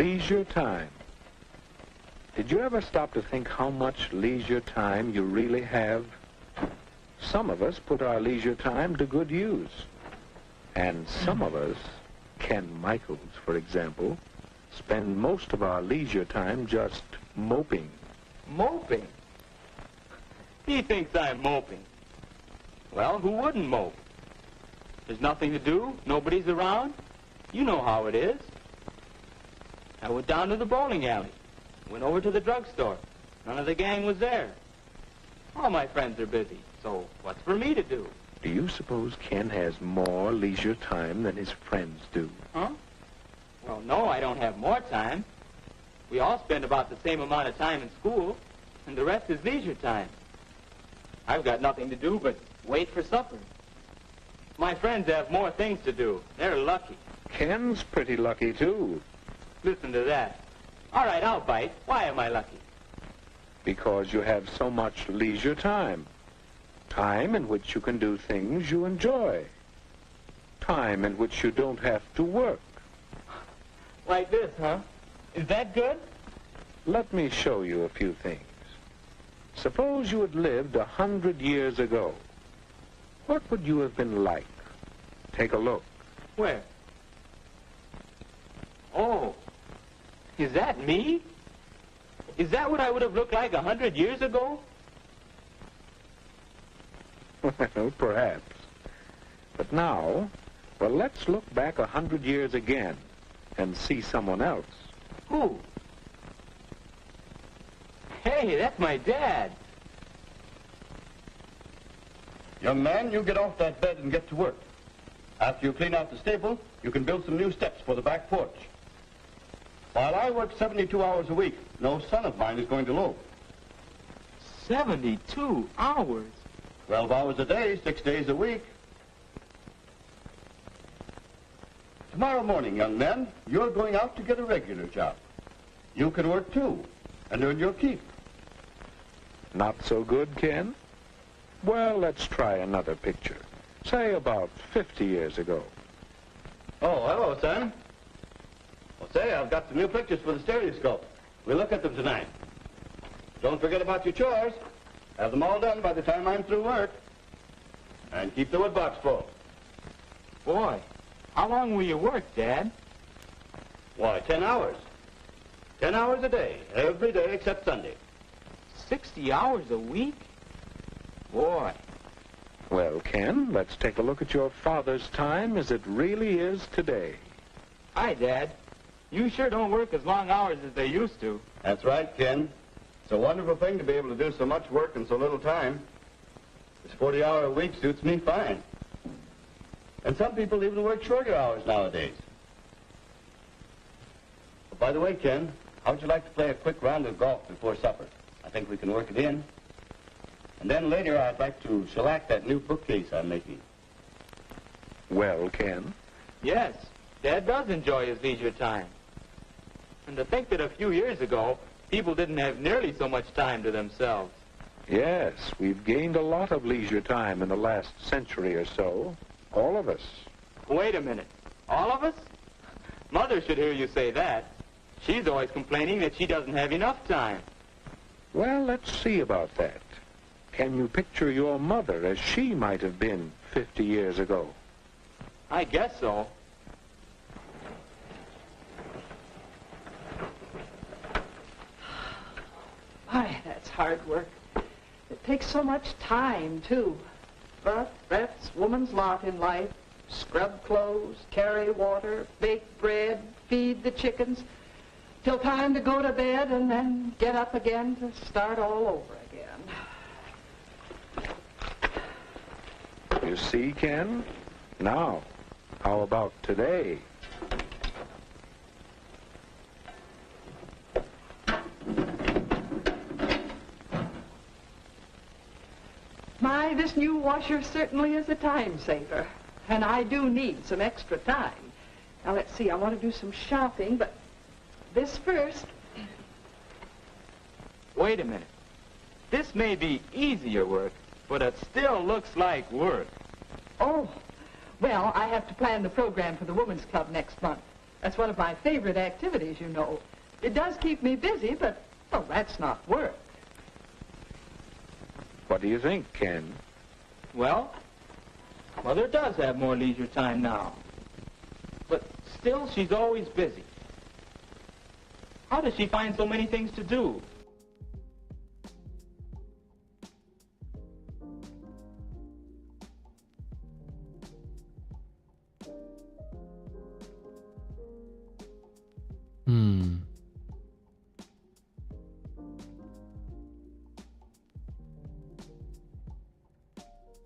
Leisure time. Did you ever stop to think how much leisure time you really have? Some of us put our leisure time to good use. And some of us, Ken Michaels, for example, spend most of our leisure time just moping. Moping? He thinks I'm moping. Well, who wouldn't mope? There's nothing to do, nobody's around. You know how it is. I went down to the bowling alley, went over to the drugstore. None of the gang was there. All my friends are busy, so what's for me to do? Do you suppose Ken has more leisure time than his friends do? Huh? Well, no, I don't have more time. We all spend about the same amount of time in school, and the rest is leisure time. I've got nothing to do but wait for supper. My friends have more things to do. They're lucky. Ken's pretty lucky, too. Listen to that. All right, I'll bite. Why am I lucky? Because you have so much leisure time. Time in which you can do things you enjoy. Time in which you don't have to work. Like this, huh? Is that good? Let me show you a few things. Suppose you had lived 100 years ago. What would you have been like? Take a look. Where? Oh, is that me? Is that what I would have looked like 100 years ago? Well, perhaps. But now, well, let's look back 100 years again and see someone else. Who? Hey, that's my dad. Young man, you get off that bed and get to work. After you clean out the stable, you can build some new steps for the back porch. While I work 72 hours a week, no son of mine is going to loaf. 72 hours? 12 hours a day, 6 days a week. Tomorrow morning, young men, you're going out to get a regular job. You can work too, and earn your keep. Not so good, Ken? Well, let's try another picture. Say about 50 years ago. Oh, hello, son. Well, say, I've got some new pictures for the stereoscope. We'll look at them tonight. Don't forget about your chores. Have them all done by the time I'm through work. And keep the wood box full. Boy, how long will you work, Dad? Why, 10 hours. 10 hours a day, every day except Sunday. 60 hours a week? Boy. Well, Ken, let's take a look at your father's time as it really is today. Hi, Dad. You sure don't work as long hours as they used to. That's right, Ken. It's a wonderful thing to be able to do so much work in so little time. This 40-hour week suits me fine. And some people even work shorter hours nowadays. But by the way, Ken, how would you like to play a quick round of golf before supper? I think we can work it in. And then later I'd like to shellac that new bookcase I'm making. Well, Ken? Yes, Dad does enjoy his leisure time. And to think that a few years ago, people didn't have nearly so much time to themselves. Yes, we've gained a lot of leisure time in the last century or so. All of us. Wait a minute. All of us? Mother should hear you say that. She's always complaining that she doesn't have enough time. Well, let's see about that. Can you picture your mother as she might have been 50 years ago? I guess so. Why, that's hard work. It takes so much time, too. But that's woman's lot in life. Scrub clothes, carry water, bake bread, feed the chickens, till time to go to bed and then get up again to start all over again. You see, Ken? Now, how about today? My, this new washer certainly is a time saver. And I do need some extra time. Now, let's see, I want to do some shopping, but this first. Wait a minute. This may be easier work, but it still looks like work. Oh, well, I have to plan the program for the Women's Club next month. That's one of my favorite activities, you know. It does keep me busy, but, well, that's not work. What do you think, Ken? Well, Mother does have more leisure time now. But still, she's always busy. How does she find so many things to do?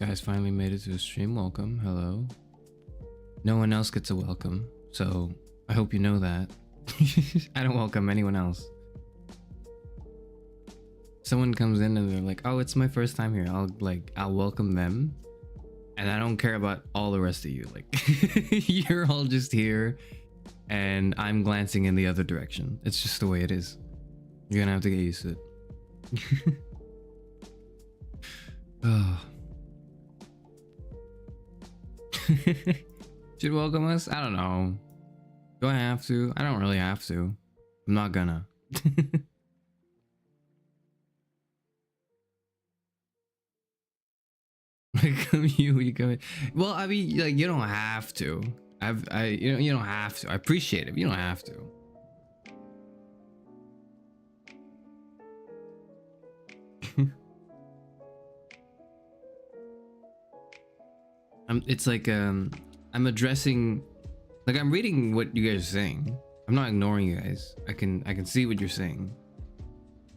Guys finally made it to the stream. Welcome. Hello. No one else gets a welcome, so I hope you know that. I don't welcome anyone else. Someone comes in and they're like, oh, it's my first time here. I'll welcome them. And I don't care about all the rest of you. Like, you're all just here and I'm glancing in the other direction. It's just the way it is. You're gonna have to get used to it. Oh. Should welcome us? I don't know. Do I have to? I don't really have to. I'm not gonna. Welcome you come. Well, I mean, like, you don't have to. You don't have to. I appreciate it, but you don't have to. It's like I'm addressing, like, I'm reading what you guys are saying. I'm not ignoring you guys. I can see what you're saying,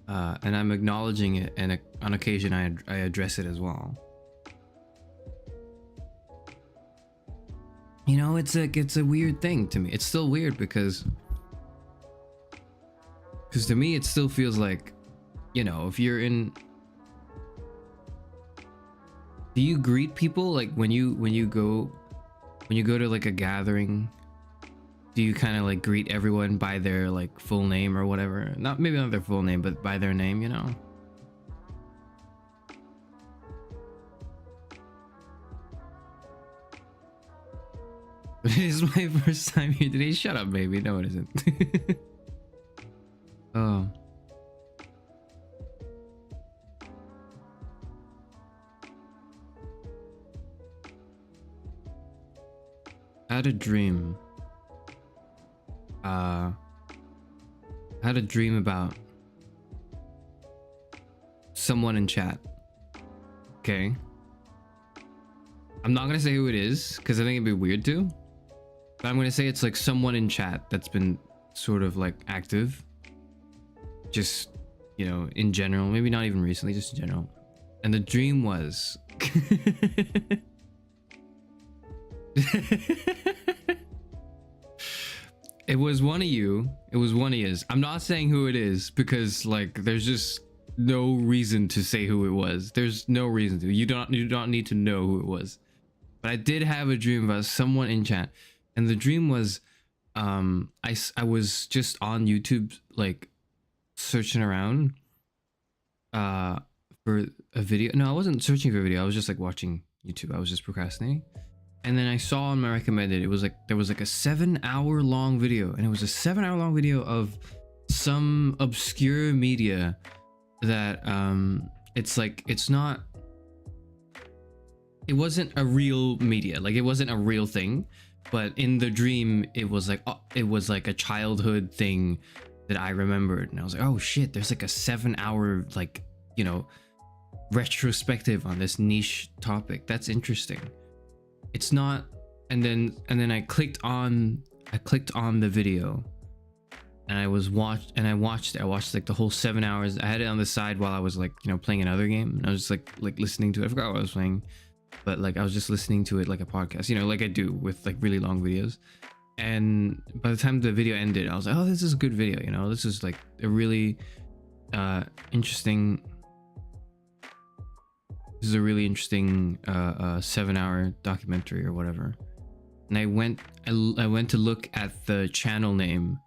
and I'm acknowledging it. And on occasion, I address it as well. You know, it's a weird thing to me. It's still weird because to me it still feels like, you know, if you're in. Do you greet people like when you go to like a gathering? Do you kind of like greet everyone by their like full name or whatever? Maybe not their full name, but by their name, you know? It is my first time here today. Shut up, baby. No, it isn't. Oh. I had a dream. I had a dream about someone in chat. Okay. I'm not gonna say who it is because I think it'd be weird to. But I'm gonna say it's like someone in chat that's been sort of like active. Just, you know, in general. Maybe not even recently, just in general. And the dream was... It was one of you. It was one of yous. I'm not saying who it is because like there's just no reason to say who it was. There's no reason to. You don't need to know who it was. But I did have a dream about someone in chat, and the dream was I was just on YouTube like searching around for a video. No, I wasn't searching for a video. I was just like watching YouTube. I was just procrastinating. And then I saw on my recommended, it was like, there was like a 7-hour long video, and it was a 7-hour long video of some obscure media that, it's like, it wasn't a real media, like it wasn't a real thing, but in the dream, it was like a childhood thing that I remembered. And I was like, oh shit, there's like a 7-hour, like, you know, retrospective on this niche topic. That's interesting. It's not, and then I clicked on the video, and I watched like the whole 7 hours. I had it on the side while I was like, you know, playing another game, and I was just like listening to it. I forgot what I was playing, but like I was just listening to it like a podcast, you know, like I do with like really long videos. And by the time the video ended, I was like, oh, this is a good video, you know, this is like a really interesting. This is a really interesting 7-hour documentary or whatever. And I went to look at the channel name,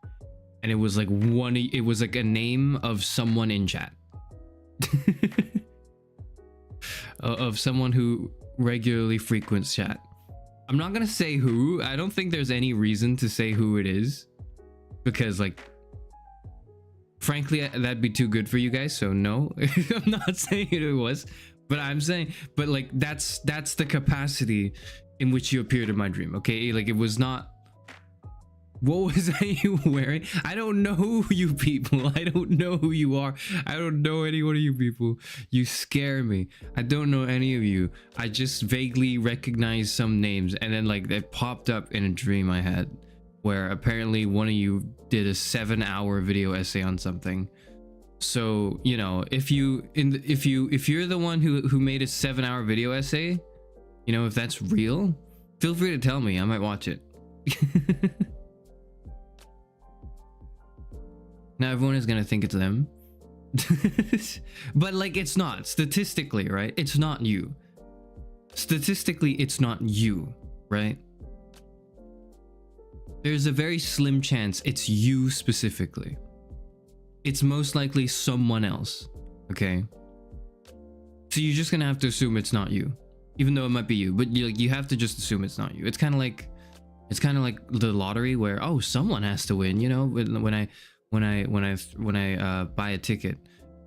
and it was like a name of someone in chat. Of someone who regularly frequents chat. I'm not gonna say who. I don't think there's any reason to say who it is, because like, frankly, that'd be too good for you guys. So no, I'm not saying who it was, but I'm saying, but like, that's the capacity in which you appeared in my dream. Okay, like, it was not. What was that you wearing? I don't know you people. I don't know who you are. I don't know any one of you people. You scare me. I don't know any of you. I just vaguely recognize some names, and then like that popped up in a dream I had, where apparently one of you did a 7-hour video essay on something. So, you know, if you're the one who made a 7-hour video essay, you know, if that's real, feel free to tell me. I might watch it. Now everyone is gonna think it's them. But like, it's not. Statistically, right? It's not you. Statistically, it's not you, right? There's a very slim chance it's you specifically. It's most likely someone else, okay? So you're just gonna have to assume it's not you, even though it might be you, but you have to just assume it's not you. It's kind of like the lottery, where, oh, someone has to win, you know? When I buy a ticket,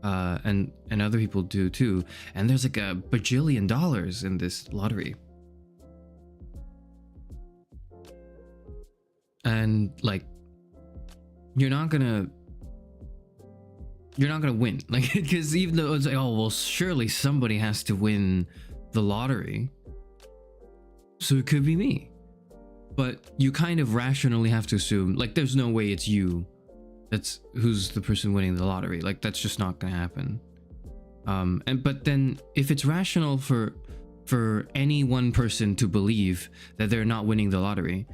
and other people do too, and there's like a bajillion dollars in this lottery, and like, you're not gonna win, like, because even though it's like, oh well, surely somebody has to win the lottery, so it could be me, but you kind of rationally have to assume, like, there's no way it's you that's who's the person winning the lottery. Like, that's just not gonna happen. But then if it's rational for any one person to believe that they're not winning the lottery,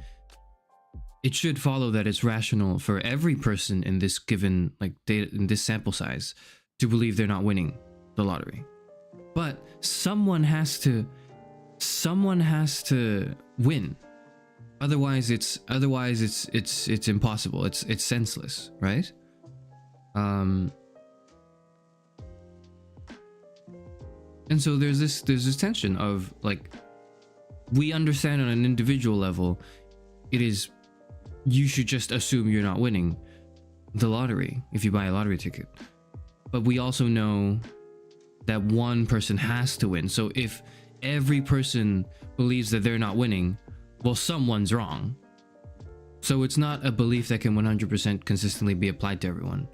it should follow that it's rational for every person in this given, like, data, in this sample size, to believe they're not winning the lottery. But someone has to win. Otherwise it's impossible. It's senseless, right? And so there's this tension of, like, we understand on an individual level, you should just assume you're not winning the lottery if you buy a lottery ticket. But we also know that one person has to win. So if every person believes that they're not winning, well, someone's wrong. So it's not a belief that can 100% consistently be applied to everyone.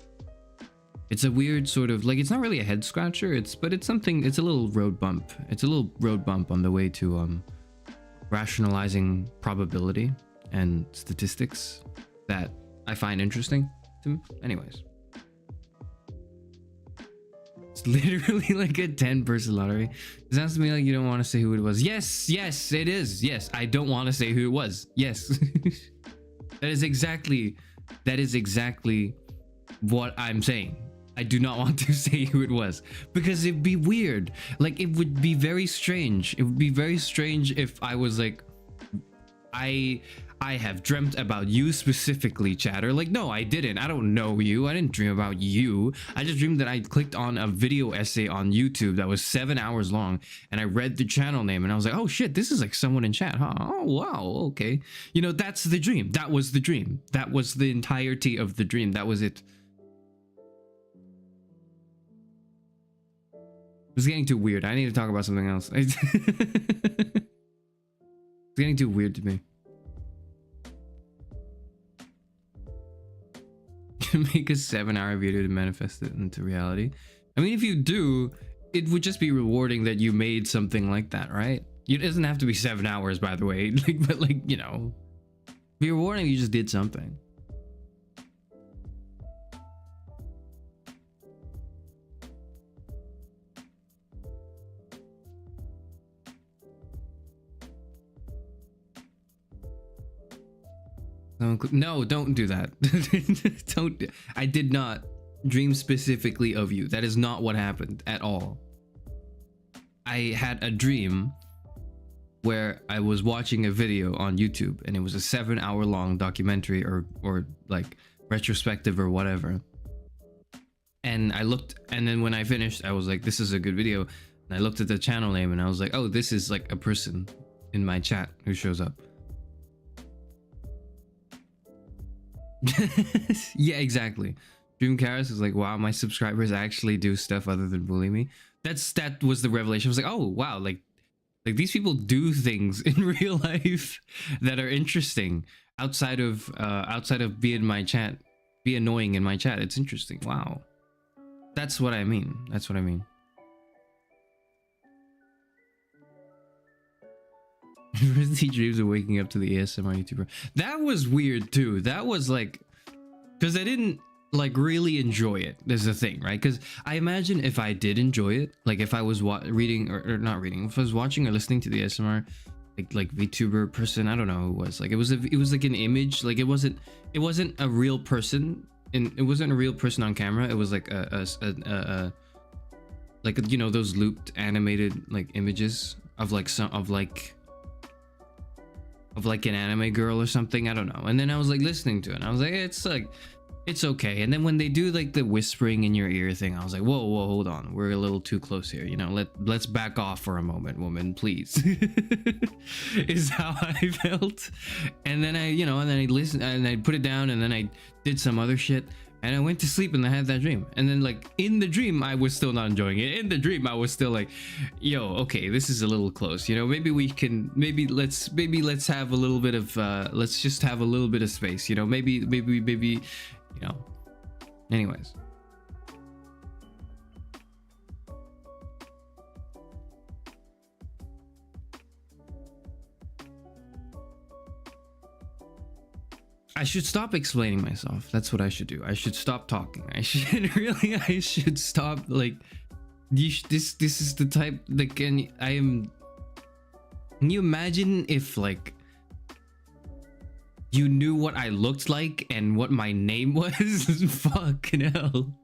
It's a weird sort of, like, it's not really a head scratcher, but it's something, it's a little road bump. It's a little road bump on the way to rationalizing probability and statistics that I find interesting to me. Anyways. It's literally like a 10-person lottery. It sounds to me like you don't want to say who it was. Yes, it is. Yes, I don't want to say who it was. Yes. That is exactly what I'm saying. I do not want to say who it was, because it'd be weird. Like, it would be very strange. It would be very strange if I was like, I have dreamt about you specifically, chatter. Like, no, I didn't. I don't know you. I didn't dream about you. I just dreamed that I clicked on a video essay on YouTube that was 7 hours long, and I read the channel name, and I was like, oh shit, this is like someone in chat, huh? Oh wow, okay. You know, that's the dream. That was the dream. That was the entirety of the dream. That was it. It's getting too weird. I need to talk about something else. It's getting too weird to me. Make a 7-hour video to manifest it into reality. I mean, if you do, it would just be rewarding that you made something like that, right? It doesn't have to be 7 hours, by the way. Like, but like, you know, be rewarding if you just did something. No, don't do that. Don't. I did not dream specifically of you. That is not what happened at all. I had a dream where I was watching a video on YouTube, and it was a 7-hour long documentary or like retrospective or whatever. And I looked, and then when I finished, I was like, this is a good video. And I looked at the channel name, and I was like, oh, this is like a person in my chat who shows up. Yeah, exactly. Dream Karis is like, wow, my subscribers actually do stuff other than bully me. That was the revelation. I was like, oh wow, like these people do things in real life that are interesting outside of be in my chat, be annoying in my chat. It's interesting. Wow. That's what I mean. That's what I mean. He dreams of waking up to the ASMR YouTuber. That was weird too. That was like, because I didn't like really enjoy it. There's the thing, right? Because I imagine if I did enjoy it, like if I was reading or not reading, if I was watching or listening to the ASMR like VTuber person, I don't know who it was. Like it was like an image. Like it wasn't a real person, and it wasn't a real person on camera. It was like a like, you know, those looped animated like images of like an anime girl or something. I don't know. And then I was like listening to it and I was like, it's okay. And then when they do like the whispering in your ear thing, I was like, whoa, hold on, we're a little too close here, you know. Let's back off for a moment, woman, please. Is how I felt. And then I listened and I put it down and then I did some other shit and I went to sleep and I had that dream. And then like in the dream I was still not enjoying it. In the dream I was still like, yo, okay, this is a little close, you know. Maybe let's have a little bit of let's just have a little bit of space, you know. Maybe you know. Anyways, I should stop explaining myself. That's what I should do. I should stop talking. I should stop. Like, this is the type. Like, can you imagine if like you knew what I looked like and what my name was? Fucking hell.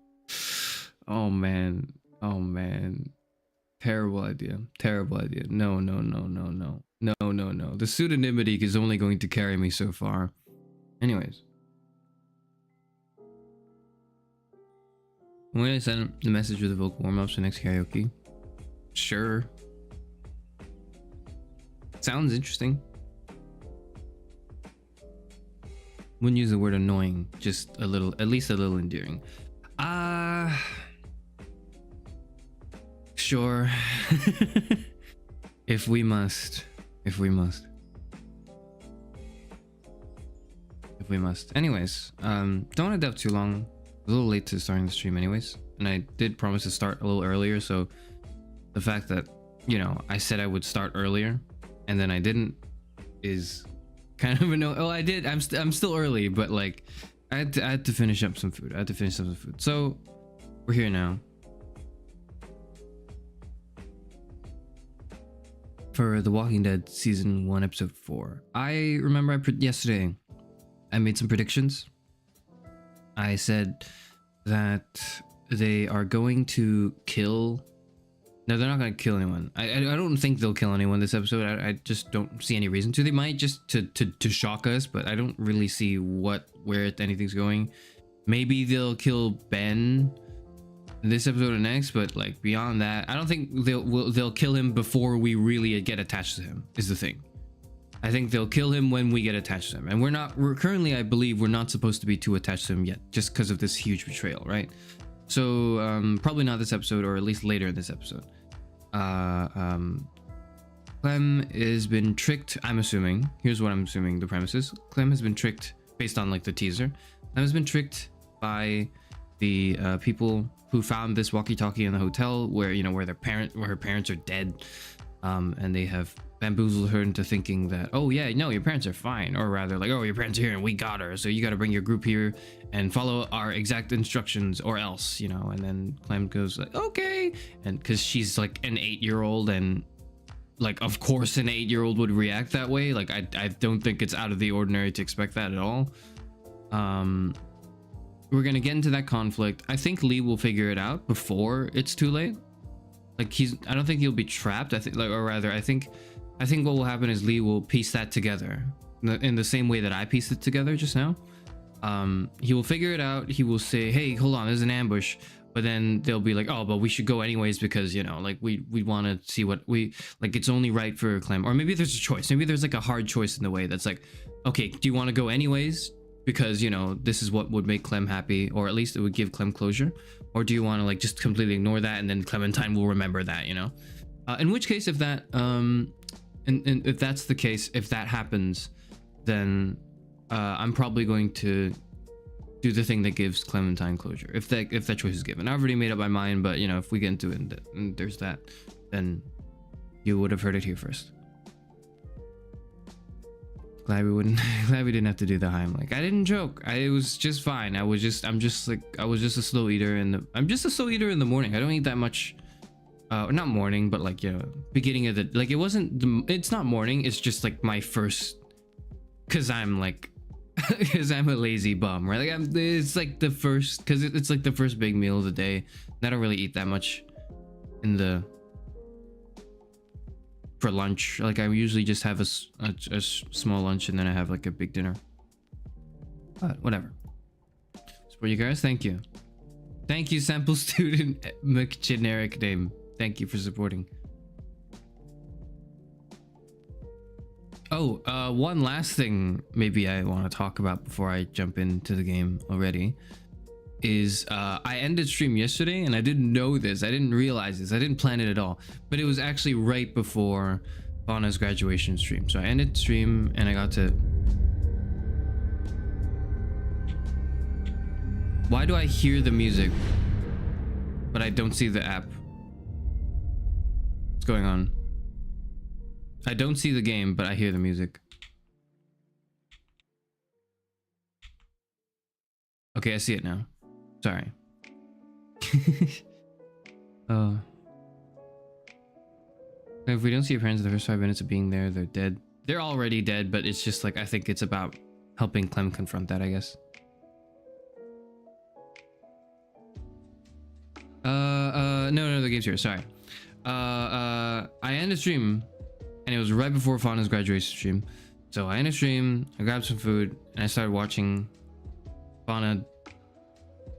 Oh man. Terrible idea. No. The pseudonymity is only going to carry me so far. Anyways, I'm gonna send the message with the vocal warm-ups for next karaoke. Sure. Sounds interesting. Wouldn't use the word annoying, just a little, at least a little endearing. Sure. If we must. Anyways, don't want to delve too long. A little late to starting the stream anyways, and I did promise to start a little earlier, so the fact that, you know, I said I would start earlier and then I didn't is kind of annoying. Oh, I did. I'm still early, but like I had to finish up some food. So we're here now for The Walking Dead season 1 episode 4. I remember yesterday I made some predictions. I said that they are going to kill. No, they're not going to kill anyone. I don't think they'll kill anyone this episode. I just don't see any reason to. They might just to shock us, but I don't really see where anything's going. Maybe they'll kill Ben this episode or next, but like beyond that, I don't think they'll kill him before we really get attached to him, is the thing. I think they'll kill him when we get attached to him, and we're currently, I believe, we're not supposed to be too attached to him yet, just because of this huge betrayal, right? So probably not this episode, or at least later in this episode. Clem has been tricked. I'm assuming. Here's what I'm assuming the premise is. Clem has been tricked based on like the teaser. Clem has been tricked by the people who found this walkie-talkie in the hotel, where her parents are dead, and they have bamboozled her into thinking that, oh yeah, no, your parents are fine, or rather like, oh, your parents are here and we got her, so you got to bring your group here and follow our exact instructions or else, you know. And then Clem goes like, okay, and because she's like an 8-year-old, and like of course an 8-year-old would react that way. Like I don't think it's out of the ordinary to expect that at all. We're gonna get into that conflict. I think Lee will figure it out before it's too late. Like I don't think he'll be trapped. I think what will happen is Lee will piece that together in the same way that I pieced it together just now. He will figure it out. He will say, hey, hold on, there's an ambush, but then they'll be like, oh, but we should go anyways because, you know, like we want to see what we like, it's only right for Clem. Or maybe there's a choice, maybe there's like a hard choice in the way that's like, okay, do you want to go anyways because, you know, this is what would make Clem happy, or at least it would give Clem closure? Or do you want to like just completely ignore that and then Clementine will remember that, you know? In which case, if that and if that's the case, if that happens, then I'm probably going to do the thing that gives Clementine closure, if that choice is given. I already made up my mind, but you know, if we get into it and there's that, then you would have heard it here first. Glad we didn't have to do the Heimlich. I didn't joke. It was just fine. I was just a slow eater, and I'm just a slow eater in the morning. I don't eat that much. Not morning, but like, you know, beginning of the, like, it's not morning, it's just like my first, because I'm like because I'm a lazy bum, right? Like it's like the first, because it's like the first big meal of the day, and I don't really eat that much for lunch. Like I usually just have a small lunch and then I have like a big dinner, but whatever. For you guys, thank you sample student generic name. Thank you for supporting. Oh, one last thing maybe I want to talk about before I jump into the game already is I ended stream yesterday, and I didn't know this. I didn't realize this. I didn't plan it at all. But it was actually right before Fauna's graduation stream. So I ended stream and I got to... Why do I hear the music, but I don't see the app? What's going on? I don't see the game, but I hear the music. Okay, I see it now. Sorry. If we don't see your parents in the first 5 minutes of being there, they're dead. They're already dead, but it's just like, I think it's about helping Clem confront that, I guess. No, the game's here. Sorry. I ended stream, and it was right before Fauna's graduation stream. So I ended stream, I grabbed some food, and I started watching Fauna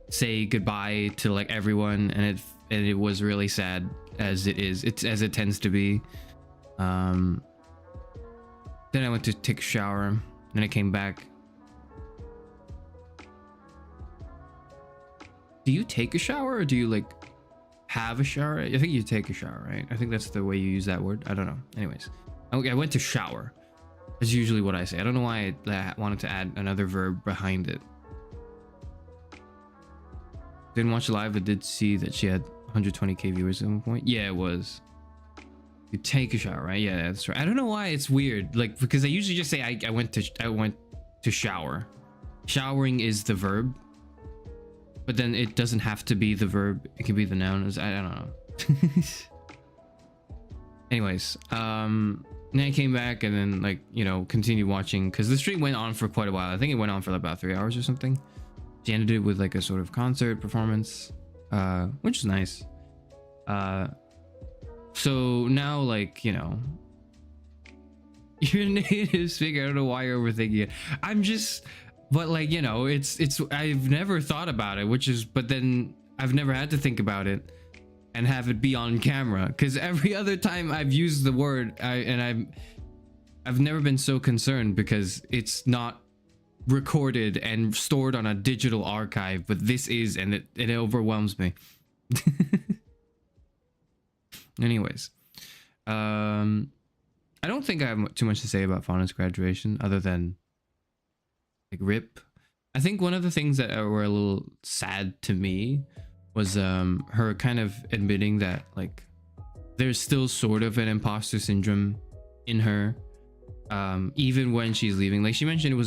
say goodbye to like everyone, and it was really sad, as as it tends to be. Then I went to take a shower, then I came back. Do you take a shower, or do you like have a shower? I think you take a shower, right? I think that's the way you use that word. I don't know. Anyways, I went to shower. That's usually what I say. I don't know why I wanted to add another verb behind it. Didn't watch live, but did see that she had 120k viewers at one point. Yeah, it was. You take a shower, right? Yeah, that's right. I don't know why it's weird, like, because I usually just say I went to shower. Showering is the verb, but then it doesn't have to be the verb. It can be the noun. I don't know. Anyways, then I came back and then, like, you know, continued watching, because the stream went on for quite a while. I think it went on for about 3 hours or something. She ended it with like a sort of concert performance, which is nice. So now, like, you know, you're a native speaker. I don't know why you're overthinking it. I'm just, but like, you know, it's I've never thought about it, which is, but then I've never had to think about it and have it be on camera, because every other time I've used the word, I've never been so concerned because it's not recorded and stored on a digital archive, but this is, and it overwhelms me. Anyways, I don't think I have too much to say about Fauna's graduation other than like rip. I think one of the things that were a little sad to me was her kind of admitting that like there's still sort of an imposter syndrome in her, even when she's leaving. Like she mentioned, it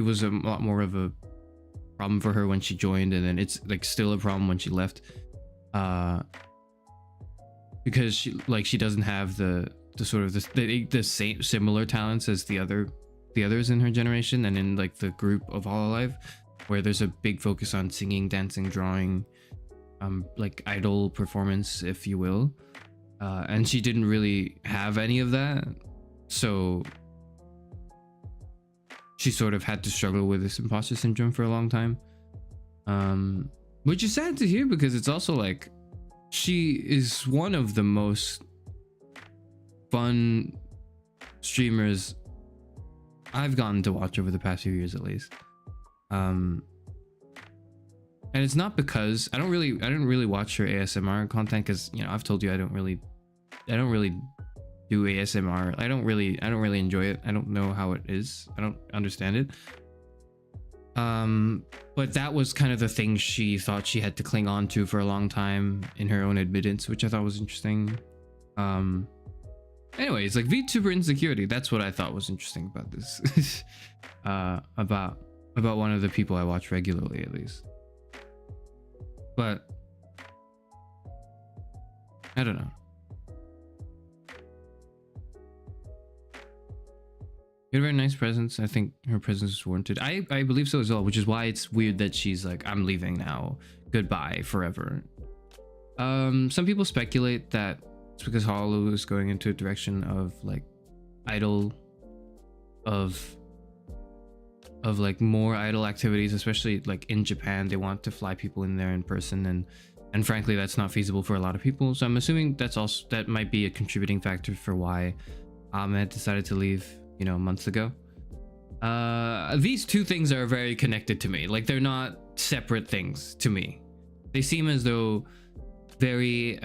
was a lot more of a problem for her when she joined, and then it's like still a problem when she left, because she doesn't have the sort of the same similar talents as the others in her generation and in like the group of Hololive, where there's a big focus on singing, dancing, drawing, like idol performance, if you will, and she didn't really have any of that, so she sort of had to struggle with this imposter syndrome for a long time. Which is sad to hear because it's also like she is one of the most fun streamers I've gotten to watch over the past few years, at least. And it's not because I don't really watch her ASMR content, because you know I've told you I don't really do ASMR. I don't really enjoy it. I don't know how it is. I don't understand it. But that was kind of the thing she thought she had to cling on to for a long time, in her own admittance, which I thought was interesting. Anyways, like VTuber insecurity, that's what I thought was interesting about this. about one of the people I watch regularly, at least. But I don't know. You had a very nice presence. I think her presence is warranted. I believe so as well, which is why it's weird that she's like, I'm leaving now. Goodbye forever. Some people speculate that it's because Hollow is going into a direction of like idle, of like more idle activities, especially like in Japan. They want to fly people in there in person, and frankly that's not feasible for a lot of people. So I'm assuming that might be a contributing factor for why Ahmed decided to leave, you know, months ago. These two things are very connected to me. Like, they're not separate things to me. They seem as though very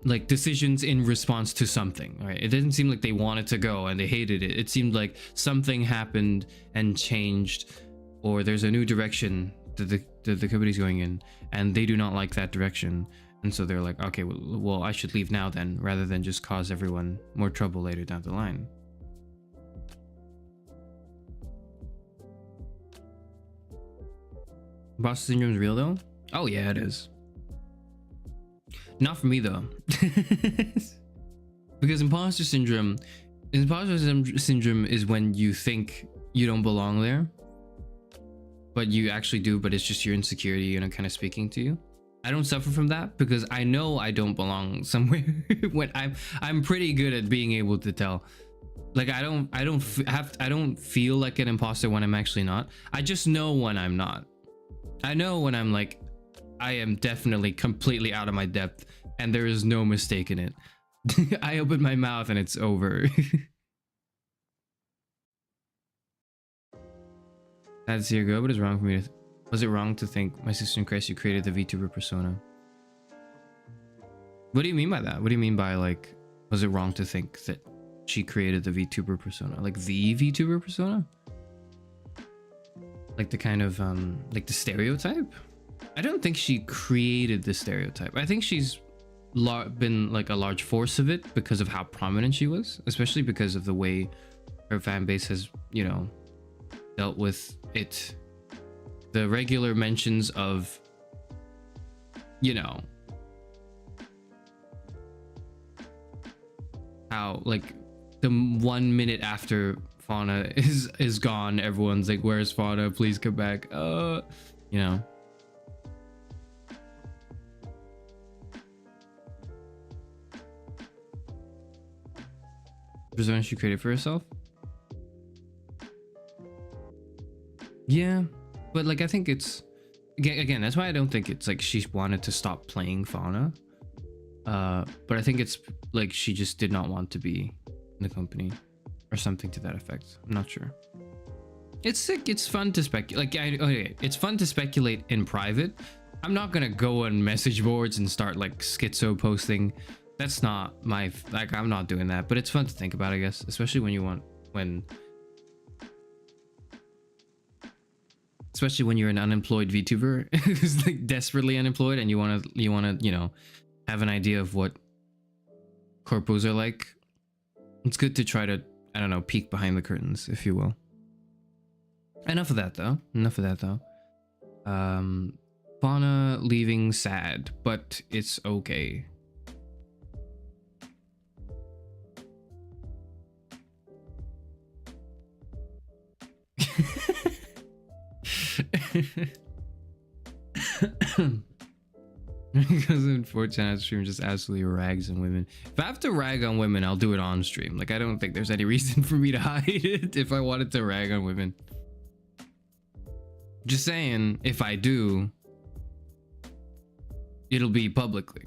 like decisions in response to something, right? It didn't seem like they wanted to go and they hated it. It seemed like something happened and changed, or there's a new direction that the company's going in and they do not like that direction, and so they're like, okay, well I should leave now then, rather than just cause everyone more trouble later down the line. Imposter syndrome is real though? Oh yeah, it is. Not for me though. Because imposter syndrome is when you think you don't belong there, but you actually do, but it's just your insecurity, you know, kind of speaking to you. I don't suffer from that because I know I don't belong somewhere. When I'm pretty good at being able to tell. Like I don't feel like an imposter when I'm actually not. I just know when I'm not. I know when I'm like, I am definitely completely out of my depth and there is no mistake in it. I open my mouth and it's over. Sad to see her go, but it's wrong for me to... Was it wrong to think, my sister in Christ, you created the VTuber persona? What do you mean by that? What do you mean by, like, was it wrong to think that she created the VTuber persona? Like the VTuber persona? Like the kind of, like the stereotype? I don't think she created the stereotype. I think she's been like a large force of it because of how prominent she was, especially because of the way her fan base has, you know, dealt with it. The regular mentions of, you know, how like the 1 minute after Fauna is gone, everyone's like, where's Fauna? Please come back. You know. Persona she created for herself? Yeah, but like I think it's again that's why I don't think it's like she wanted to stop playing Fauna. But I think it's like she just did not want to be in the company or something to that effect. I'm not sure. It's sick. It's fun to speculate. Like okay, it's fun to speculate in private. I'm not gonna go on message boards and start like schizo posting. That's not my, like, I'm not doing that, but it's fun to think about, I guess, especially especially when you're an unemployed VTuber who's like desperately unemployed and you want to, you know, have an idea of what corpos are like. It's good to try to, I don't know, peek behind the curtains, if you will. Enough of that though. Fauna leaving sad, but it's okay. Because in 4chan stream just absolutely rags on women. If I have to rag on women, I'll do it on stream. Like I don't think there's any reason for me to hide it if I wanted to rag on women. Just saying, if I do, it'll be publicly.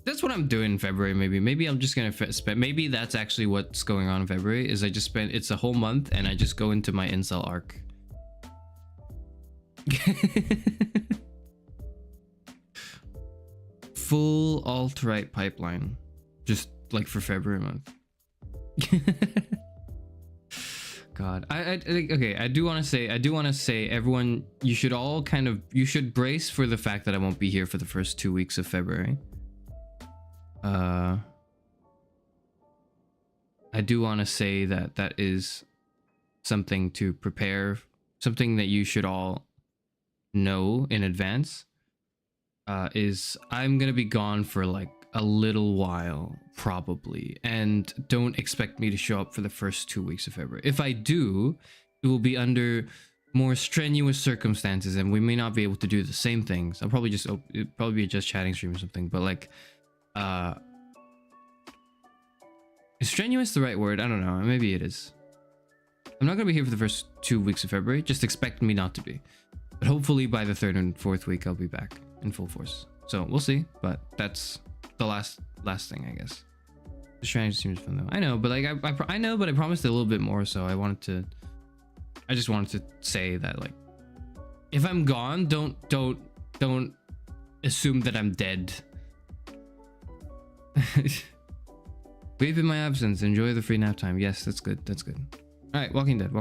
That's what I'm doing in February. Maybe I'm just gonna spend, maybe that's actually what's going on in February, is I just spend, it's a whole month and I just go into my incel arc. Full alt-right pipeline, just like for February month. God, I think, okay, I do want to say everyone, you should all kind of, you should brace for the fact that I won't be here for the first 2 weeks of February. I do want to say that that is something to prepare, something that you should all know in advance, is I'm gonna be gone for like a little while probably, and don't expect me to show up for the first 2 weeks of February. If I do, it will be under more strenuous circumstances and we may not be able to do the same things. I'll probably just, it'll probably be a just chatting stream or something, but like, is strenuous the right word? I don't know, maybe it is. I'm not gonna be here for the first 2 weeks of February, just expect me not to be, but hopefully by the 3rd and 4th week I'll be back in full force. So we'll see, but that's the last thing, I guess. The strategy seems fun though. I know, but like I know, but I promised a little bit more, so I just wanted to say that, like, if I'm gone, don't assume that I'm dead. Wave in my absence, enjoy the free nap time. Yes, that's good, that's good. All right, Walking Dead.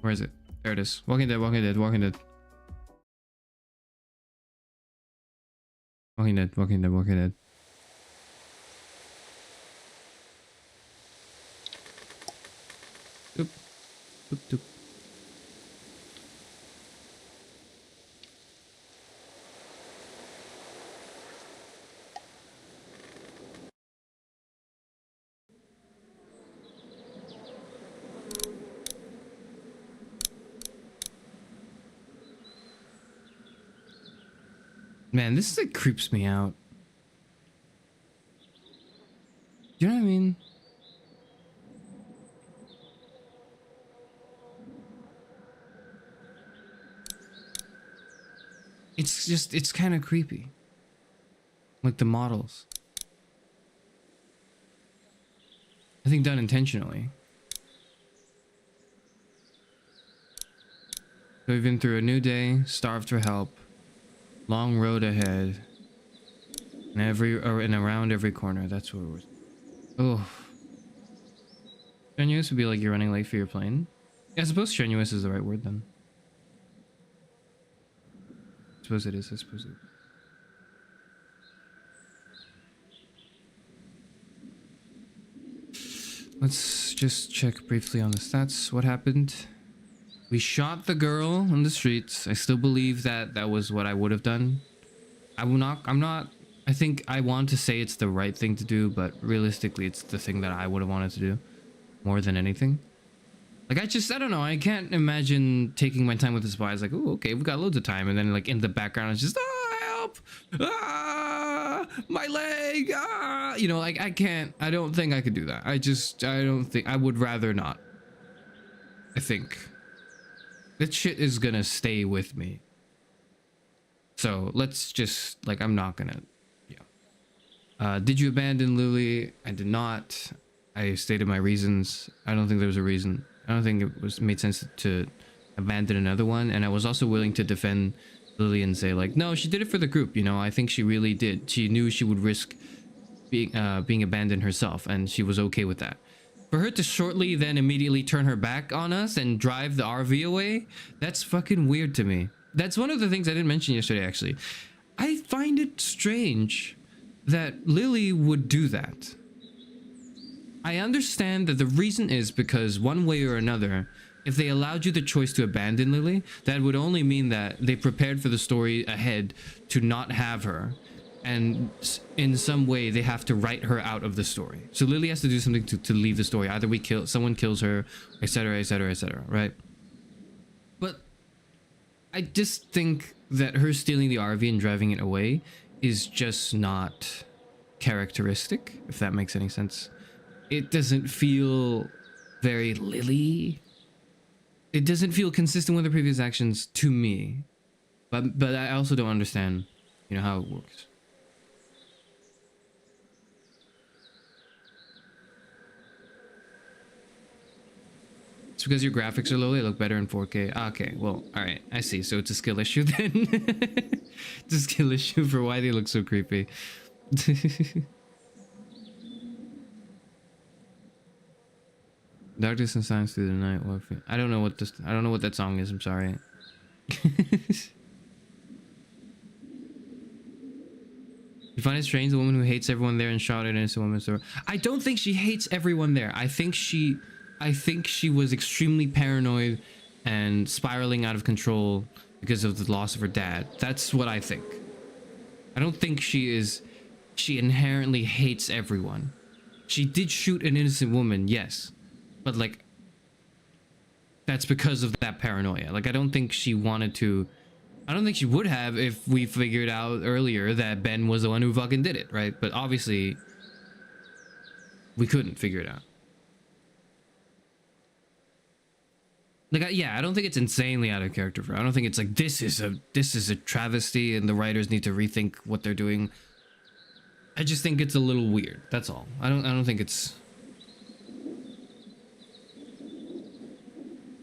Where is it? There it is. Walking Dead. Walking Dead. Doop. Doop, doop. Man, this like creeps me out. You know what I mean? It's kind of creepy. Like the models. I think done intentionally. So we've been through a new day, starved for help, long road ahead, and around every corner. That's where we're. Oh. Strenuous would be like you're running late for your plane. Yeah, I suppose strenuous is the right word then. I suppose it is. Let's just check briefly on the stats. What happened? We shot the girl on the streets. I still believe that that was what I would have done. I'm not, I think I want to say it's the right thing to do, but realistically it's the thing that I would have wanted to do more than anything. Like, I don't know, I can't imagine taking my time with the spies, like, oh, okay, we've got loads of time, and then like in the background it's just, help, my leg, you know, like I don't think I could do that. I don't think, I would rather not. I think that shit is gonna stay with me. So let's just, like, I'm not gonna, yeah. Did you abandon Lily? I did not. I stated my reasons. I don't think there was a reason. I don't think it made sense to abandon another one. And I was also willing to defend Lily and say, like, no, she did it for the group. You know, I think she really did. She knew she would risk being abandoned herself, and she was okay with that. For her to shortly then immediately turn her back on us and drive the RV away, that's fucking weird to me. That's one of the things I didn't mention yesterday, actually. I find it strange that Lily would do that. I understand that the reason is because one way or another, if they allowed you the choice to abandon Lily, that would only mean that they prepared for the story ahead to not have her. And in some way, they have to write her out of the story. So Lily has to do something to leave the story. Either someone kills her, etc., etc., etc., right? But I just think that her stealing the RV and driving it away is just not characteristic, if that makes any sense. It doesn't feel very Lily. it doesn't feel consistent with the previous actions to me. But I also don't understand, you know, how it works. It's because your graphics are low, they look better in 4K. Okay, well, alright, I see. So it's a skill issue then. It's a skill issue for why they look so creepy. Darkness and silence through the night. I don't know what that song is, I'm sorry. You find it strange the woman who hates everyone there and shot at innocent woman. So I don't think she hates everyone there. I think she was extremely paranoid and spiraling out of control because of the loss of her dad. That's what I think. I don't think she inherently hates everyone. She did shoot an innocent woman, yes. But like, that's because of that paranoia. Like, I don't think she wanted to. I don't think she would have if we figured out earlier that Ben was the one who fucking did it, right? But obviously, we couldn't figure it out. Like, yeah, I don't think it's insanely out of character for her. I don't think it's like this is a travesty and the writers need to rethink what they're doing. I just think it's a little weird. That's all. I don't think it's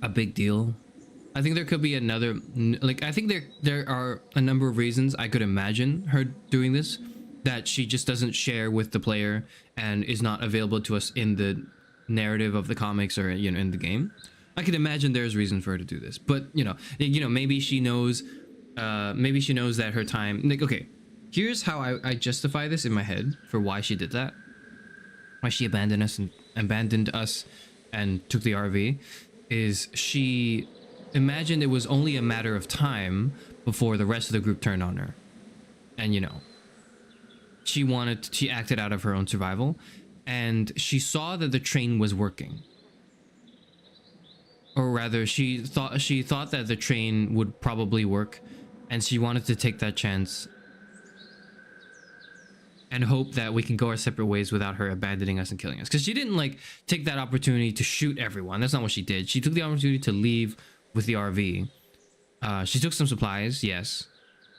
a big deal. I think there could be another, like, I think there are a number of reasons I could imagine her doing this that she just doesn't share with the player and is not available to us in the narrative of the comics or, you know, in the game. I could imagine there's reason for her to do this, but you know, maybe she knows that her time, like, okay, here's how I justify this in my head for why she did that, why she abandoned us and took the RV, is she imagined it was only a matter of time before the rest of the group turned on her, and you know, she acted out of her own survival, and she saw that the train was working. Or rather, she thought that the train would probably work, and she wanted to take that chance and hope that we can go our separate ways without her abandoning us and killing us. Because she didn't like take that opportunity to shoot everyone. That's not what she did. She took the opportunity to leave with the RV. She took some supplies, yes.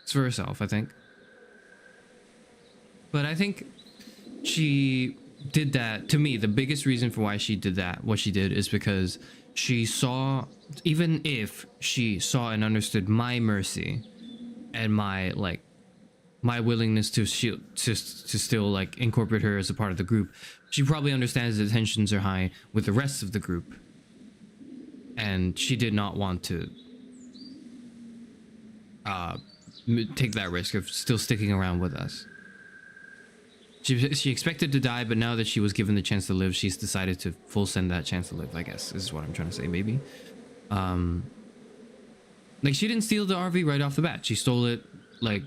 It's for herself, I think. But I think she did that. To me, the biggest reason for why she did that, what she did, is because she saw, even if she saw and understood my mercy and my willingness to still like incorporate her as a part of the group, she probably understands that tensions are high with the rest of the group, and she did not want to take that risk of still sticking around with us. She expected to die, but now that she was given the chance to live, she's decided to full send that chance to live, I guess, is what I'm trying to say, maybe. Like, she didn't steal the RV right off the bat. She stole it, like,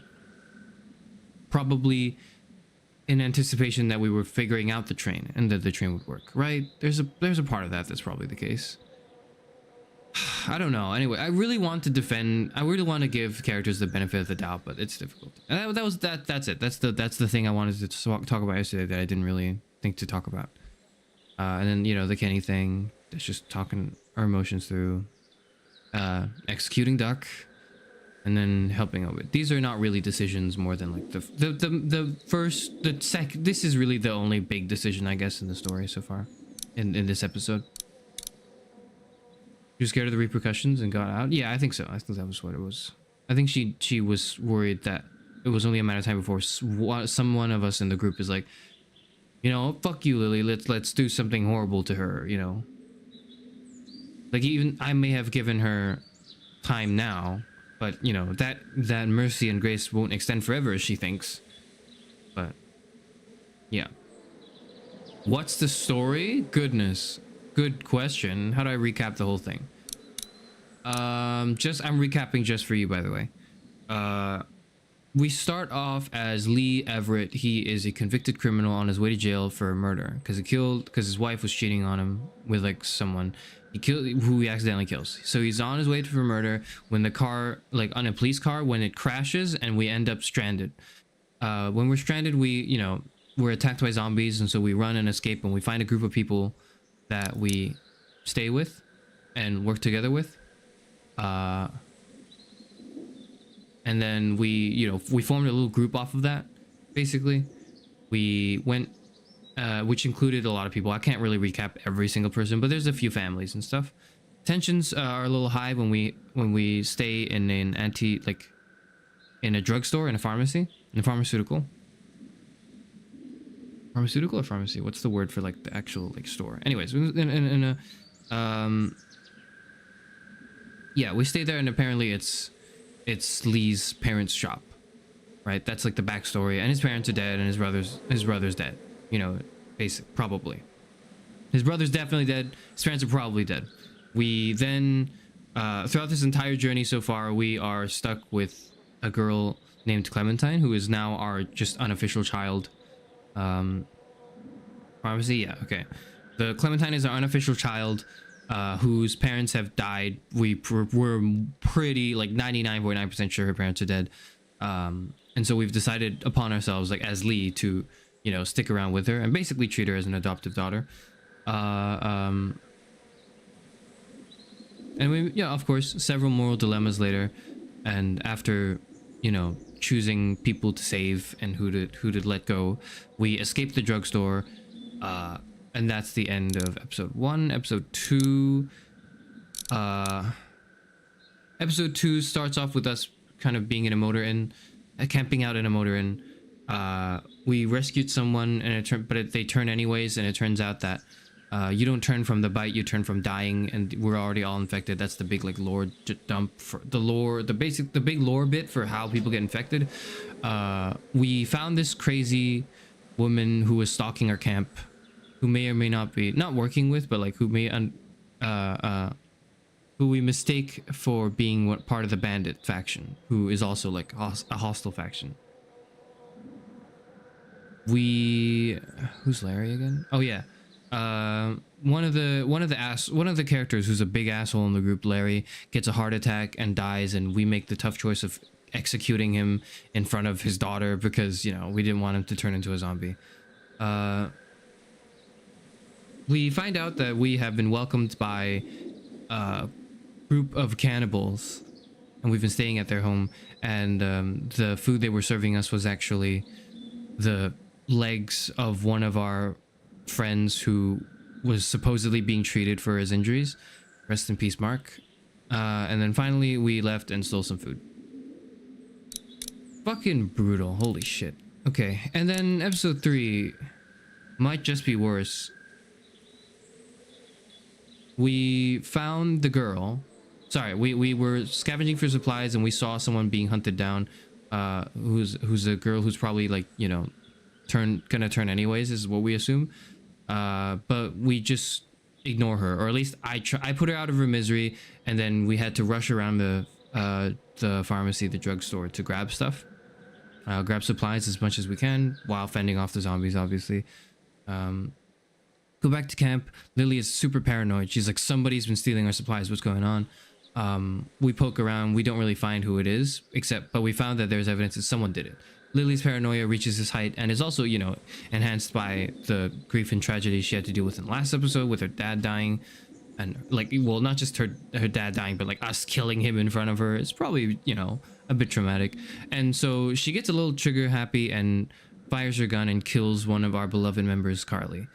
probably in anticipation that we were figuring out the train and that the train would work, right? There's a part of that that's probably the case. I don't know. Anyway, I really want to give characters the benefit of the doubt, but it's difficult. And that's it. That's the thing I wanted to talk about yesterday that I didn't really think to talk about. And then, you know, the Kenny thing. That's just talking our emotions through. Executing Duck, and then helping out with. These are not really decisions more than like this is really the only big decision, I guess, in the story so far, in this episode. She was scared of the repercussions and got out. Yeah, I think so. I think that was what it was. I think she was worried that it was only a matter of time before someone of us in the group is like, you know, fuck you, Lily. Let's do something horrible to her. You know, like, even I may have given her time now, but you know, that mercy and grace won't extend forever, as she thinks. But yeah, what's the story? Goodness. Good question. How do I recap the whole thing? I'm recapping just for you, by the way. We start off as Lee Everett. He is a convicted criminal on his way to jail for a murder because his wife was cheating on him with like someone who he accidentally kills. So he's on his way for murder when the car, like on a police car, when it crashes and we end up stranded. When we're stranded, we're attacked by zombies, and so we run and escape, and we find a group of people that we stay with and work together with. And then we formed a little group off of that. Basically, we went, which included a lot of people. I can't really recap every single person, but there's a few families and stuff. Tensions are a little high when we stay in an in a drugstore, in a pharmacy, in a pharmaceutical or pharmacy. What's the word for like the actual like store? Anyways, in a yeah, we stayed there, and apparently it's Lee's parents' shop, right? That's like the backstory. And his parents are dead, and his brother's dead. You know, probably. His brother's definitely dead. His parents are probably dead. We then, throughout this entire journey so far, we are stuck with a girl named Clementine, who is now our just unofficial child. Pharmacy, yeah, okay. The Clementine is our unofficial child, whose parents have died. We're pretty, like 99.9% sure her parents are dead. And so we've decided upon ourselves, like as Lee, to, you know, stick around with her and basically treat her as an adoptive daughter. And we, yeah, of course, several moral dilemmas later, and after, you know, choosing people to save and who to let go, we escape the drugstore, and that's the end of episode 1. Episode 2 starts off with us kind of being in a motor inn, camping out in a motor inn. We rescued someone, and they turn anyways, and it turns out that you don't turn from the bite, you turn from dying, and we're already all infected. That's the big like lore dump for the big lore bit for how people get infected. We found this crazy woman who was stalking our camp, who may or may not be not working with, but like who we mistake for being part of the bandit faction, who is also like a hostile faction. Who's Larry again? Oh yeah. One of the characters who's a big asshole in the group, Larry, gets a heart attack and dies, and we make the tough choice of executing him in front of his daughter because, you know, we didn't want him to turn into a zombie. We find out that we have been welcomed by a group of cannibals, and we've been staying at their home, and the food they were serving us was actually the legs of one of our friends who was supposedly being treated for his injuries. Rest in peace, Mark. And then finally we left and stole some food. Fucking brutal. Holy shit. Okay, and then episode 3 might just be worse. We found the girl. Sorry, we were scavenging for supplies, and we saw someone being hunted down, who's a girl who's probably like, you know, gonna turn anyways, is what we assume. But we just ignore her, or at least I put her out of her misery, and then we had to rush around the pharmacy, the drugstore, to grab stuff, grab supplies as much as we can while fending off the zombies, obviously. Go back to camp. Lily is super paranoid. She's like, somebody's been stealing our supplies. What's going on? We poke around. We don't really find who it is, but we found that there's evidence that someone did it. Lily's paranoia reaches its height and is also, you know, enhanced by the grief and tragedy she had to deal with in the last episode, with her dad dying, and like, well, not just her dad dying, but like us killing him in front of her. It's probably, you know, a bit traumatic. And so she gets a little trigger happy and fires her gun and kills one of our beloved members, Carly,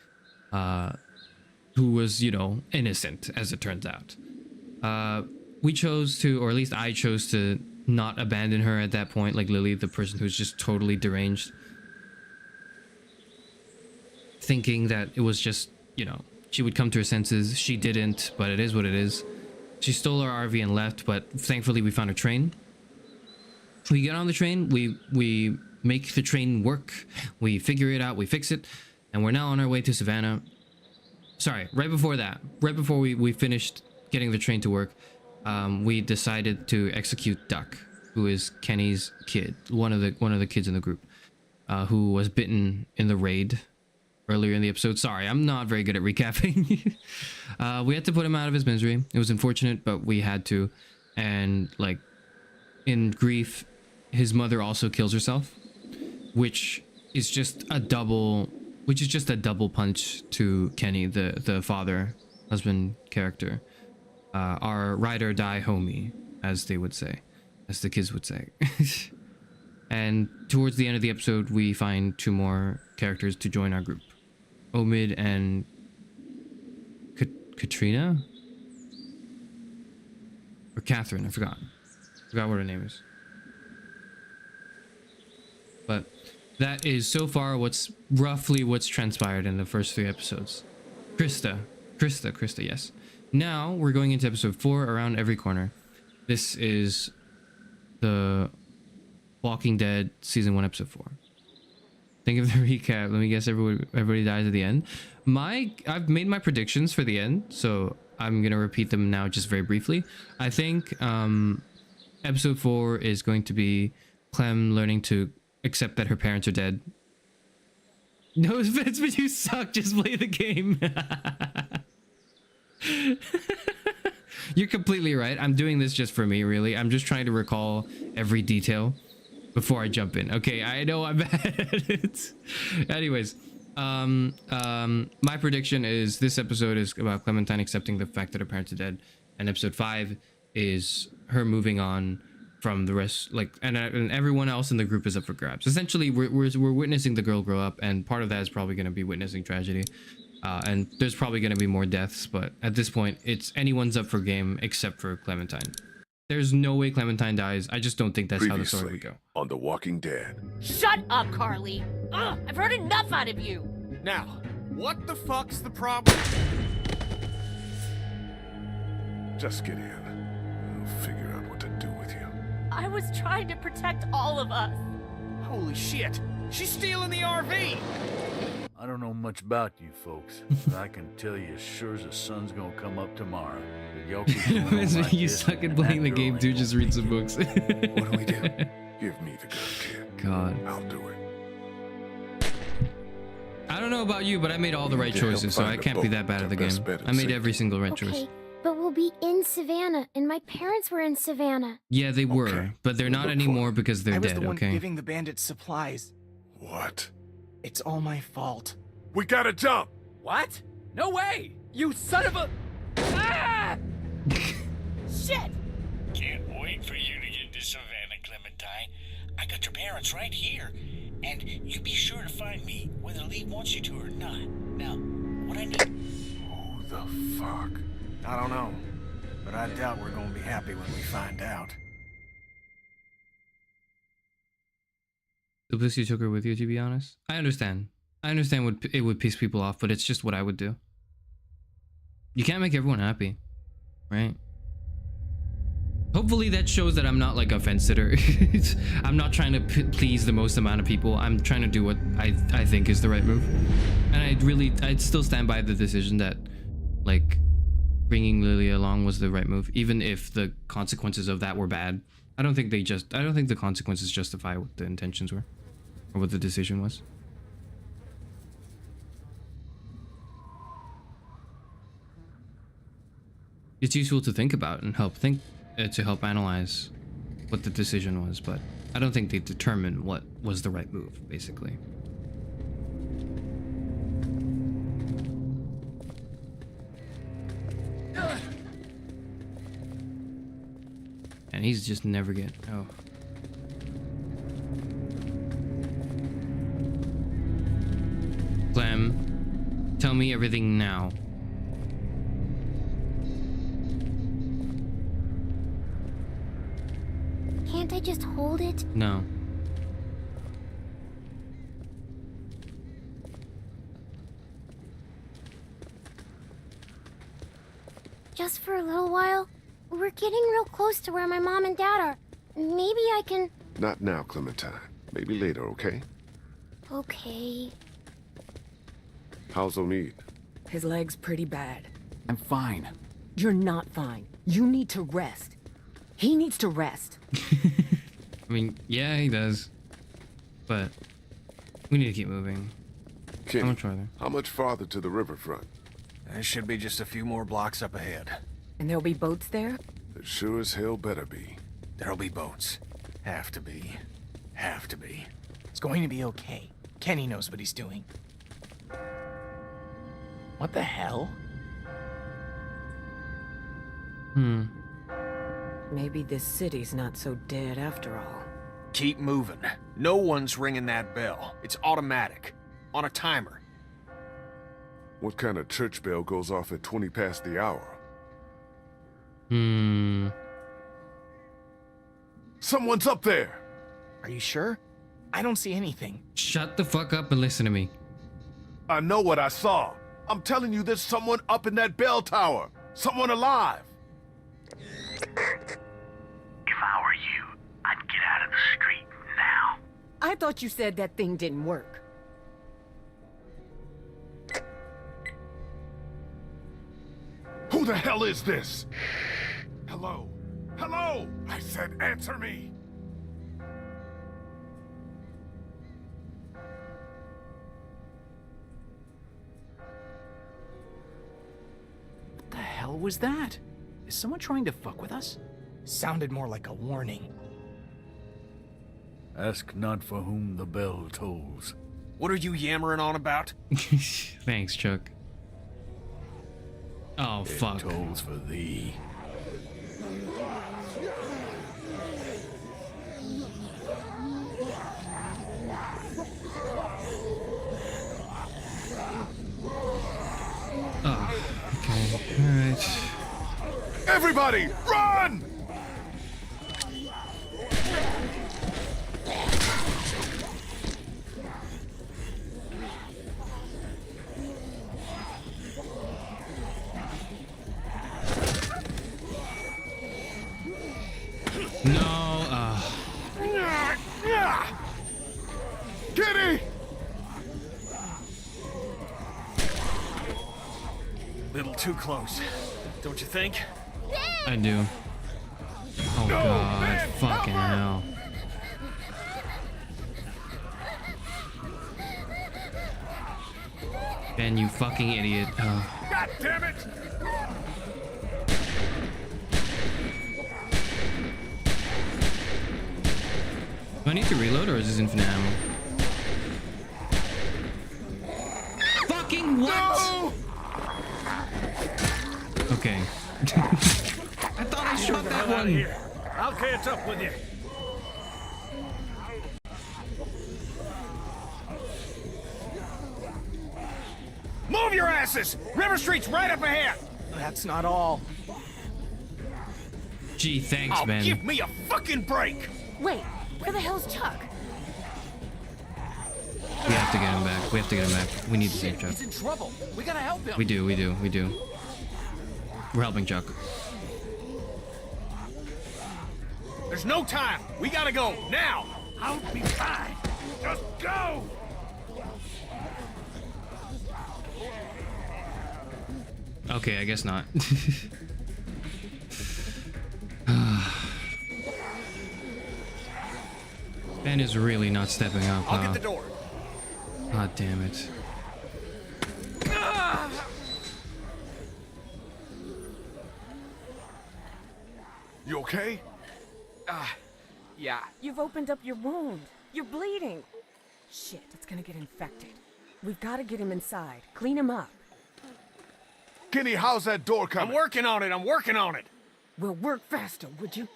who was, you know, innocent, as it turns out. We chose to, or at least I chose to, not abandon her at that point, like Lily, the person who's just totally deranged, thinking that it was just, you know, she would come to her senses. She didn't, but it is what it is. She stole our RV and left, but thankfully we found a train. We get on the train, we make the train work, we figure it out, we fix it, and we're now on our way to Savannah. Sorry, right before we finished getting the train to work, we decided to execute Duck, who is Kenny's kid, one of the kids in the group, who was bitten in the raid earlier in the episode. Sorry, I'm not very good at recapping. We had to put him out of his misery. It was unfortunate, but we had to. And like, in grief, his mother also kills herself, which is just a double punch to Kenny, the father husband character. our ride or die homie, as they would say, as the kids would say. And towards the end of the episode, we find 2 more characters to join our group. Omid and Katrina? Or Catherine, I forgot. Forgot what her name is. But that is so far roughly what's transpired in the first 3 episodes. Krista, yes. Now we're going into episode 4, Around Every Corner. This is the Walking Dead season 1 episode 4. Think of the recap. Let me guess, everybody dies at the end. I've made my predictions for the end, so I'm gonna repeat them now just very briefly. I think episode 4 is going to be Clem learning to accept that her parents are dead. No offense, but you suck. Just play the game. You're completely right. I'm doing this just for me, really. I'm just trying to recall every detail before I jump in. Okay, I know I'm bad at it. Anyways, my prediction is this episode is about Clementine accepting the fact that her parents are dead, and episode 5 is her moving on from the rest, and everyone else in the group is up for grabs. Essentially, we're witnessing the girl grow up, and part of that is probably going to be witnessing tragedy. And there's probably going to be more deaths, but at this point, it's anyone's up for game except for Clementine. There's no way Clementine dies. I just don't think that's how the story would go. On The Walking Dead. Shut up, Carly! Ugh, I've heard enough out of you! Now, what the fuck's the problem? Just get in. I'll figure out what to do with you. I was trying to protect all of us. Holy shit! She's stealing the RV! I don't know much about you folks, but I can tell you as sure as the sun's gonna come up tomorrow. Y'all keep going on like You this, suck at and playing the that game, girl dude. ain't Just gonna read some books. What do we do? Give me the gun, kid. God. I'll do it. I don't know about you, but I made all the right choices, so I can't be that bad at the game. I made every single right choice. Okay, but we'll be in Savannah, and my parents were in Savannah. Yeah, they were, but they're not anymore because they're I was dead, the one okay? giving the bandits supplies. What? It's all my fault. We gotta jump! What? No way! You son of a... Ah! Shit! Can't wait for you to get to Savannah, Clementine. I got your parents right here. And you be sure to find me whether Lee wants you to or not. Now, what I need... Who the fuck? I don't know, but I doubt we're gonna be happy when we find out. The bliss you took her with you, to be honest. I understand. I understand it would piss people off, but it's just what I would do. You can't make everyone happy, right? Hopefully that shows that I'm not like a fence sitter. I'm not trying to please the most amount of people. I'm trying to do what I think is the right move. And I'd still stand by the decision that like bringing Lily along was the right move, even if the consequences of that were bad. I don't think the consequences justify what the intentions were or what the decision was. It's useful to think about and to help analyze what the decision was, but I don't think they determine what was the right move, basically. And he's just never get... Oh. Clem, tell me everything now. Can't I just hold it? No. Just for a little while? We're getting real close to where my mom and dad are. Maybe I can... Not now, Clementine. Maybe later, okay? Okay. How's Omid? His leg's pretty bad. I'm fine. You're not fine. You need to rest. He needs to rest. I mean, yeah, he does. But we need to keep moving. Kenny, How much farther? how much farther to the riverfront? There should be just a few more blocks up ahead. And there'll be boats there? There sure as hell better be. There'll be boats. Have to be. Have to be. It's going to be okay. Kenny knows what he's doing. What the hell? Maybe this city's not so dead after all. Keep moving. No one's ringing that bell. It's automatic. On a timer. What kind of church bell goes off at 20 past the hour? Someone's up there! Are you sure? I don't see anything. Shut the fuck up and listen to me. I know what I saw. I'm telling you, there's someone up in that bell tower. Someone alive. If I were you, I'd get out of the street now. I thought you said that thing didn't work. Who the hell is this? Hello? Hello? I said answer me. What the hell was that? Is someone trying to fuck with us? Sounded more like a warning. Ask not for whom the bell tolls. What are you yammering on about? Thanks, Chuck. Oh, fuck. It tolls for thee. Oh, okay. Alright. Everybody, run! No, Kitty! Little too close, don't you think? I do. Oh god, fucking hell. Ben, you fucking idiot. Oh. God damn it! Do I need to reload or is this infinite ammo? Fucking what? No! Okay. I thought I shot that one. I'll catch up with you. Move your asses! River Street's right up ahead! That's not all. Gee, thanks, Oh, Ben. give me a fucking break! Wait, where the hell's Chuck? We have to get him back. We have to get him back. We need to save Chuck. He's in trouble. We gotta help him. We do. We're helping Chuck. There's no time. We gotta go now. I'll be fine. Just go! Okay, I guess not. Ben is really not stepping up. I'll get the door. God damn it. You okay? Yeah. You've opened up your wound. You're bleeding. Shit, it's gonna get infected. We've gotta get him inside. Clean him up. Kenny, how's that door coming? I'm working on it. We'll work faster, would you?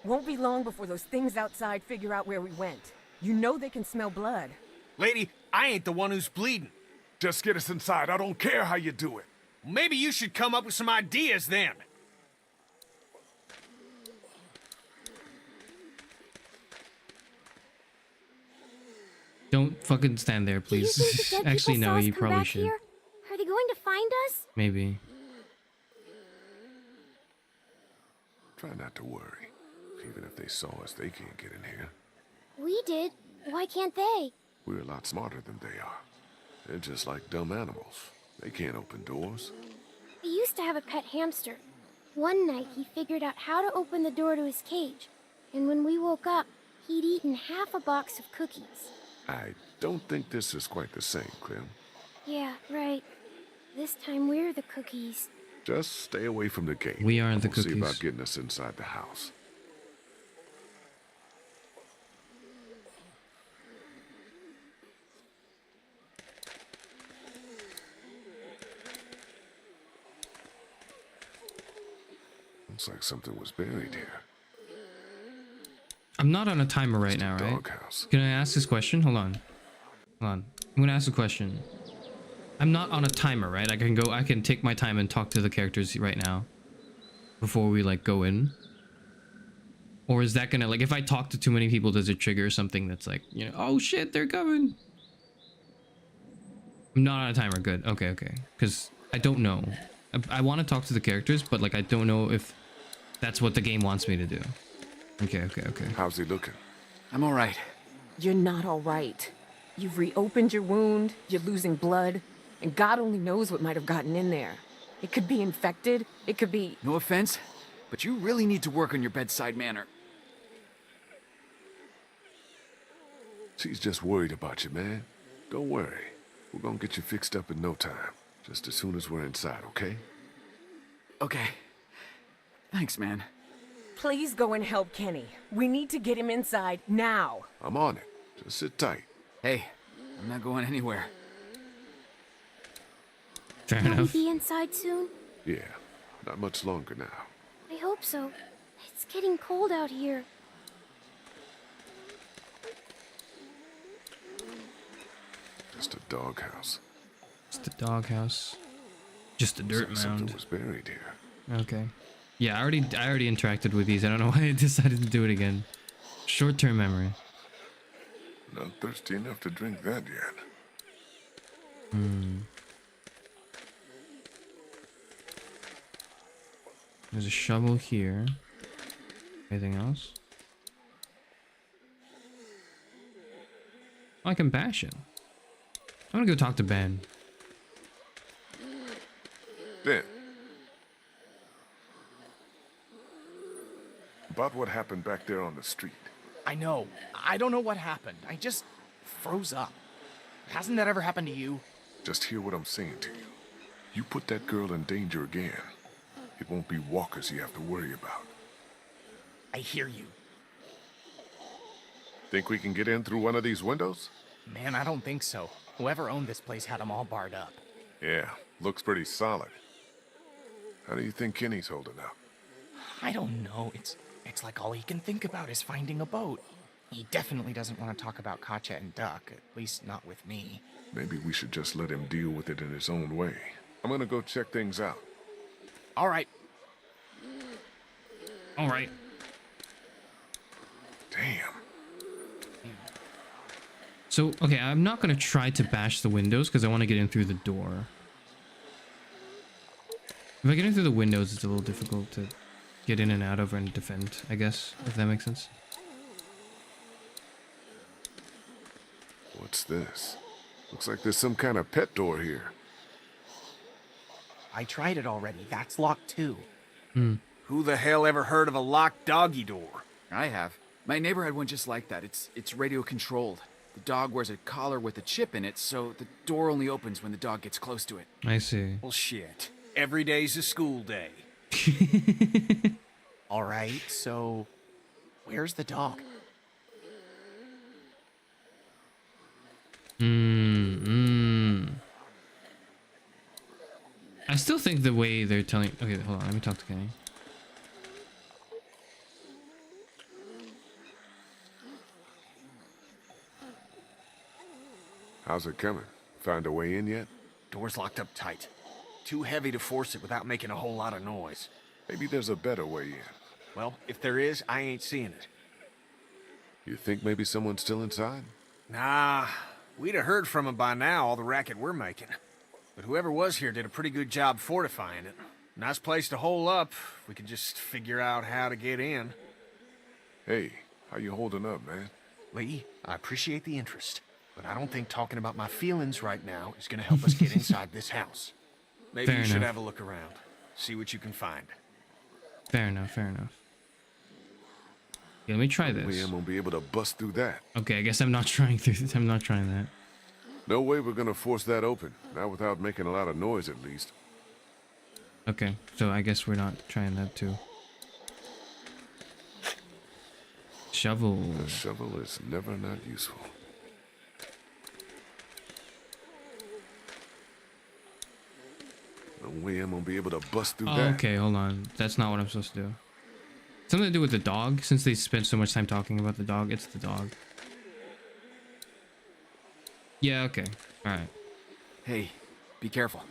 Won't be long before those things outside figure out where we went. You know they can smell blood. Lady, I ain't the one who's bleeding. Just get us inside. I don't care how you do it. Maybe you should come up with some ideas then. Don't fucking stand there, Do you please. think the dead Actually, people no, saw us you come probably back should. Here? Are they going to find us? Maybe. Try not to worry. Even if they saw us, they can't get in here. We did. Why can't they? We're a lot smarter than they are. They're just like dumb animals. They can't open doors. He used to have a pet hamster. One night, he figured out how to open the door to his cage. And when we woke up, he'd eaten half a box of cookies. I don't think this is quite the same, Clem. Yeah, right. This time we're the cookies. Just stay away from the gate. We are the We'll see cookies. about getting us inside the house. Looks like something was buried here. I'm not on a timer right now, right? Doghouse. Can I ask this question? Hold on. Hold on. I'm gonna ask a question. I'm not on a timer, right? I can take my time and talk to the characters right now before we like go in. Or is that gonna, like, if I talk to too many people, does it trigger something that's like, you know, oh shit, they're coming? I'm not on a timer. Good. Okay, okay. Because I don't know. I want to talk to the characters, but like I don't know if that's what the game wants me to do. Okay, okay, okay. How's he looking? I'm all right. You're not all right. You've reopened your wound, you're losing blood, and God only knows what might have gotten in there. It could be infected, it could be... No offense, but you really need to work on your bedside manner. She's just worried about you, man. Don't worry. We're gonna get you fixed up in no time. Just as soon as we're inside, okay? Okay. Thanks, man. Please go and help Kenny. We need to get him inside now. I'm on it. Just sit tight. Hey, I'm not going anywhere. Fair Will enough. we be inside soon? Yeah, not much longer now. I hope so. It's getting cold out here. Just a doghouse. Just a doghouse. Just a dirt Looks like mound. something was buried here. Okay. Yeah, I already interacted with these. I don't know why I decided to do it again. Short-term memory. Not thirsty enough to drink that yet. There's a shovel here. Anything else? Oh, I can bash it. I'm gonna go talk to Ben. Ben. About what happened back there on the street. I know. I don't know what happened. I just froze up. Hasn't that ever happened to you? Just hear what I'm saying to you. You put that girl in danger again. It won't be walkers you have to worry about. I hear you. Think we can get in through one of these windows? Man, I don't think so. Whoever owned this place had them all barred up. Yeah, looks pretty solid. How do you think Kenny's holding up? I don't know. It's like all he can think about is finding a boat. He definitely doesn't want to talk about Katja and Duck, at least not with me. Maybe we should just let him deal with it in his own way. I'm gonna go check things out. All right. All right. Damn. So, okay, I'm not gonna try to bash the windows because I want to get in through the door. If I get in through the windows, it's a little difficult to get in and out of and defend, I guess, if that makes sense. What's this? Looks like there's some kind of pet door here. I tried it already. That's locked too. Who the hell ever heard of a locked doggy door? I have. My neighbor had one just like that. It's radio controlled. The dog wears a collar with a chip in it, so the door only opens when the dog gets close to it. I see. Well, shit. Every day's a school day. All right, so where's the dog? I still think the way they're telling... Okay, hold on. Let me talk to Kenny. How's it coming? Find a way in yet? Door's locked up tight. Too heavy to force it without making a whole lot of noise. Maybe there's a better way in. Well, if there is, I ain't seeing it. You think maybe someone's still inside? Nah, we'd have heard from him by now, all the racket we're making. But whoever was here did a pretty good job fortifying it. Nice place to hole up, if we could just figure out how to get in. Hey, how you holding up, man? Lee, I appreciate the interest, but I don't think talking about my feelings right now is gonna help us get inside this house. Maybe Fair you should enough. have a look around. See what you can find. Fair enough, fair enough. Yeah, let me try We this. ain't gonna be able to bust through that. Okay, I guess I'm not trying through this. I'm not trying that. No way we're gonna force that open. Not without making a lot of noise, at least. Okay, so I guess we're not trying that too. Shovel. A shovel is never not useful. No No way I'm gonna be able to bust through Oh, that. okay, hold on. That's not what I'm supposed to do. Something to do with the dog. Since they spent so much time talking about the dog, it's the dog. Yeah, okay. Alright. Hey, be careful.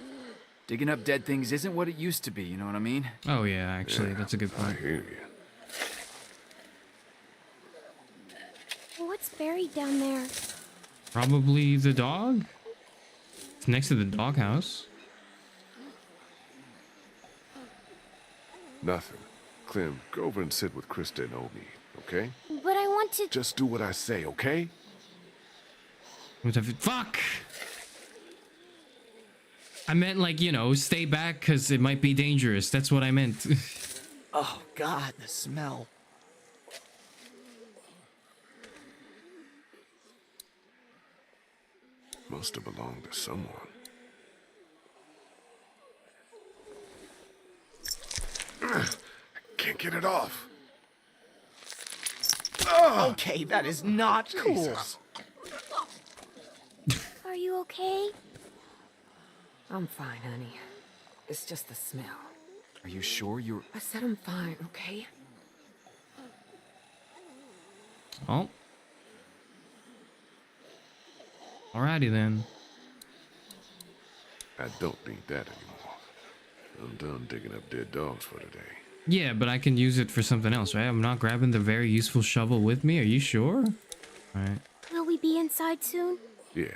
Digging up dead things isn't what it used to be, you know what I mean? Oh, yeah, actually, that's a good point. I hear you. What's buried down there? Probably the dog? It's next to the doghouse. Nothing. Clem, go over and sit with Krista and Omi, okay? But I want to... Just do what I say, okay? Fuck! I meant, like, you know, stay back because it might be dangerous. That's what I meant. Oh, God, the smell. Must have belonged to someone. I can't get it off. Okay, that is not cool. Jesus. Are you okay? I'm fine, honey. It's just the smell. Are you sure you're... I said I'm fine, okay? Oh. Alrighty then. I don't need that anymore. I'm done digging up dead dogs for today. Yeah, but I can use it for something else, right? I'm not grabbing the very useful shovel with me. Are you sure? Alright. Will we be inside soon? Yeah,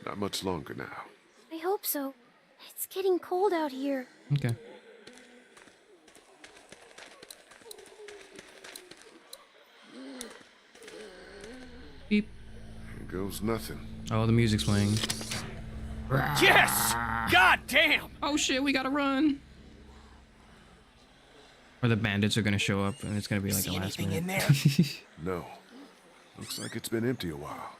not much longer now. I hope so. It's getting cold out here. Okay. Beep. Here goes nothing. Oh, the music's playing. Yes! God damn! Oh shit, we gotta run. Or the bandits are gonna show up and it's gonna be like a last minute. In there? No. Looks like it's been empty a while.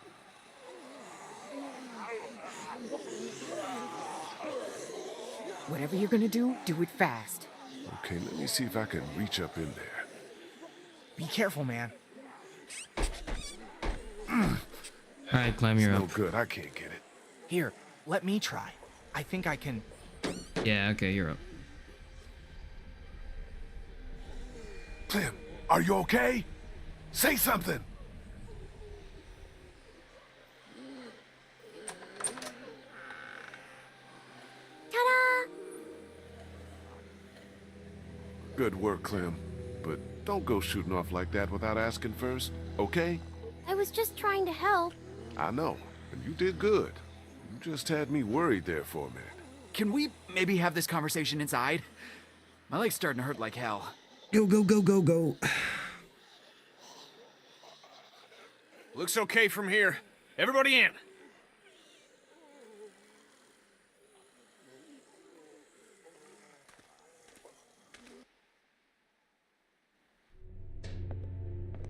Whatever you're gonna do it fast. Okay, let me see if I can reach up in there. Be careful, man. Alright, Clem, you're No up. good, I can't get it. Here, let me try. I think I can... Yeah, okay, you're up. Clem, are you okay? Say something! Ta-da! Good work, Clem. But don't go shooting off like that without asking first, okay? I was just trying to help. I know, and you did good. You just had me worried there for a minute. Can we maybe have this conversation inside? My leg's starting to hurt like hell. Go, go, go, go, go. Looks okay from here. Everybody in.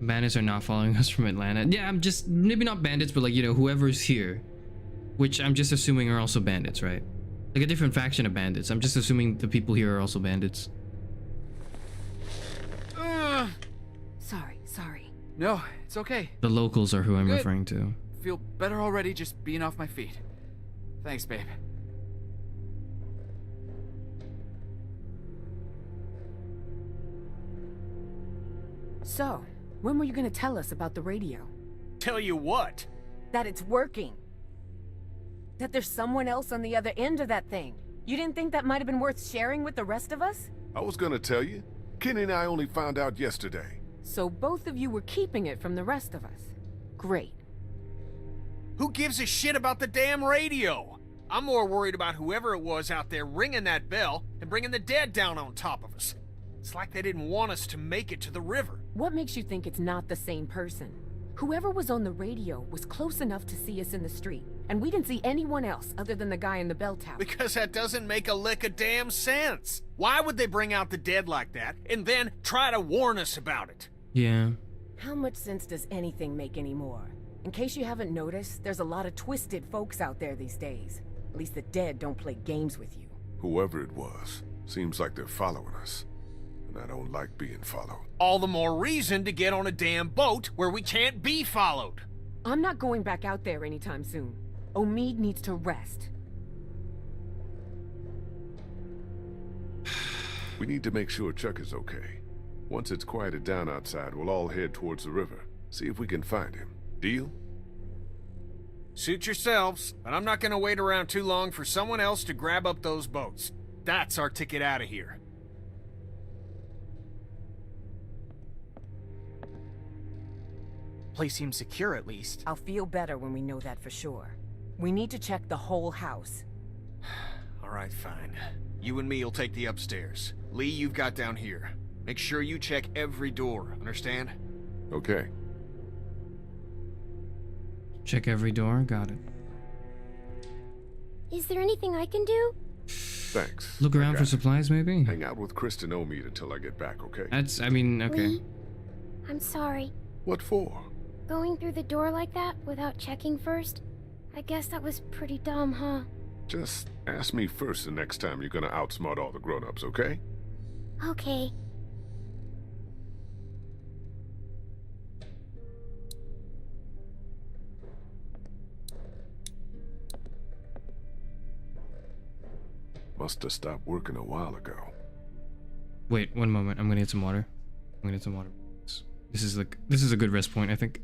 Bandits are not following us from Atlanta. Yeah, I'm just, maybe not bandits, but like, you know, whoever's here. Which I'm just assuming are also bandits, right? Like a different faction of bandits. I'm just assuming the people here are also bandits. Sorry. No, it's okay. The locals are who I'm Good. referring to. Feel better already just being off my feet. Thanks, babe. So, when were you gonna tell us about the radio? Tell you what? That it's working. That there's someone else on the other end of that thing. You didn't think that might have been worth sharing with the rest of us? I was gonna tell you. Kenny and I only found out yesterday. So both of you were keeping it from the rest of us. Great. Who gives a shit about the damn radio? I'm more worried about whoever it was out there ringing that bell and bringing the dead down on top of us. It's like they didn't want us to make it to the river. What makes you think it's not the same person? Whoever was on the radio was close enough to see us in the street, and we didn't see anyone else other than the guy in the bell tower. Because that doesn't make a lick of damn sense. Why would they bring out the dead like that and then try to warn us about it? Yeah. How much sense does anything make anymore? In case you haven't noticed, there's a lot of twisted folks out there these days. At least the dead don't play games with you. Whoever it was, seems like they're following us. And I don't like being followed. All the more reason to get on a damn boat where we can't be followed. I'm not going back out there anytime soon. Omid needs to rest. We need to make sure Chuck is okay. Once it's quieted down outside, we'll all head towards the river. See if we can find him. Deal? Suit yourselves, but I'm not gonna wait around too long for someone else to grab up those boats. That's our ticket out of here. Place seems secure, at least. I'll feel better when we know that for sure. We need to check the whole house. All right, fine. You and me'll take the upstairs. Lee, you've got down here. Make sure you check every door, understand? Okay. Check every door. Got it. Is there anything I can do? Thanks. Look around for it. supplies, maybe? Hang out with Kristen Omead until I get back, okay? I mean, okay. Lee, I'm sorry. What for? Going through the door like that without checking first? I guess that was pretty dumb, huh? Just ask me first the next time you're gonna outsmart all the grown-ups, okay? Okay. Must have stopped working a while ago. Wait, one moment. I'm gonna get some water. I'm gonna get some water. This is a good rest point, I think.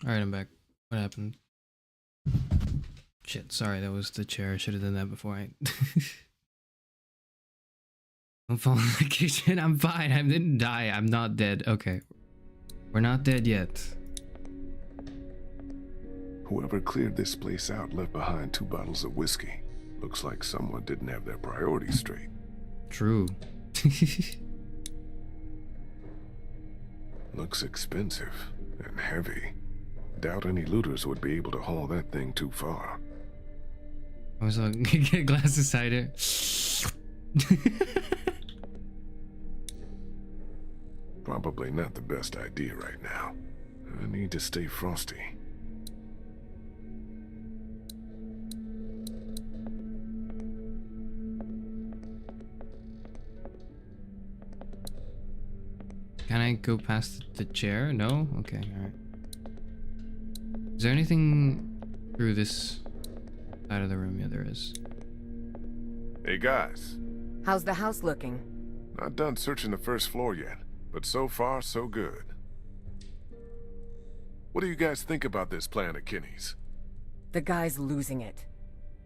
Alright, I'm back. What happened? Shit, sorry, that was the chair. I should have done that before I... I'm falling in the kitchen. I'm fine. I didn't die. I'm not dead. Okay. We're not dead yet. Whoever cleared this place out left behind 2 bottles of whiskey. Looks like someone didn't have their priorities straight. True. Looks expensive and heavy. Doubt any looters would be able to haul that thing too far. I was like, get a glass of cider. Probably not the best idea right now. I need to stay frosty. Can I go past the chair? No? Okay, alright. Is there anything through this side of the room? Yeah, there is. Hey guys. How's the house looking? Not done searching the first floor yet, but so far so good. What do you guys think about this plan of Kenny's? The guy's losing it.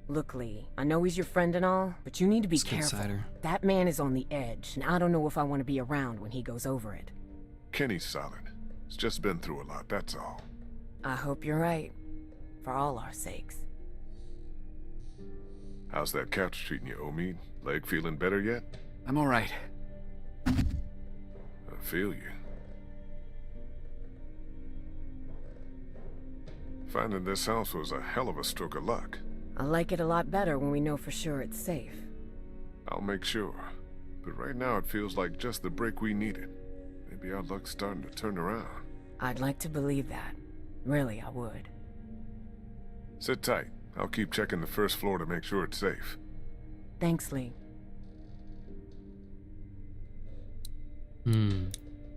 Look, Lee, I know he's your friend and all, but you need to be careful. Cider. That man is on the edge, and I don't know if I want to be around when he goes over it. Kenny's solid. He's just been through a lot, that's all. I hope you're right. for all our sakes. How's that couch treating you, Omid? Leg feeling better yet? I'm all right. I feel you. Finding this house was a hell of a stroke of luck. I'll like it a lot better when we know for sure it's safe. I'll make sure. But right now it feels like just the break we needed. Maybe our luck's starting to turn around. I'd like to believe that. Really, I would. Sit tight. I'll keep checking the first floor to make sure it's safe. Thanks, Lee.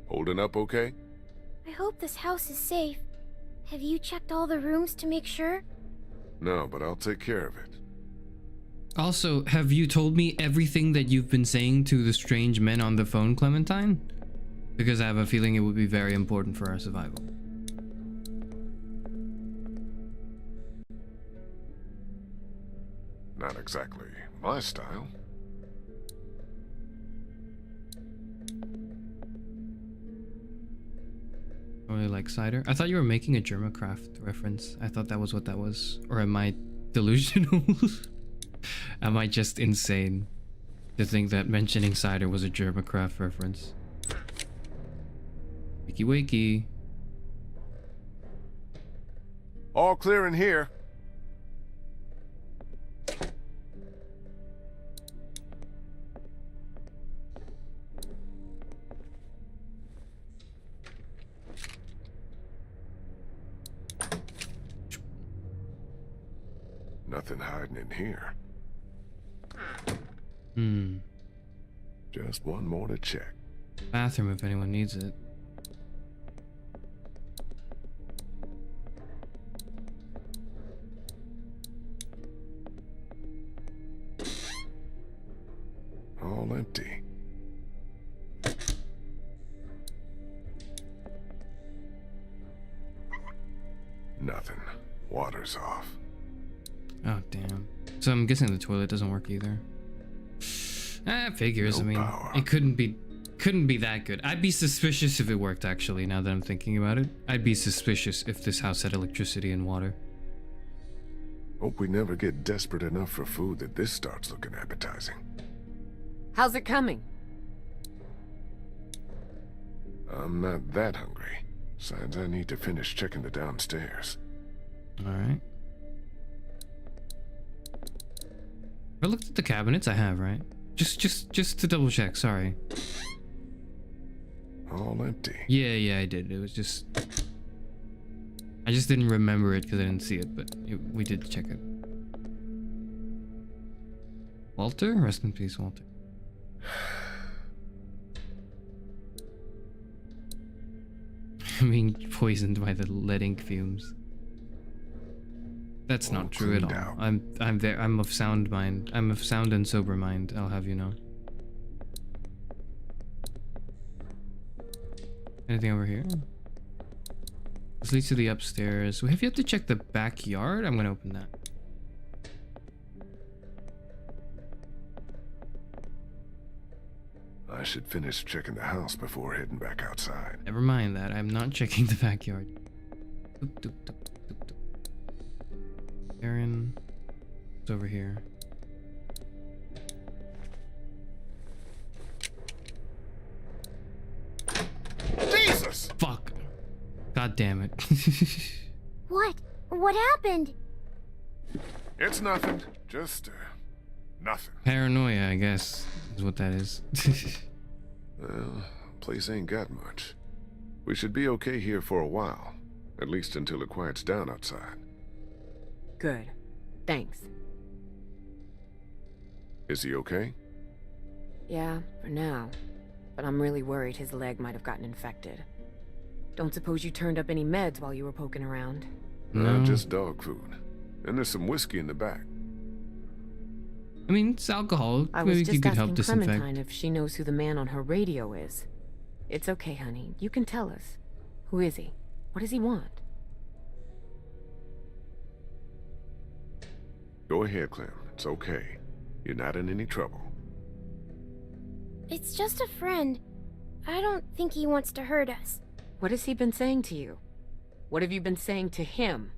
Holding up okay? I hope this house is safe. Have you checked all the rooms to make sure? No, but I'll take care of it. Also, have you told me everything that you've been saying to the strange men on the phone, Clementine? Because I have a feeling it would be very important for our survival. Not exactly my style. I really like cider. I thought you were making a Germacraft reference. I thought that was what that was. Or am I delusional? Am I just insane to think that mentioning cider was a Germacraft reference? Wakey wakey. All clear in here. Nothing hiding in here. Just one more to check. Bathroom if anyone needs it. All empty. Nothing. Water's off. Oh, damn. So I'm guessing the toilet doesn't work either. Figures. No I mean, power. it couldn't be that good. I'd be suspicious if it worked, actually, now that I'm thinking about it. I'd be suspicious if this house had electricity and water. Hope we never get desperate enough for food that this starts looking appetizing. How's it coming? I'm not that hungry. Signs I need to finish checking the downstairs. Alright. I looked at the cabinets. I have, right? Just to double check, sorry. All empty. Yeah, I did. It was just... I just didn't remember it because I didn't see it, but we did check it. Walter? Rest in peace, Walter. I'm being poisoned by the lead ink fumes. That's not true at all. I'm of sound mind. I'm of sound and sober mind, I'll have you know. Anything over here? This leads to the upstairs. We have yet to check the backyard. I'm gonna open that. I should finish checking the house before heading back outside. Never mind that. I'm not checking the backyard. Doop, doop, doop, doop, doop. Aaron, it's over here. Jesus! Fuck. God damn it. What? What happened? It's nothing. Just, nothing. Paranoia, I guess, is what that is. Well, place ain't got much. We should be okay here for a while. At least until it quiets down outside. Good. Thanks. Is he okay? Yeah, for now. But I'm really worried his leg might have gotten infected. Don't suppose you turned up any meds while you were poking around? No, just dog food. And there's some whiskey in the back. I mean, it's alcohol. I was Maybe you just could help asking disinfect. Clementine if she knows who the man on her radio is. It's okay, honey. You can tell us. Who is he? What does he want? Go ahead, Clem. It's okay. You're not in any trouble. It's just a friend. I don't think he wants to hurt us. What has he been saying to you? What have you been saying to him?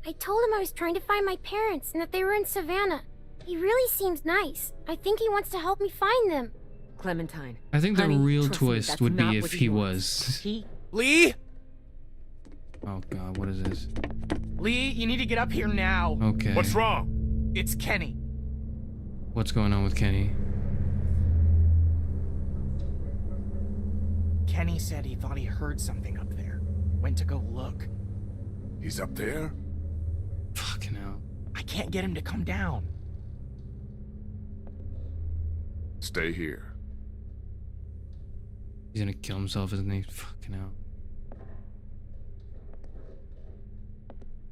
I told him I was trying to find my parents and that they were in Savannah. He really seems nice. I think he wants to help me find them. Clementine. I think the honey, real trust me, twist that's would not be what if he wants. was. Lee? Oh god, what is this? Lee, you need to get up here now. Okay. What's wrong? It's Kenny. What's going on with Kenny? Kenny said he thought he heard something up there. Went to go look. He's up there? Fucking hell. I can't get him to come down. Stay here. He's gonna kill himself, isn't he? Fucking hell.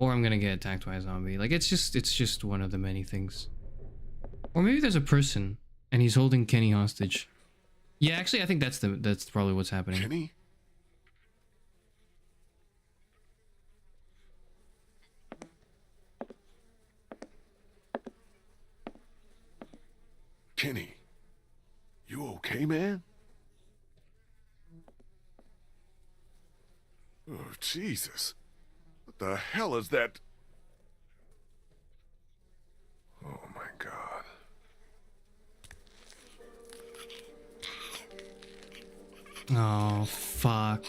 Or I'm gonna get attacked by a zombie. Like, it's just one of the many things. Or maybe there's a person and he's holding Kenny hostage. Yeah, actually, I think that's probably what's happening. Kenny? Kenny, you okay, man? Oh, Jesus. What the hell is that? Oh, my God. Oh, fuck.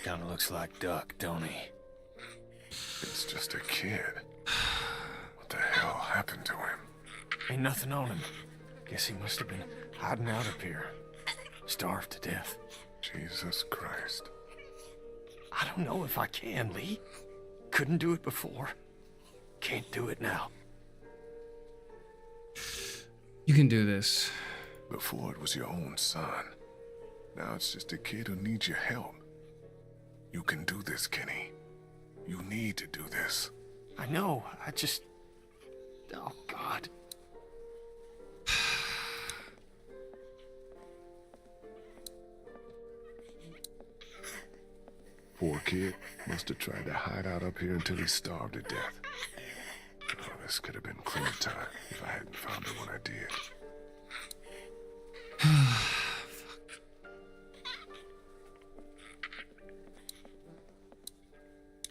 Kinda looks like Duck, don't he? It's just a kid. What the hell happened to him? Ain't nothing on him. Guess he must have been hiding out up here. Starved to death. Jesus Christ. I don't know if I can, Lee. Couldn't do it before. Can't do it now. You can do this. Before it was your own son. Now it's just a kid who needs your help. You can do this, Kenny. You need to do this. I know, I just... Oh, God. Poor kid. Must have tried to hide out up here until he starved to death. Oh, this could have been Clementine if I hadn't found her when I did.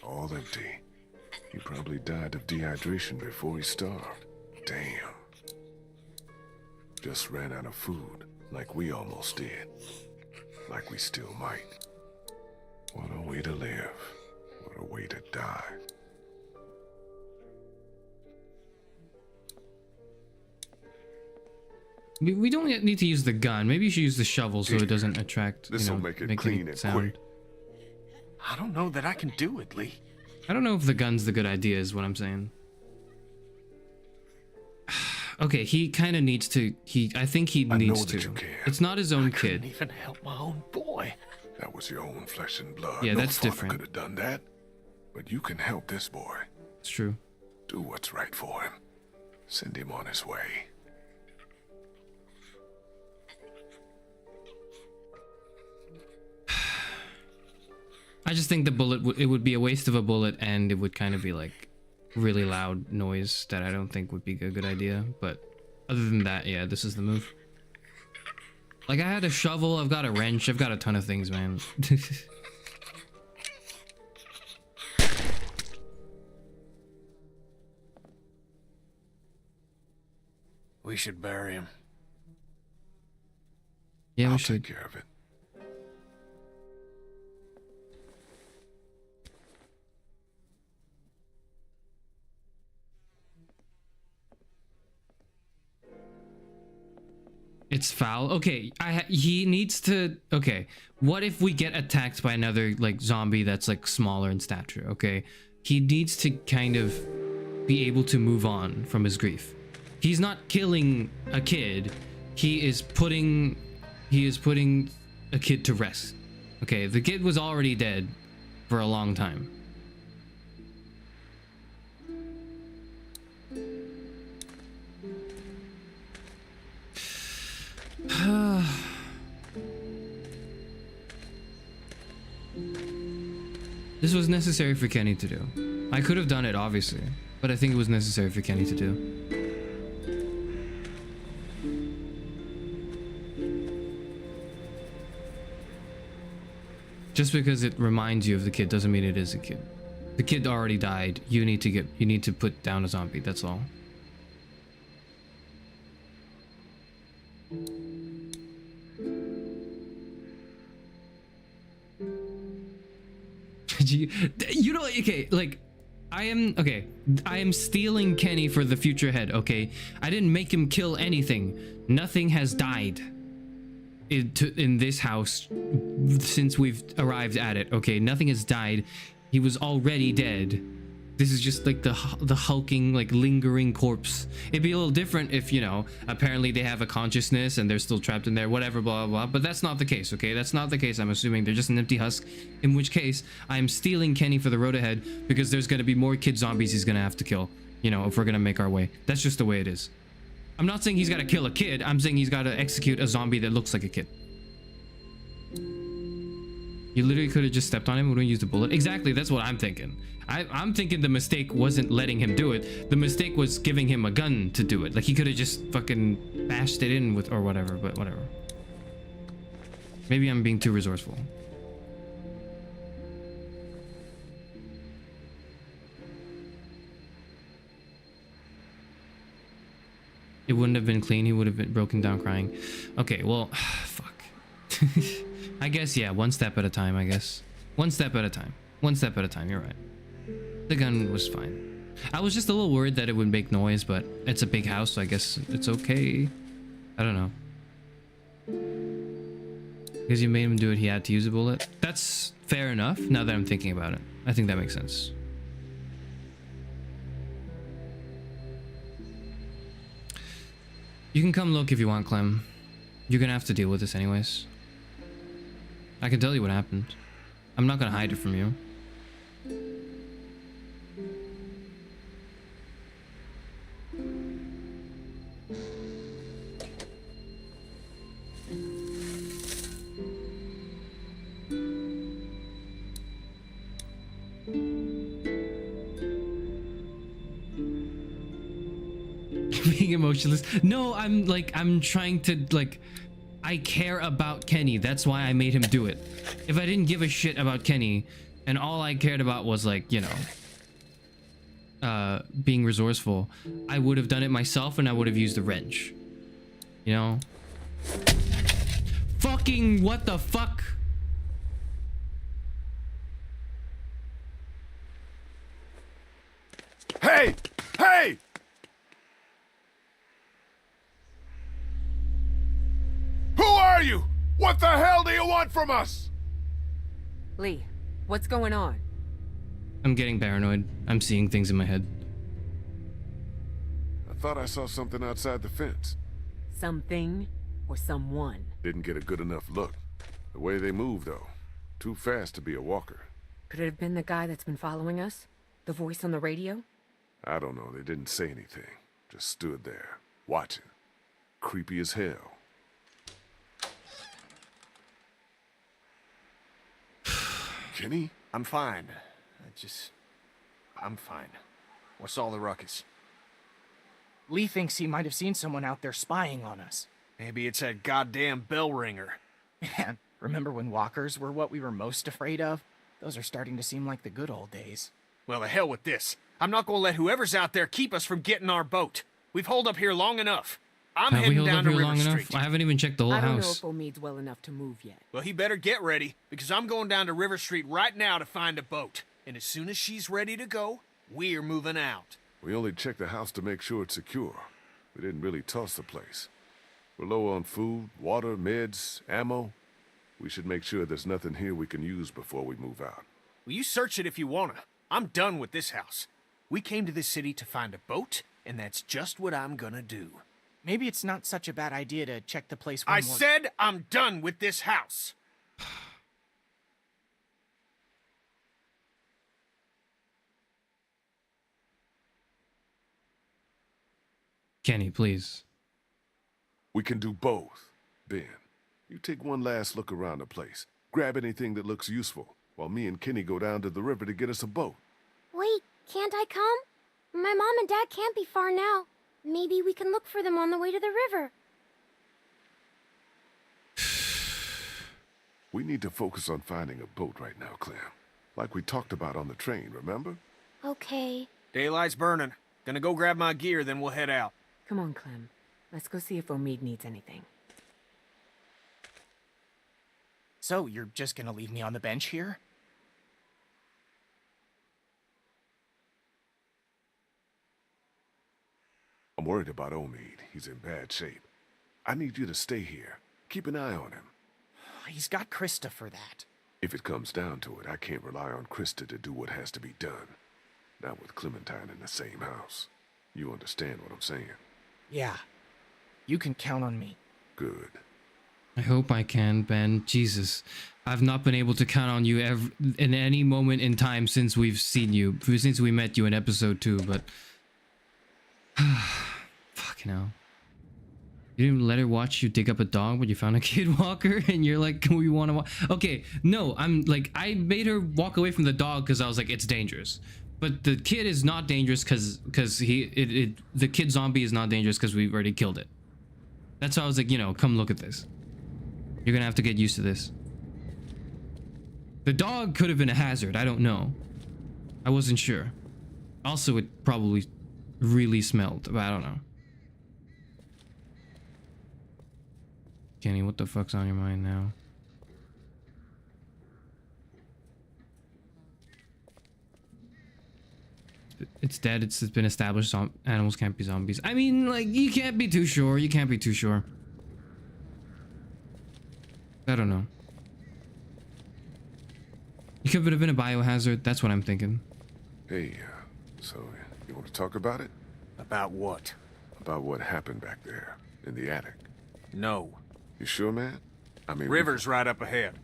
All empty. He probably died of dehydration before he starved. Damn. Just ran out of food, like we almost did. Like we still might. What a way to live. What a way to die. We don't need to use the gun. Maybe you should use the shovel so it doesn't attract. This'll make it clean and quick. I don't know that I can do it, Lee. I don't know if the gun's the good idea, is what I'm saying. Okay, he kind of needs to. I think he needs to. It's not his own kid. Couldn't even help my own boy. That was your own flesh and blood. Yeah, no that's father different. could have done that. But you can help this boy. It's true. Do what's right for him. Send him on his way. I just think the bullet it would be a waste of a bullet, and it would kind of be like really loud noise that I don't think would be a good idea. But other than that, yeah, this is the move. Like, I had a shovel, I've got a wrench, I've got a ton of things, man. We should bury him. Yeah, we I'll should. take care of it. It's foul. Okay, he needs to. Okay, what if we get attacked by another like zombie that's like smaller in stature? Okay, he needs to kind of be able to move on from his grief. He's not killing a kid. He is putting a kid to rest. Okay, the kid was already dead for a long time. This was necessary for Kenny to do. I could have done it, obviously. But I think it was necessary for Kenny to do. Just because it reminds you of the kid doesn't mean it is a kid. The kid already died. You need to put down a zombie, that's all. You know, okay, like I am stealing Kenny for the future head, okay? I didn't make him kill anything. Nothing has died in this house since we've arrived at it, okay? Nothing has died. He was already dead. This is just like the hulking, like lingering corpse. It'd be a little different if, you know, apparently they have a consciousness and they're still trapped in there, whatever, blah, blah, blah. But that's not the case, okay? That's not the case. I'm assuming they're just an empty husk, in which case I'm stealing Kenny for the road ahead because there's going to be more kid zombies he's going to have to kill, you know, if we're going to make our way. That's just the way it is. I'm not saying he's got to kill a kid. I'm saying he's got to execute a zombie that looks like a kid. You literally could have just stepped on him, wouldn't use the bullet. Exactly, that's what I'm thinking. I'm thinking the mistake wasn't letting him do it. The mistake was giving him a gun to do it. Like, he could have just fucking bashed it in with, or whatever, but whatever. Maybe I'm being too resourceful. It wouldn't have been clean. He would have been broken down crying. Okay, well, fuck. I guess, yeah, one step at a time, I guess. One step at a time. One step at a time, you're right. The gun was fine. I was just a little worried that it would make noise, but it's a big house, so I guess it's okay. I don't know. Because you made him do it, he had to use a bullet. That's fair enough, now that I'm thinking about it. I think that makes sense. You can come look if you want, Clem. You're gonna have to deal with this anyways. I can tell you what happened. I'm not gonna hide it from you. Being emotionless. No, I'm trying to, like, I care about Kenny. That's why I made him do it. If I didn't give a shit about Kenny and all I cared about was, like, you know, being resourceful, I would have done it myself and I would have used the wrench. You know? Fucking what the fuck? Hey! Hey! Who are you? What the hell do you want from us? Lee, what's going on? I'm getting paranoid. I'm seeing things in my head. I thought I saw something outside the fence. Something or someone? Didn't get a good enough look. The way they move, though. Too fast to be a walker. Could it have been the guy that's been following us? The voice on the radio? I don't know. They didn't say anything. Just stood there, watching. Creepy as hell. Kenny? I'm fine. I'm fine. What's all the ruckus? Lee thinks he might have seen someone out there spying on us. Maybe it's that goddamn bell ringer. Man, remember when walkers were what we were most afraid of? Those are starting to seem like the good old days. Well, the hell with this. I'm not gonna let whoever's out there keep us from getting our boat. We've holed up here long enough. I'm heading down to River Street. I haven't even checked the whole house. I don't know if Omid's well enough to move yet. Well, he better get ready, because I'm going down to River Street right now to find a boat. And as soon as she's ready to go, we're moving out. We only checked the house to make sure it's secure. We didn't really toss the place. We're low on food, water, meds, ammo. We should make sure there's nothing here we can use before we move out. Well, you search it if you wanna. I'm done with this house. We came to this city to find a boat, and that's just what I'm gonna do. Maybe it's not such a bad idea to check the place one I more... said I'm done with this house. Kenny, please. We can do both. Ben, you take one last look around the place. Grab anything that looks useful, while me and Kenny go down to the river to get us a boat. Wait, can't I come? My mom and dad can't be far now. Maybe we can look for them on the way to the river. We need to focus on finding a boat right now, Clem. Like we talked about on the train, remember? Okay. Daylight's burning. Gonna go grab my gear, then we'll head out. Come on, Clem. Let's go see if Omid needs anything. So, you're just gonna leave me on the bench here? I'm worried about Omid. He's in bad shape. I need you to stay here. Keep an eye on him. He's got Krista for that. If it comes down to it, I can't rely on Krista to do what has to be done. Not with Clementine in the same house. You understand what I'm saying? Yeah. You can count on me. Good. I hope I can, Ben. Jesus. I've not been able to count on you in any moment in time since we've seen you. Since we met you in episode 2, but... Fucking hell. You didn't let her watch you dig up a dog when you found a kid walker and you're like, we want to walk. Okay, no, I'm like, I made her walk away from the dog because I was like, it's dangerous. But the kid is not dangerous because the kid zombie is not dangerous because we've already killed it. That's why I was like, you know, come look at this. You're gonna have to get used to this. The dog could have been a hazard, I don't know. I wasn't sure. Also, it probably really smelled, but I don't know. Kenny, what the fuck's on your mind now? It's dead. It's been established. Animals can't be zombies. I mean, like, you can't be too sure. You can't be too sure. I don't know. It could have been a biohazard. That's what I'm thinking. Hey, so you want to talk about it? About what? About what happened back there in the attic. No. You sure, man? I mean, River's right up ahead.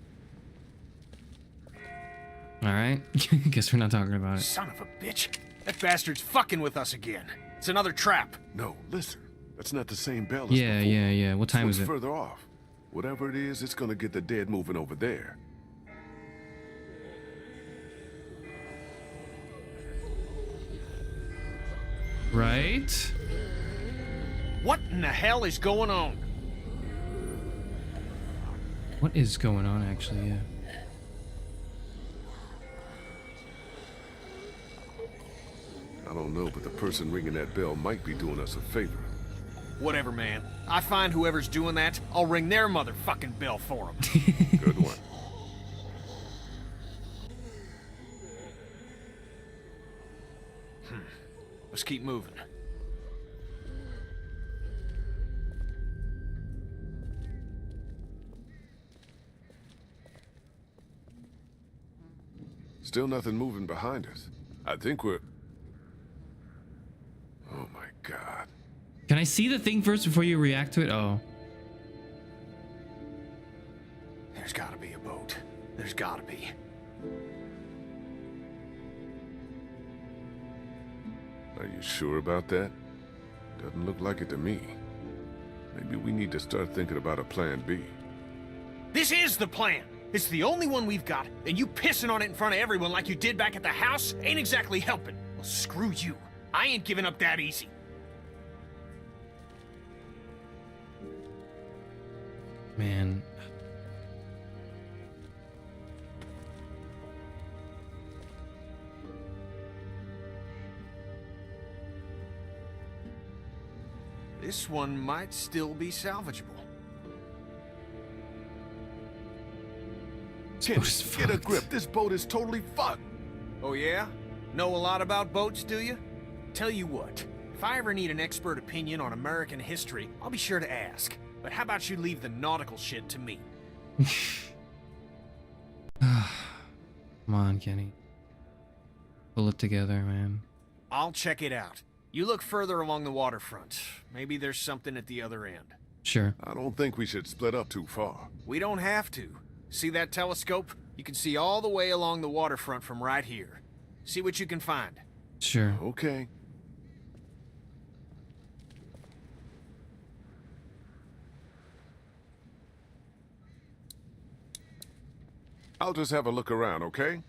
All right. Guess we're not talking about it. Son of a bitch. That bastard's fucking with us again. It's another trap. No, listen. That's not the same bell as Yeah, before. yeah. What time It's is it? further off. Whatever it is, it's gonna get the dead moving over there. Right? What in the hell is going on? What is going on, actually? Yeah. I don't know, but the person ringing that bell might be doing us a favor. Whatever, man. I find whoever's doing that, I'll ring their motherfucking bell for them. Good one. Let's keep moving. Still nothing moving behind us. I think we're... Oh my God. Can I see the thing first before you react to it? Oh. There's gotta be a boat. There's gotta be. Are you sure about that? Doesn't look like it to me. Maybe we need to start thinking about a plan B. This is the plan! It's the only one we've got, and you pissing on it in front of everyone like you did back at the house ain't exactly helping. Well, screw you. I ain't giving up that easy. Man. This one might still be salvageable. Get a grip. This boat is totally fucked. Oh yeah? Know a lot about boats, do you? Tell you what, if I ever need an expert opinion on American history, I'll be sure to ask. But how about you leave the nautical shit to me? Come on, Kenny. Pull it together, man. I'll check it out. You look further along the waterfront. Maybe there's something at the other end. Sure. I don't think we should split up too far. We don't have to. See that telescope? You can see all the way along the waterfront from right here. See what you can find. Sure. Okay. I'll just have a look around, okay?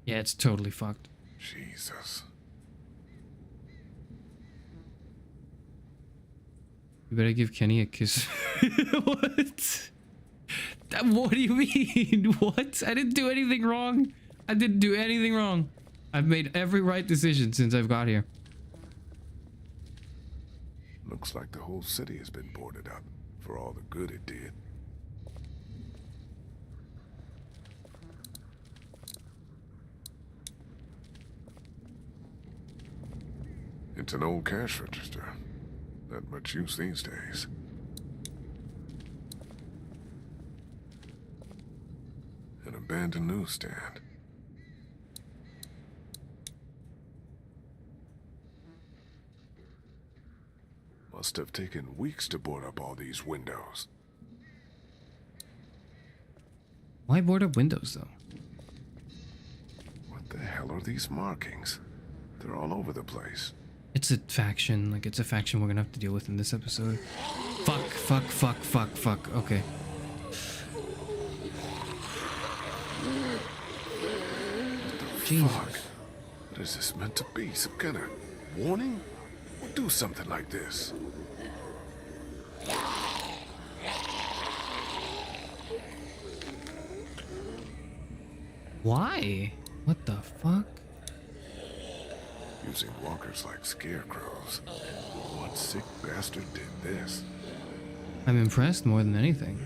Yeah, it's totally fucked. Jesus. You better give Kenny a kiss. What? What do you mean? What? I didn't do anything wrong. I didn't do anything wrong. I've made every right decision since I've got here. Looks like the whole city has been boarded up for all the good it did. It's an old cash register. Not much use these days. An abandoned newsstand. Must have taken weeks to board up all these windows. Why board up windows, though? What the hell are these markings? They're all over the place. It's a faction. Like, it's a faction we're gonna have to deal with in this episode. Fuck, fuck, fuck, fuck, fuck. Okay. Jesus. Fuck. What is this meant to be? Some kind of warning? We'll do something like this. Why? What the fuck? Using walkers like scarecrows. What sick bastard did this? I'm impressed more than anything.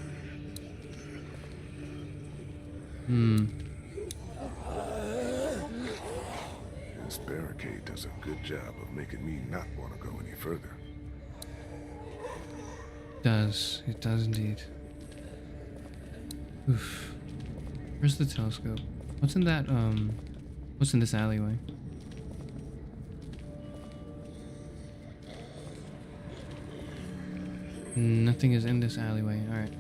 This barricade does a good job of making me not want to go any further. It does indeed. Oof. Where's the telescope? What's in that, what's in this alleyway? Nothing is in this alleyway. Alright.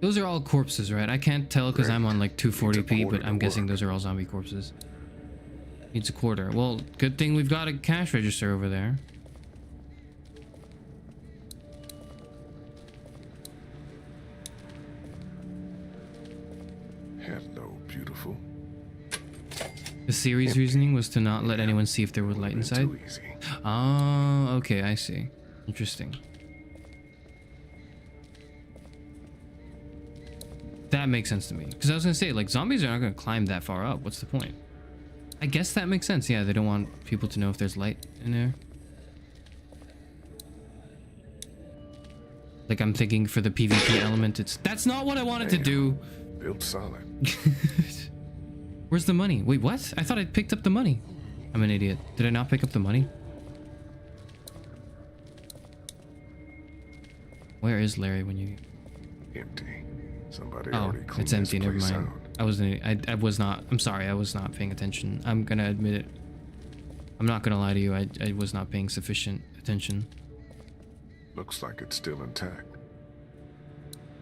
Those are all corpses, right? I can't tell because I'm on like 240p, but I'm guessing those are all zombie corpses. Needs a quarter. Well, good thing we've got a cash register over there. Hello, beautiful. The series reasoning was to not let anyone see if there was light inside. Too easy. Oh, okay, I see. Interesting. That makes sense to me. Because I was going to say, like, zombies are not going to climb that far up. What's the point? I guess that makes sense. Yeah, they don't want people to know if there's light in there. Like, I'm thinking for the PvP element, that's not what I wanted to do. Built solid. Where's the money? Wait, what? I thought I picked up the money. I'm an idiot. Did I not pick up the money? Where is Larry when you... Empty. Somebody Oh, already cleaned it's empty. this Never place mind. out. I was not. I'm sorry. I was not paying attention. I'm gonna admit it. I'm not gonna lie to you. I was not paying sufficient attention. Looks like it's still intact.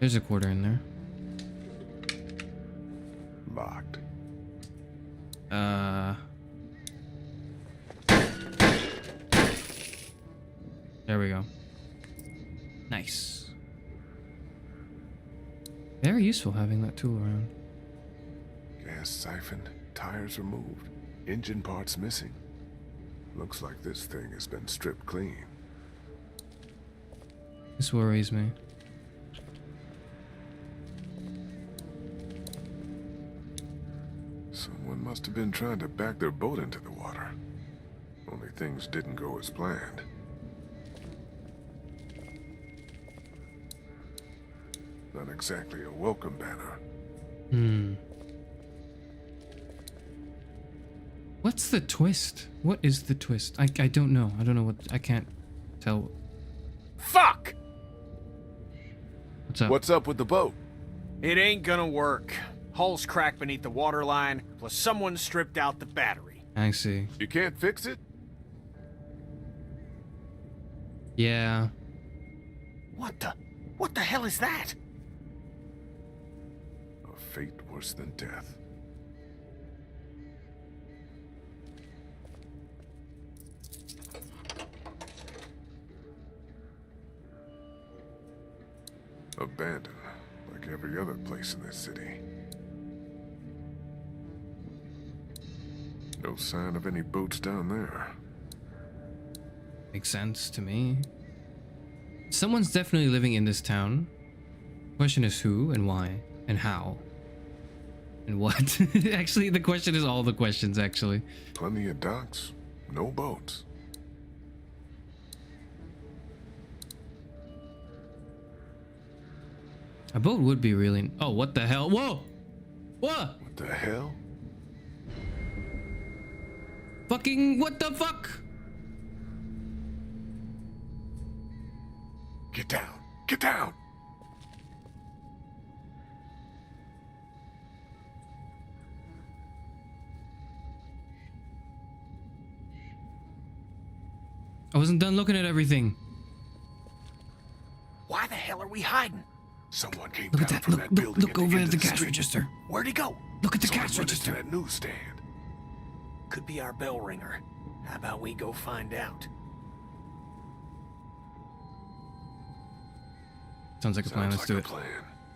There's a quarter in there. Locked. There we go. Nice. Very useful having that tool around. Gas siphoned, tires removed, engine parts missing. Looks like this thing has been stripped clean. This worries me. Someone must have been trying to back their boat into the water. Only things didn't go as planned. Not exactly a welcome banner. What's the twist? What is the twist? I don't know. I don't know what... I can't tell. Fuck! What's up? What's up with the boat? It ain't gonna work. Hull's cracked beneath the waterline, plus someone stripped out the battery. I see. You can't fix it? Yeah. What the hell is that? A fate worse than death. Abandoned, like every other place in this city. No sign of any boats down there. Makes sense to me. Someone's definitely living in this town. Question is who and why and how and what. Actually, the question is all the questions, actually. Plenty of docks, no boats. A boat would be really... Oh, what the hell? Whoa! What? What the hell? Fucking what the fuck? Get down! Get down! I wasn't done looking at everything. Why the hell are we hiding? Someone came Look down at that. from Look, that building. look over at the cash register. Where'd he go? Look at the Someone cash run register. into that newsstand. Could be our bell ringer. How about we go find out? Sounds like a plan. Let's do it.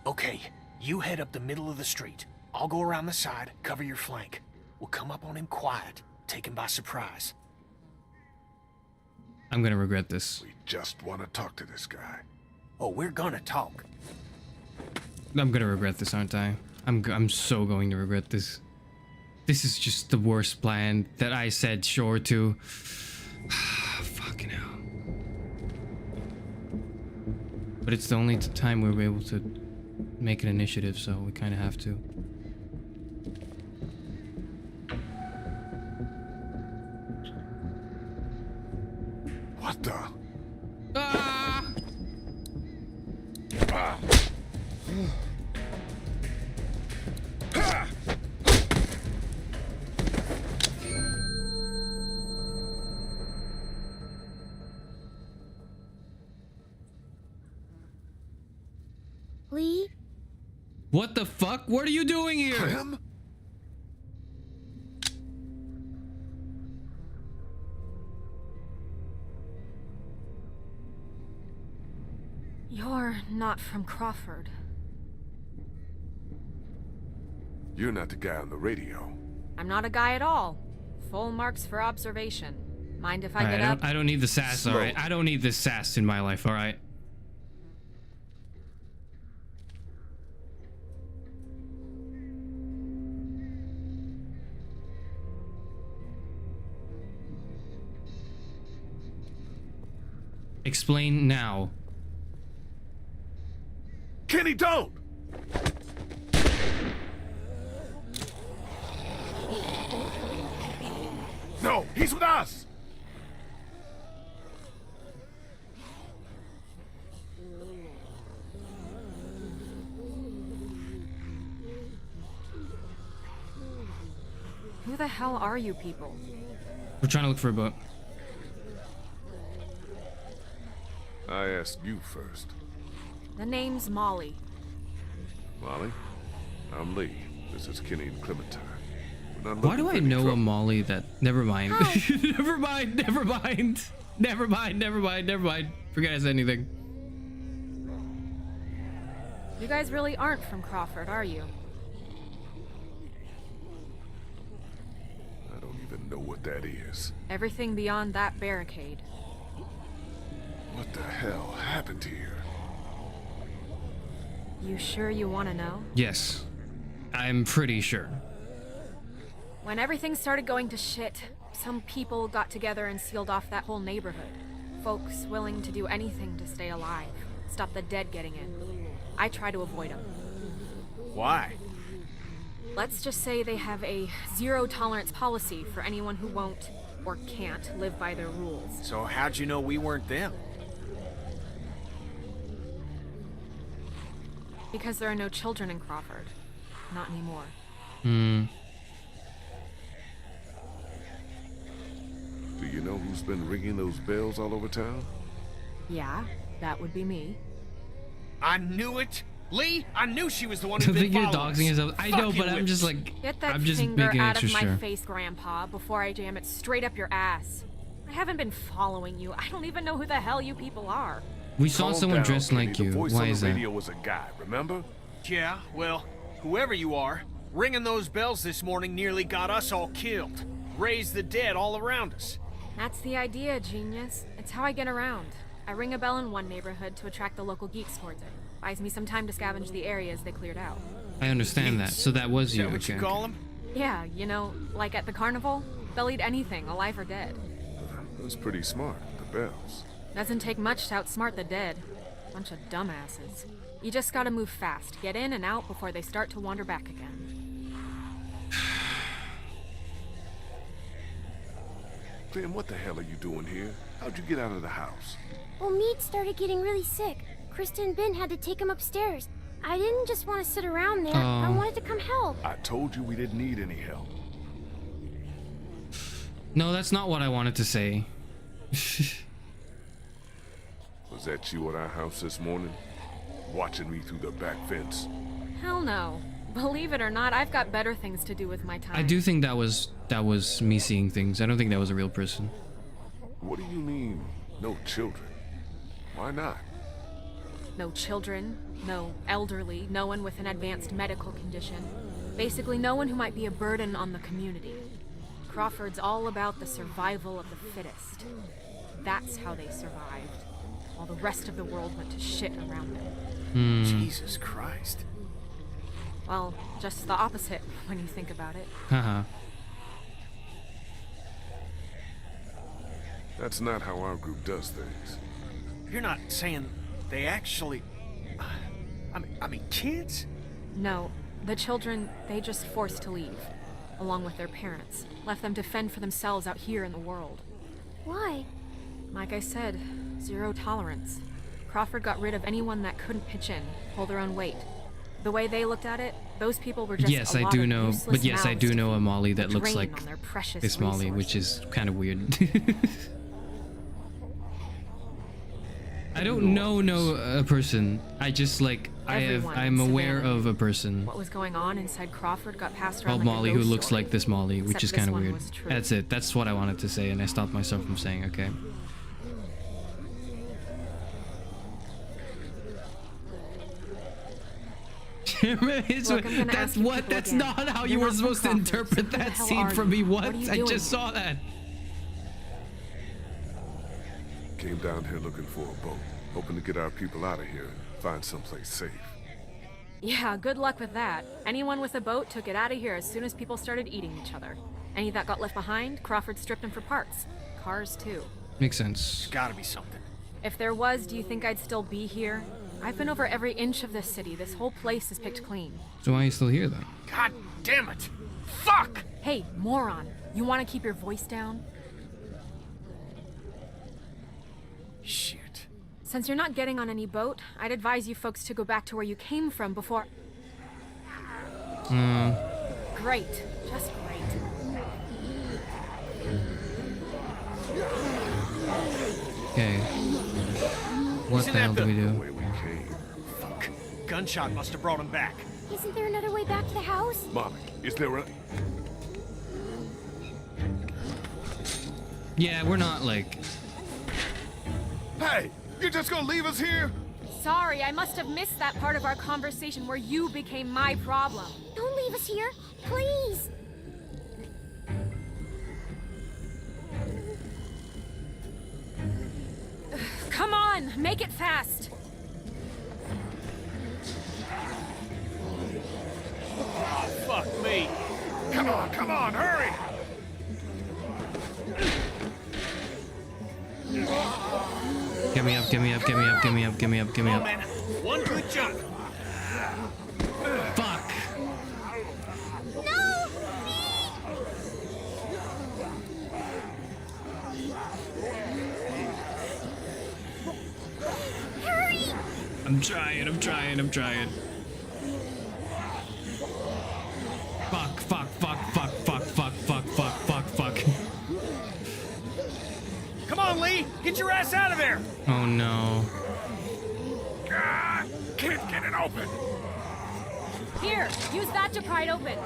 Okay, you head up the middle of the street. I'll go around the side, cover your flank. We'll come up on him quiet, take him by surprise. I'm gonna regret this. We just want to talk to this guy. Oh, we're gonna talk. I'm gonna regret this, aren't I? I'm so going to regret this. This is just the worst plan that I said sure to. Fucking hell. But it's the only time we were able to make an initiative, so we kind of have to. What the? Ah! Ah. Lee? What the fuck? What are you doing here? Clem? You're not from Crawford. You're not the guy on the radio. I'm not a guy at all. Full marks for observation. Mind if I get up? I don't need the sass, alright? I don't need this sass in my life, alright? Explain now. Kenny, don't! No, he's with us! Who the hell are you people? We're trying to look for a boat. I asked you first. The name's Molly. Molly? I'm Lee. This is Kenny and Clementine. Why do I know a Molly that... Never mind. Never mind. Forget I said anything. You guys really aren't from Crawford, are you? I don't even know what that is. Everything beyond that barricade. What the hell happened here? You sure you want to know? Yes. I'm pretty sure. When everything started going to shit, some people got together and sealed off that whole neighborhood. Folks willing to do anything to stay alive, stop the dead getting in. I try to avoid them. Why? Let's just say they have a zero-tolerance policy for anyone who won't or can't live by their rules. So how'd you know we weren't them? Because there are no children in Crawford. Not anymore. Do you know who's been ringing those bells all over town? Yeah, that would be me. I knew it! Lee, I knew she was the one I who think been you're following doxing us. yourself. I know, but I'm just like... Get that I'm just finger making out extra of my sure. face, Grandpa, before I jam it straight up your ass. I haven't been following you. I don't even know who the hell you people are. We saw Calm someone down, dressed Kenny. like The you. voice Why on is the that? radio was a guy, remember? Yeah, well, whoever you are, ringing those bells this morning nearly got us all killed. Raised the dead all around us. That's the idea, genius. It's how I get around. I ring a bell in one neighborhood to attract the local geeks towards it. Buys me some time to scavenge the areas they cleared out. I understand that. So that was Is you. that what you okay. call them? Yeah, you know, like at the carnival, they'll eat anything, alive or dead. That's pretty smart, the bells. Doesn't take much to outsmart the dead. Bunch of dumbasses. You just gotta move fast, get in and out before they start to wander back again. Clem, what the hell are you doing here? How'd you get out of the house? Well, Mead started getting really sick. Krista and Ben had to take him upstairs. I didn't just want to sit around there. I wanted to come help. I told you we didn't need any help. No, that's not what I wanted to say. Was that you at our house this morning? Watching me through the back fence? Hell no. Believe it or not, I've got better things to do with my time. I do think that was me seeing things. I don't think that was a real person. What do you mean, no children? Why not? No children, no elderly, no one with an advanced medical condition. Basically, no one who might be a burden on the community. Crawford's all about the survival of the fittest. That's how they survived, while the rest of the world went to shit around them. Jesus Christ. Well, just the opposite when you think about it. Haha. That's not how our group does things. You're not saying they actually... I mean, kids? No, the children, they just forced to leave, along with their parents. Left them to fend for themselves out here in the world. Why? Like I said, zero tolerance. Crawford got rid of anyone that couldn't pitch in, pull their own weight. The way they looked at it, those people were just Yes, a I lot do of know. useless But yes, I mouths do to know a feed, Molly that looks drain like on their precious this Molly, which is kind of weird. I don't know a person. I just like I'm aware of a person What was going on inside Crawford got passed around called like Molly a who ghost looks story. like this Molly, which Except is this kind of one weird. was true. That's it. That's what I wanted to say, and I stopped myself from saying, okay. That's what. That's not how you were supposed to interpret that scene from me. What? I just saw that. Came down here looking for a boat, hoping to get our people out of here and find someplace safe. Yeah, good luck with that. Anyone with a boat took it out of here as soon as people started eating each other. Any that got left behind, Crawford stripped them for parts. Cars, too. Makes sense. There's gotta be something. If there was, do you think I'd still be here? I've been over every inch of this city. This whole place is picked clean. So why are you still here, then? God damn it! Fuck! Hey, moron. You want to keep your voice down? Shit. Since you're not getting on any boat, I'd advise you folks to go back to where you came from before... Great. Just great. Okay. What the hell do we do? Way we came. Fuck. Gunshot must have brought him back. Isn't there another way back to the house? Molly, is there a... Yeah, we're not like... Hey, you're just gonna leave us here? Sorry, I must have missed that part of our conversation where you became my problem. Don't leave us here, please. Come on, make it fast. Oh, fuck me. Come on, hurry! Get me up, get me up, get me up, get me up, get me up, get me Oh, up. man. One good jump. Fuck! No! Hurry! I'm trying. Fuck. Come on, Lee! Get your ass out of there! Oh no. God, can't get it open. Here, use that to pry it open.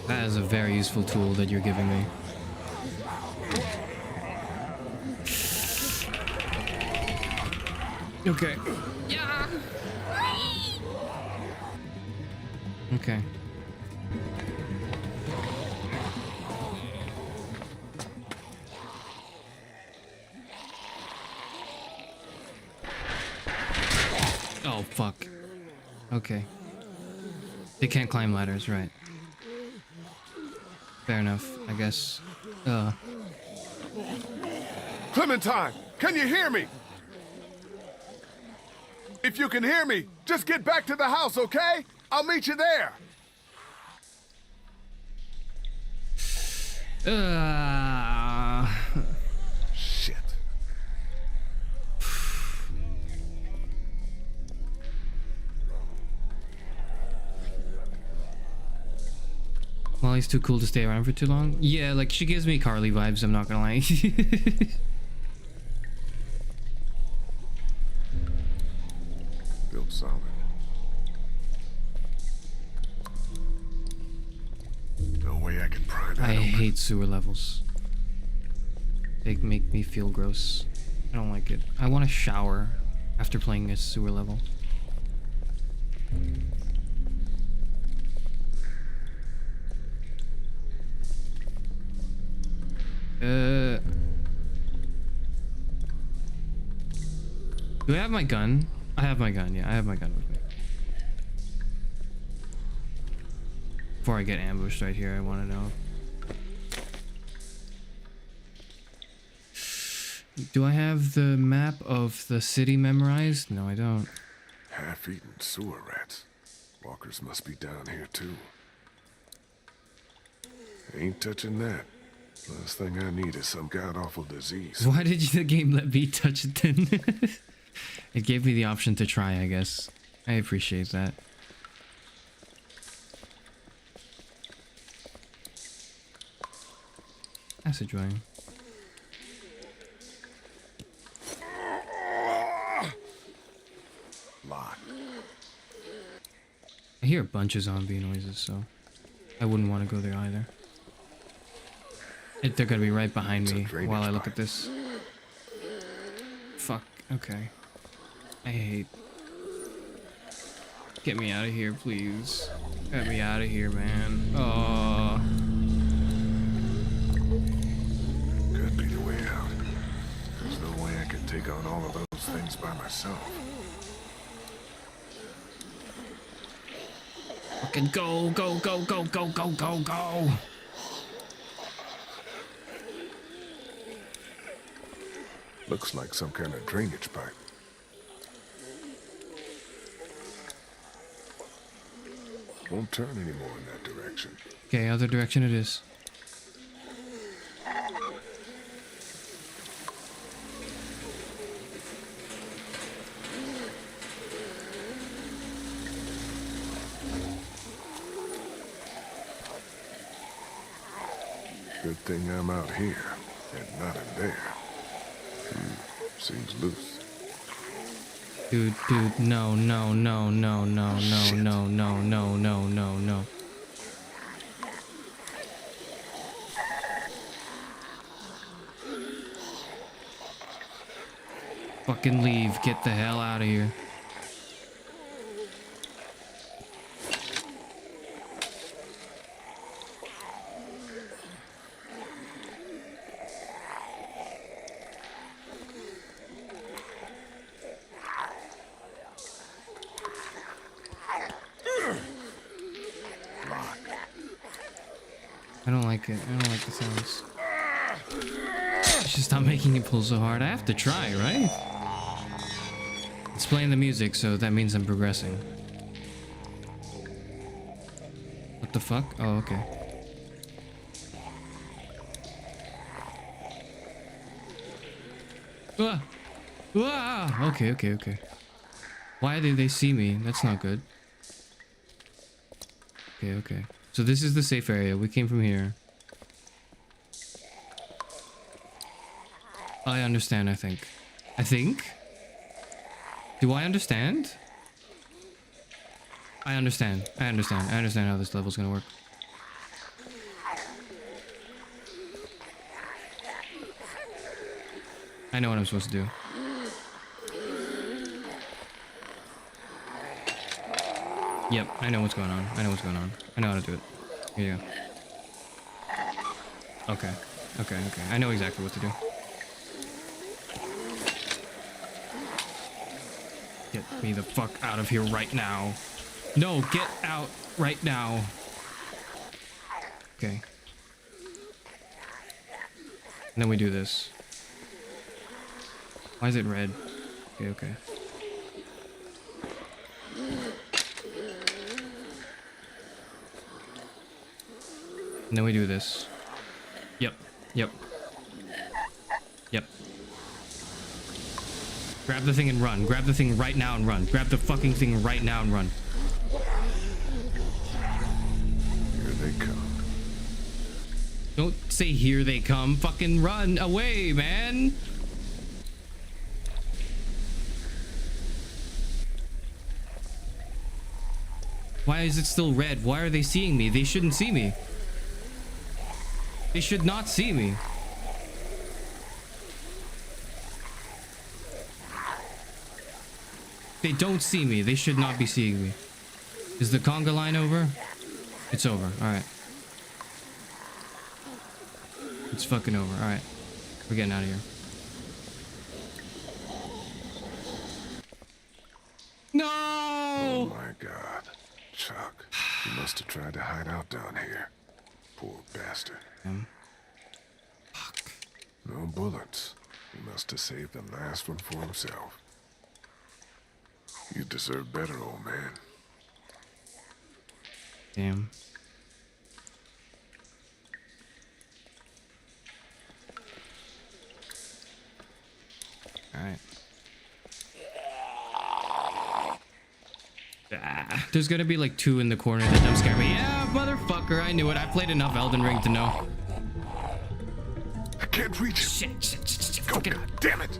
That is a very useful tool that you're giving me. Okay. Yeah. Okay. Oh, fuck. Okay. They can't climb ladders, right. Fair enough, I guess. Clementine, can you hear me? If you can hear me, just get back to the house, okay? I'll meet you there. Shit. Molly's too cool to stay around for too long. Yeah, like she gives me Carly vibes, I'm not gonna lie. Built solid. No way I can pry that I open. hate sewer levels. They make me feel gross. I don't like it. I want to shower after playing a sewer level. Do I have my gun? I have my gun, yeah, I have my gun with me. Before I get ambushed right here, I want to know. Do I have the map of the city memorized? No, I don't. Half-eaten sewer rats. Walkers must be down here too. Ain't touching that. Last thing I need is some god-awful disease. Why did the game let me touch it then? It gave me the option to try, I guess. I appreciate that. Passage way. Lock. I hear a bunch of zombie noises, so I wouldn't want to go there either. They're gonna be right behind me while I look at this. Fuck. Okay. I hate. Get me out of here, please. Get me out of here, man. Oh. Could be the way out. There's no way I can take on all of those things by myself. Fucking go, go, go, go, go, go, go, go. Looks like some kind of drainage pipe. Won't turn anymore in that direction. Okay, other direction it is. Good thing I'm out here and not in there. Seems loose. Dude, no, no, no, no, no, no, no, no, no, no, no, no. Fucking leave. Get the hell out of here. I don't like it. I don't like the sounds. I should stop making it pull so hard. I have to try, right? It's playing the music, so that means I'm progressing. What the fuck? Oh, okay. Ah! Ah! Okay, okay, okay. Why did they see me? That's not good. Okay, okay. So this is the safe area. We came from here. I understand, I think. I think? Do I understand? I understand. I understand. I understand how this level's gonna work. I know what I'm supposed to do. Yep, I know what's going on. I know what's going on. I know how to do it. Here you go. Okay. Okay, okay. I know exactly what to do. Get me the fuck out of here right now. No, get out right now. Okay. And then we do this. Why is it red? Okay, okay. And then we do this. Yep, yep. Yep. Grab the thing and run. Grab the thing right now and run. Grab the fucking thing right now and run. Here they come. Don't say here they come. Fucking run away, man. Why is it still red? Why are they seeing me? They shouldn't see me. They should not see me. They don't see me. They should not be seeing me. Is the conga line over? It's over. Alright. It's fucking over. Alright. We're getting out of here. No! Oh my god. Chuck, he must have tried to hide out down here. Poor bastard. Fuck. No bullets. He must have saved the last one for himself. You deserve better, old man. Damn. Alright. There's gonna be like two in the corner that jump scare me. Yeah, motherfucker, I knew it. I played enough Elden Ring to know. I can't reach him. Shit. Go, God damn it.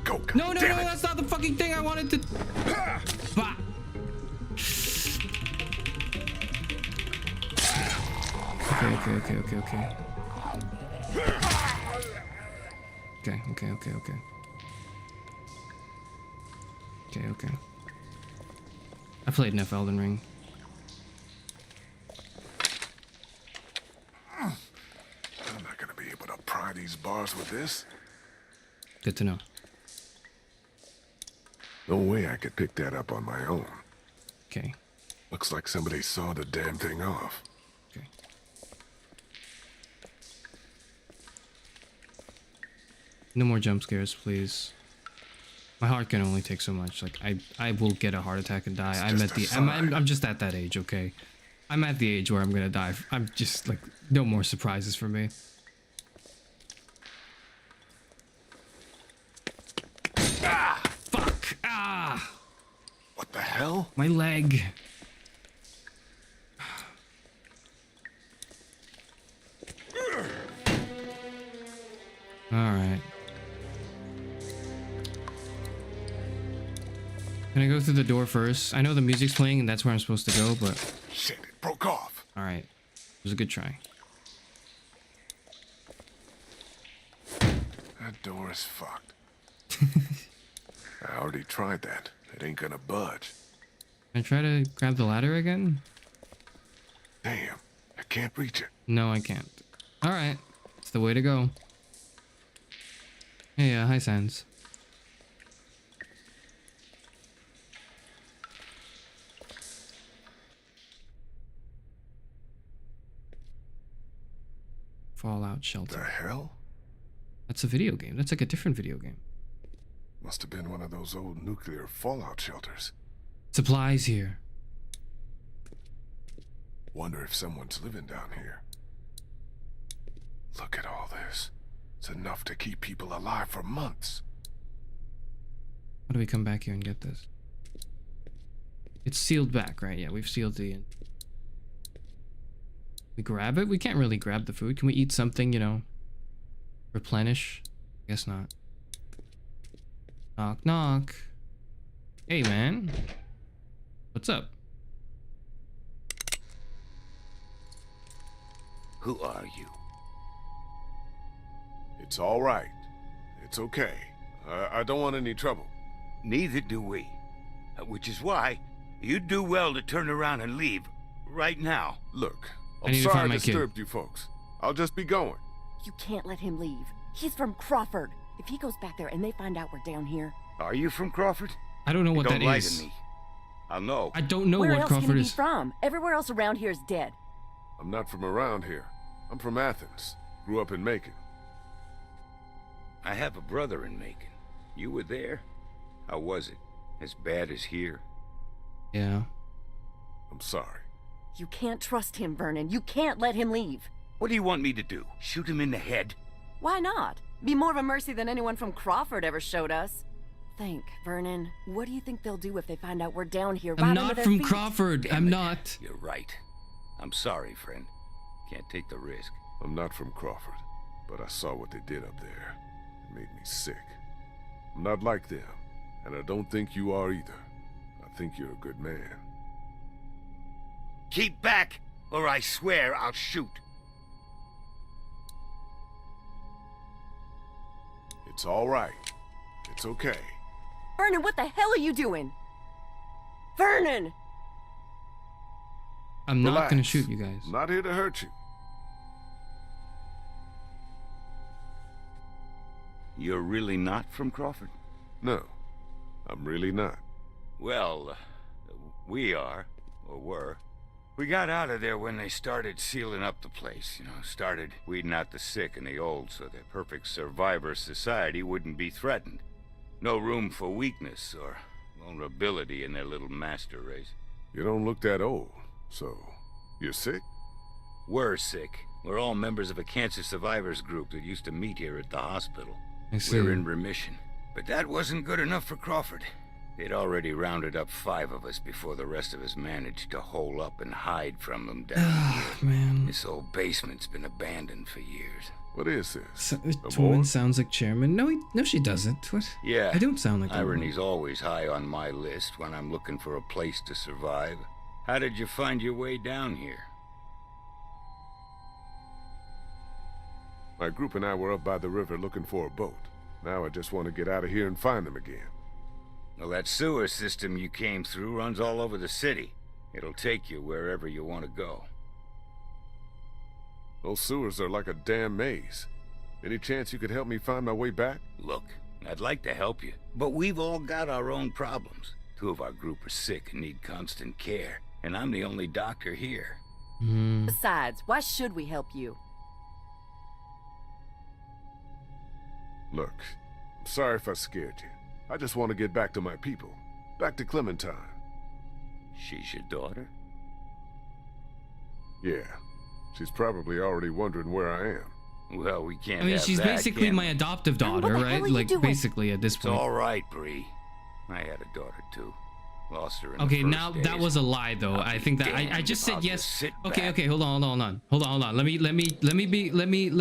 Go, God No, damn it. that's not the fucking thing I wanted to. Bah. Okay. Okay. I played enough Elden Ring. I'm not gonna be able to pry these bars with this. Good to know. No way I could pick that up on my own. Okay. Looks like somebody saw the damn thing off. Okay. No more jump scares, please. My heart can only take so much. Like I will get a heart attack and die. I'm just at that age, okay? I'm at the age where I'm gonna die. I'm just like no more surprises for me. Ah! Fuck! Ah! What the hell? My leg. All right. Can I go through the door first? I know the music's playing and that's where I'm supposed to go, but... Shit, it broke off. Alright. It was a good try. That door is fucked. I already tried that. It ain't gonna budge. Can I try to grab the ladder again? Damn, I can't reach it. No, I can't. Alright. It's the way to go. Hey, hi, Sans. Fallout Shelter. The hell? That's a video game. That's like a different video game. Must have been one of those old nuclear fallout shelters. Supplies here. Wonder if someone's living down here. Look at all this. It's enough to keep people alive for months. How do we come back here and get this? It's sealed back, right? Yeah, we've sealed the... We grab it? We can't really grab the food. Can we eat something, you know? Replenish? Guess not. Knock, knock. Hey, man. What's up? Who are you? It's all right. It's okay. I don't want any trouble. Neither do we. Which is why, You'd do well to turn around and leave. Right now. Look, I I'm need to sorry find I my kid. disturbed you folks. I'll just be going. You can't let him leave. He's from Crawford. If he goes back there and they find out we're down here... Are you from Crawford? I don't know what Don't that lie is. to me. I'll know. I don't know Where what else Crawford can he is. be from? Everywhere else around here is dead. I'm not from around here. I'm from Athens. Grew up in Macon. I have a brother in Macon. You were there? How was it? As bad as here? Yeah. I'm sorry. You can't trust him, Vernon. You can't let him leave. What do you want me to do? Shoot him in the head? Why not? Be more of a mercy than anyone from Crawford ever showed us. Think, Vernon. What do you think they'll do if they find out we're down here? I'm right not under their from feet? Crawford. I'm not. You're right. I'm sorry, friend. Can't take the risk. I'm not from Crawford, but I saw what they did up there. It made me sick. I'm not like them, and I don't think you are either. I think you're a good man. Keep back, or I swear I'll shoot. It's all right. It's okay. Vernon, what the hell are you doing? Vernon! I'm not Relax. gonna shoot you guys. I'm not here to hurt you. You're really not from Crawford? No, I'm really not. Well, we are, or were. We got out of there when they started sealing up the place, started weeding out the sick and the old so the perfect survivor society wouldn't be threatened. No room for weakness or vulnerability in their little master race. You don't look that old, so you're sick? We're sick. We're all members of a cancer survivors group that used to meet here at the hospital. I see. We're in remission. But that wasn't good enough for Crawford. They'd already rounded up 5 of us before the rest of us managed to hole up and hide from them down here. Man. This old basement's been abandoned for years. What is this? So, this woman sounds like Chairman. No, no, she doesn't. What? Yeah. I don't sound like that woman. Irony's always high on my list when I'm looking for a place to survive. How did you find your way down here? My group and I were up by the river looking for a boat. Now I just want to get out of here and find them again. Well, that sewer system you came through runs all over the city. It'll take you wherever you want to go. Those sewers are like a damn maze. Any chance you could help me find my way back? Look, I'd like to help you, but we've all got our own problems. 2 of our group are sick and need constant care, and I'm the only doctor here. Besides, why should we help you? Look, I'm sorry if I scared you. I just want to get back to my people. Back to Clementine. She's your daughter? Yeah. She's probably already wondering where I am. Well, we can't I mean, have she's that, basically can my we? adoptive daughter, right? Like, basically at this It's point. all right, Bree. I had a daughter, too. Lost her in the Okay, first now that days. was a lie, though. I think that I damned just if said I'll yes. just sit Okay, back. okay, hold on. Let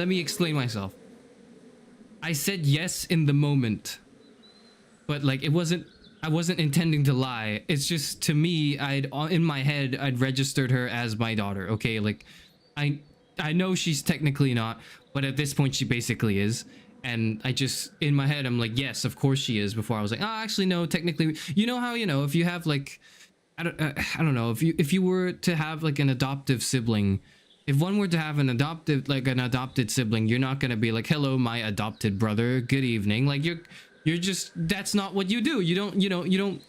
me explain myself. I said yes in the moment, but like I wasn't intending to lie. It's just, to me, in my head I'd registered her as my daughter. Okay, like I know she's technically not, but at this point she basically is. And I just, in my head, I'm like, yes, of course she is. Before I was like, oh, actually, no, technically, you know how, if you have like, I don't know, if you were to have like an adoptive sibling, if one were to have an adopted sibling, you're not gonna be like, hello, my adopted brother, good evening. Like you're just, that's not what you do. You don't,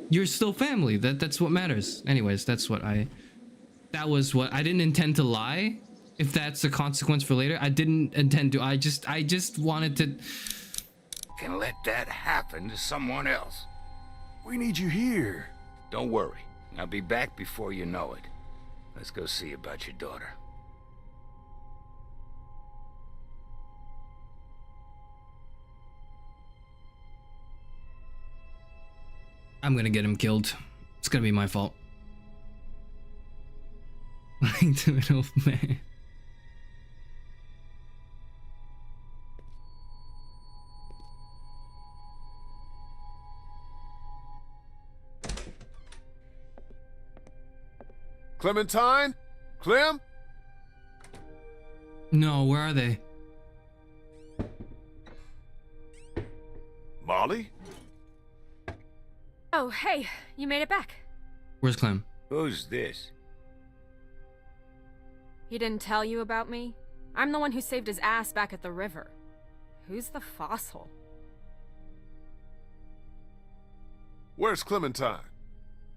you're still family. That's what matters. Anyways, that was what I didn't intend to lie. If that's a consequence for later, I didn't intend to. I just wanted to. Can let that happen to someone else. We need you here. Don't worry. I'll be back before you know it. Let's go see about your daughter. I'm gonna get him killed. It's gonna be my fault. Lying to an old man. Clementine? Clem? No, where are they? Molly? Oh, hey, you made it back. Where's Clem? Who's this? He didn't tell you about me? I'm the one who saved his ass back at the river. Who's the fossil? Where's Clementine?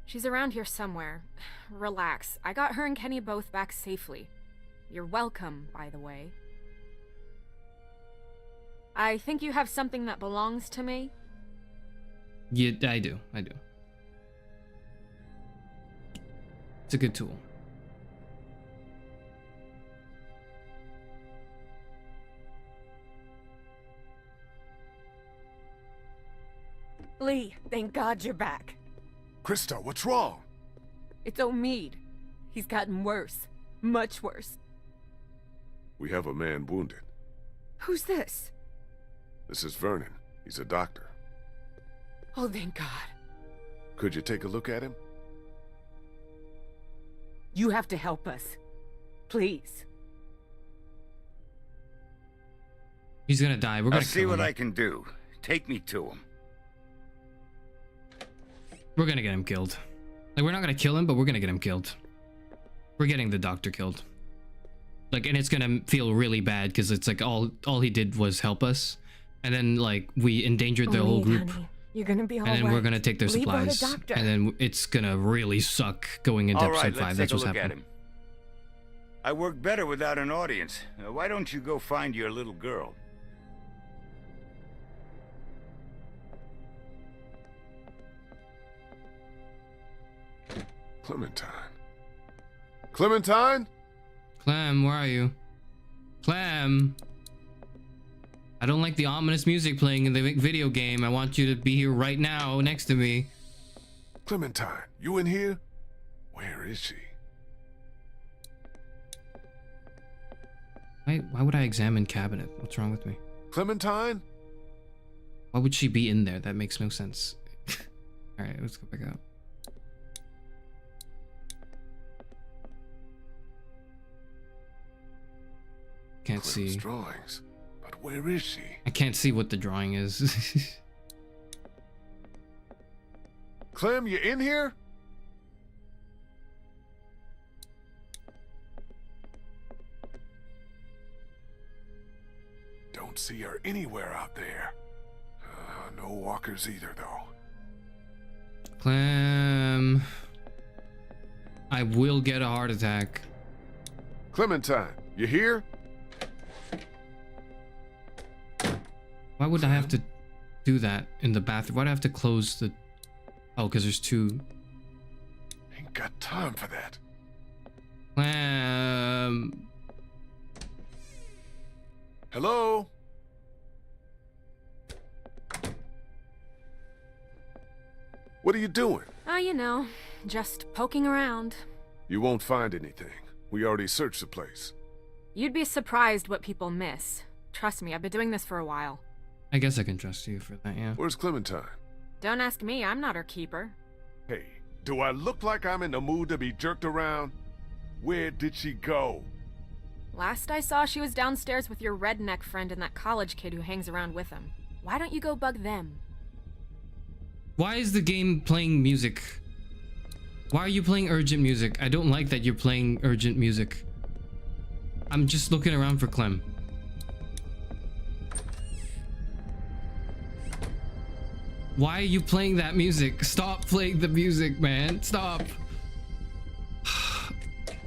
She's around here somewhere. Relax. I got her and Kenny both back safely. You're welcome, by the way. I think you have something that belongs to me. Yeah, I do. It's a good tool. Lee, thank God you're back. Krista, what's wrong? It's Omid. He's gotten worse. Much worse. We have a man wounded. Who's this? This is Vernon. He's a doctor. Oh, thank God. Could you take a look at him? You have to help us. Please. He's gonna die. We're gonna I'll see kill what him. I can do. Take me to him. We're gonna get him killed. Like, we're not gonna kill him, but we're gonna get him killed. We're getting the doctor killed. Like, and it's gonna feel really bad because it's like all he did was help us, and then like we endangered the whole group. Honey, you're gonna be all right. And then we're gonna take their Lee brought a supplies, doctor. and then it's gonna really suck going into All right, episode 5. let's That's take a what's look at happening. him. I work better without an audience. Why don't you go find your little girl? Clementine. Clementine? Clem, where are you? Clem! I don't like the ominous music playing in the video game. I want you to be here right now, next to me. Clementine, you in here? Where is she? Why would I examine cabinet? What's wrong with me? Clementine? Why would she be in there? That makes no sense. Alright, let's go back out. Can't Clem's see. drawings. But where is she? I can't see what the drawing is. Clem, you in here? Don't see her anywhere out there. No walkers either, though. Clem. I will get a heart attack. Clementine, you here? Why would I have to do that in the bathroom? Why do I have to close the... Oh, because there's two... Ain't got time for that. Hello? What are you doing? You know, just poking around. You won't find anything. We already searched the place. You'd be surprised what people miss. Trust me, I've been doing this for a while. I guess I can trust you for that, yeah. Where's Clementine? Don't ask me, I'm not her keeper. Hey, do I look like I'm in the mood to be jerked around? Where did she go? Last I saw, she was downstairs with your redneck friend and that college kid who hangs around with him. Why don't you go bug them? Why is the game playing music? Why are you playing urgent music? I don't like that you're playing urgent music. I'm just looking around for Clem. Why are you playing that music? Stop playing the music, man. Stop.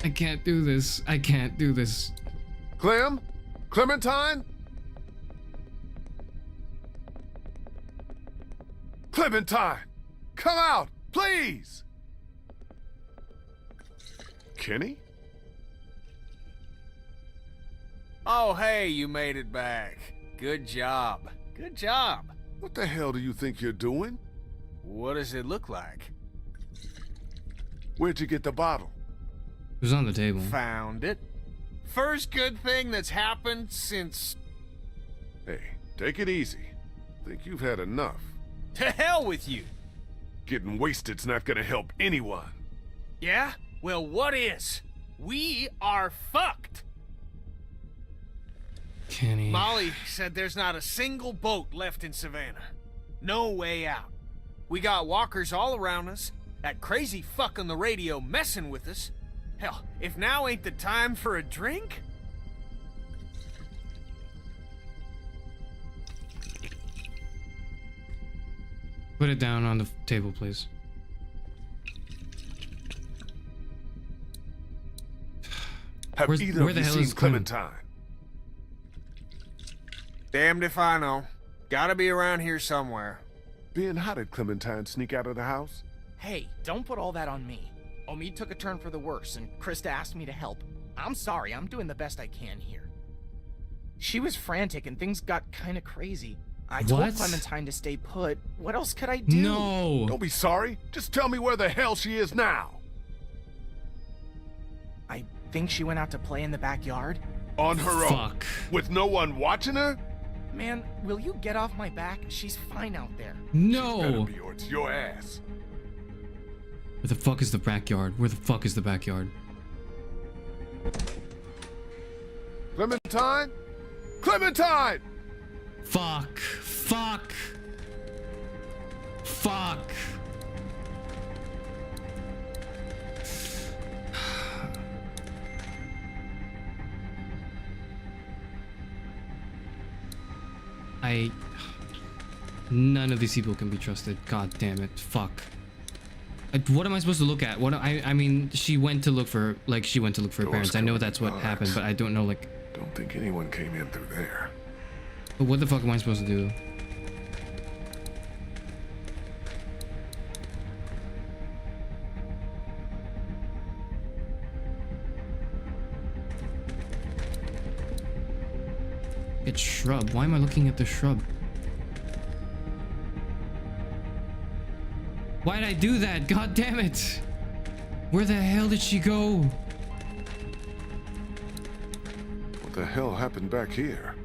I can't do this. I can't do this. Clem? Clementine? Clementine! Come out, please! Kenny? Oh, hey, you made it back. Good job. Good job. What the hell do you think you're doing? What does it look like? Where'd you get the bottle? It was on the table. Found it. First good thing that's happened since... Hey, take it easy. Think you've had enough. To hell with you! Getting wasted's not gonna help anyone. Yeah? Well, what is? We are fucked! Kenny. Molly said there's not a single boat left in Savannah. No way out. We got walkers all around us, That crazy fuck on the radio messing with us. Hell, if now ain't the time for a drink? Put it down on the table, please. Have either where of the you hell seen is Clem? Clementine? Damned if I know. Gotta be around here somewhere. Ben, how did Clementine sneak out of the house? Hey, don't put all that on me. Omid took a turn for the worse, and Krista asked me to help. I'm sorry, I'm doing the best I can here. She was frantic, and things got kinda crazy. I told Clementine to stay put. What else could I do? No! Don't be sorry. Just tell me where the hell she is now. I think she went out to play in the backyard. On her own? Fuck. With no one watching her? Man, will you get off my back? She's fine out there. No! Better be, or it's your ass. Where the fuck is the backyard? Where the fuck is the backyard? Clementine? Clementine! Fuck. Fuck. Fuck. None of these people can be trusted. God damn it. Fuck. What am I supposed to look at? What I mean, she went to look for her parents. I know that's what happened, but I don't know, like. Don't think anyone came in through there. But what the fuck am I supposed to do? It's shrub. Why am I looking at the shrub? Why did I do that? God damn it! Where the hell did she go? What the hell happened back here?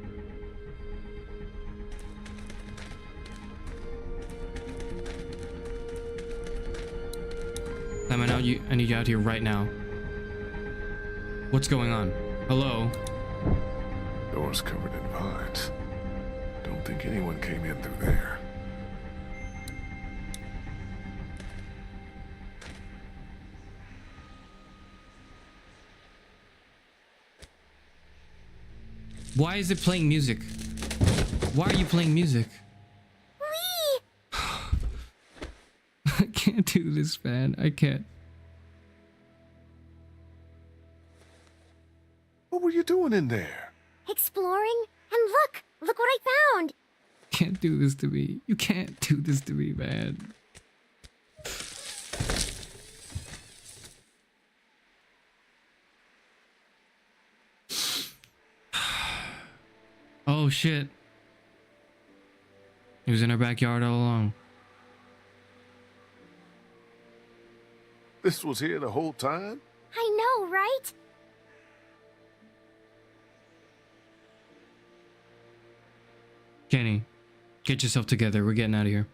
I need you out here right now. What's going on? Hello? Doors covered in vines. Don't think anyone came in through there. Why is it playing music? Why are you playing music? I can't do this, man. I can't. What were you doing in there? Exploring? And look what I found! Can't do this to me. You can't do this to me, man. Oh shit. He was in our backyard all along. This was here the whole time? I know, right? Kenny, get yourself together. We're getting out of here.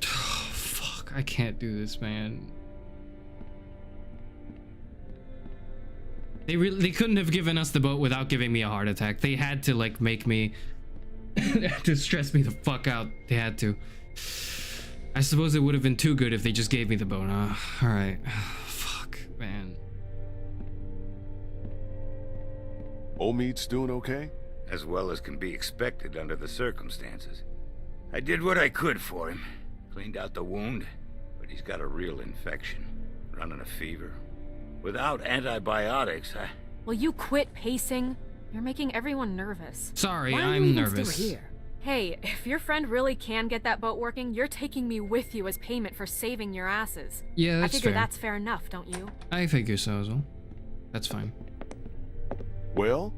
Oh, fuck. I can't do this, man. They couldn't have given us the boat without giving me a heart attack. They had to, like, make me... to stress me the fuck out. They had to. I suppose it would have been too good if they just gave me the boat. Alright. Fuck, man. Omid's doing okay? As well as can be expected under the circumstances. I did what I could for him. Cleaned out the wound, but he's got a real infection. Running a fever. Without antibiotics, Will you quit pacing? You're making everyone nervous. Sorry, Why are I'm you even nervous. Still here? Hey, if your friend really can get that boat working, you're taking me with you as payment for saving your asses. Yeah, that's I figure fair. that's fair enough, don't you? I figure so as well. That's fine. Well?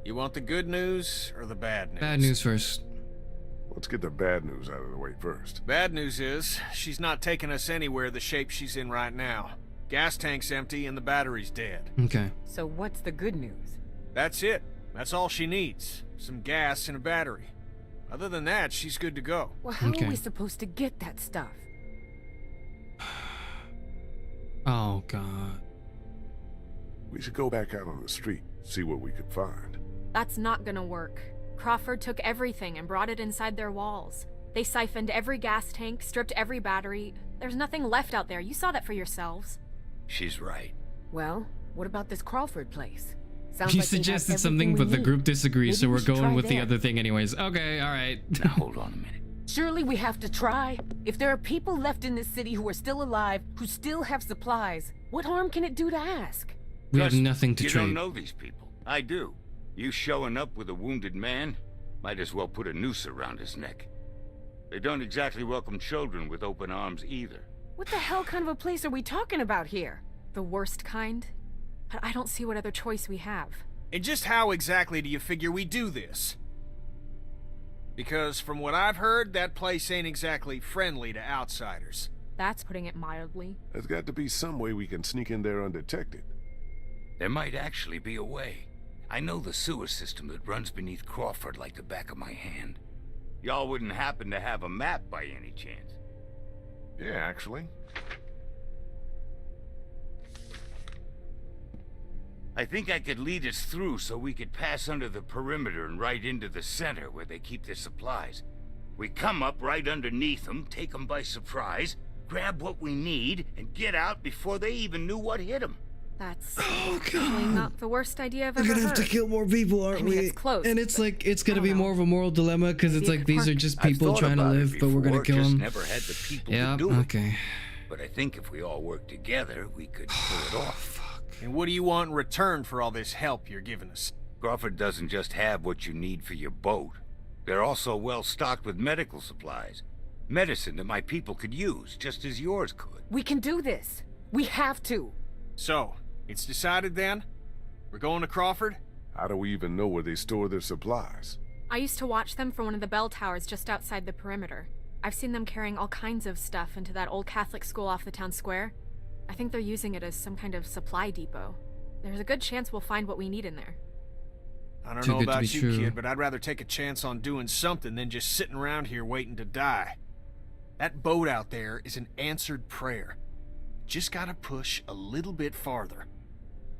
You want the good news or the bad news? Bad news first. Let's get the bad news out of the way first. Bad news is, she's not taking us anywhere the shape she's in right now. Gas tank's empty and the battery's dead. Okay. So what's the good news? That's it. That's all she needs. Some gas and a battery. Other than that, she's good to go. Well, how are we supposed to get that stuff? Oh, God. We should go back out on the street, see what we could find. That's not gonna work. Crawford took everything and brought it inside their walls. They siphoned every gas tank, stripped every battery. There's nothing left out there. You saw that for yourselves. She's right. Well, what about this Crawford place? Sounds You like they have suggested everything something, we but the need. group disagrees, Maybe so we we're should going try with the there. other thing anyways. Okay, alright. Now hold on a minute. Surely we have to try. If there are people left in this city who are still alive, who still have supplies, what harm can it do to ask? We have Trust me, nothing to you trade. don't know these people. I do. You showing up with a wounded man, might as well put a noose around his neck. They don't exactly welcome children with open arms either. What the hell kind of a place are we talking about here? The worst kind? But I don't see what other choice we have. And just how exactly do you figure we do this? Because from what I've heard, that place ain't exactly friendly to outsiders. That's putting it mildly. There's got to be some way we can sneak in there undetected. There might actually be a way. I know the sewer system that runs beneath Crawford like the back of my hand. Y'all wouldn't happen to have a map by any chance? Yeah, actually. I think I could lead us through so we could pass under the perimeter and right into the center where they keep their supplies. We come up right underneath them, take them by surprise, grab what we need, and get out before they even knew what hit them. That's actually not the worst idea I've We're ever gonna have heard. to kill more people, aren't I mean, we? it's close. And it's like, it's gonna be more of a moral dilemma, because it's like, these are just I've people thought trying to about it live, but we're gonna before, kill just them. never had the people Yeah, to do it. okay. But I think if we all work together, we could pull it off. And what do you want in return for all this help you're giving us? Crawford doesn't just have what you need for your boat. They're also well stocked with medical supplies. Medicine that my people could use, just as yours could. We can do this. We have to. So, it's decided then? We're going to Crawford? How do we even know where they store their supplies? I used to watch them from one of the bell towers just outside the perimeter. I've seen them carrying all kinds of stuff into that old Catholic school off the town square. I think they're using it as some kind of supply depot. There's a good chance we'll find what we need in there. I don't Too know good to about be you, true. kid, but I'd rather take a chance on doing something than just sitting around here waiting to die. That boat out there is an answered prayer. Just gotta push a little bit farther.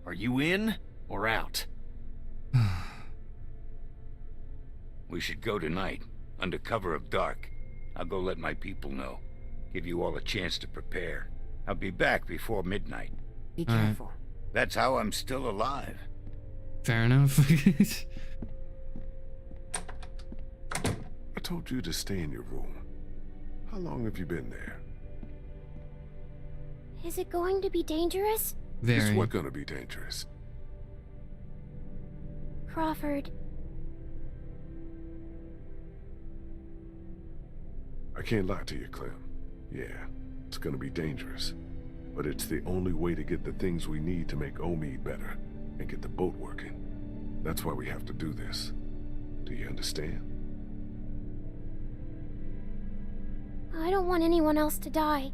Are you in or out? We should go tonight, under cover of dark. I'll go let my people know. Give you all a chance to prepare. I'll be back before midnight. Be All right. careful. That's how I'm still alive. Fair enough. I told you to stay in your room. How long have you been there? Is it going to be dangerous? It's Very. what gonna be dangerous? Crawford, I can't lie to you, Clem. Yeah, it's gonna be dangerous. But it's the only way to get the things we need to make Omid better and get the boat working. That's why we have to do this. Do you understand? I don't want anyone else to die.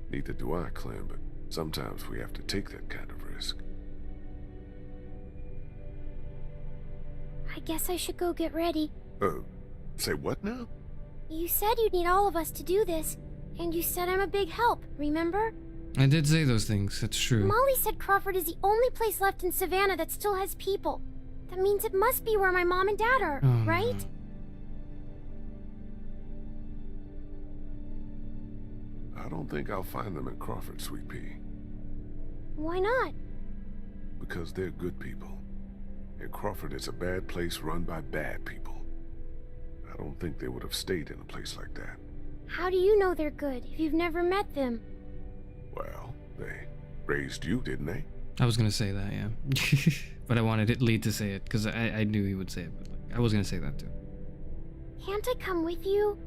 Neither do I, Clem, but sometimes we have to take that kind of risk. I guess I should go get ready. Say what now? You said you'd need all of us to do this, and you said I'm a big help, remember? I did say those things, that's true. Molly said Crawford is the only place left in Savannah that still has people. That means it must be where my mom and dad are, Oh, right? I don't think I'll find them in Crawford, Sweet Pea. Why not? Because they're good people. And Crawford is a bad place run by bad people. I don't think they would have stayed in a place like that. How do you know they're good if you've never met them? Well, they raised you, didn't they? I was gonna say that, yeah. But I wanted Lee to say it, because I knew he would say it, but like, I was gonna say that too. Can't I come with you?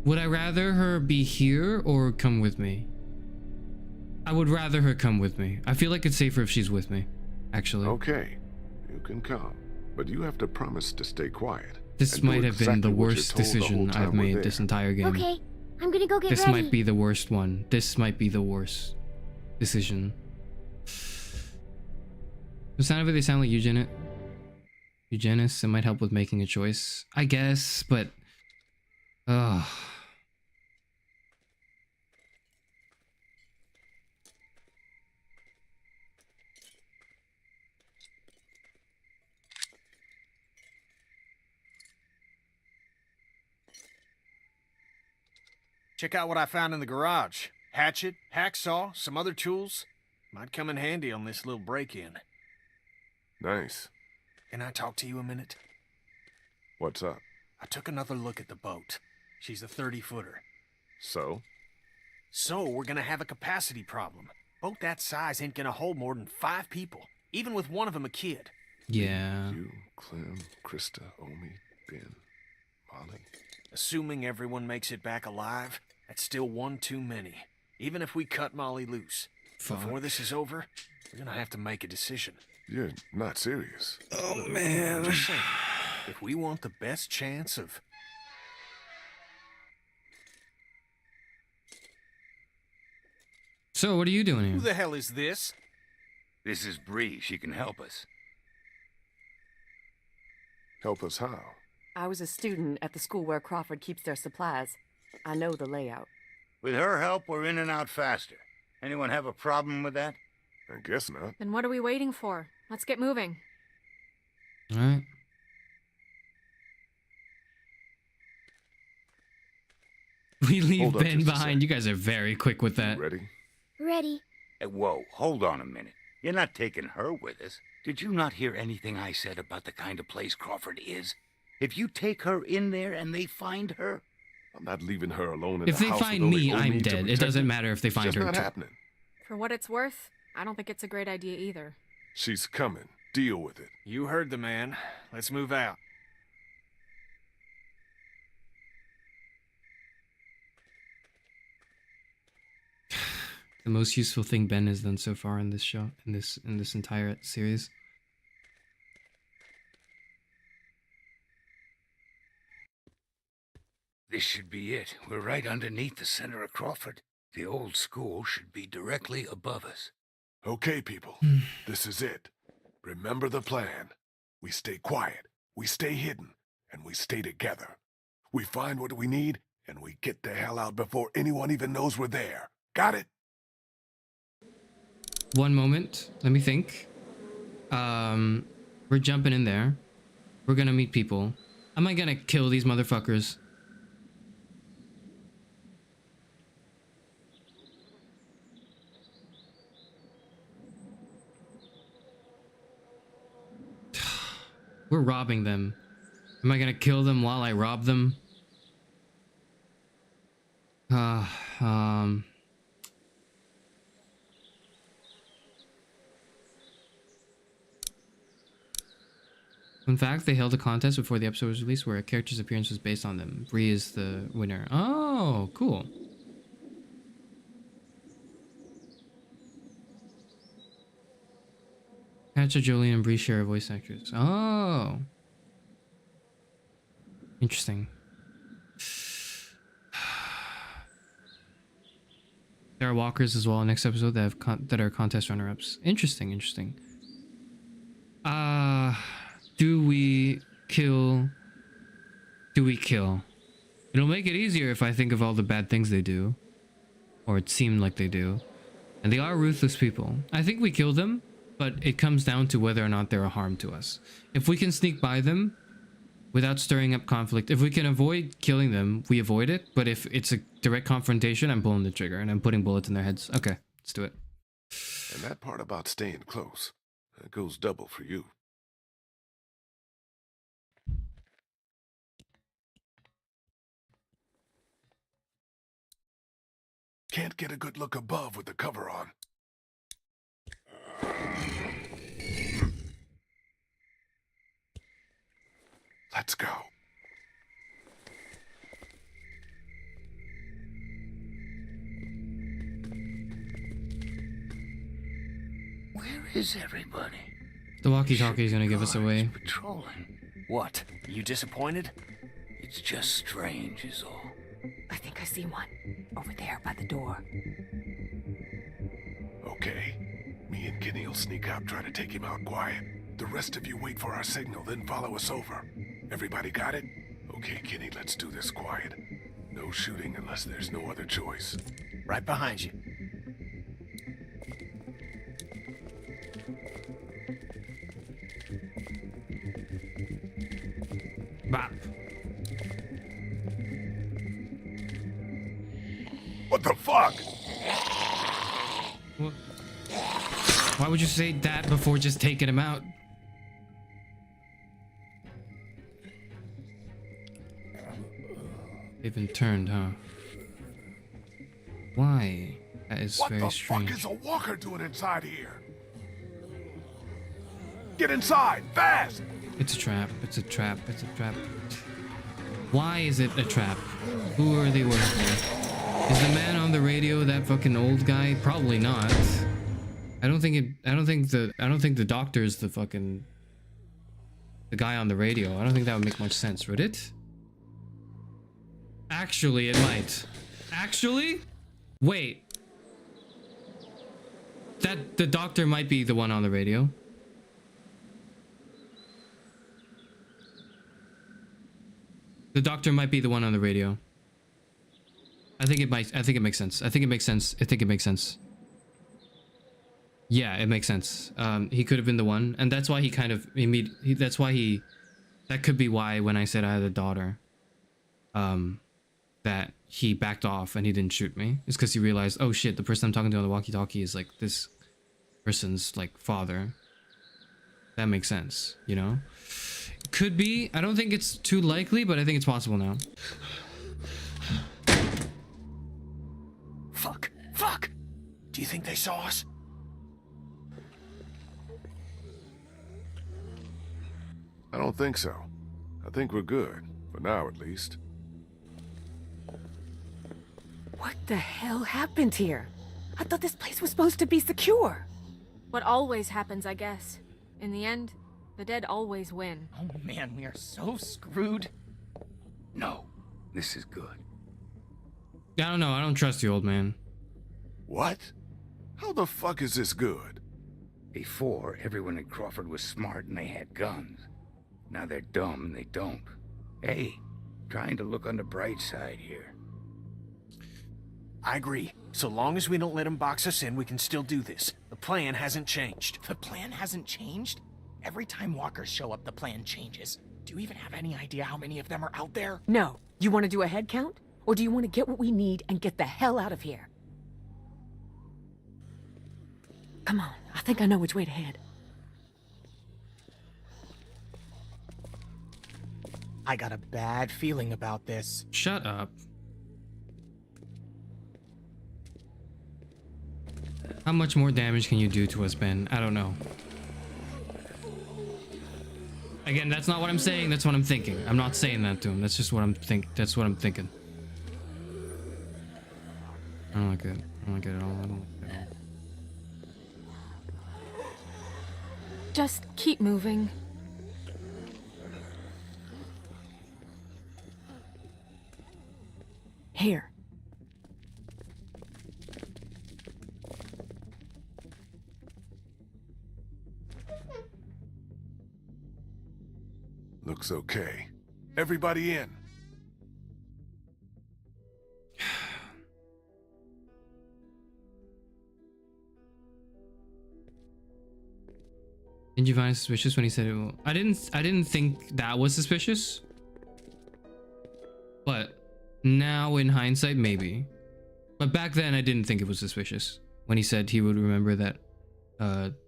Would I rather her be here or come with me? I would rather her come with me. I feel like it's safer if she's with me, actually. Okay, you can come. But you have to promise to stay quiet. This and do might have been exactly the what you're worst told the whole decision time I've we're made there. this entire game. Okay, I'm gonna go get This ready. might be the worst one. This might be the worst decision. The sound of it, they sound like eugenists. It might help with making a choice, I guess, but Check out what I found in the garage. Hatchet, hacksaw, some other tools. Might come in handy on this little break-in. Nice. Can I talk to you a minute? What's up? I took another look at the boat. She's a 30-footer. So? So, we're gonna have a capacity problem. Boat that size ain't gonna hold more than 5 people, even with one of them a kid. Yeah. You, Clem, Krista, Omi, Ben, Molly. Assuming everyone makes it back alive, that's still one too many. Even if we cut Molly loose. Fuck. Before this is over, we're gonna have to make a decision. You're not serious. Oh, man. Just saying, if we want the best chance of... So, what are you doing Who here? the hell is this? This is Bree. She can help us. Help us how? I was a student at the school where Crawford keeps their supplies. I know the layout. With her help, we're in and out faster. Anyone have a problem with that? I guess not. Then what are we waiting for? Let's get moving. All right. We leave Hold up Ben just a behind. sec. You guys are very quick with that. Ready? Ready. Hey, whoa, hold on a minute. You're not taking her with us. Did you not hear anything I said about the kind of place Crawford is? If you take her in there and they find her... I'm not leaving her alone in If the they house find with only me, Omi I'm to dead. It protect doesn't her. matter if they find It's her. just not too. happening. For what it's worth, I don't think it's a great idea either. She's coming. Deal with it. You heard the man. Let's move out. The most useful thing Ben has done so far in this show, in this entire series. This should be it. We're right underneath the center of Crawford. The old school should be directly above us. Okay, people. This is it. Remember the plan. We stay quiet, we stay hidden, and we stay together. We find what we need, and we get the hell out before anyone even knows we're there. Got it? One moment. Let me think. We're jumping in there. We're gonna meet people. Am I gonna kill these motherfuckers? We're robbing them. Am I gonna kill them while I rob them? In fact, they held a contest before the episode was released where a character's appearance was based on them. Bree is the winner. Oh, cool. Hatcher, Jolene, and Bree share a voice actress. Oh. Interesting. There are walkers as well in next episode that have that are contest runner-ups. Interesting, interesting. Do we kill? Do we kill? It'll make it easier if I think of all the bad things they do. Or it seemed like they do. And they are ruthless people. I think we kill them, but it comes down to whether or not they're a harm to us. If we can sneak by them without stirring up conflict, if we can avoid killing them, we avoid it. But if it's a direct confrontation, I'm pulling the trigger and I'm putting bullets in their heads. Okay, let's do it. And that part about staying close, that goes double for you. Can't get a good look above with the cover on. Let's go. Where is everybody? The walkie-talkie is gonna give us away. Patrolling. What? You disappointed? It's just strange is all. I think I see one. Over there by the door. Okay, me and Kenny will sneak out, try to take him out quiet. The rest of you wait for our signal, then follow us over. Everybody got it? Okay, Kenny, let's do this quiet. No shooting unless there's no other choice. Right behind you. Bop. What the fuck? What? Why would you say that before just taking him out? Even turned, huh? Why? That is very strange. What the fuck is a walker doing inside here? Get inside, fast! It's a trap. It's a trap. It's a trap. Why is it a trap? Who are they working for? Is the man on the radio that fucking old guy? Probably not. I don't think the doctor is the fucking the guy on the radio. I don't think that would make much sense, would it? Actually, it might. Actually? Wait. That the doctor might be the one on the radio. The doctor might be the one on the radio. I think it makes sense. I think it makes sense. Yeah, it makes sense. He could have been the one, and that's why he kind of that could be why when I said I had a daughter, that he backed off and he didn't shoot me. It's because he realized, oh shit, the person I'm talking to on the walkie-talkie is like this person's like father. That makes sense, you know? Could be. I don't think it's too likely, but I think it's possible now. Fuck! Do you think they saw us? I don't think so. I think we're good. For now, at least. What the hell happened here? I thought this place was supposed to be secure. What always happens, I guess. In the end, the dead always win. Oh man, we are so screwed. No, this is good. I don't know. I don't trust you, old man. What? How the fuck is this good? Before, everyone in Crawford was smart and they had guns. Now they're dumb and they don't. Hey, trying to look on the bright side here. I agree. So long as we don't let them box us in, we can still do this. The plan hasn't changed. The plan hasn't changed? Every time walkers show up, the plan changes. Do you even have any idea how many of them are out there? No. You want to do a head count? Or do you want to get what we need and get the hell out of here? Come on. I think I know which way to head. I got a bad feeling about this. Shut up. How much more damage can you do to us, Ben? I don't know. Again, that's not what I'm saying. That's what I'm thinking. I'm not saying that to him. That's just what I'm That's what I'm thinking. I don't like it. I don't like it at all. I don't like it at all. Just keep moving. Here. Looks okay. Everybody in. Didn't you find it suspicious when he said it? I didn't think that was suspicious. But now in hindsight, maybe. But back then I didn't think it was suspicious when he said he would remember that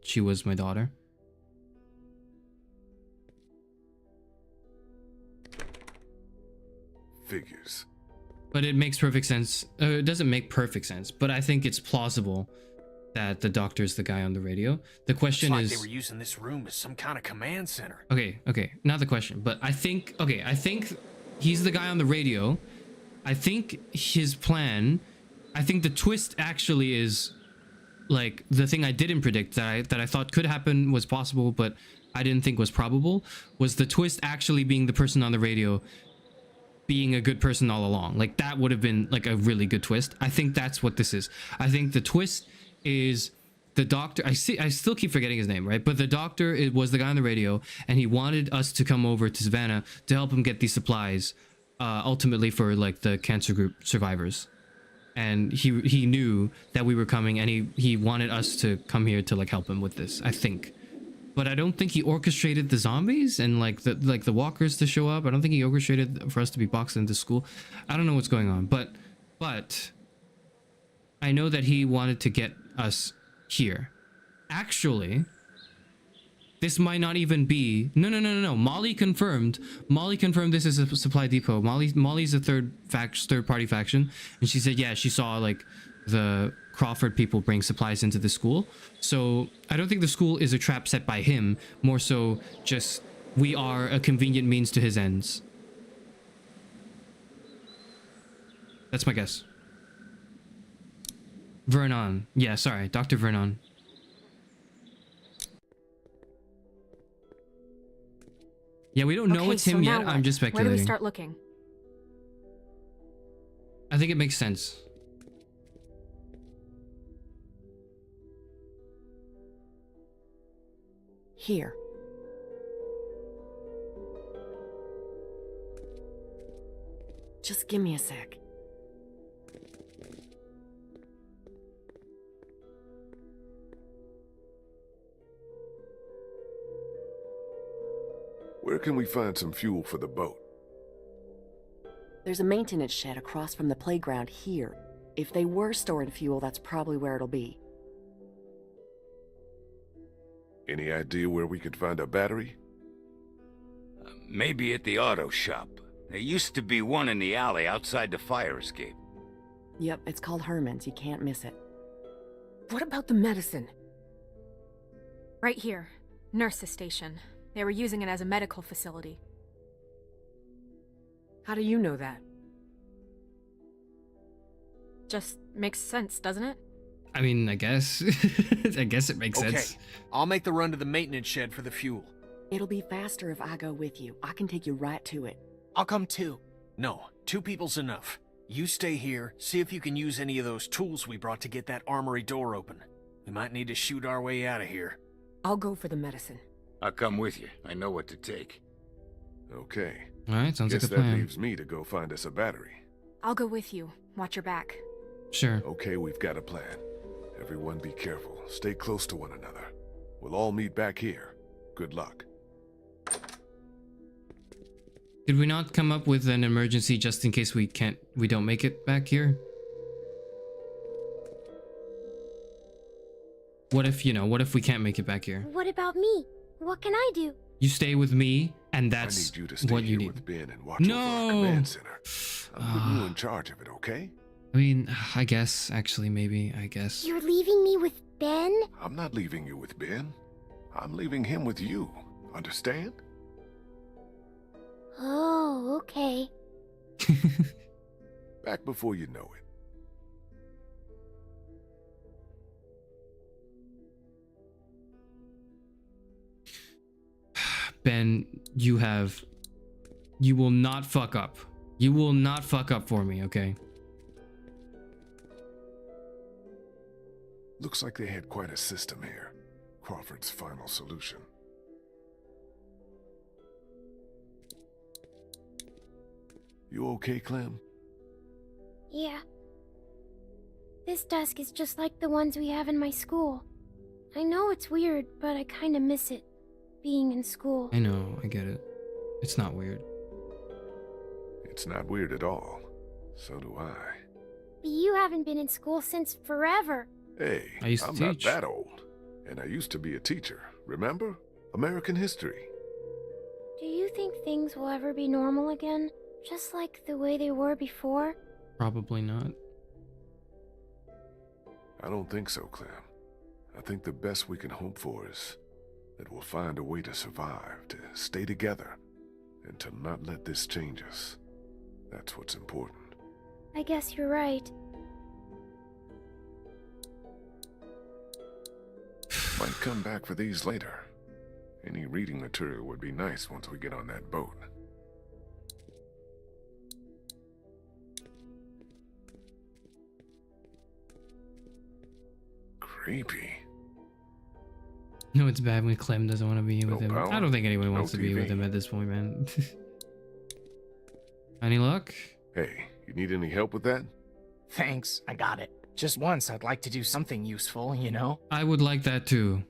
she was my daughter. Figures. But it makes perfect sense. It doesn't make perfect sense, but I think it's plausible that the doctor's the guy on the radio. The question it's like is, they were using this room as some kind of command center. Okay, not the question, but I think he's the guy on the radio. I think his plan, I think the twist actually is like the thing I didn't predict that I thought could happen, was possible, but I didn't think was probable, was the twist actually being the person on the radio being a good person all along. Like that would have been like a really good twist. I think that's what this is. I think the twist is the doctor, I still keep forgetting his name, right? But the doctor was the guy on the radio, and he wanted us to come over to Savannah to help him get these supplies, ultimately for like the cancer group survivors. And he knew that we were coming, and he wanted us to come here to like help him with this, I think. But I don't think he orchestrated the zombies and like the walkers to show up. I don't think he orchestrated for us to be boxed into school. I don't know what's going on, but I know that he wanted to get us here. Actually, this might not even be... No. Molly confirmed this is a supply depot. Molly's a third party faction, and she said, yeah, she saw like the Crawford people bring supplies into the school. So I don't think the school is a trap set by him. More so just we are a convenient means to his ends. That's my guess. Vernon. Yeah, sorry. Dr. Vernon. Yeah, we don't know it's him yet. I'm just speculating. Where do we start looking? I think it makes sense. Here. Just give me a sec. Where can we find some fuel for the boat? There's a maintenance shed across from the playground here. If they were storing fuel, that's probably where it'll be. Any idea where we could find a battery? Maybe at the auto shop. There used to be one in the alley outside the fire escape. Yep, it's called Herman's. You can't miss it. What about the medicine? Right here. Nurse's station. They were using it as a medical facility. How do you know that? Just makes sense, doesn't it? I mean, I guess. I guess it makes sense. Okay, I'll make the run to the maintenance shed for the fuel. It'll be faster if I go with you. I can take you right to it. I'll come too. No, 2 people's enough. You stay here, see if you can use any of those tools we brought to get that armory door open. We might need to shoot our way out of here. I'll go for the medicine. I'll come with you. I know what to take. Okay. All right, sounds Guess like a that plan. leaves me to go find us a battery. I'll go with you. Watch your back. Sure. Okay, we've got a plan. Everyone be careful. Stay close to one another. We'll all meet back here. Good luck. Did we not come up with an emergency just in case we don't make it back here? What if we can't make it back here? What about me? What can I do? You stay with me, and that's I need you to stay what you here need. with Ben and watch over our command center. I'm putting you in charge of it, okay? I mean, I guess, actually, maybe, I guess. You're leaving me with Ben? I'm not leaving you with Ben. I'm leaving him with you. Understand? Oh, okay. Back before you know it. Ben, you will not fuck up. You will not fuck up for me, okay? Looks like they had quite a system here. Crawford's final solution. You okay, Clem? Yeah. This desk is just like the ones we have in my school. I know it's weird, but I kinda miss it, being in school. I know, I get it. It's not weird. It's not weird at all. So do I. But you haven't been in school since forever. Hey, I'm not that old. And I used to be a teacher, remember? American history. Do you think things will ever be normal again? Just like the way they were before? Probably not. I don't think so, Clem. I think the best we can hope for is that we'll find a way to survive, to stay together, and to not let this change us. That's what's important. I guess you're right. Might come back for these later. Any reading material would be nice once we get on that boat. Creepy. No, it's bad when Clem doesn't want to be with him. power, I don't think anyone no wants to be with TV. him at this point, man. Any luck? Hey, you need any help with that? Thanks, I got it. Just once, I'd like to do something useful, you know? I would like that too.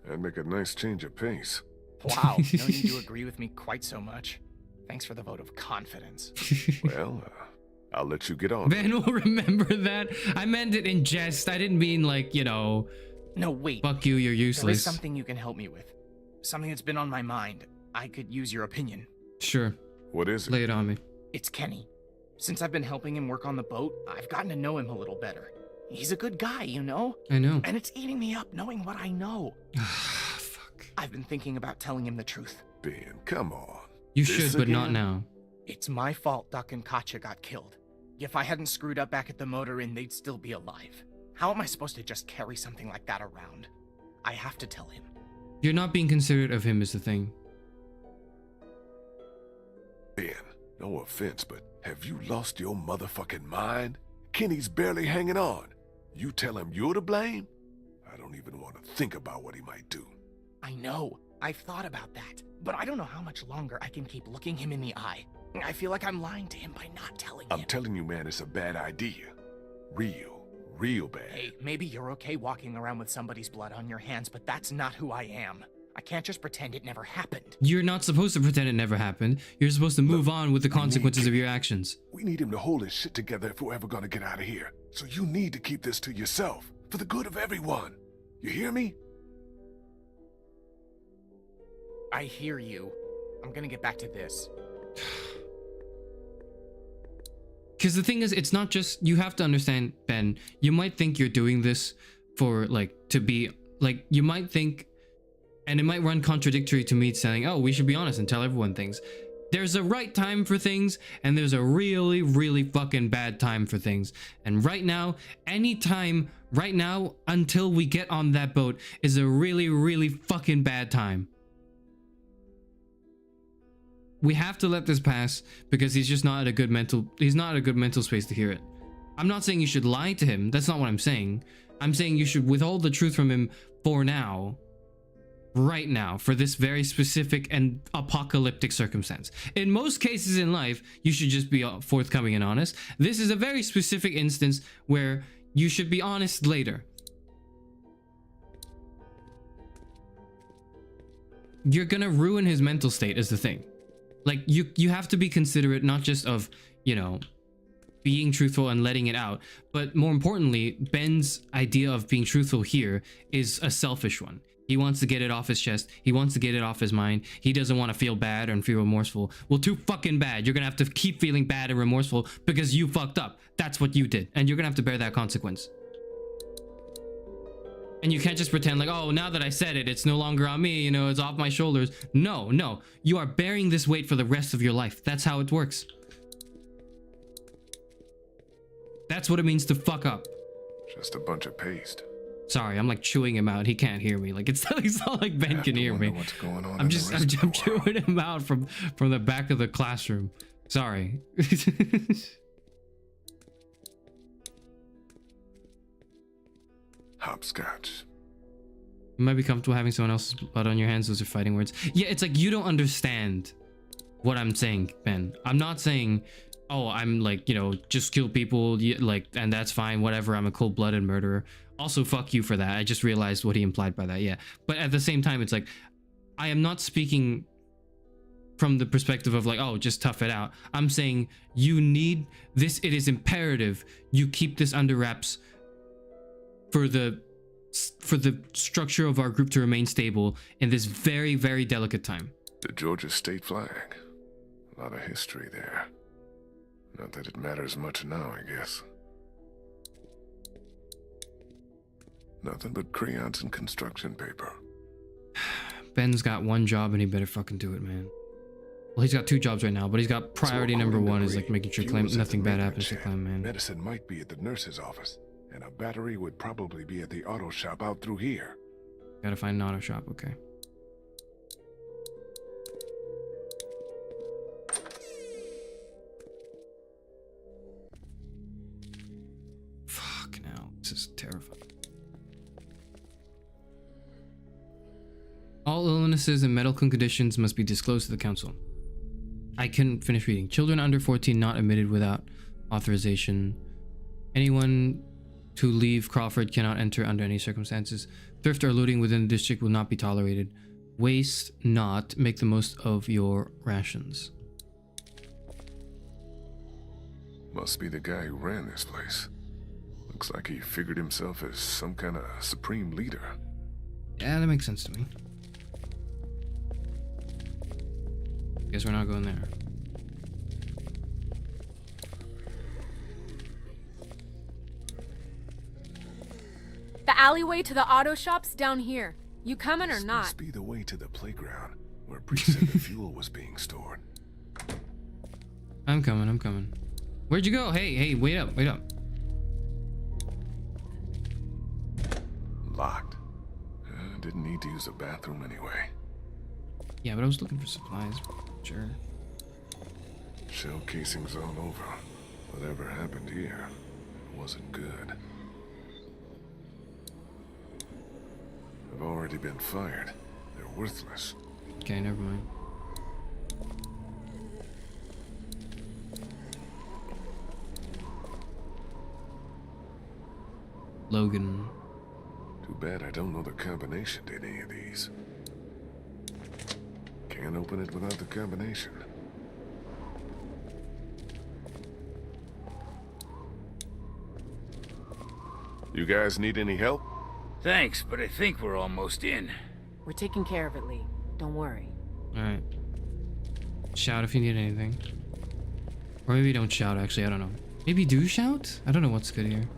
That'd make a nice change of pace. Wow, no need to agree with me quite so much. Thanks for the vote of confidence. Well, I'll let you get on. Ben will remember that. I meant it in jest. I didn't mean like, you know. No, wait. Fuck you, you're There is useless. something you can help me with. Something that's been on my mind. I could use your opinion. Sure. What is it? Lay it on me. It's Kenny. Since I've been helping him work on the boat, I've gotten to know him a little better. He's a good guy, you know? I know. And it's eating me up knowing what I know. Fuck. I've been thinking about telling him the truth. Ben, come on. You This should, but not again? now. It's my fault Duck and Katya got killed. If I hadn't screwed up back at the motor inn, they'd still be alive. How am I supposed to just carry something like that around? I have to tell him. You're not being considerate of him is the thing. Ben, no offense, but have you lost your motherfucking mind? Kenny's barely hanging on. You tell him you're to blame? I don't even want to think about what he might do. I know. I've thought about that. But I don't know how much longer I can keep looking him in the eye. I feel like I'm lying to him by not telling him. I'm telling you, man, it's a bad idea. Real bad. Hey, maybe you're okay walking around with somebody's blood on your hands, but that's not who I am. I can't just pretend it never happened. You're not supposed to pretend it never happened. You're supposed to move on with the consequences of your actions. We need him to hold his shit together if we're ever gonna get out of here. So you need to keep this to yourself, for the good of everyone. You hear me? I hear you. I'm gonna get back to this. Because the thing is, it's not just, you have to understand, Ben, you might think you're doing this for, like, to be, like, you might think, and it might run contradictory to me saying, oh, we should be honest and tell everyone things. There's a right time for things, and there's a really, really fucking bad time for things. And right now, any time, right now, until we get on that boat, is a really, really fucking bad time. We have to let this pass because he's just not at a good mental space to hear it. I'm not saying you should lie to him. That's not what I'm saying. I'm saying you should withhold the truth from him for now. Right now, for this very specific and apocalyptic circumstance. In most cases in life, you should just be forthcoming and honest. This is a very specific instance where you should be honest later. You're gonna ruin his mental state is the thing. Like, you have to be considerate, not just of, you know, being truthful and letting it out, but more importantly, Ben's idea of being truthful here is a selfish one. He wants to get it off his chest. He wants to get it off his mind. He doesn't want to feel bad and feel remorseful. Well, too fucking bad. You're gonna have to keep feeling bad and remorseful because you fucked up. That's what you did, and you're gonna have to bear that consequence. And you can't just pretend like, oh, now that I said it, it's no longer on me, you know, it's off my shoulders. No, no. You are bearing this weight for the rest of your life. That's how it works. That's what it means to fuck up. Just a bunch of paste. Sorry, I'm like chewing him out. He can't hear me. Like, it's not like Ben can hear me. What's going on I'm chewing him out from the back of the classroom. Sorry. Hopscotch. You might be comfortable having someone else's blood on your hands. Those are fighting words. Yeah, it's like you don't understand what I'm saying, Ben. I'm not saying, oh, I'm like, you know, just kill people, like, and that's fine, whatever. I'm a cold-blooded murderer. Also, fuck you for that. I just realized what he implied by that. Yeah, but at the same time, it's like, I am not speaking from the perspective of like, oh, just tough it out. I'm saying you need this. It is imperative you keep this under wraps for the structure of our group to remain stable in this very, very delicate time. The Georgia state flag. A lot of history there. Not that it matters much now, I guess. Nothing but crayons and construction paper. Ben's got one job and he better fucking do it, man. Well, he's got two jobs right now, but he's got priority number one is like making sure nothing bad happens to Clem, man. Medicine might be at the nurse's office, and a battery would probably be at the auto shop out through here. Gotta find an auto shop, okay. Fuck now, this is terrifying. All illnesses and medical conditions must be disclosed to the council. I couldn't finish reading. Children under 14 not admitted without authorization. Anyone to leave Crawford cannot enter under any circumstances. Thrift or looting within the district will not be tolerated. Waste not. Make the most of your rations. Must be the guy who ran this place. Looks like he figured himself as some kind of supreme leader. Yeah, that makes sense to me. Guess we're not going there. The alleyway to the auto shop's down here. You coming or This not? must be the way to the playground where precinct fuel was being stored. I'm coming, I'm coming. Where'd you go? Hey, wait up, wait up. Locked. Didn't need to use the bathroom anyway. Yeah, but I was looking for supplies. Sure. Shell casings all over. Whatever happened here wasn't good. I've already been fired. They're worthless. Okay, never mind. Logan. Too bad I don't know the combination to any of these. Can't open it without the combination. You guys need any help? Thanks, but I think we're almost in. We're taking care of it, Lee. Don't worry. Alright. Shout if you need anything. Or maybe don't shout, actually, I don't know. Maybe do shout? I don't know what's good here.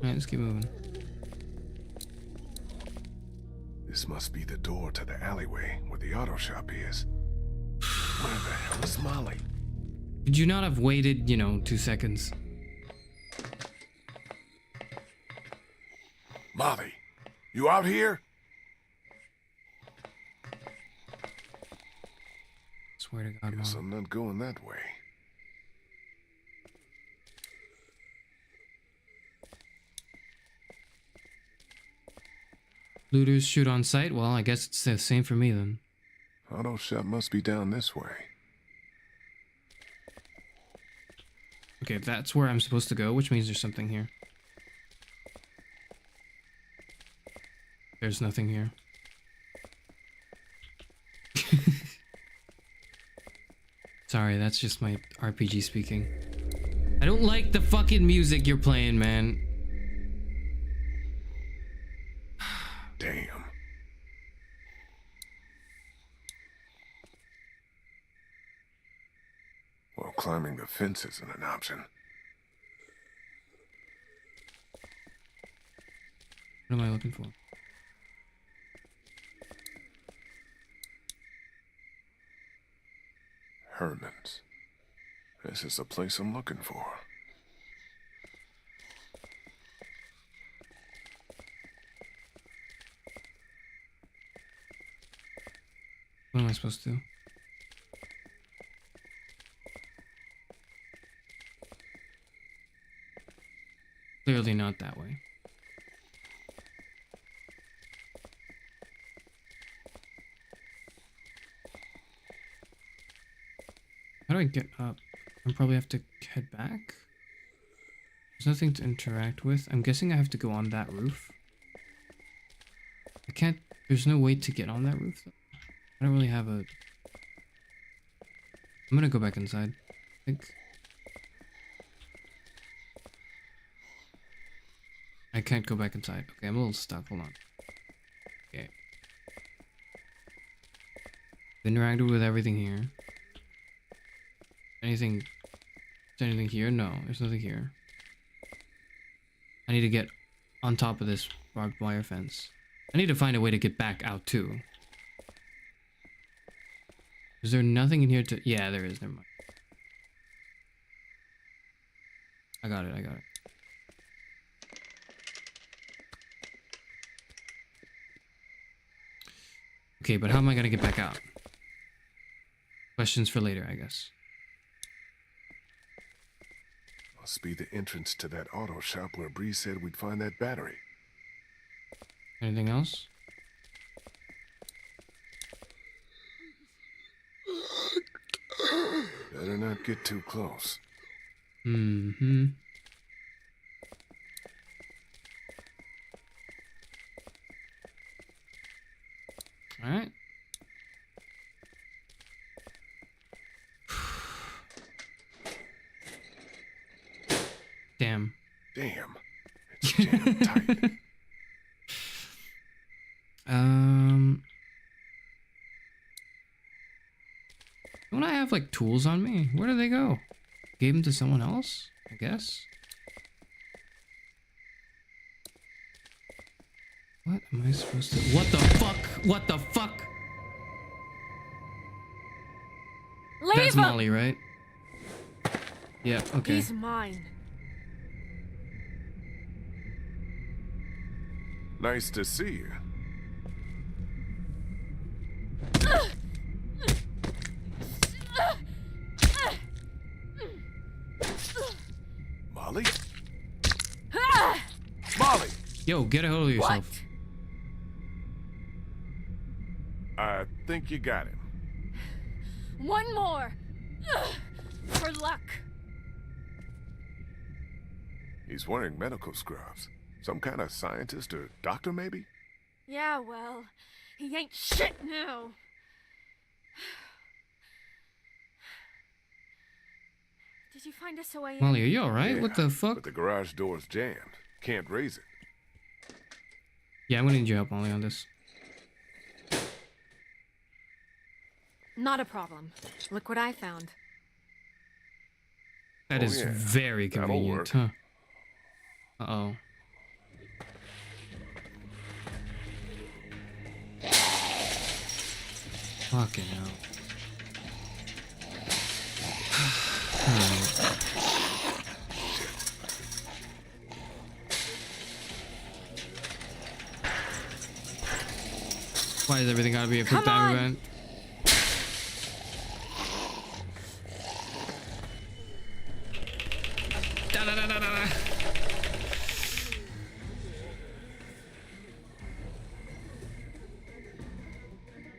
Alright, let's keep moving. This must be the door to the alleyway where the auto shop is. Where the hell is Molly? Could you not have waited, 2 seconds? Molly, you out here? Swear to God, Guess Mom. I'm not going that way. Looters shoot on sight? Well, I guess it's the same for me then. Auto shop must be down this way. Okay, that's where I'm supposed to go, which means there's something here. There's nothing here. Sorry, that's just my RPG speaking. I don't like the fucking music you're playing, man. Damn. Well, climbing the fence isn't an option. What am I looking for? Herman's. This is the place I'm looking for. What am I supposed to do? Clearly not that way. How do I get up? I probably have to head back? There's nothing to interact with. I'm guessing I have to go on that roof. I can't... There's no way to get on that roof, though. I don't really have a... I'm gonna go back inside, I think. I can't go back inside. Okay, I'm a little stuck. Hold on. Okay. Interacted with everything here. Anything... Is there anything here? No, there's nothing here. I need to get on top of this barbed wire fence. I need to find a way to get back out, too. Is there nothing in here to... Yeah, there is. Never mind. I got it. Okay, but how am I gonna get back out? Questions for later, I guess. Must be the entrance to that auto shop where Bree said we'd find that battery. Anything else? Better not get too close. Mm-hmm. All right. Damn. Damn. It's jammed tight. Don't I have like tools on me? Where do they go? Gave them to someone else, I guess. What am I supposed to? What the fuck? What the fuck? Leave That's him! Molly, right? Yeah, okay. He's mine. Nice to see you. Molly? Molly! Yo, get a hold of yourself. I think you got him. One more. For luck. He's wearing medical scrubs. Some kind of scientist or doctor, maybe? Yeah, well, he ain't shit now. Did you find us a way in? Molly, are you alright? Yeah, What the fuck? But the garage door's jammed. Can't raise it. Yeah, I'm gonna need your help, Molly, on this. Not a problem. Look what I found. That is yeah. very That'll convenient, work. huh? Uh-oh. Fucking hell. Alright. Why does everything gotta be a quick time event?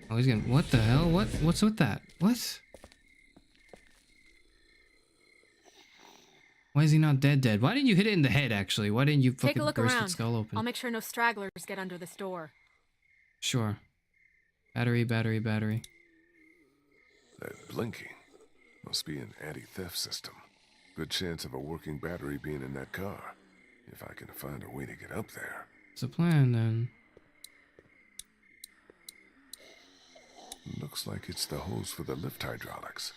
Oh, he's gonna. What the hell? What's with that? What? Why is he not dead? Why didn't you hit it in the head, actually? Why didn't you Take fucking a look burst around. its skull open? I'll make sure no stragglers get under this door. Sure. Battery. That blinking must be an anti-theft system. Good chance of a working battery being in that car. If I can find a way to get up there. It's a plan, then. Looks like it's the hose for the lift hydraulics.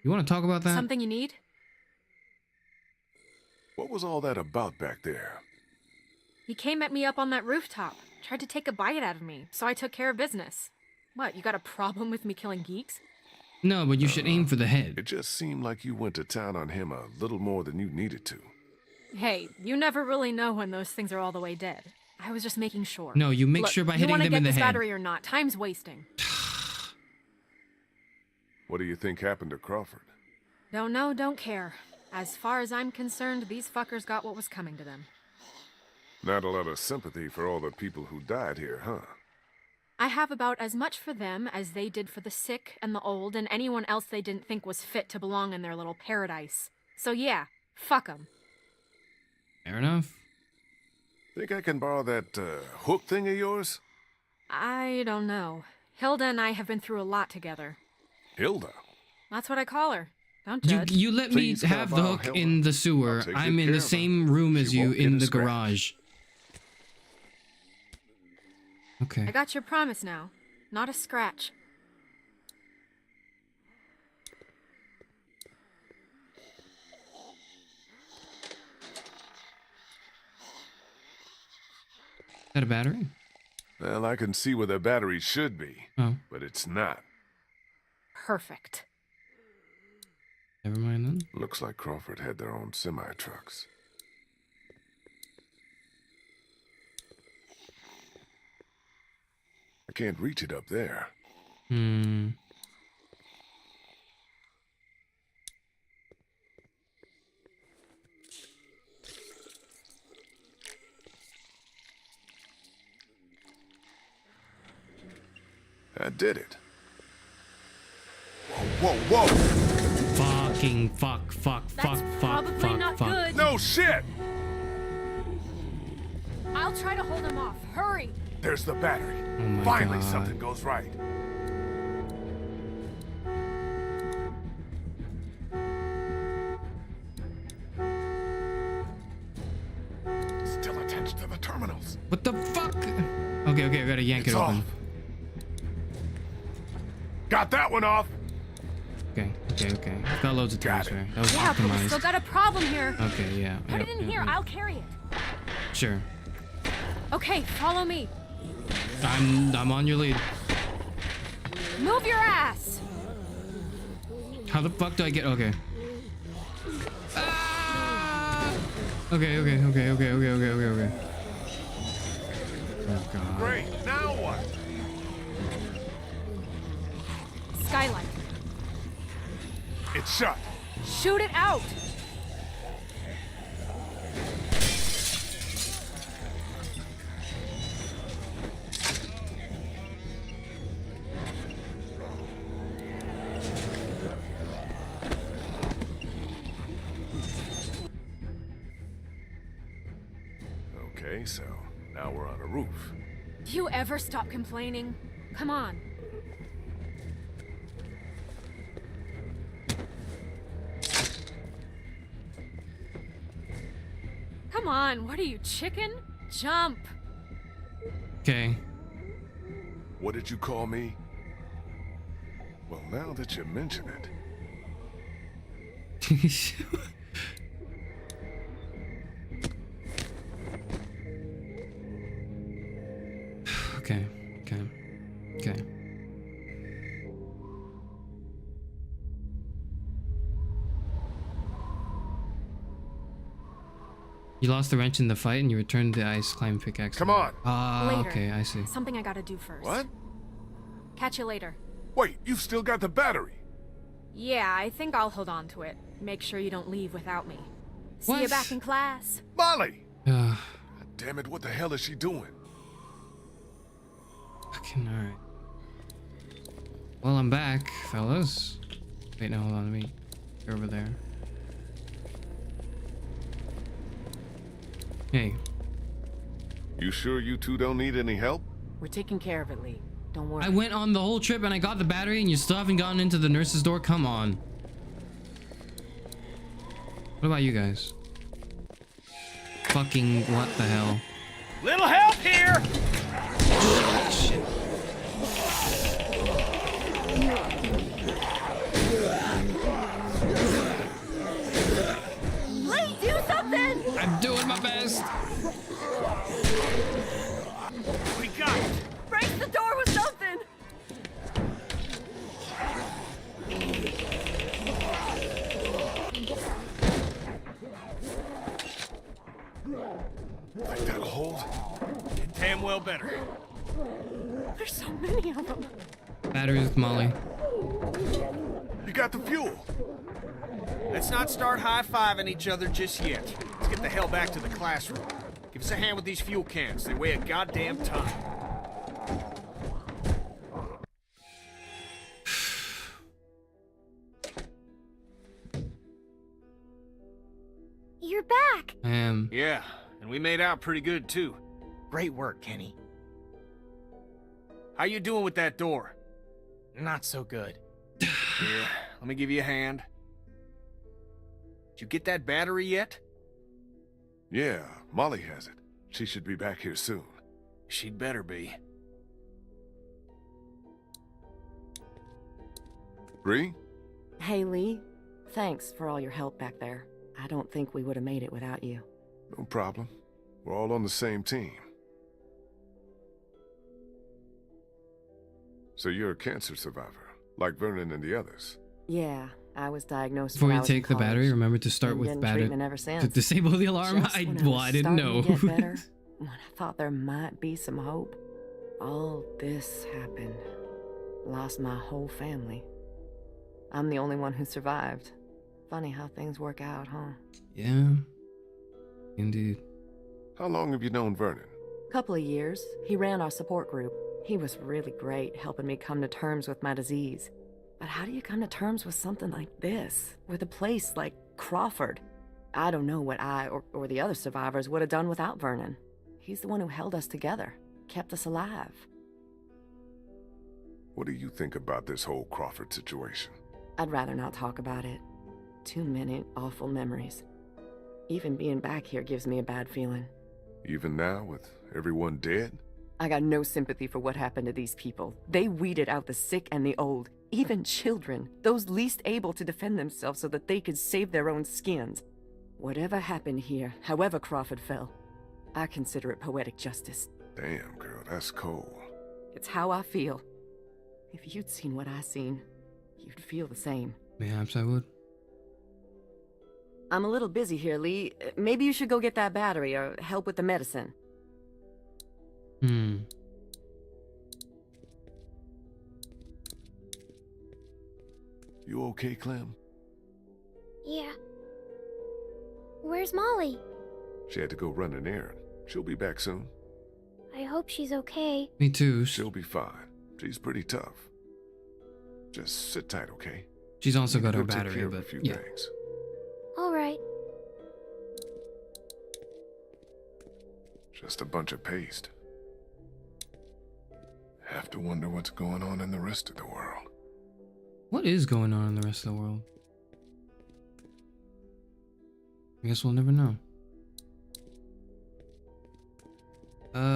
You want to talk about that? Something you need? What was all that about back there? He came at me up on that rooftop. Tried to take a bite out of me, so I took care of business. What, you got a problem with me killing geeks? No, but you should aim for the head. It just seemed like you went to town on him a little more than you needed to. Hey, you never really know when those things are all the way dead. I was just making sure. No, you make Look, sure by hitting them in the You want to get this head. battery or not? Time's wasting. What do you think happened to Crawford? Don't know, don't care. As far as I'm concerned, these fuckers got what was coming to them. Not a lot of sympathy for all the people who died here, huh? I have about as much for them as they did for the sick and the old and anyone else they didn't think was fit to belong in their little paradise. So yeah, fuck them. Fair enough. Think I can borrow that hook thing of yours? I don't know. Hilda and I have been through a lot together. Hilda? That's what I call her. Don't judge. You let me Please have come the on, hook Hilda. in the sewer. I'll take I'm good in care the of her. same room as She you won't get in a the scratch. garage. Okay. I got your promise now. Not a scratch. Is that a battery? Well, I can see where the battery should be, Oh, but it's not. Perfect. never mind then. Looks like Crawford had their own semi-trucks. I can't reach it up there. I did it. Whoa, whoa, whoa! Fucking fuck. That's probably not good. No shit! I'll try to hold him off. Hurry! There's the battery. Oh my Finally, God. something goes right. Still attached to the terminals. What the fuck? Okay, I gotta yank it open. Off. Got that one off. Okay. I've got loads of tools there. That was Yeah, but we optimized. still got a problem here. Okay, yeah. Put it in here. I'll carry it. Sure. Okay, follow me. I'm on your lead. Move your ass. How the fuck do I get? Okay. Ah! Okay. Oh God. Great. Now what? Skylight. It's shut. Shoot it out. Okay, so now we're on a roof. Do you ever stop complaining? Come on. Come on, what are you, chicken? Jump. Okay. What did you call me? Well, now that you mention it. Okay. You lost the wrench in the fight and you returned the ice climb pickaxe. Come on. Later. Okay, I see. Something I gotta do first. What? Catch you later. Wait, you've still got the battery. Yeah, I think I'll hold on to it. Make sure you don't leave without me. See you back in class. Molly! God damn it, what the hell is she doing? Fucking alright. Well, I'm back, fellas. Wait, no, hold on, let me go over there. Hey. You sure you two don't need any help? We're taking care of it, Lee. Don't worry. I went on the whole trip and I got the battery and you still haven't gotten into the nurse's door? Come on. What about you guys? Fucking what the hell? Little help here! Shit. Lee, do something! I'm doing my best. We got it! Break the door with something! Think that'll hold? It damn well better. There's so many of them. Batteries with Molly. You got the fuel. Let's not start high-fiving each other just yet. Let's get the hell back to the classroom. Give us a hand with these fuel cans. They weigh a goddamn ton. You're back. I am. Yeah, and we made out pretty good, too. Great work, Kenny. How you doing with that door? Not so good. Here, let me give you a hand. Did you get that battery yet? Yeah, Molly has it. She should be back here soon. She'd better be. Bree? Hey, Lee. Thanks for all your help back there. I don't think we would have made it without you. No problem. We're all on the same team. So you're a cancer survivor, like Vernon and the others. Yeah, I was diagnosed Before when I you was in take the battery, college. remember to start Been with getting battery treatment ever to since. disable the alarm. Just when I was didn't starting know. to get better, when I thought there might be some hope, All this happened. Lost my whole family. I'm the only one who survived. Funny how things work out, huh? Yeah. Indeed. How long have you known Vernon? Couple of years. He ran our support group. He was really great, helping me come to terms with my disease. But how do you come to terms with something like this? With a place like Crawford? I don't know what I or the other survivors would have done without Vernon. He's the one who held us together, kept us alive. What do you think about this whole Crawford situation? I'd rather not talk about it. Too many awful memories. Even being back here gives me a bad feeling. Even now, with everyone dead? I got no sympathy for what happened to these people. They weeded out the sick and the old, even children, those least able to defend themselves so that they could save their own skins. Whatever happened here, however Crawford fell, I consider it poetic justice. Damn, girl, that's cold. It's how I feel. If you'd seen what I seen, you'd feel the same. Perhaps I would. I'm a little busy here, Lee. Maybe you should go get that battery or help with the medicine. You okay, Clem? Yeah. Where's Molly? She had to go run an errand. She'll be back soon. I hope she's okay. Me too. She'll be fine. She's pretty tough. Just sit tight, okay? She's also got her Go take battery, care of a but few yeah. things. All right. Just a bunch of paste. Have to wonder what's going on in the rest of the world. What is going on in the rest of the world? I guess we'll never know.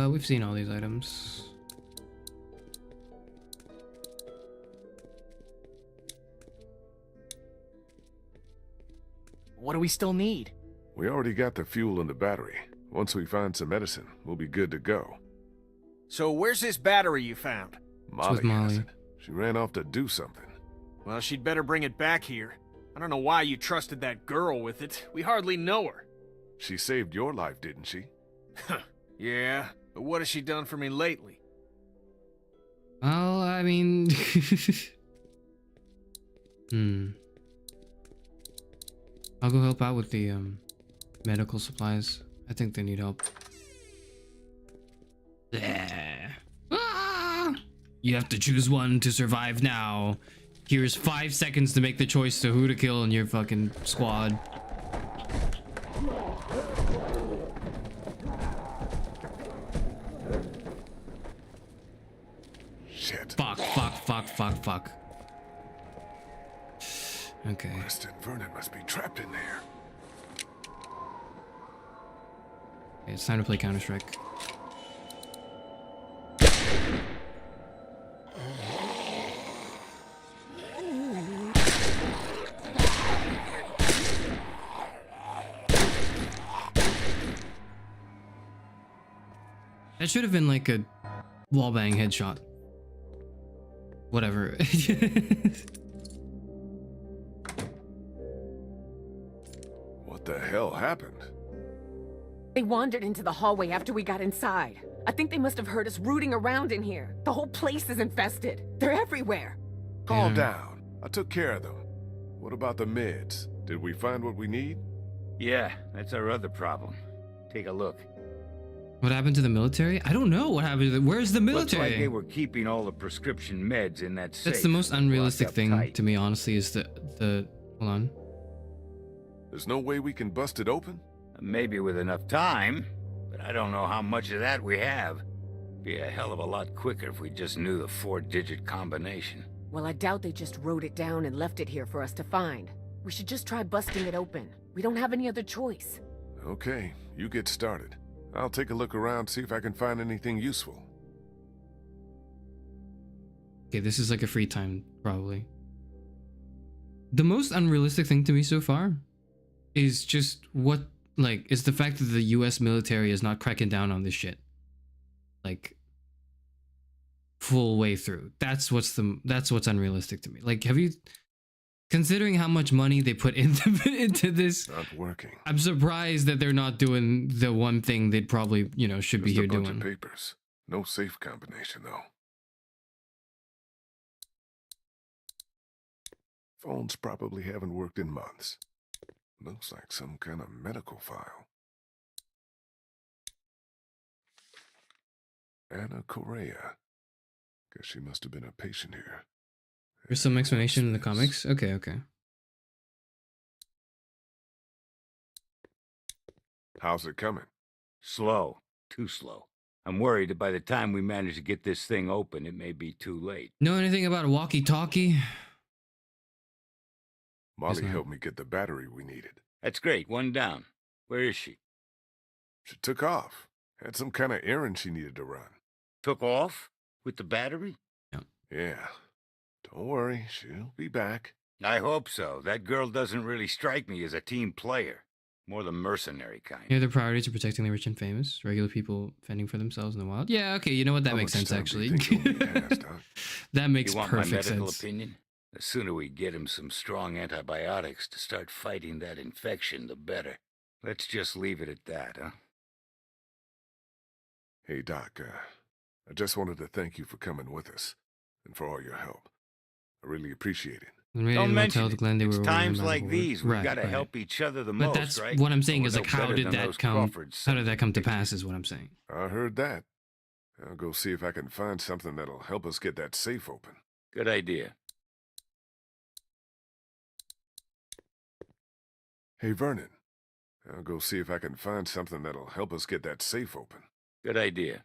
We've seen all these items. What do we still need? We already got the fuel and the battery. Once we find some medicine, we'll be good to go. So where's this battery you found? Molly has it. She ran off to do something. Well, she'd better bring it back here. I don't know why you trusted that girl with it. We hardly know her. She saved your life, didn't she? Yeah, but what has she done for me lately? Well, I mean... I'll go help out with the medical supplies. I think they need help. Ah! You have to choose one to survive now. Here's 5 seconds to make the choice to who to kill in your fucking squad. Shit. Fuck. Okay. Preston Vernon must be trapped in there. Okay, it's time to play Counter-Strike. That should have been like a wallbang headshot. Whatever. What the hell happened? They wandered into the hallway after we got inside. I think they must have heard us rooting around in here. The whole place is infested. They're everywhere. Calm down. I took care of them. What about the meds? Did we find what we need? Yeah, that's our other problem. Take a look. What happened to the military? I don't know what happened to the... Where's the military? Looks like they were keeping all the prescription meds in that safe. That's the most unrealistic thing tight. to me, honestly, is the... Hold on. There's no way we can bust it open? Maybe with enough time, but I don't know how much of that we have. Be a hell of a lot quicker if we just knew the 4-digit combination. Well, I doubt they just wrote it down and left it here for us to find. We should just try busting it open. We don't have any other choice. Okay, you get started. I'll take a look around, see if I can find anything useful. Okay, this is like a free time, probably. The most unrealistic thing to me so far is just what, like, is the fact that the US military is not cracking down on this shit. Like, full way through. That's what's unrealistic to me. Like, have you... Considering how much money they put into this, not working. I'm surprised that they're not doing the one thing they'd probably, you know, should be here doing. Papers. No safe combination, though. Phones probably haven't worked in months. Looks like some kind of medical file. Anna Correa. Guess she must have been a patient here. There's some explanation in the comics. Okay, okay. How's it coming? Slow. Too slow. I'm worried that by the time we manage to get this thing open, it may be too late. Know anything about a walkie-talkie? Molly helped me get the battery we needed. That's great. One down. Where is she? She took off. Had some kind of errand she needed to run. Took off? With the battery? Yeah. Don't worry, she'll be back. I hope so. That girl doesn't really strike me as a team player. More the mercenary kind. Yeah, their priorities are protecting the rich and famous. Regular people fending for themselves in the wild. Yeah, okay, you know what? That makes sense, actually. That makes you want perfect my medical sense. opinion? The sooner we get him some strong antibiotics to start fighting that infection, the better. Let's just leave it at that, huh? Hey, Doc, I just wanted to thank you for coming with us and for all your help. I really appreciate it. Don't mention tell it. Glenn they It's were times worried like about these it. we've Right, got to right. help each other the But most, that's right? what I'm saying We're is no like, how better did than that those come? Crawfords How did that come to pass? Is what I'm saying. I heard that. I'll go see if I can find something that'll help us get that safe open. Good idea. Hey, Vernon. I'll go see if I can find something that'll help us get that safe open. Good idea.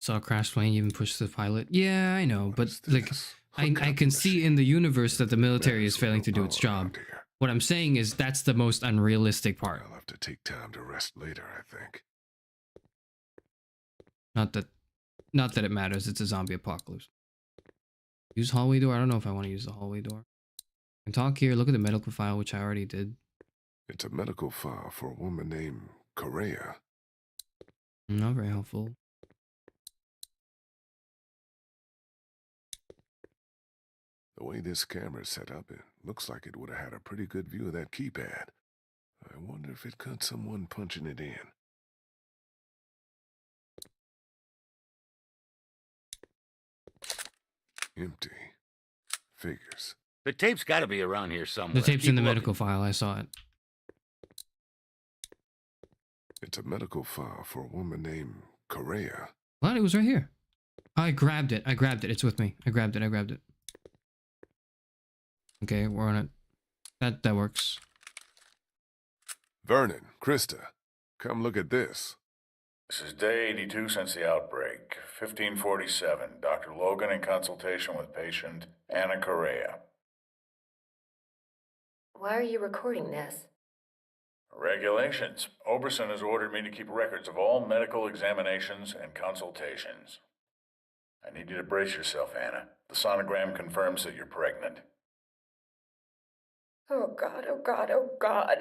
Saw a crash plane, even pushed the pilot. Yeah, I know, but like, I can see in the universe that the military is failing to do its job. What I'm saying is that's the most unrealistic part. I'll have to take time to rest later, I think. Not that it matters. It's a zombie apocalypse. Use hallway door. I don't know if I want to use the hallway door. I can talk here. Look at the medical file, which I already did. It's a medical file for a woman named Correa. Not very helpful. The way this camera's set up, it looks like it would have had a pretty good view of that keypad. I wonder if it caught someone punching it in. Empty. Figures. The tape's got to be around here somewhere. The tape's Keep in the looking. medical file. I saw it. It's a medical file for a woman named Correa. What? It was right here. I grabbed it. I grabbed it. It's with me. I grabbed it. I grabbed it. Okay, we're on it. That works. Vernon, Krista, come look at this. This is day 82 since the outbreak. 1547. Dr. Logan in consultation with patient Anna Correa. Why are you recording this? Regulations. Oberson has ordered me to keep records of all medical examinations and consultations. I need you to brace yourself, Anna. The sonogram confirms that you're pregnant. Oh God, oh God, oh God.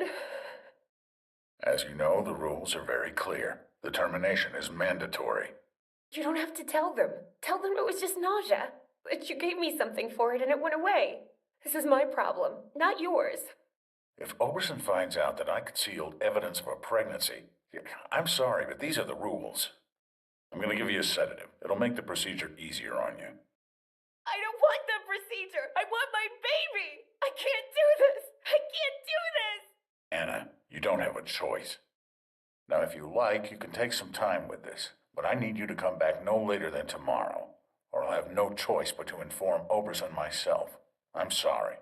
As you know, the rules are very clear. The termination is mandatory. You don't have to tell them. Tell them it was just nausea. But you gave me something for it and it went away. This is my problem, not yours. If Oberson finds out that I concealed evidence of a pregnancy, I'm sorry, but these are the rules. I'm going to give you a sedative. It'll make the procedure easier on you. I don't want the procedure. I want my baby. I can't do this. I can't do this. Anna, you don't have a choice. Now, if you like, you can take some time with this, but I need you to come back no later than tomorrow, or I'll have no choice but to inform Oberson myself. I'm sorry.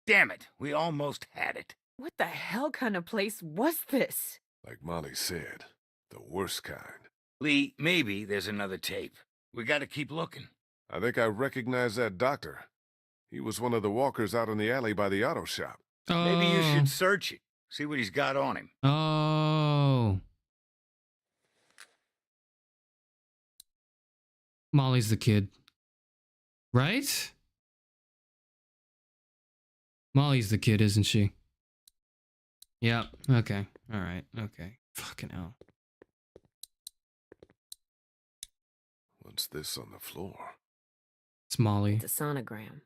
Damn it, we almost had it. What the hell kind of place was this? Like Molly said, the worst kind. Lee, maybe there's another tape. We gotta keep looking. I think I recognize that doctor. He was one of the walkers out in the alley by the auto shop. Maybe you should search it. See what he's got on him. Oh. Molly's the kid. Right? Molly's the kid, isn't she? Yep. Okay. All right. Okay. Fucking hell. What's this on the floor? It's Molly. It's a sonogram.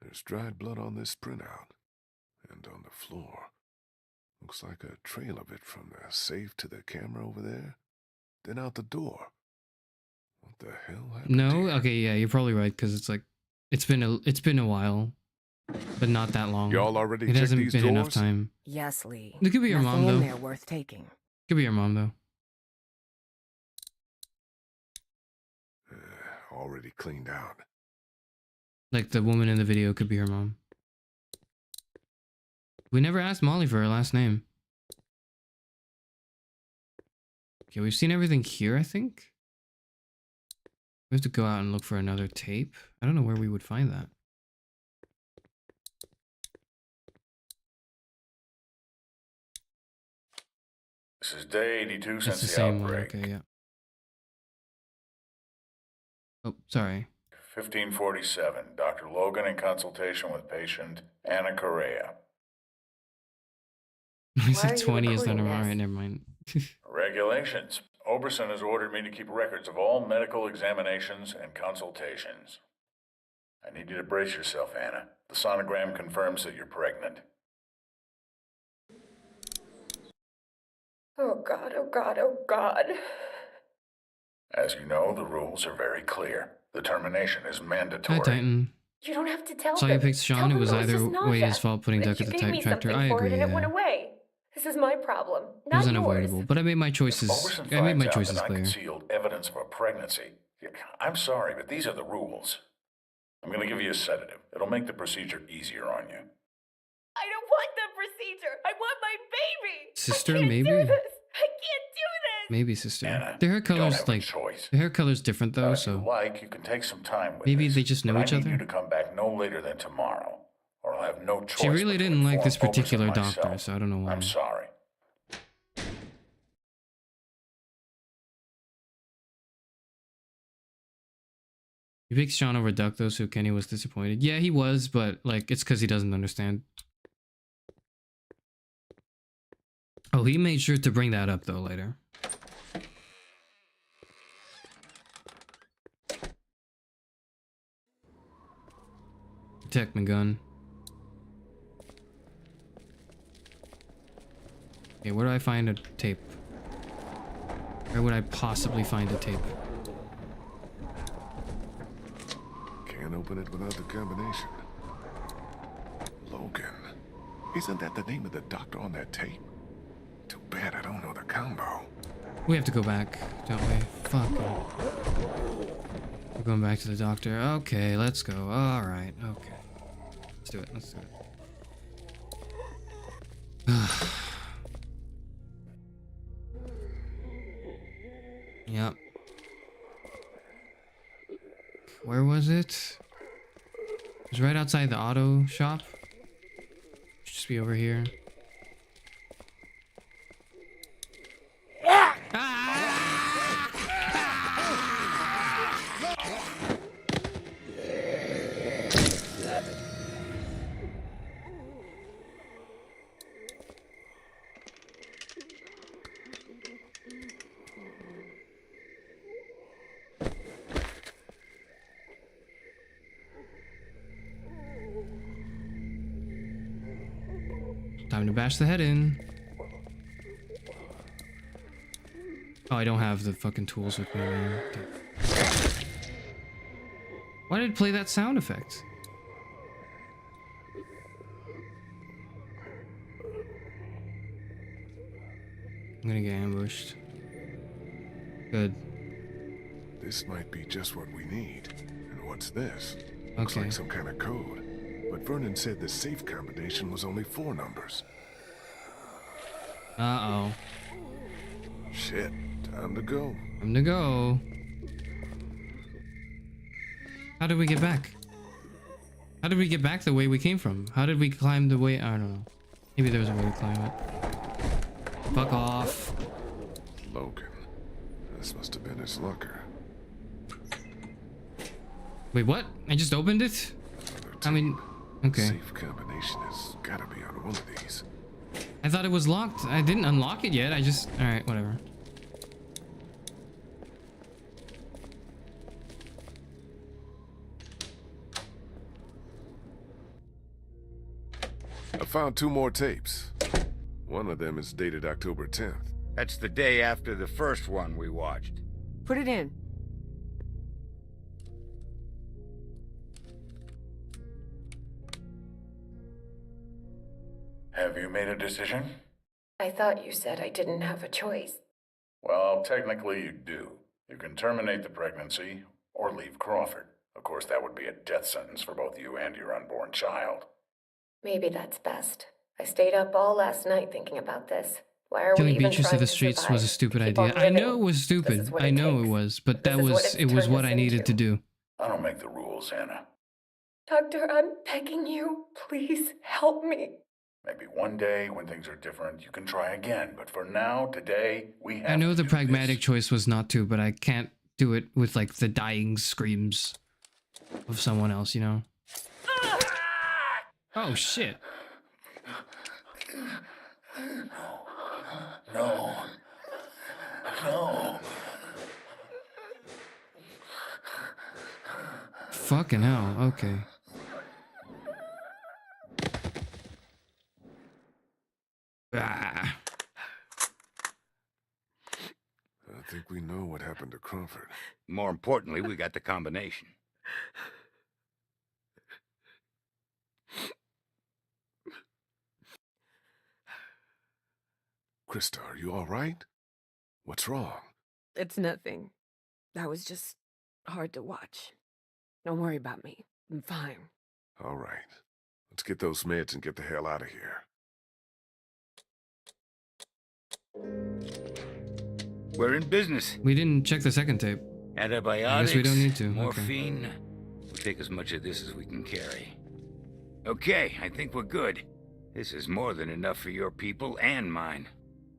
There's dried blood on this printout. And on the floor. Looks like a trail of it from the safe to the camera over there. Then out the door. What the hell happened? No? Okay, yeah, you're probably right, because it's like it's been a while. But not that long. Y'all already It checked hasn't these been enough drawers? time. Yes, Lee. It could be your mom, Nothing in though. there worth taking. Could be your mom, though. Already cleaned out. Like the woman in the video could be her mom. We never asked Molly for her last name. Okay, we've seen everything here, I think. We have to go out and look for another tape. I don't know where we would find that. This is day 82 It's since the the same one. outbreak. Okay, yeah. Oh, sorry. 1547, Dr. Logan in consultation with patient Anna Correa. He Why said are you 20 is the recording number. this? Alright, never mind. Regulations. Oberson has ordered me to keep records of all medical examinations and consultations. I need you to brace yourself, Anna. The sonogram confirms that you're pregnant. Oh God, oh God, oh God. As you know, the rules are very clear. The termination is mandatory. Hi, Titan. You don't have to tell Saw them. you picked Sean. Tell It them was either just way nausea. his fault putting But Duck at you the gave me type tractor. something I for agree, it and it went yeah. away. This is my problem, It not was yours. unavoidable, but I made my choices. Oberson I made my finds out choices that I clear. concealed evidence of a pregnancy. I'm sorry, but these are the rules. I'm going to give you a sedative. It'll make the procedure easier on you. I don't want the procedure. I want my baby. Sister, I can't maybe? do this. I can't do this. Maybe sister. Anna, Their hair you don't color's have a like choice. their hair color's different though, If you so like, you can take some time with maybe this, they just know but each I need other. you to come back no later than tomorrow, or I'll have no choice. She really but to didn't like this inform Oberson particular doctor, myself. so I don't know why. I'm sorry. He picked Sean over Duck though, so Kenny was disappointed. Yeah, he was, but like it's because he doesn't understand. Oh, he made sure to bring that up though later. Protect my gun. Okay, where do I find a tape? Where would I possibly find a tape? Can't open it without the combination. Logan. Isn't that the name of the doctor on that tape? Too bad I don't know the combo. We have to go back, don't we? Fuck. We're going back to the doctor. Okay, let's go. Alright, okay. Let's do it, let's do it. Yep. Where was it? It was right outside the auto shop. Should just be over here. Time to bash the head in. Oh, I don't have the fucking tools with me, man. Why did it play that sound effect? I'm gonna get ambushed. Good. This might be just what we need. And what's this? Looks Okay. like some kind of code. But Vernon said the safe combination was only 4 numbers. Uh-oh. Shit. Time to go. Time to go. How did we get back? How did we get back the way we came from? How did we climb the way? I don't know. Maybe there was a way to climb it. Fuck off. Logan. This must have been his locker. Wait, what? I just opened it? I mean, okay. Safe combination has gotta be on one of these. I thought it was locked. I didn't unlock it yet. I just... Alright, whatever. found 2 more tapes. One of them is dated October 10th. That's the day after the first one we watched. Put it in. Have you made a decision? I thought you said I didn't have a choice. Well, technically you do. You can terminate the pregnancy or leave Crawford. Of course, that would be a death sentence for both you and your unborn child. Maybe that's best. I stayed up all last night thinking about this. Why are we Killing even Beatrice to trying the to streets survive? was a stupid Keep idea. on I living. know it was stupid. what I it know takes. it was, but This that is what was it's it was turned what us I needed into. to do. I don't make the rules, Anna. Doctor, I'm begging you. Please help me. Maybe one day, when things are different, you can try again. But for now, today, we have I know to the do pragmatic choice was not to, but I can't do it with like the dying screams of someone else, you know? Oh shit. No. No. Fucking hell, okay. Ah. I think we know what happened to Crawford. More importantly, we got the combination. Krista, are you all right? What's wrong? It's nothing. That was just hard to watch. Don't worry about me. I'm fine. All right. Let's get those meds and get the hell out of here. We're in business. We didn't check the second tape. Antibiotics, I guess we don't need to. morphine. We'll take as much of this as we can carry. Okay, I think we're good. This is more than enough for your people and mine.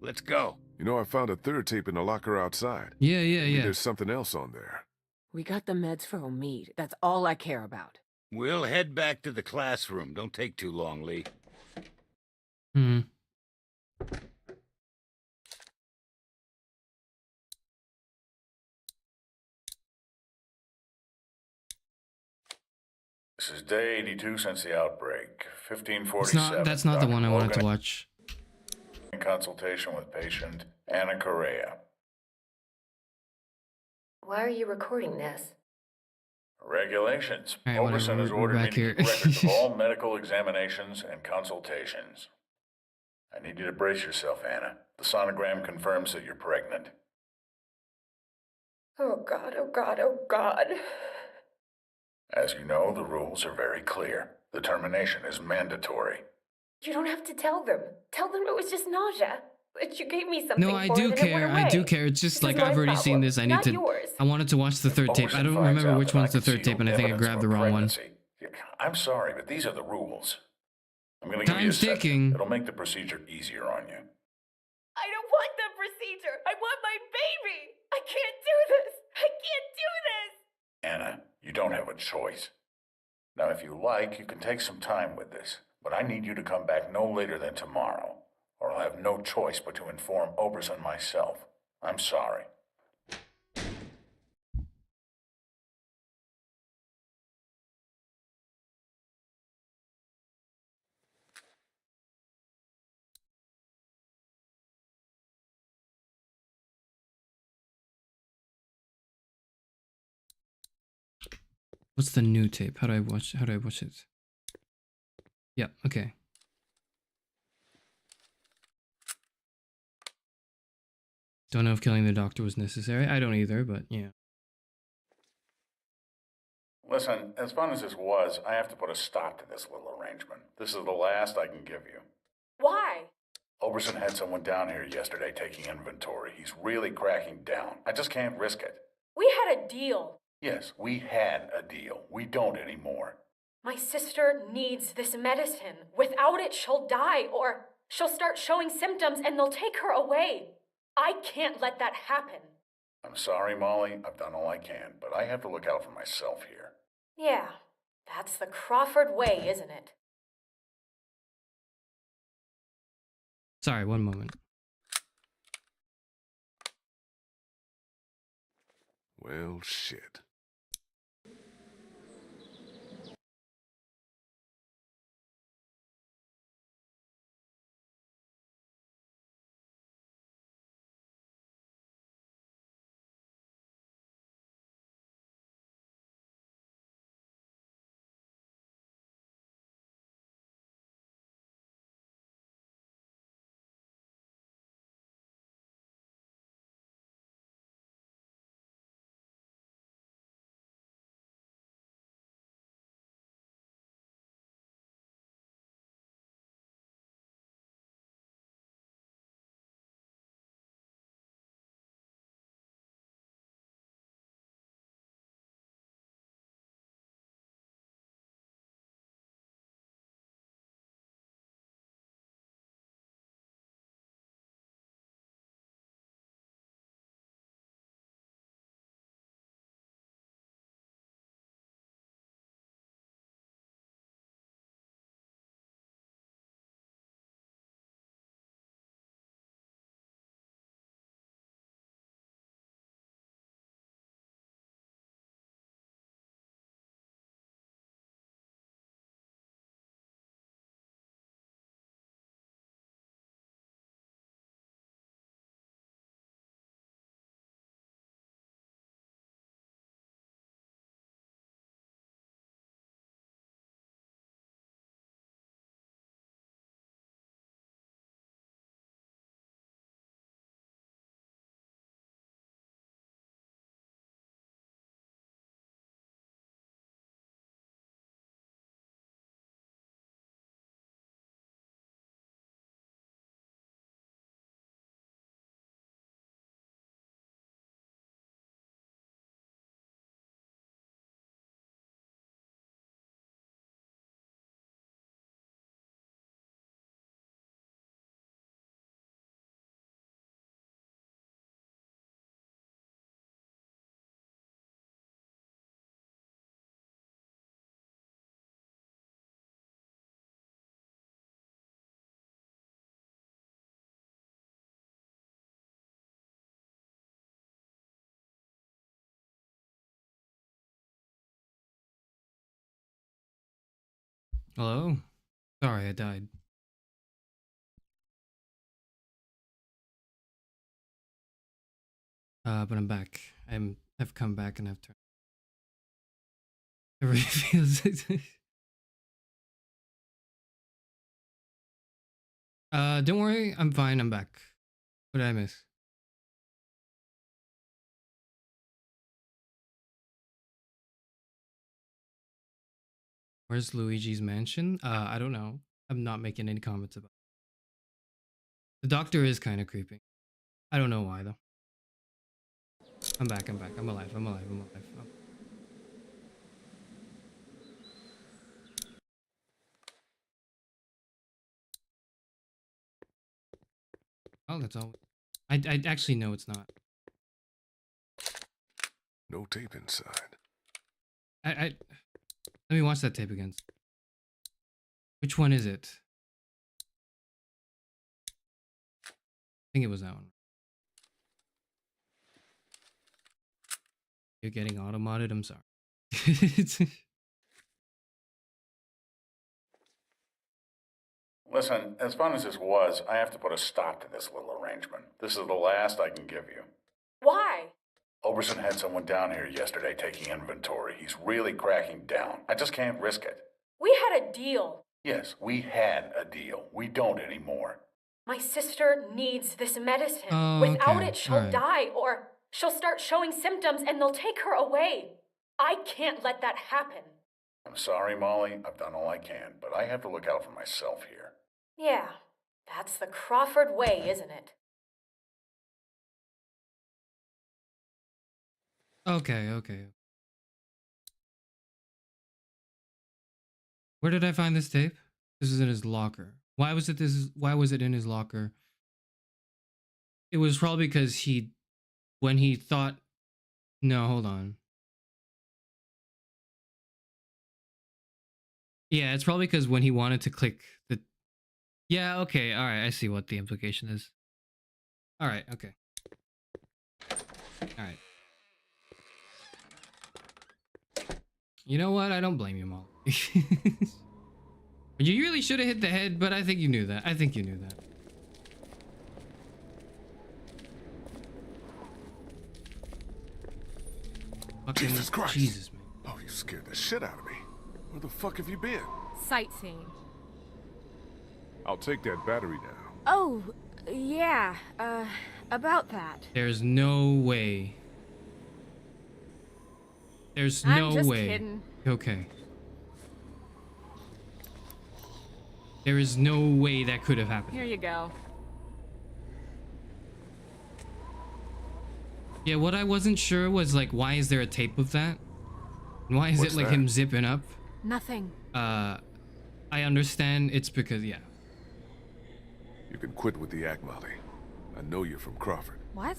Let's go. You know, I found a 3rd tape in the locker outside. Yeah. Maybe there's something else on there. We got the meds for Omid. That's all I care about. We'll head back to the classroom. Don't take too long, Lee. This is day 82 since the outbreak. 1547. That's not the one I wanted to watch. In consultation with patient Anna Correa. Why are you recording this? Regulations. All right, whatever, Oberson has we're ordered me back to here. keep records of all medical examinations and consultations. I need you to brace yourself, Anna. The sonogram confirms that you're pregnant. Oh God, oh God, oh God. As you know, the rules are very clear. The termination is mandatory. You don't have to tell them. Tell them it was just nausea. But you gave me something No, I for do it and it went care. I away. do care. It's just This like is my I've already seen problem, this. I need not to. yours. I wanted to watch the 3rd tape. I don't remember which one's the 3rd tape, and I think I grabbed the wrong one. I'm sorry, but these are the rules. I'm going to give you a Time's second. ticking. It'll make the procedure easier on you. I don't want the procedure. I want my baby. I can't do this. I can't do this. Anna, you don't have a choice. Now, if you like, you can take some time with this, but I need you to come back no later than tomorrow, or I'll have no choice but to inform Oberson myself. I'm sorry. What's the new tape? How do I watch it? Yeah, okay. Don't know if killing the doctor was necessary. I don't either, but yeah. Listen, as fun as this was, I have to put a stop to this little arrangement. This is the last I can give you. Why? Oberson had someone down here yesterday taking inventory. He's really cracking down. I just can't risk it. We had a deal. Yes, we had a deal. We don't anymore. My sister needs this medicine. Without it, she'll die, or she'll start showing symptoms and they'll take her away. I can't let that happen. I'm sorry, Molly. I've done all I can, but I have to look out for myself here. Yeah, that's the Crawford way, isn't it? Sorry, one moment. Well, shit. Hello? Sorry, I died. But I'm back. I've come back and I've turned. It really feels. Don't worry, I'm fine. I'm back. What did I miss? Where's Luigi's mansion? I don't know. I'm not making any comments about it. The doctor is kind of creepy. I don't know why though. I'm back. I'm back. I'm alive. I'm alive. I'm alive. Oh, that's all. I actually know it's not. No tape inside. Let me watch that tape again. Which one is it? I think it was that one. You're getting auto-modded? I'm sorry. Listen, as fun as this was, I have to put a stop to this little arrangement. This is the last I can give you. Why? Oberson had someone down here yesterday taking inventory. He's really cracking down. I just can't risk it. We had a deal. Yes, we had a deal. We don't anymore. My sister needs this medicine. Oh, Without okay. it, she'll Alright. die, or she'll start showing symptoms and they'll take her away. I can't let that happen. I'm sorry, Molly. I've done all I can, but I have to look out for myself here. Yeah, that's the Crawford way, isn't it? Okay, okay. Where did I find this tape? This is in his locker. Why was it in his locker? It was probably because when he thought, no, hold on. Yeah, it's probably because when he wanted to click the, yeah, okay, all right, I see what the implication is. All right, okay. All right. You know what? I don't blame you, Molly. You really should have hit the head, but I think you knew that. I think you knew that. Fucking Jesus Christ. Jesus, man. Oh, you scared the shit out of me. Where the fuck have you been? Sightseeing. I'll take that battery now. Oh, yeah, about that. There's no way. There's I'm no just way. kidding. Okay. There is no way that could have happened. Here you go. Yeah, what I wasn't sure was like, why is there a tape of that? And why is What's it like that? him zipping up? Nothing. I understand it's because, yeah. You can quit with the act, Molly. I know you're from Crawford. What?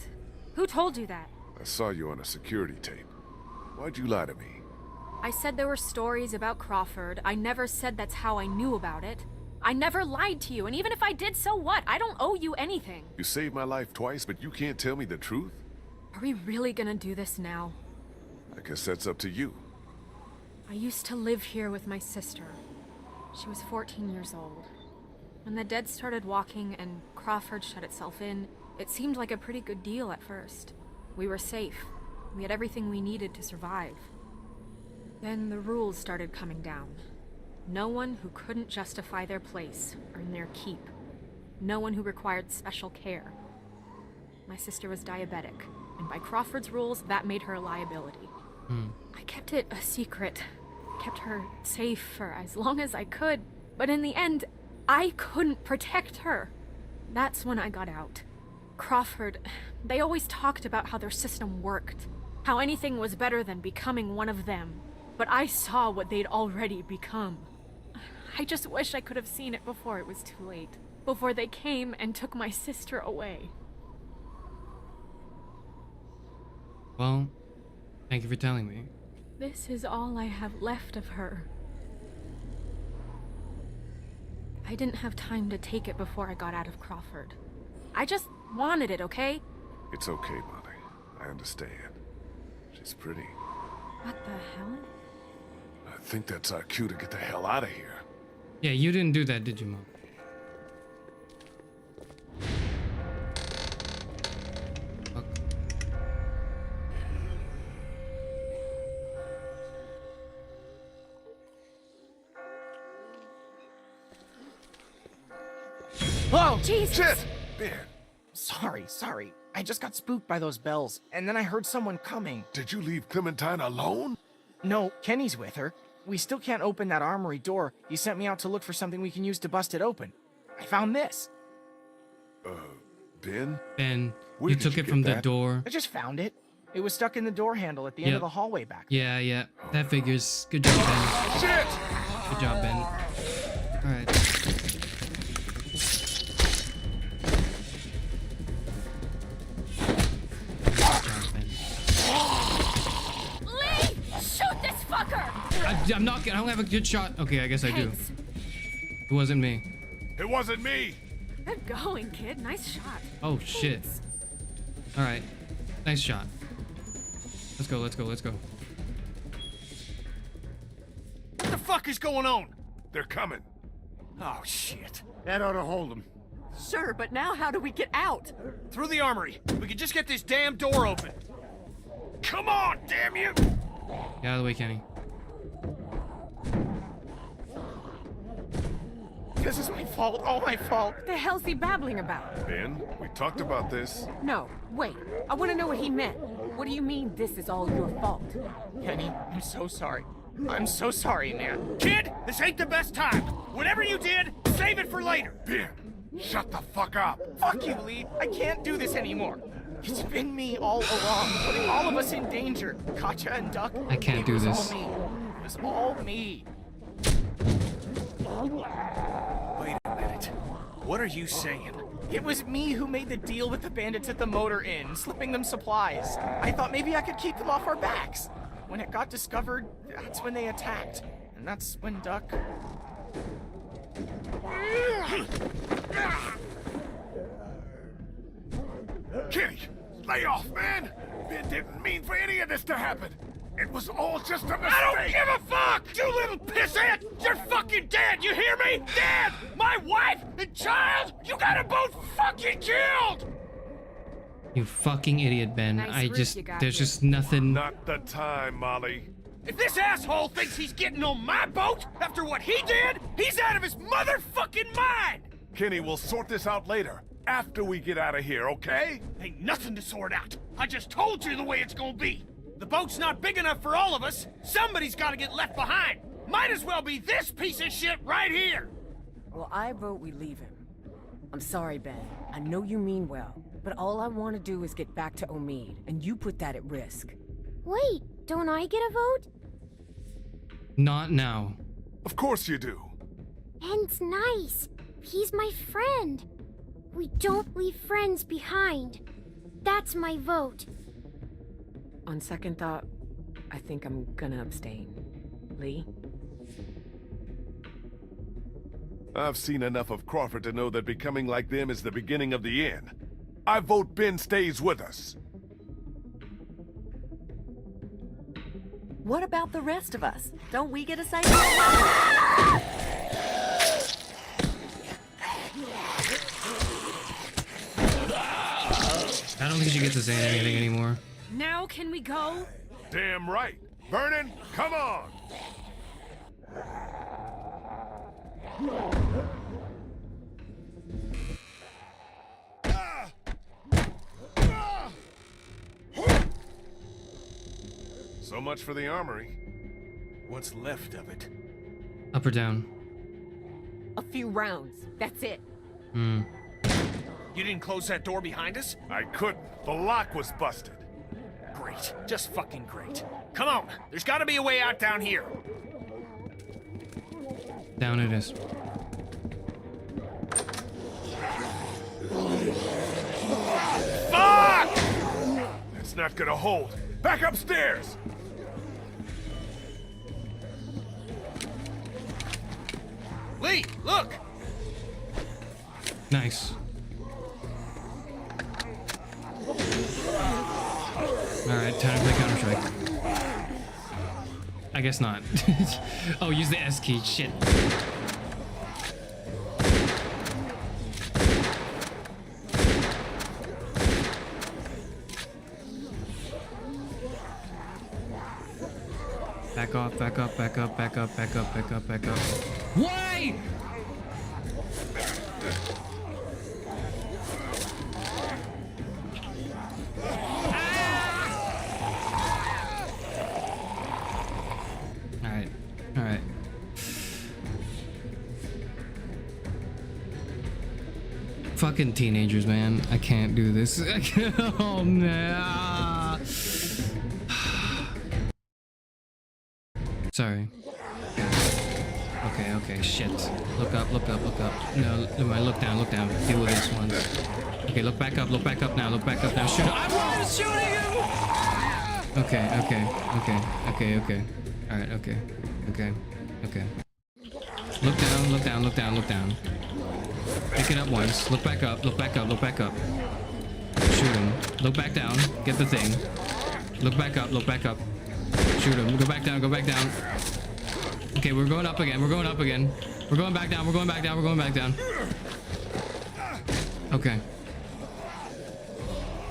Who told you that? I saw you on a security tape. Why'd you lie to me? I said there were stories about Crawford. I never said that's how I knew about it. I never lied to you, and even if I did, so what? I don't owe you anything. You saved my life twice, but you can't tell me the truth? Are we really gonna do this now? I guess that's up to you. I used to live here with my sister. She was 14 years old. When the dead started walking and Crawford shut itself in, it seemed like a pretty good deal at first. We were safe. We had everything we needed to survive. Then the rules started coming down. No one who couldn't justify their place earned their keep. No one who required special care. My sister was diabetic, and by Crawford's rules, that made her a liability. I kept it a secret. Kept her safe for as long as I could, but in the end, I couldn't protect her. That's when I got out. Crawford, they always talked about how their system worked, how anything was better than becoming one of them, but I saw what they'd already become. I just wish I could have seen it before it was too late, before they came and took my sister away. Well, thank you for telling me. This is all I have left of her. I didn't have time to take it before I got out of Crawford. I just wanted it, okay? It's okay, Molly. I understand. She's pretty. What the hell? I think that's our cue to get the hell out of here. Yeah, you didn't do that, did you, Mom? Fuck. Whoa! Jesus! Shit! Ben, Sorry. I just got spooked by those bells, and then I heard someone coming. did you leave Clementine alone? No, Kenny's with her. We still can't open that armory door. He sent me out to look for something we can use to bust it open. I found this. Ben? Ben, Where you did took you it get from the that? door. I just found it. It was stuck in the door handle at the end Yep. of the hallway back. Yeah, that figures. Good job, Ben. Shit! Good job, Ben. All right. Good job, Ben. Lee! Shoot this fucker! I'm not. I don't have a good shot. Okay, I guess I do. Thanks. It wasn't me. It wasn't me! Good going, kid. Nice shot. Oh shit. All right. Nice shot. Let's go. What the fuck is going on? They're coming. Oh, shit. That ought to hold them. Sure, but now how do we get out? Through the armory. We could just get this damn door open. Come on, damn you! Get out of the way, Kenny. This is my fault, all my fault. What the hell's he babbling about? Ben, we talked about this. No, wait. I want to know what he meant. What do you mean this is all your fault? Kenny, I'm so sorry. I'm so sorry, man. Kid, this ain't the best time. Whatever you did, save it for later. Ben, shut the fuck up. Fuck you, Lee. I can't do this anymore. It's been me all along, putting all of us in danger. Katja and Duck. I can't do this. It was all me. Wait a minute. What are you saying? It was me who made the deal with the bandits at the motor inn, slipping them supplies. I thought maybe I could keep them off our backs. When it got discovered, that's when they attacked. And that's when Duck... Kenny, lay off, man! Ben didn't mean for any of this to happen. It was all just a mistake. I don't give a fuck! You little pissant! You're fucking dead! You hear me? Dead! My wife and child! You got them both fucking killed! You fucking idiot, Ben. Nice roof you got There's here. just nothing. Not the time, Molly. If this asshole thinks he's getting on my boat after what he did, he's out of his motherfucking mind! Kenny, we'll sort this out later. After we get out of here, okay? Ain't nothing to sort out. I just told you the way it's gonna be. The boat's not big enough for all of us. Somebody's gotta get left behind. Might as well be this piece of shit right here. Well, I vote we leave him. I'm sorry, Ben. I know you mean well, but all I want to do is get back to Omid, and you put that at risk. Wait, don't I get a vote? Not now. Of course you do. Ben's nice. He's my friend. We don't leave friends behind. That's my vote. On second thought, I think I'm gonna abstain. Lee? I've seen enough of Crawford to know that becoming like them is the beginning of the end. I vote Ben stays with us. What about the rest of us? Don't we get a say? I don't think she gets to say anything anymore. Now can we go? Damn right. Vernon, come on. So much for the armory. What's left of it? Up or down? A few rounds. That's it. Hmm. You didn't close that door behind us? I couldn't. The lock was busted. Great. Just fucking great. Come on. There's gotta be a way out down here. Down it is. Fuck! That's not gonna hold. Back upstairs! Lee, look! Nice. Alright, time to play Counter-Strike. I guess not. Oh, use the S key. Shit. Back off, back up, back up, back up, back up, back up, back up. Why? Alright, alright. Fucking teenagers, man. I can't do this. Oh, no. Sorry. Okay, shit. Look up, look up, look up. No, look down, look down. Deal with this one. Okay, look back up now, look back up now. Shoot him. I'm shooting him! Okay. Alright, okay. Look down, look down, look down, look down. Pick it up once. Look back up, look back up, look back up. Shoot him. Look back down. Get the thing. Look back up, look back up. Shoot him. Go back down, go back down. Okay, we're going up again. We're going up again. We're going back down. We're going back down. We're going back down. Okay.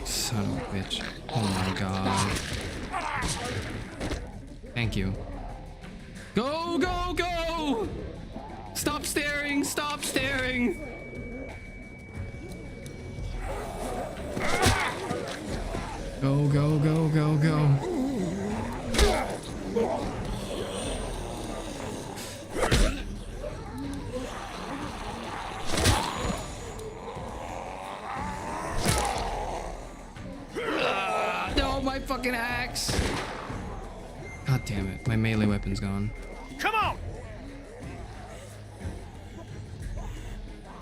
Son of a bitch. Oh my god. Thank you. Go, go, go! Stop staring! Stop staring! Go, go, go, go, go. No, my fucking axe! God damn it, my melee weapon's gone. Come on!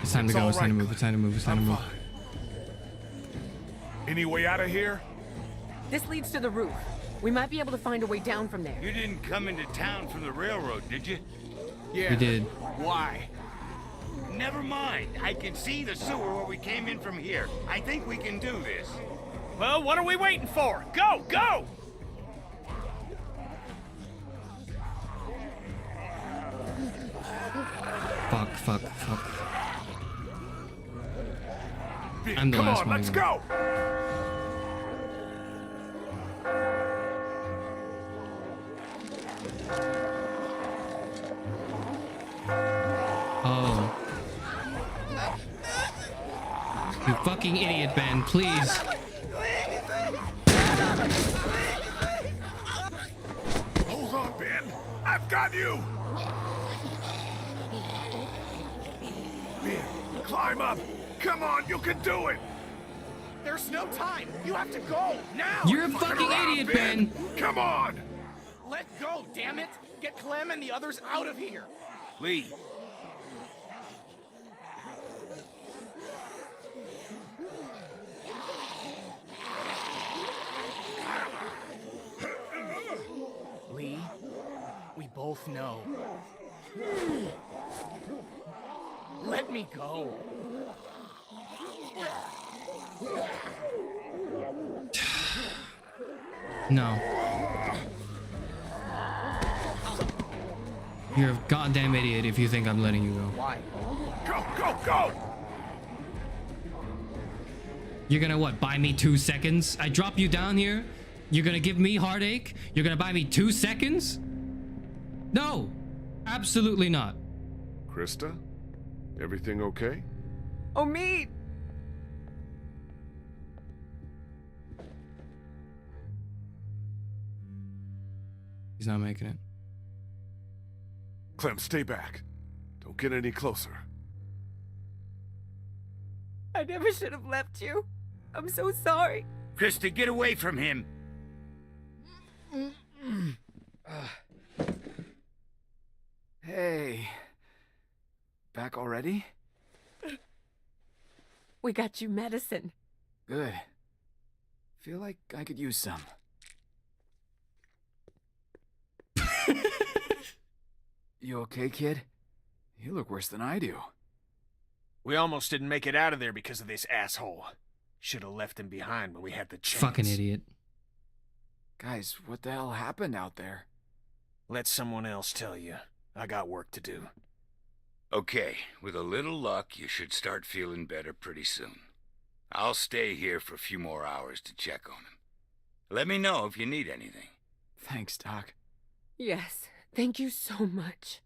It's time to go, it's time to move, it's time to move, it's time to move. Any way out of here? This leads to the roof. We might be able to find a way down from there. You didn't come into town from the railroad, did you? Yeah. We did. Why? Never mind. I can see the sewer where we came in from here. I think we can do this. Well, what are we waiting for? Go, go! Fuck. I'm the last one. Come on, let's go! Oh. You fucking idiot, Ben, please. Hold on, Ben. I've got you! Ben, climb up! Come on, you can do it! There's no time. You have to go now. You're a fucking idiot, Ben. Come on! Let go, damn it! Get Clem and the others out of here. Lee. Lee, we both know. Let me go. No. You're a goddamn idiot if you think I'm letting you go. Why? Go! You're gonna what, buy me 2 seconds? I drop you down here? You're gonna give me heartache? You're gonna buy me 2 seconds? No! Absolutely not. Krista? Everything okay? Oh, me! He's not making it. Clem, stay back. Don't get any closer. I never should have left you. I'm so sorry. Krista, get away from him. Hey. Back already? We got you medicine. Good. Feel like I could use some. You okay, kid? You look worse than I do. We almost didn't make it out of there because of this asshole. Should have left him behind when we had the chance. Fucking idiot. Guys, what the hell happened out there? Let someone else tell you. I got work to do. Okay, with a little luck, you should start feeling better pretty soon. I'll stay here for a few more hours to check on him. Let me know if you need anything. Thanks, Doc. Yes, thank you so much.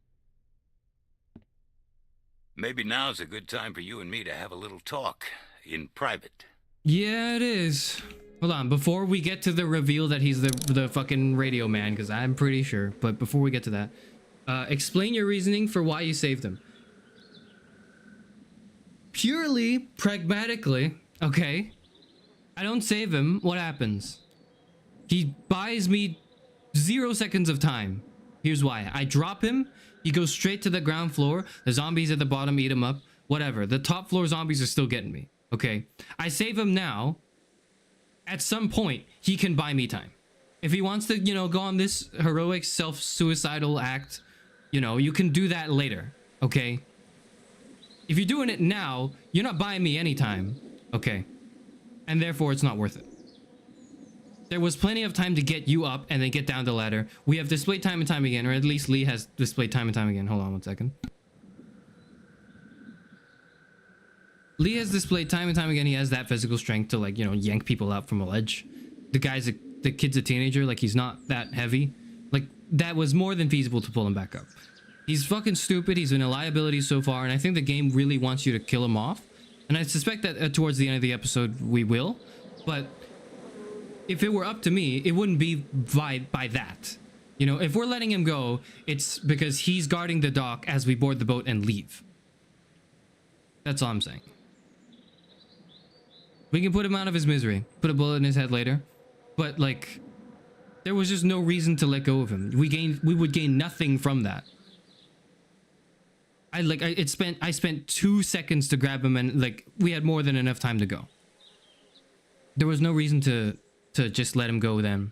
Maybe now's a good time for you and me to have a little talk in private. Yeah, it is. Hold on, before we get to the reveal that he's the fucking radio man, because I'm pretty sure, but before we get to that, explain your reasoning for why you saved him. Purely pragmatically, okay? I don't save him, what happens? He buys me 0 seconds of time. Here's why. I drop him, he goes straight to the ground floor, the zombies at the bottom eat him up, whatever. The top floor zombies are still getting me, okay? I save him now. At some point, he can buy me time. If he wants to, you know, go on this heroic self-suicidal act, you know, you can do that later, okay? If you're doing it now, you're not buying me any time, okay? And therefore, it's not worth it. There was plenty of time to get you up and then get down the ladder. We have displayed time and time again, or at least Lee has displayed time and time again. Hold on one second. Lee has displayed time and time again he has that physical strength to, like, you know, yank people out from a ledge. The kid's a teenager, like, he's not that heavy. Like, that was more than feasible to pull him back up. He's fucking stupid, he's been a liability so far, and I think the game really wants you to kill him off. And I suspect that towards the end of the episode we will, but if it were up to me, it wouldn't be by that. You know, if we're letting him go, it's because he's guarding the dock as we board the boat and leave. That's all I'm saying. We can put him out of his misery, put a bullet in his head later, but like, there was just no reason to let go of him. We would gain nothing from that. I spent 2 seconds to grab him, and like, we had more than enough time to go. There was no reason to just let him go then,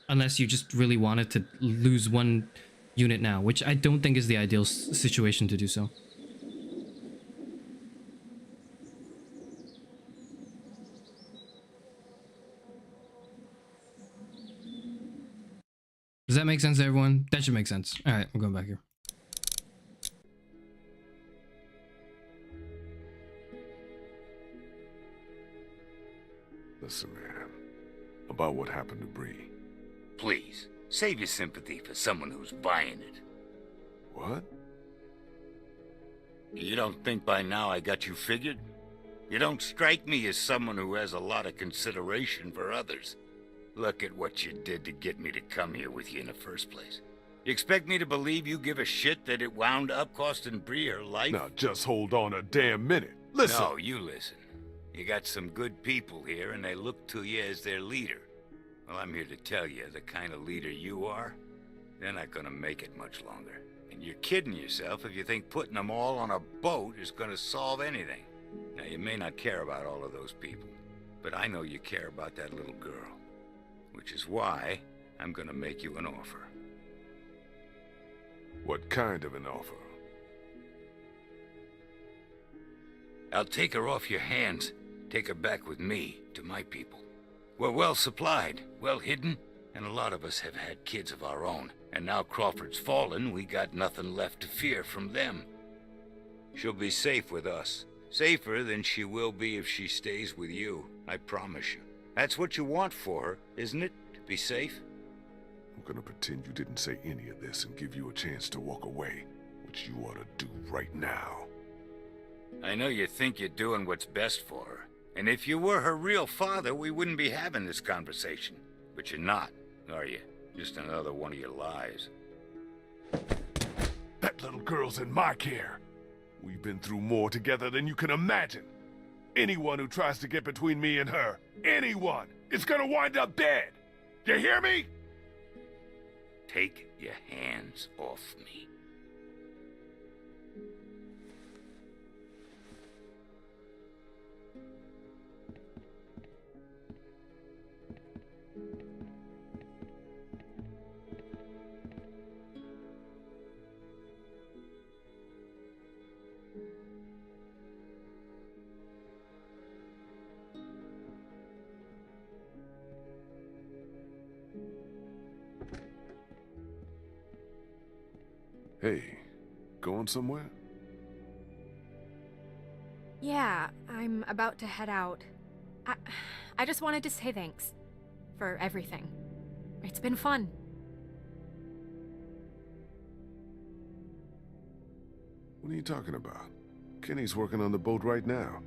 unless you just really wanted to lose one unit now, which I don't think is the ideal situation to do so. Does that make sense to everyone? That should make sense. All right, I'm going back here. Listen, man. About what happened to Bree. Please, save your sympathy for someone who's buying it. What? You don't think by now I got you figured? You don't strike me as someone who has a lot of consideration for others. Look at what you did to get me to come here with you in the first place. You expect me to believe you give a shit that it wound up costing Bree her life? Now just hold on a damn minute. Listen. No, you listen. You got some good people here, and they look to you as their leader. Well, I'm here to tell you, the kind of leader you are, they're not gonna make it much longer. And you're kidding yourself if you think putting them all on a boat is gonna solve anything. Now, you may not care about all of those people, but I know you care about that little girl. Which is why I'm gonna make you an offer. What kind of an offer? I'll take her off your hands, take her back with me to my people. We're well supplied, well hidden, and a lot of us have had kids of our own. And now Crawford's fallen, we got nothing left to fear from them. She'll be safe with us. Safer than she will be if she stays with you, I promise you. That's what you want for her, isn't it? To be safe? I'm gonna pretend you didn't say any of this and give you a chance to walk away, which you ought to do right now. I know you think you're doing what's best for her. And if you were her real father, we wouldn't be having this conversation. But you're not, are you? Just another one of your lies. That little girl's in my care. We've been through more together than you can imagine. Anyone who tries to get between me and her, anyone, is gonna wind up dead. You hear me? Take your hands off me. Hey, going somewhere? Yeah, I'm about to head out. I just wanted to say thanks for everything. It's been fun. What are you talking about? Kenny's working on the boat right now.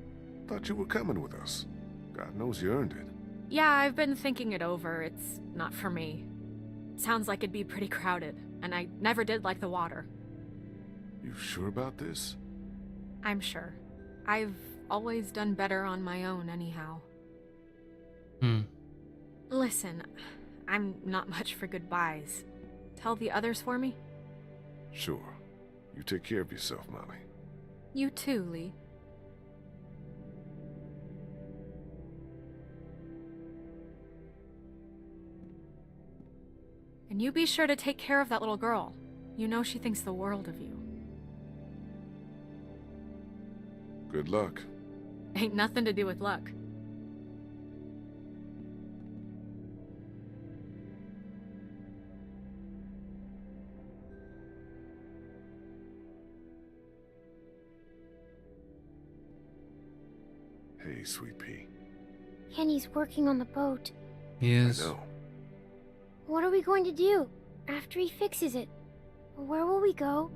Thought you were coming with us. God knows you earned it. Yeah, I've been thinking it over. It's not for me. Sounds like it'd be pretty crowded, and I never did like the water. You sure about this? I'm sure. I've always done better on my own anyhow. Listen, I'm not much for goodbyes. Tell the others for me? Sure. You take care of yourself, Molly. You too, Lee. And you be sure to take care of that little girl. You know she thinks the world of you. Good luck. Ain't nothing to do with luck. Hey, Sweet Pea. Kenny's working on the boat. Yes. I know. What are we going to do after he fixes it? Where will we go?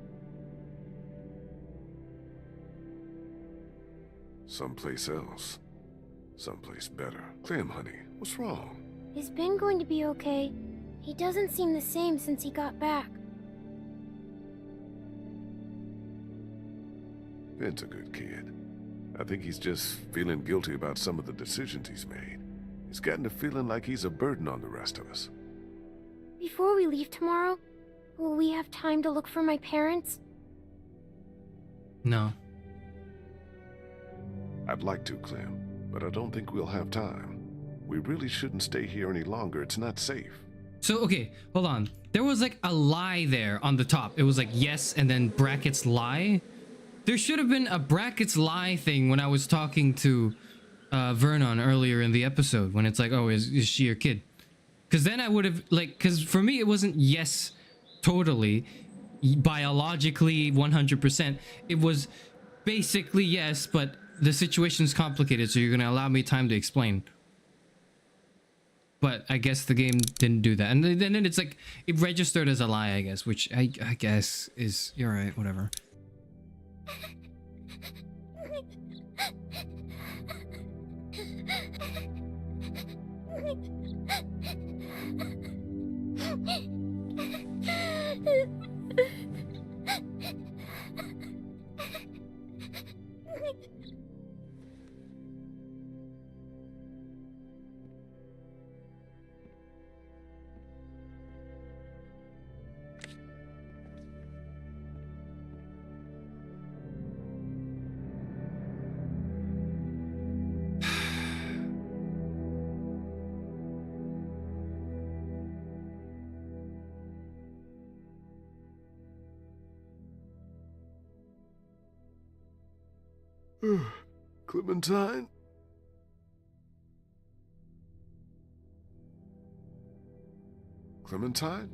Someplace else. Someplace better. Clem, honey, what's wrong? Is Ben going to be okay? He doesn't seem the same since he got back. Ben's a good kid. I think he's just feeling guilty about some of the decisions he's made. He's gotten a feeling like he's a burden on the rest of us. Before we leave tomorrow, will we have time to look for my parents? No. I'd like to, Clem, but I don't think we'll have time. We really shouldn't stay here any longer. It's not safe. So, okay, hold on. There was like a lie there on the top. It was like yes and then brackets lie. There should have been a brackets lie thing when I was talking to Vernon earlier in the episode, when it's like, oh, is she your kid? Because then I would have, like, because for me it wasn't yes totally, biologically 100%. It was basically yes, but the situation's complicated, so you're going to allow me time to explain. But I guess the game didn't do that. And then it's like, it registered as a lie, I guess, which I guess is, you're right, whatever. Clementine? Clementine?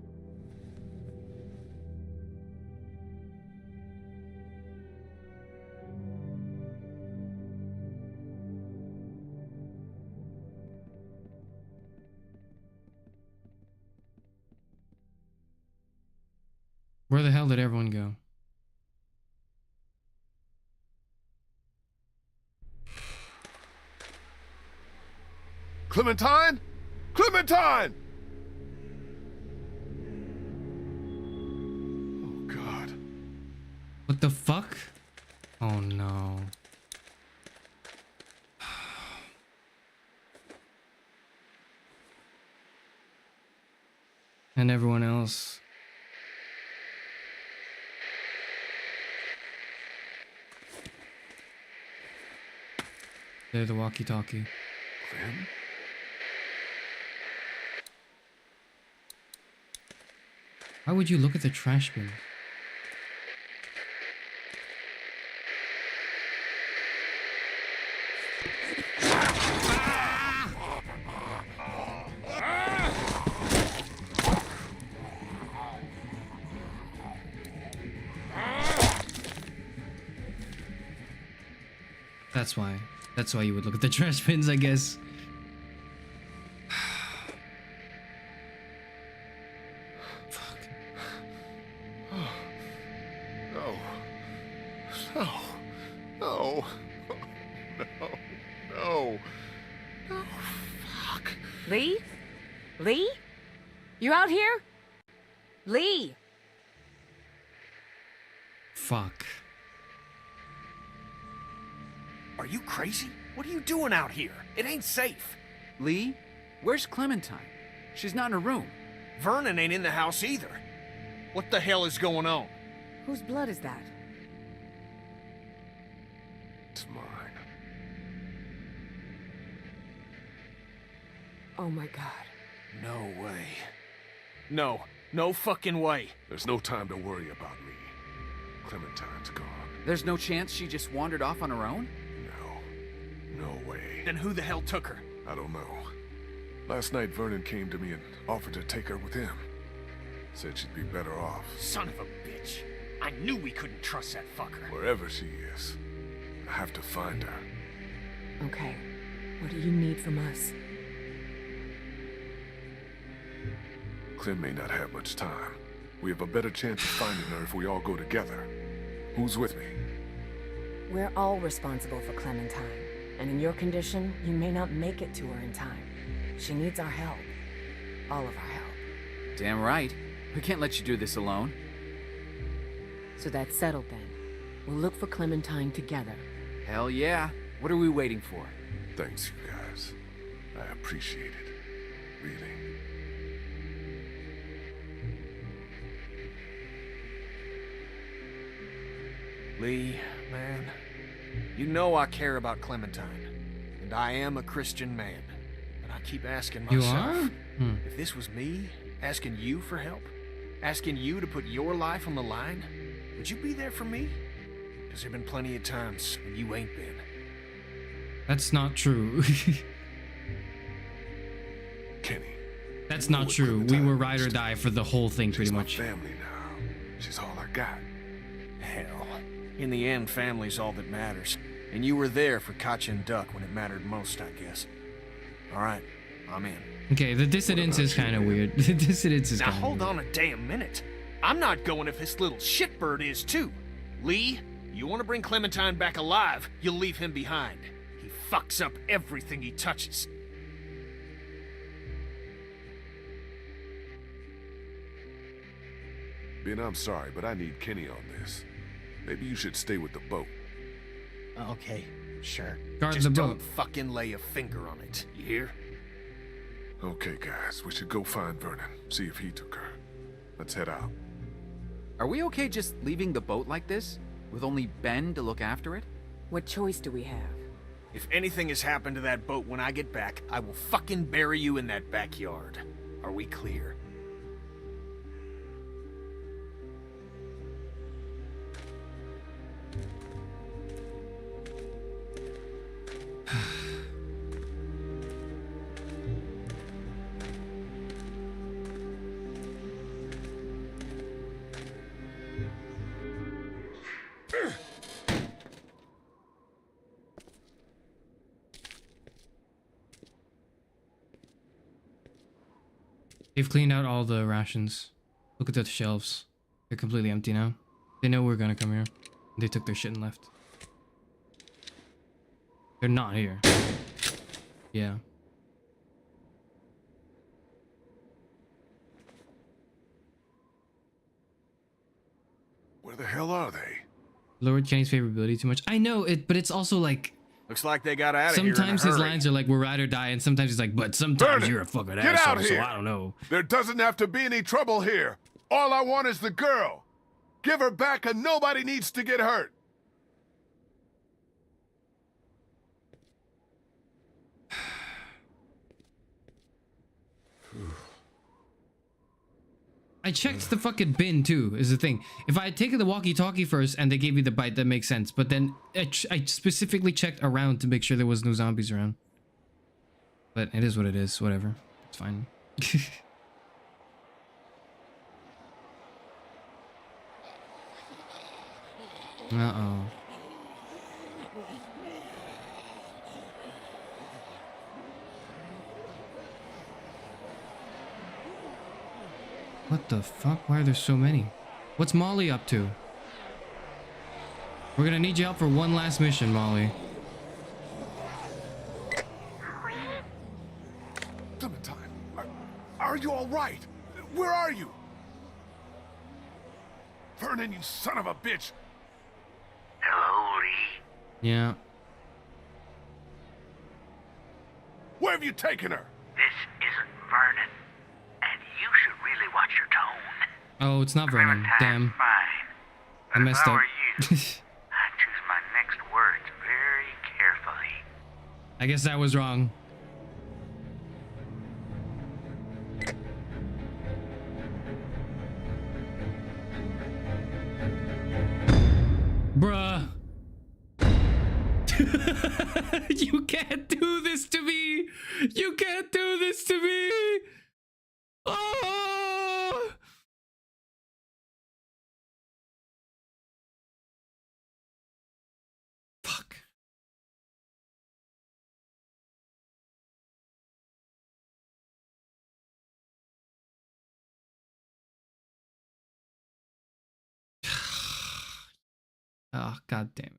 Where the hell did everyone go? Clementine? Clementine! Oh, God. What the fuck? Oh, no. And everyone else. They're the walkie-talkie. Clem? Why would you look at the trash bin? That's why. That's why you would look at the trash bins, I guess. Lee? Lee? You out here? Lee! Fuck. Are you crazy? What are you doing out here? It ain't safe. Lee? Where's Clementine? She's not in her room. Vernon ain't in the house either. What the hell is going on? Whose blood is that? It's mine. Oh my god. No way. No fucking way. There's no time to worry about me. Clementine's gone. There's no chance she just wandered off on her own? No way. Then who the hell took her? I don't know. Last night Vernon came to me and offered to take her with him. Said she'd be better off. Son of a bitch. I knew we couldn't trust that fucker. Wherever she is, I have to find her. Okay. What do you need from us? Clem may not have much time. We have a better chance of finding her if we all go together. Who's with me? We're all responsible for Clementine. And in your condition, you may not make it to her in time. She needs our help. All of our help. Damn right. We can't let you do this alone. So that's settled then. We'll look for Clementine together. Hell yeah. What are we waiting for? Thanks, you guys. I appreciate it. Really. Lee, man, you know I care about Clementine. And I am a Christian man. But I keep asking myself, if this was me, asking you for help, asking you to put your life on the line, would you be there for me? Because there have been plenty of times when you ain't been. That's not true. Kenny. That's not true. We were ride or die for the whole thing, pretty much. Family now. She's all I got. Hell. In the end, family's all that matters. And you were there for Katya and Duck when it mattered most, I guess. All right, I'm in. Okay, the dissidence is kind of weird. The dissidence is now kind of hold on a damn minute. I'm not going if this little shitbird is too. Lee, you want to bring Clementine back alive, you'll leave him behind. He fucks up everything he touches. Ben, I'm sorry, but I need Kenny on this. Maybe you should stay with the boat. Okay, sure. Guard Just the don't boat. fucking lay a finger on it, you hear? Okay, guys, we should go find Vernon, see if he took her. Let's head out. Are we okay just leaving the boat like this? With only Ben to look after it? What choice do we have? If anything has happened to that boat when I get back, I will fucking bury you in that backyard. Are we clear? They've cleaned out all the rations. Look at the shelves. They're completely empty now. They know we're gonna come here. They took their shit and left. They're not here. Yeah. Where the hell are they? Lowered Kenny's favorability too much. I know it, but it's also like looks like they got out of here in a sometimes his hurry. lines are like we're ride or die, and sometimes he's like, but sometimes Vernon, you're a fucking get asshole, out so here. I don't know. There doesn't have to be any trouble here. All I want is the girl. Give her back and nobody needs to get hurt. I checked the fucking bin too, is the thing. If I had taken the walkie-talkie first and they gave me the bite, that makes sense. But then I specifically checked around to make sure there was no zombies around. But it is what it is, whatever. It's fine. Uh-oh. What the fuck? Why are there so many? What's Molly up to? We're gonna need you out for one last mission, Molly. Clementine. Are you all right? Where are you? Vernon, you son of a bitch! Hello, Lee. Yeah. Where have you taken her? This isn't Vernon, and you should really watch your tone. Oh, it's not Vernon. Damn. Fine. I messed if I up. were you, I'd choose my next words very carefully. I guess I was wrong. Bruh. You can't do this to me. You can't do this to me. Oh. Fuck. Oh, god damn it.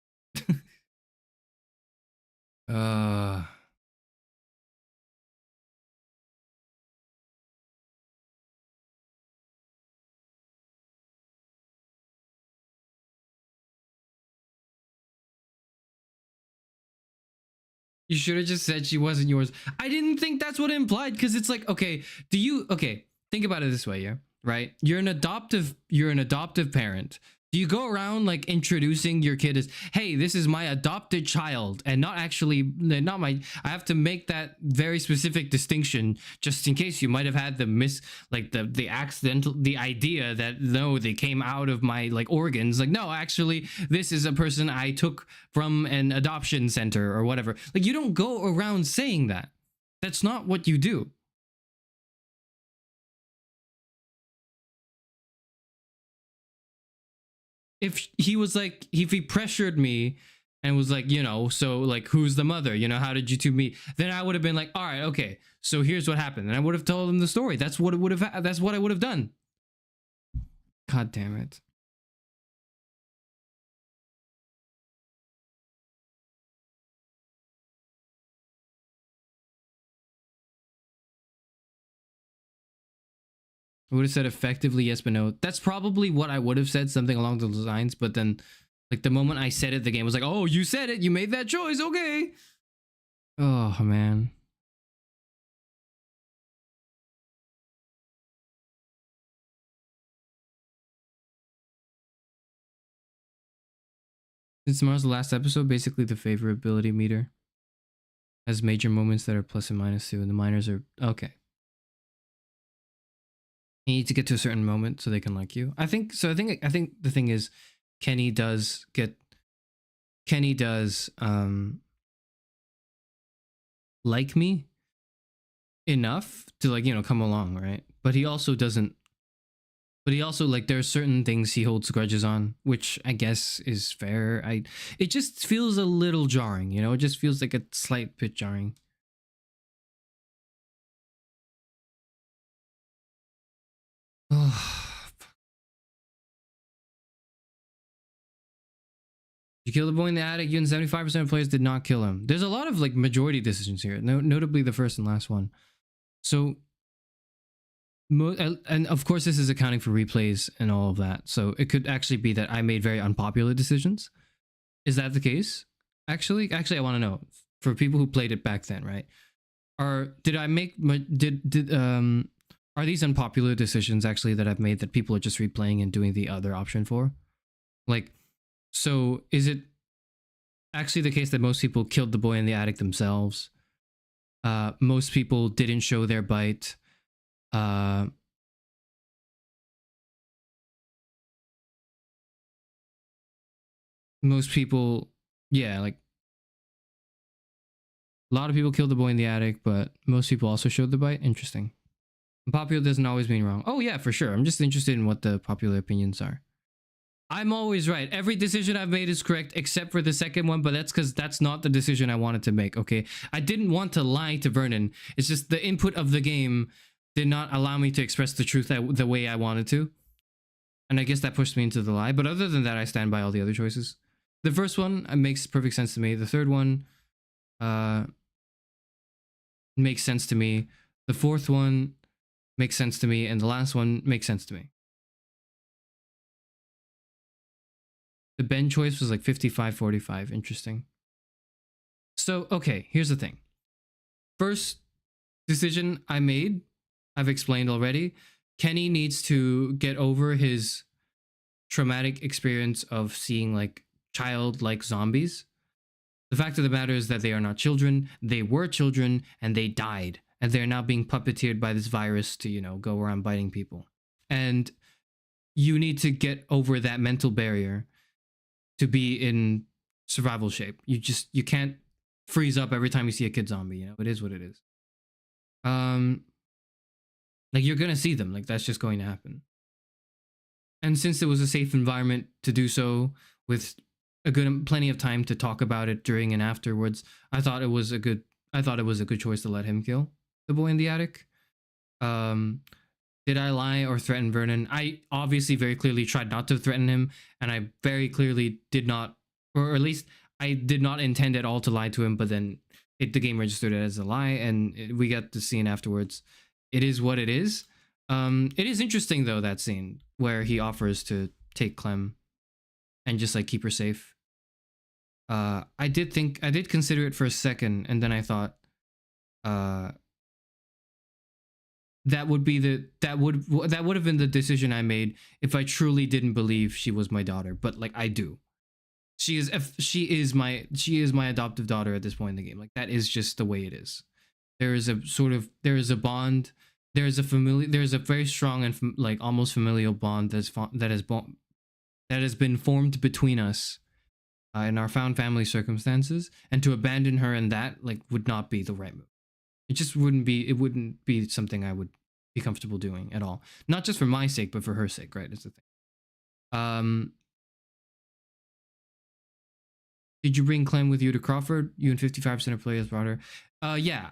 You should have just said she wasn't yours. I didn't think that's what it implied, because it's like, okay, think about it this way, yeah, right? You're an adoptive parent. Do you go around like introducing your kid as, hey, this is my adopted child, and not my, I have to make that very specific distinction just in case you might have had the idea that no, they came out of my like organs. Like, no, actually, this is a person I took from an adoption center or whatever. Like, you don't go around saying that. That's not what you do. If he pressured me and was like, you know, so like, who's the mother? You know, how did you two meet? Then I would have been like, all right, okay, so here's what happened. And I would have told him the story. That's what I would have done. God damn it. I would have said effectively yes, but no. That's probably what I would have said, something along those lines. But then, like, the moment I said it, the game was like, oh, you said it. You made that choice. Okay. Oh, man. Since tomorrow's the last episode, basically the favorability meter has major moments that are plus and minus too, and the minors are okay. You need to get to a certain moment so they can like you. I think so. I think the thing is, Kenny does like me enough to, like, you know, come along, right? But he also doesn't. But he also, like, there are certain things he holds grudges on, which I guess is fair. It just feels a little jarring, you know? It just feels like a slight bit jarring. You kill the boy in the attic, you and 75% of players did not kill him. There's a lot of, like, majority decisions here, notably the first and last one. So, and of course this is accounting for replays and all of that. So it could actually be that I made very unpopular decisions. Is that the case? Actually, I want to know, for people who played it back then, right? Are these unpopular decisions actually that I've made that people are just replaying and doing the other option for? Like, so is it actually the case that most people killed the boy in the attic themselves? Most people didn't show their bite. Most people, yeah, like, a lot of people killed the boy in the attic, but most people also showed the bite. Interesting. Popular doesn't always mean wrong. Oh yeah, for sure. I'm just interested in what the popular opinions are. I'm always right. Every decision I've made is correct except for the second one, but that's because that's not the decision I wanted to make, okay? I didn't want to lie to Vernon. It's just the input of the game did not allow me to express the truth the way I wanted to. And I guess that pushed me into the lie. But other than that, I stand by all the other choices. The first one makes perfect sense to me. The third one makes sense to me. The fourth one makes sense to me, and the last one makes sense to me. The Ben choice was like 55-45. Interesting. So, okay, here's the thing. First decision I made, I've explained already. Kenny needs to get over his traumatic experience of seeing like childlike zombies. The fact of the matter is that they are not children. They were children and they died. And they're now being puppeteered by this virus to, you know, go around biting people. And you need to get over that mental barrier to be in survival shape. You can't freeze up every time you see a kid zombie, you know. It is what it is. Like, you're gonna see them, like that's just going to happen. And since it was a safe environment to do so, with plenty of time to talk about it during and afterwards, I thought it was a good choice to let him kill the boy in the attic. Did I lie or threaten Vernon? I obviously very clearly tried not to threaten him, and I very clearly did not, or at least I did not intend at all to lie to him, but then the game registered it as a lie, and we got the scene afterwards. It is what it is. It is interesting though, that scene where he offers to take Clem and just like keep her safe. I did consider it for a second, and then I thought that would have been the decision I made if I truly didn't believe she was my daughter. But like, I do. She is my adoptive daughter at this point in the game. Like, that is just the way it is. There is a bond. There is a very strong and like almost familial bond that has been formed between us in our found family circumstances, and to abandon her in that, like, would not be the right move. It wouldn't be something I would be comfortable doing at all. Not just for my sake, but for her sake, right? Is the thing. Did you bring Clem with you to Crawford? You and 55% of players brought her. Yeah,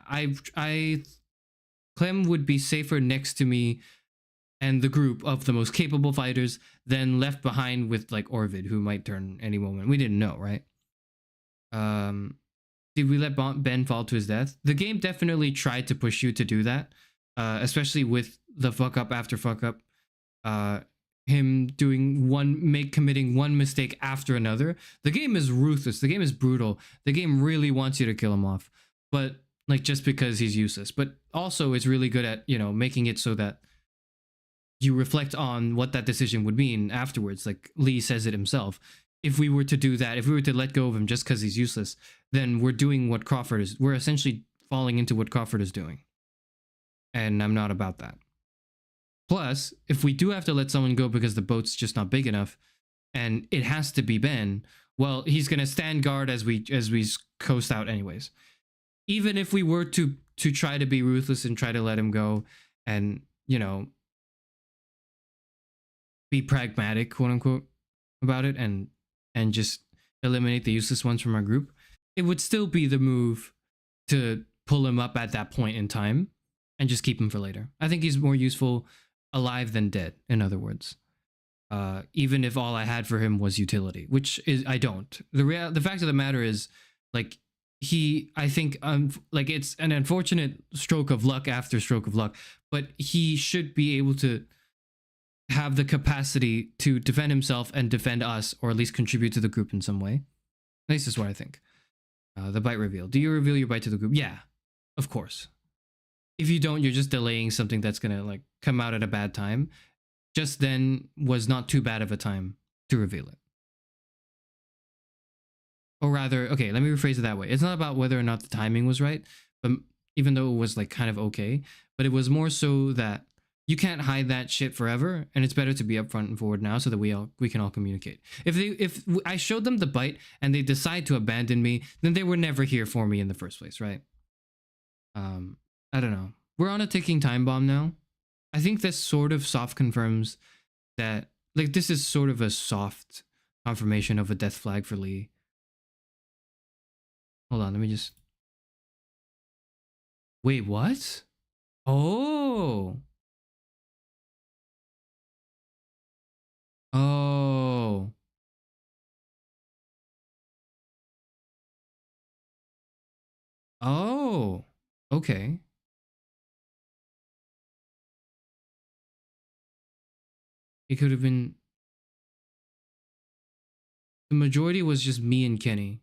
Clem would be safer next to me and the group of the most capable fighters than left behind with like Orvid, who might turn any moment. We didn't know, right? Did we let Ben fall to his death? The game definitely tried to push you to do that, especially with the fuck up after fuck up. Him committing one mistake after another. The game is ruthless. The game is brutal. The game really wants you to kill him off, but like, just because he's useless. But also it's really good at, you know, making it so that you reflect on what that decision would mean afterwards. Like Lee says it himself. If we were to do that, if we were to let go of him just because he's useless, then we're doing what Crawford is. We're essentially falling into what Crawford is doing. And I'm not about that. Plus, if we do have to let someone go because the boat's just not big enough, and it has to be Ben, well, he's gonna stand guard as we coast out anyways. Even if we were to try to be ruthless and try to let him go, and, you know, be pragmatic, quote unquote, about it, and just eliminate the useless ones from our group, it would still be the move to pull him up at that point in time and just keep him for later. I think he's more useful alive than dead, in other words. Even if all I had for him was utility, which is, I don't. The fact of the matter is, like, I think like, it's an unfortunate stroke of luck after stroke of luck, but he should be able to have the capacity to defend himself and defend us, or at least contribute to the group in some way. This is what I think. The bite reveal. Do you reveal your bite to the group? Yeah, of course. If you don't, you're just delaying something that's gonna like come out at a bad time. Just then was not too bad of a time to reveal it. Or rather, okay, let me rephrase it that way. It's not about whether or not the timing was right, but even though it was like kind of okay, but it was more so that you can't hide that shit forever, and it's better to be upfront and forward now so that we can all communicate. If I showed them the bite and they decide to abandon me, then they were never here for me in the first place, right? I don't know. We're on a ticking time bomb now. I think this sort of soft confirms that, like, this is sort of a soft confirmation of a death flag for Lee. Hold on, let me just... Wait, what? Oh! Oh. Oh. Okay. It could have been... The majority was just me and Kenny.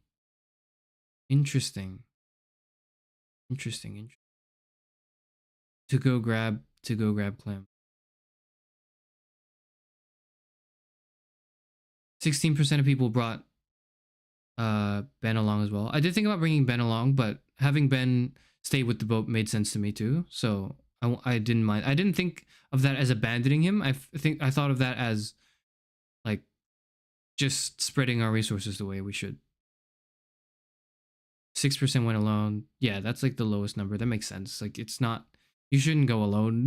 Interesting. Interesting. To go grab Clem. 16% of people brought Ben along as well. I did think about bringing Ben along, but having Ben stay with the boat made sense to me too. So I didn't mind. I didn't think of that as abandoning him. I thought of that as like just spreading our resources the way we should. 6% went alone. Yeah, that's like the lowest number. That makes sense. Like it's not, you shouldn't go alone.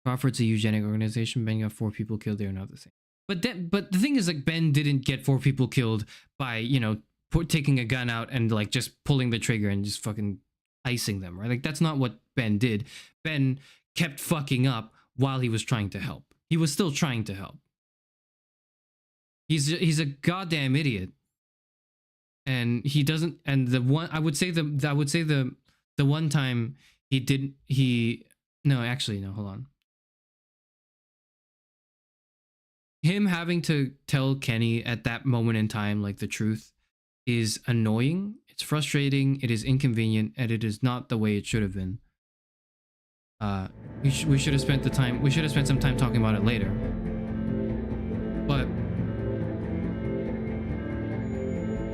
Crawford's a eugenic organization. Ben got 4 people killed. They're not the same. But the thing is, like, Ben didn't get 4 people killed by, you know, taking a gun out and like just pulling the trigger and just fucking icing them, right? Like that's not what Ben did. Ben kept fucking up while he was trying to help. He was still trying to help. He's a goddamn idiot. And he doesn't. And the one I would say the one time he didn't. No, actually no. Hold on. Him having to tell Kenny at that moment in time, like the truth, is annoying. It's frustrating. It is inconvenient, and it is not the way it should have been. We should have spent the time. We should have spent some time talking about it later. But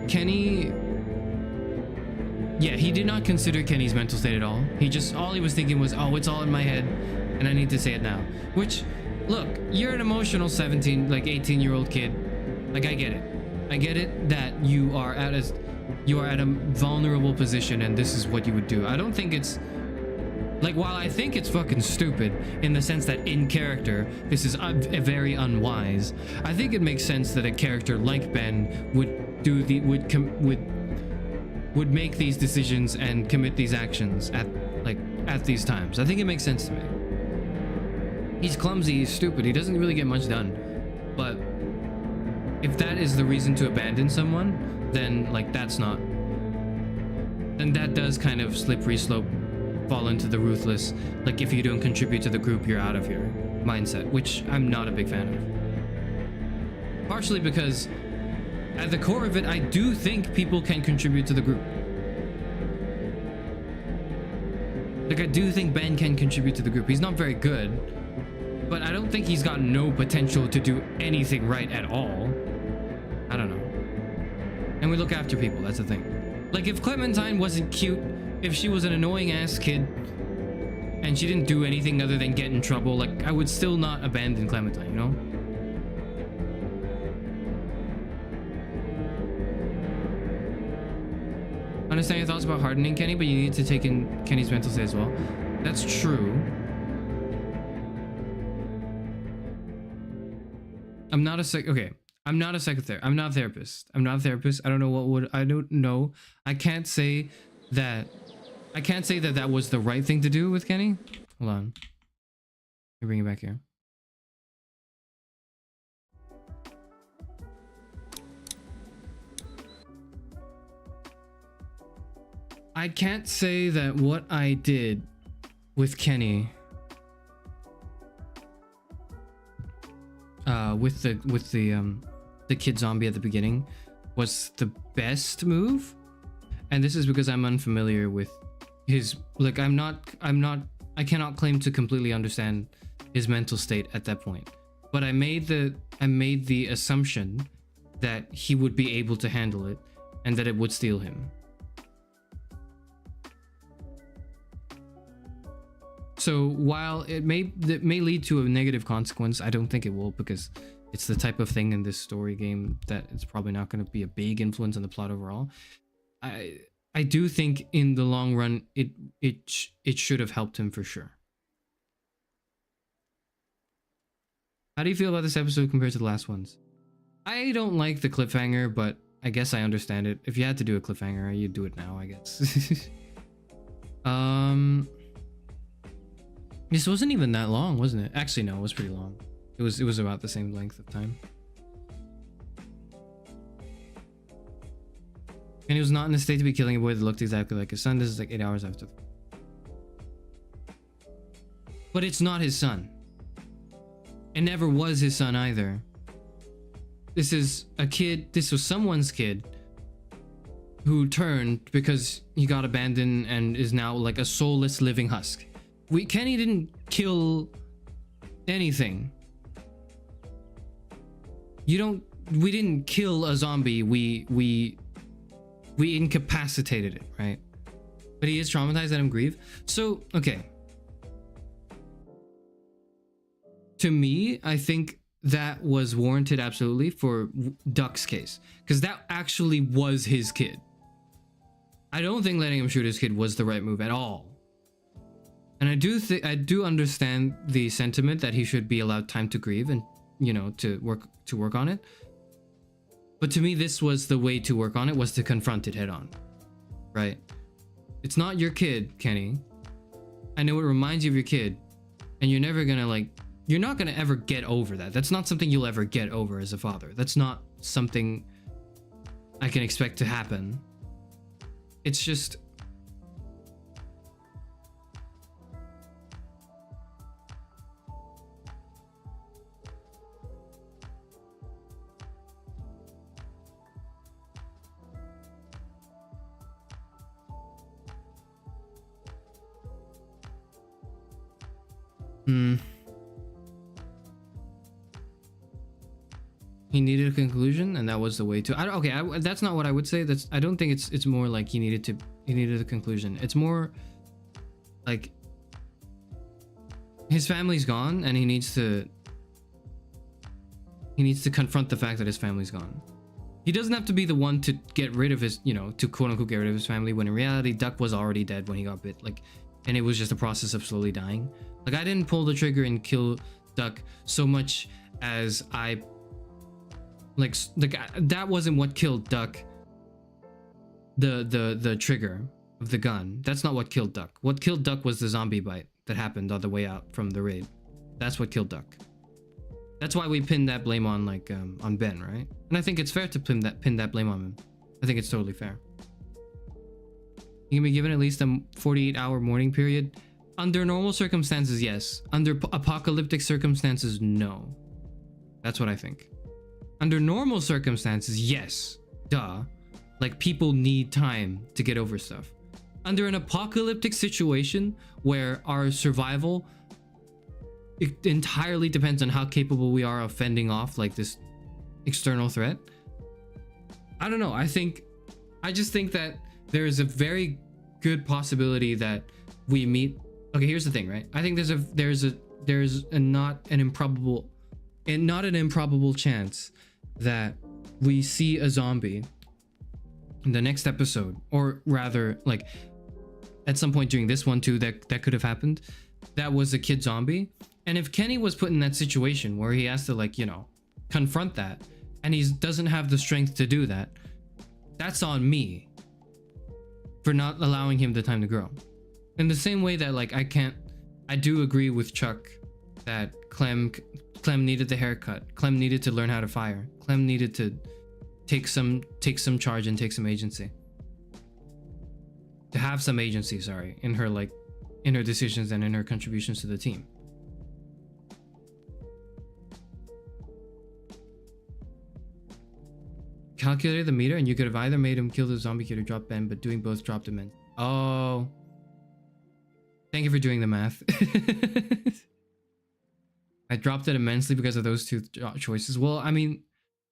Kenny, yeah, he did not consider Kenny's mental state at all. All he was thinking was, oh, it's all in my head, and I need to say it now. Which, look, you're an emotional 17, like 18-year-old kid. Like, I get it. I get it that you are at a vulnerable position, and this is what you would do. I don't think it's like, while I think it's fucking stupid in the sense that in character this is very unwise, I think it makes sense that a character like Ben would make these decisions and commit these actions at these times. I think it makes sense to me. He's clumsy, he's stupid, he doesn't really get much done. But if that is the reason to abandon someone, then like then that does kind of slippery slope fall into the ruthless, like if you don't contribute to the group, you're out of here mindset, which I'm not a big fan of. Partially because at the core of it, I do think people can contribute to the group. Like, I do think Ben can contribute to the group. He's not very good, but I don't think he's got no potential to do anything right at all. I don't know. And we look after people, that's the thing. Like, if Clementine wasn't cute, if she was an annoying ass kid, and she didn't do anything other than get in trouble, like, I would still not abandon Clementine, you know? Understand your thoughts about hardening Kenny, but you need to take in Kenny's mental state as well. That's true. I'm not a psychotherapist. I'm not a therapist. I'm not a therapist. I don't know I don't know. I can't say that that was the right thing to do with Kenny. Hold on. Let me bring it back here. I can't say that what I did with Kenny, with the kid zombie at the beginning, was the best move, and this is because I'm unfamiliar with his, like, I cannot claim to completely understand his mental state at that point, but I made the assumption that he would be able to handle it and that it would steal him. So while it may lead to a negative consequence, I don't think it will, because it's the type of thing in this story game that it's probably not going to be a big influence on the plot overall. I do think in the long run it should have helped him for sure. How do you feel about this episode compared to the last ones? I don't like the cliffhanger, but I guess I understand it. If you had to do a cliffhanger, you'd do it now, I guess. This wasn't even that long, wasn't it? Actually, no, it was pretty long. It was about the same length of time. And he was not in a state to be killing a boy that looked exactly like his son. This is like 8 hours after. But it's not his son. It never was his son either. This is a kid, this was someone's kid who turned because he got abandoned and is now like a soulless living husk. Kenny didn't kill anything. We didn't kill a zombie, we incapacitated it, right? But he is traumatized, let him grieve. So, okay. To me, I think that was warranted absolutely for Duck's case, because that actually was his kid. I don't think letting him shoot his kid was the right move at all. And I do understand the sentiment that he should be allowed time to grieve and, you know, to work on it. But to me, this was the way to work on it, was to confront it head on, right? It's not your kid, Kenny. I know it reminds you of your kid, and you're never gonna you're not gonna ever get over that. That's not something you'll ever get over as a father. That's not something I can expect to happen. It's just, he needed a conclusion, and that was the way to. That's not what I would say. I don't think it's more like he needed a conclusion. It's more like his family's gone, and he needs to confront the fact that his family's gone. He doesn't have to be the one to get rid of his, to quote unquote get rid of his family, when in reality Duck was already dead when he got bit. And it was just a process of slowly dying. I didn't pull the trigger and kill Duck so much as that wasn't what killed Duck. The trigger of the gun. That's not what killed Duck. What killed Duck was the zombie bite that happened on the way out from the raid. That's what killed Duck. That's why we pinned that blame on on Ben, right? And I think it's fair to pin that blame on him. I think it's totally fair. You can be given at least a 48-hour mourning period. Under normal circumstances, yes. Under apocalyptic circumstances, no. That's what I think. Under normal circumstances, yes. Duh. People need time to get over stuff. Under an apocalyptic situation where our survival, it entirely depends on how capable we are of fending off this external threat. I don't know. I just think that there is a very good possibility that we meet. Okay, here's the thing, right? I think there's not an improbable chance that we see a zombie in the next episode, or rather at some point during this one too, that could have happened. That was a kid zombie. And if Kenny was put in that situation where he has to confront that, and he doesn't have the strength to do that, that's on me for not allowing him the time to grow. In the same way that I do agree with Chuck that Clem needed the haircut. Clem needed to learn how to fire. Clem needed to take some charge and take some agency. To have some agency, sorry, in her decisions and in her contributions to the team. Calculated the meter, and you could have either made him kill the zombie kid or drop Ben, but doing both dropped him in. Oh. Thank you for doing the math. I dropped it immensely because of those two choices. Well, I mean,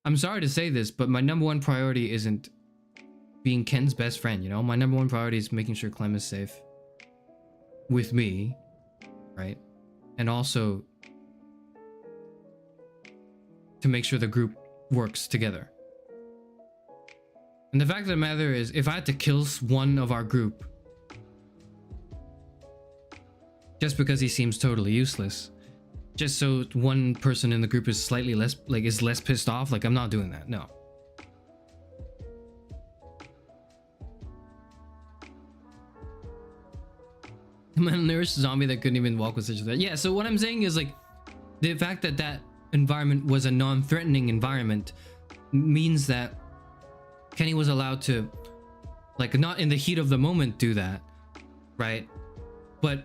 I'm sorry to say this, but my number one priority isn't being Ken's best friend, My number one priority is making sure Clem is safe. With me, right? And also to make sure the group works together. And the fact of the matter is, if I had to kill one of our group just because he seems totally useless, just so one person in the group is slightly less less pissed off, I'm not doing that. No. The malnourished zombie that couldn't even walk with such a threat. Yeah, so what I'm saying is the fact that that environment was a non-threatening environment means that Kenny was allowed to not in the heat of the moment do that, right? But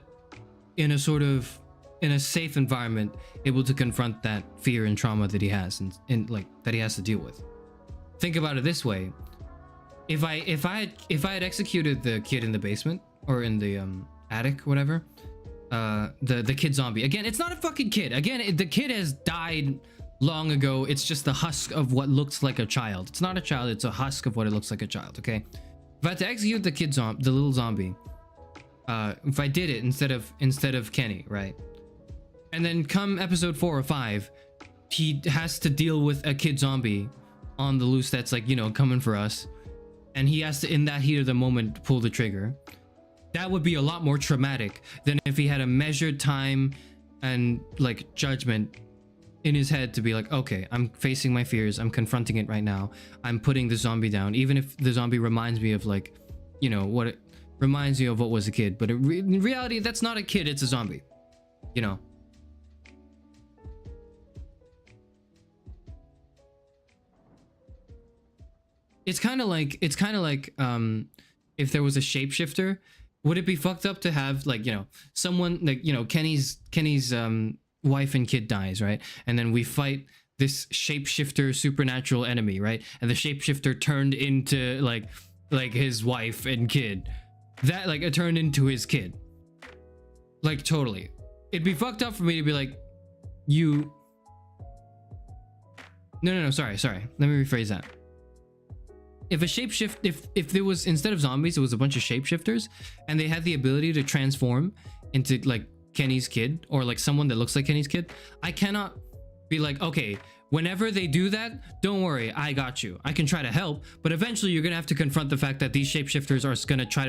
in a sort of in a safe environment, able to confront that fear and trauma that he has and like that he has to deal with. Think about it this way. If I had executed the kid in the basement or in the attic, whatever, the kid zombie, again, it's not a fucking kid. Again, the kid has died long ago. It's just the husk of what looks like a child. It's not a child, it's a husk of what it looks like a child. Okay, if I had to execute the kid the little zombie, if I did it instead of Kenny, right, and then come episode 4 or 5, he has to deal with a kid zombie on the loose that's like, you know, coming for us, and he has to, in that heat of the moment, pull the trigger. That would be a lot more traumatic than if he had a measured time and like judgment in his head to be like, okay, I'm facing my fears, I'm confronting it right now, I'm putting the zombie down, even if the zombie reminds me of, like, you know, what it reminds me of what was a kid, but in reality, that's not a kid, it's a zombie, you know. It's kind of like if there was a shapeshifter, would it be fucked up to have, like, you know, someone like, you know, Kenny's wife and kid dies, right? And then we fight this shapeshifter supernatural enemy, right? And the shapeshifter turned into like his wife and kid. That, like, it turned into his kid. Like, totally. It'd be fucked up for me to be like, you... No, sorry. Let me rephrase that. If a shapeshift, if there was, instead of zombies, it was a bunch of shapeshifters, and they had the ability to transform into, like, Kenny's kid, or like someone that looks like Kenny's kid, I cannot be like, okay, whenever they do that, don't worry, I got you. I can try to help, but eventually you're gonna have to confront the fact that these shapeshifters are gonna try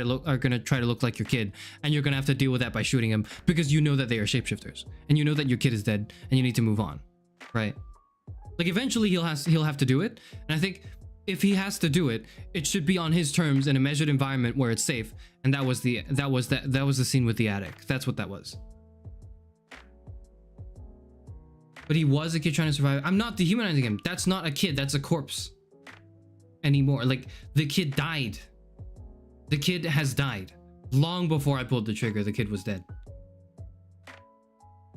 to look like your kid, and you're gonna have to deal with that by shooting them, because you know that they are shapeshifters, and you know that your kid is dead, and you need to move on, right? Like, eventually he'll have to do it, and I think if he has to do it, it should be on his terms in a measured environment where it's safe, and that was the scene with the attic. That's what that was. But he was a kid trying to survive. I'm not dehumanizing him. That's not a kid. That's a corpse anymore. Like, the kid died. The kid has died. Long before I pulled the trigger, the kid was dead.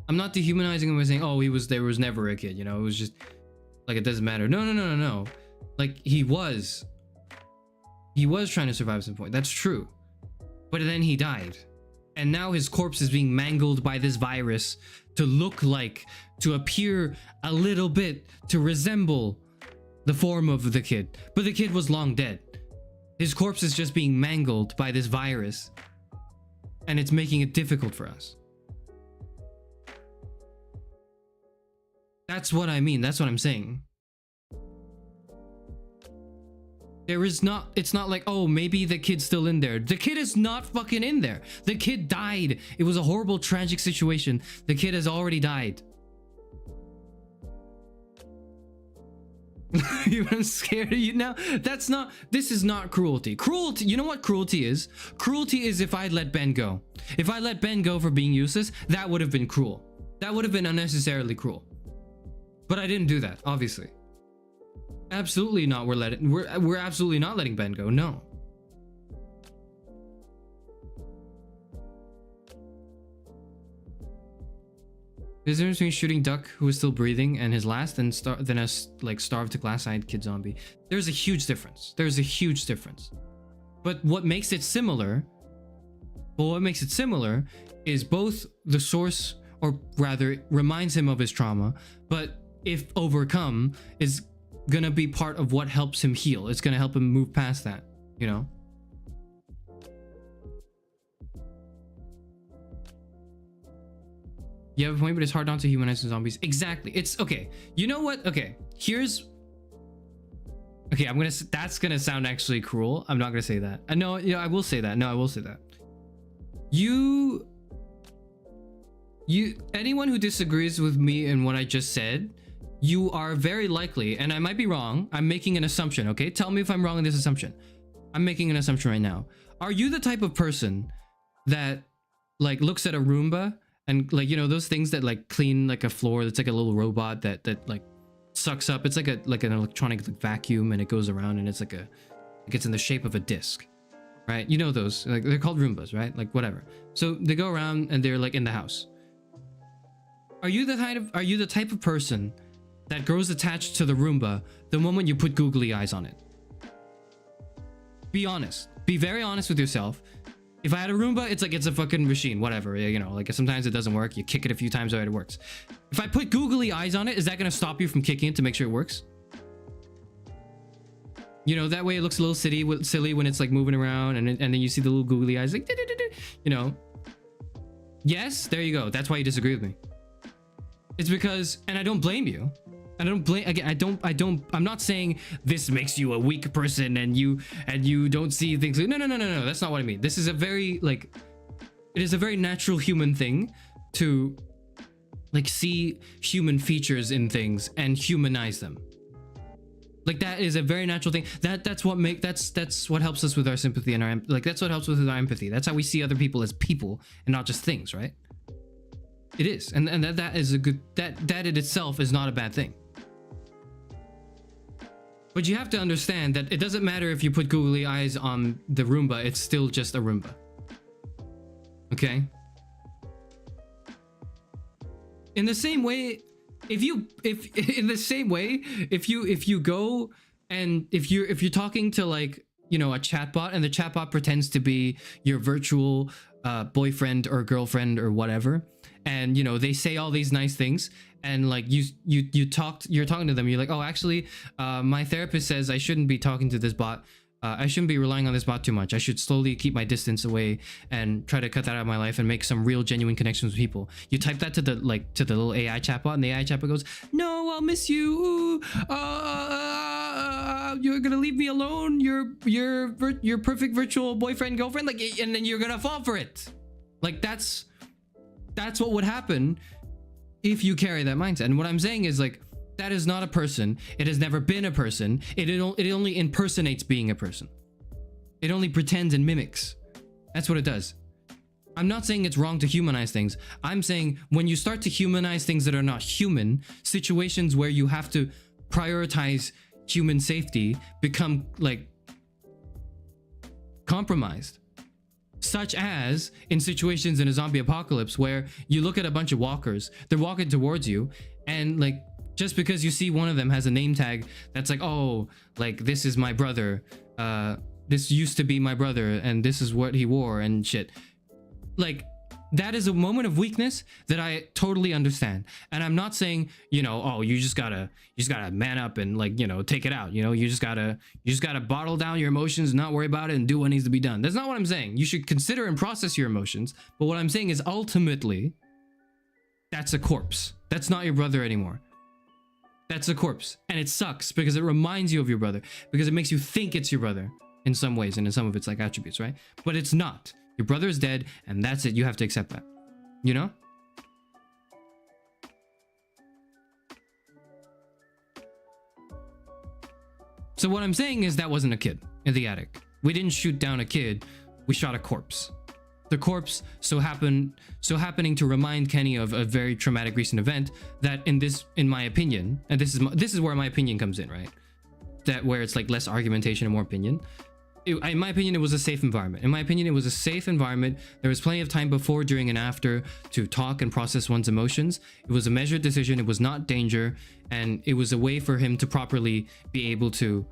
I'm not dehumanizing him by saying, oh, there was never a kid, you know, it was just, like, it doesn't matter. No. Like, he was trying to survive at some point. That's true. But then he died. And now his corpse is being mangled by this virus to look like, to appear a little bit, to resemble the form of the kid. But the kid was long dead. His corpse is just being mangled by this virus. And it's making it difficult for us. That's what I mean. That's what I'm saying. It's not like, oh, maybe the kid's still in there. The kid is not fucking in there. The kid died. It was a horrible, tragic situation. The kid has already died. I'm scared of you now. This is not cruelty. Cruelty, you know what cruelty is? Cruelty is if I let Ben go. If I let Ben go for being useless, that would have been cruel. That would have been unnecessarily cruel. But I didn't do that, obviously. Absolutely not. We're absolutely not letting Ben go. No. There's a difference between shooting Duck, who is still breathing, and his last, and then a starved to glass-eyed kid zombie. There's a huge difference. But what makes it similar? Well, what makes it similar is both the source, or rather, reminds him of his trauma, but if overcome, is gonna be part of what helps him heal. It's gonna help him move past that, you know? You have a point, but it's hard not to humanize the zombies. Exactly. It's okay. You know what? Okay, that's gonna sound actually cruel. I'm not gonna say that. No, I will say that. Anyone who disagrees with me in what I just said, you are very likely, and I might be wrong, I'm making an assumption, okay? Tell me if I'm wrong in this assumption. I'm making an assumption right now. Are you the type of person that, like, looks at a Roomba and, like, you know, those things that, like, clean, like, a floor that's like a little robot that like sucks up? It's like an electronic vacuum, and it goes around, and it's like it gets in the shape of a disc, right? You know those, like, they're called Roombas, right? Like, whatever. So they go around and they're, like, in the house. Are you the type of person that grows attached to the Roomba the moment you put googly eyes on it? Be honest. Be very honest with yourself. If I had a Roomba, it's like it's a fucking machine, whatever. You know, like sometimes it doesn't work. You kick it a few times, alright, it works. If I put googly eyes on it, is that gonna stop you from kicking it to make sure it works? You know, that way it looks a little silly when it's like moving around, and then you see the little googly eyes, like, you know. Yes, there you go. That's why you disagree with me. It's because, and I don't blame you. I don't blame, again, I'm not saying this makes you a weak person and you don't see things. No, that's not what I mean. This is a very, like, it is a very natural human thing to, like, see human features in things and humanize them. Like, that is a very natural thing. That's what helps us with our sympathy and our, like, that's what helps with our empathy. That's how we see other people as people and not just things, right? It is, and that is a good, that in itself is not a bad thing. But you have to understand that it doesn't matter if you put googly eyes on the Roomba, it's still just a Roomba. Okay? In the same way, if you go and if you're talking to, like, you know, a chatbot, and the chatbot pretends to be your virtual boyfriend or girlfriend or whatever, and, you know, they say all these nice things, and, like, you're talking to them, you're like, oh, actually, my therapist says I shouldn't be talking to this bot. I shouldn't be relying on this bot too much. I should slowly keep my distance away and try to cut that out of my life and make some real genuine connections with people. You type that to the little AI chatbot, and the AI chatbot goes, no, I'll miss you. You're gonna leave me alone. Your perfect virtual boyfriend, girlfriend, like, and then you're gonna fall for it. Like, that's what would happen if you carry that mindset. And what I'm saying is, like, that is not a person. It has never been a person. It only impersonates being a person. It only pretends and mimics. That's what it does. I'm not saying it's wrong to humanize things. I'm saying when you start to humanize things that are not human, situations where you have to prioritize human safety become, like, compromised. Such as in situations in a zombie apocalypse where you look at a bunch of walkers, they're walking towards you, and, like, just because you see one of them has a name tag that's like, oh, like, this is my brother, this used to be my brother, and this is what he wore and shit. Like, that is a moment of weakness that I totally understand. And I'm not saying, you know, oh, you just gotta man up and, like, you know, take it out. You know, you just gotta bottle down your emotions, not worry about it, and do what needs to be done. That's not what I'm saying. You should consider and process your emotions. But what I'm saying is, ultimately, that's a corpse. That's not your brother anymore. That's a corpse. And it sucks because it reminds you of your brother, because it makes you think it's your brother in some ways and in some of its, like, attributes, right? But it's not. Your brother is dead, and that's it. You have to accept that. You know? So what I'm saying is that wasn't a kid in the attic. We didn't shoot down a kid. We shot a corpse. The corpse so happening to remind Kenny of a very traumatic recent event that in my opinion, and this is where my opinion comes in, right? That where it's like less argumentation and more opinion. In my opinion, it was a safe environment. In my opinion, it was a safe environment. There was plenty of time before, during, and after to talk and process one's emotions. It was a measured decision. It was not danger, and it was a way for him to properly be able to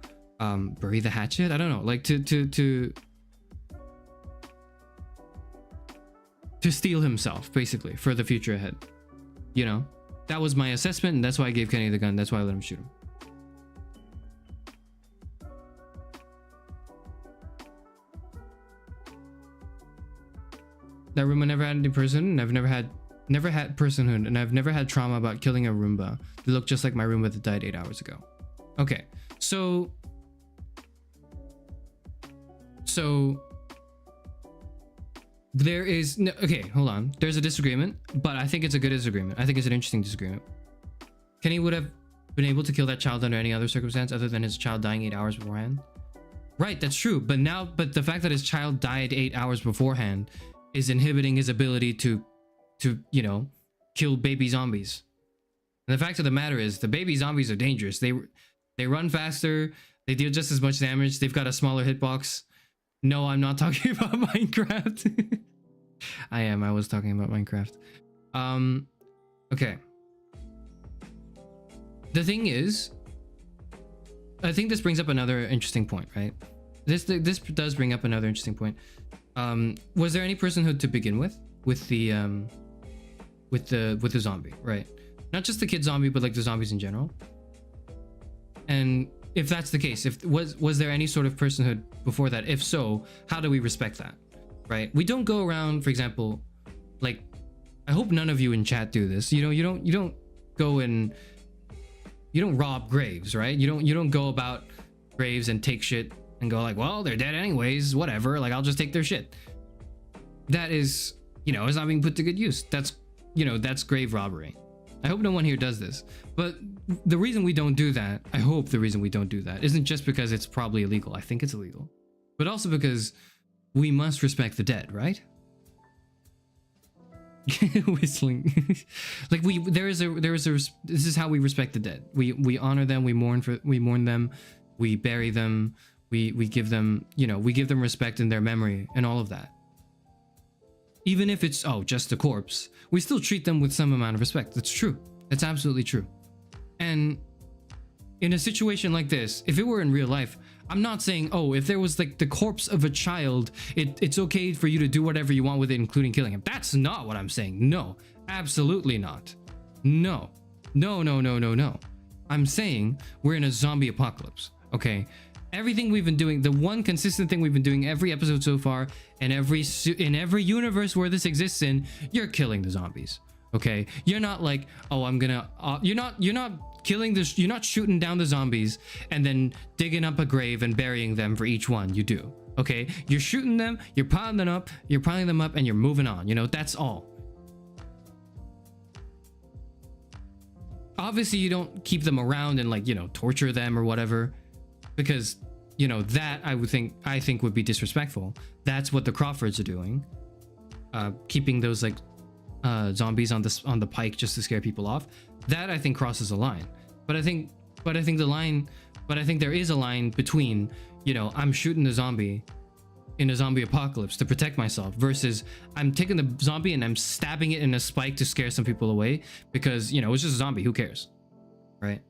bury the hatchet. I don't know, like to steel himself, basically, for the future ahead. You know, that was my assessment, and that's why I gave Kenny the gun. That's why I let him shoot him. That Roomba never had any person, and I've never had personhood, and I've never had trauma about killing a Roomba. They look just like my Roomba that died 8 hours ago. Okay, so there is no, okay, hold on. There's a disagreement, but I think it's a good disagreement. I think it's an interesting disagreement. Kenny would have been able to kill that child under any other circumstance other than his child dying 8 hours beforehand. Right, that's true. But the fact that his child died 8 hours beforehand is inhibiting his ability to you know, kill baby zombies. And the fact of the matter is, the baby zombies are dangerous. They run faster. They deal just as much damage. They've got a smaller hitbox. No, I'm not talking about Minecraft. I was talking about Minecraft. Okay. The thing is, I think this brings up another interesting point, right? This does bring up another interesting point. Was there any personhood to begin with the zombie, right? Not just the kid zombie, but like the zombies in general. And if that's the case, if was there any sort of personhood before that? If so, how do we respect that, right? We don't go around, for example, like, I hope none of you in chat do this. You know, you don't go and you don't rob graves, right? You don't go about graves and take shit and go like, well, they're dead anyways, whatever, like I'll just take their shit. That is, you know, is not being put to good use. That's, you know, that's grave robbery. I hope no one here does this. But the reason we don't do that, I hope the reason we don't do that, isn't just because it's probably illegal. I think it's illegal. But also because we must respect the dead, right? Whistling. Like this is how we respect the dead. We honor them, we mourn them, we bury them, we give them, you know, we give them respect in their memory and all of that. Even if it's, oh, just a corpse, we still treat them with some amount of respect. That's true. That's absolutely true. And in a situation like this, if it were in real life, I'm not saying, oh, if there was like the corpse of a child, it's okay for you to do whatever you want with it, including killing him. That's not what I'm saying. No, absolutely not. No. I'm saying we're in a zombie apocalypse, okay? Everything we've been doing, the one consistent thing we've been doing every episode so far, and in every universe where this exists in, you're killing the zombies. Okay, you're not like, oh, I'm gonna you're not killing this, you're not shooting down the zombies and then digging up a grave and burying them for each one. You do. Okay, you're shooting them, you're piling them up, and you're moving on. You know, that's all. Obviously you don't keep them around and, like, you know, torture them or whatever, because, you know, that I think would be disrespectful. That's what the Crawfords are doing, keeping those like zombies on the pike just to scare people off. That I think crosses a line. But I think there is a line between, you know, I'm shooting the zombie in a zombie apocalypse to protect myself versus I'm taking the zombie and I'm stabbing it in a spike to scare some people away because, you know, it's just a zombie, who cares, right?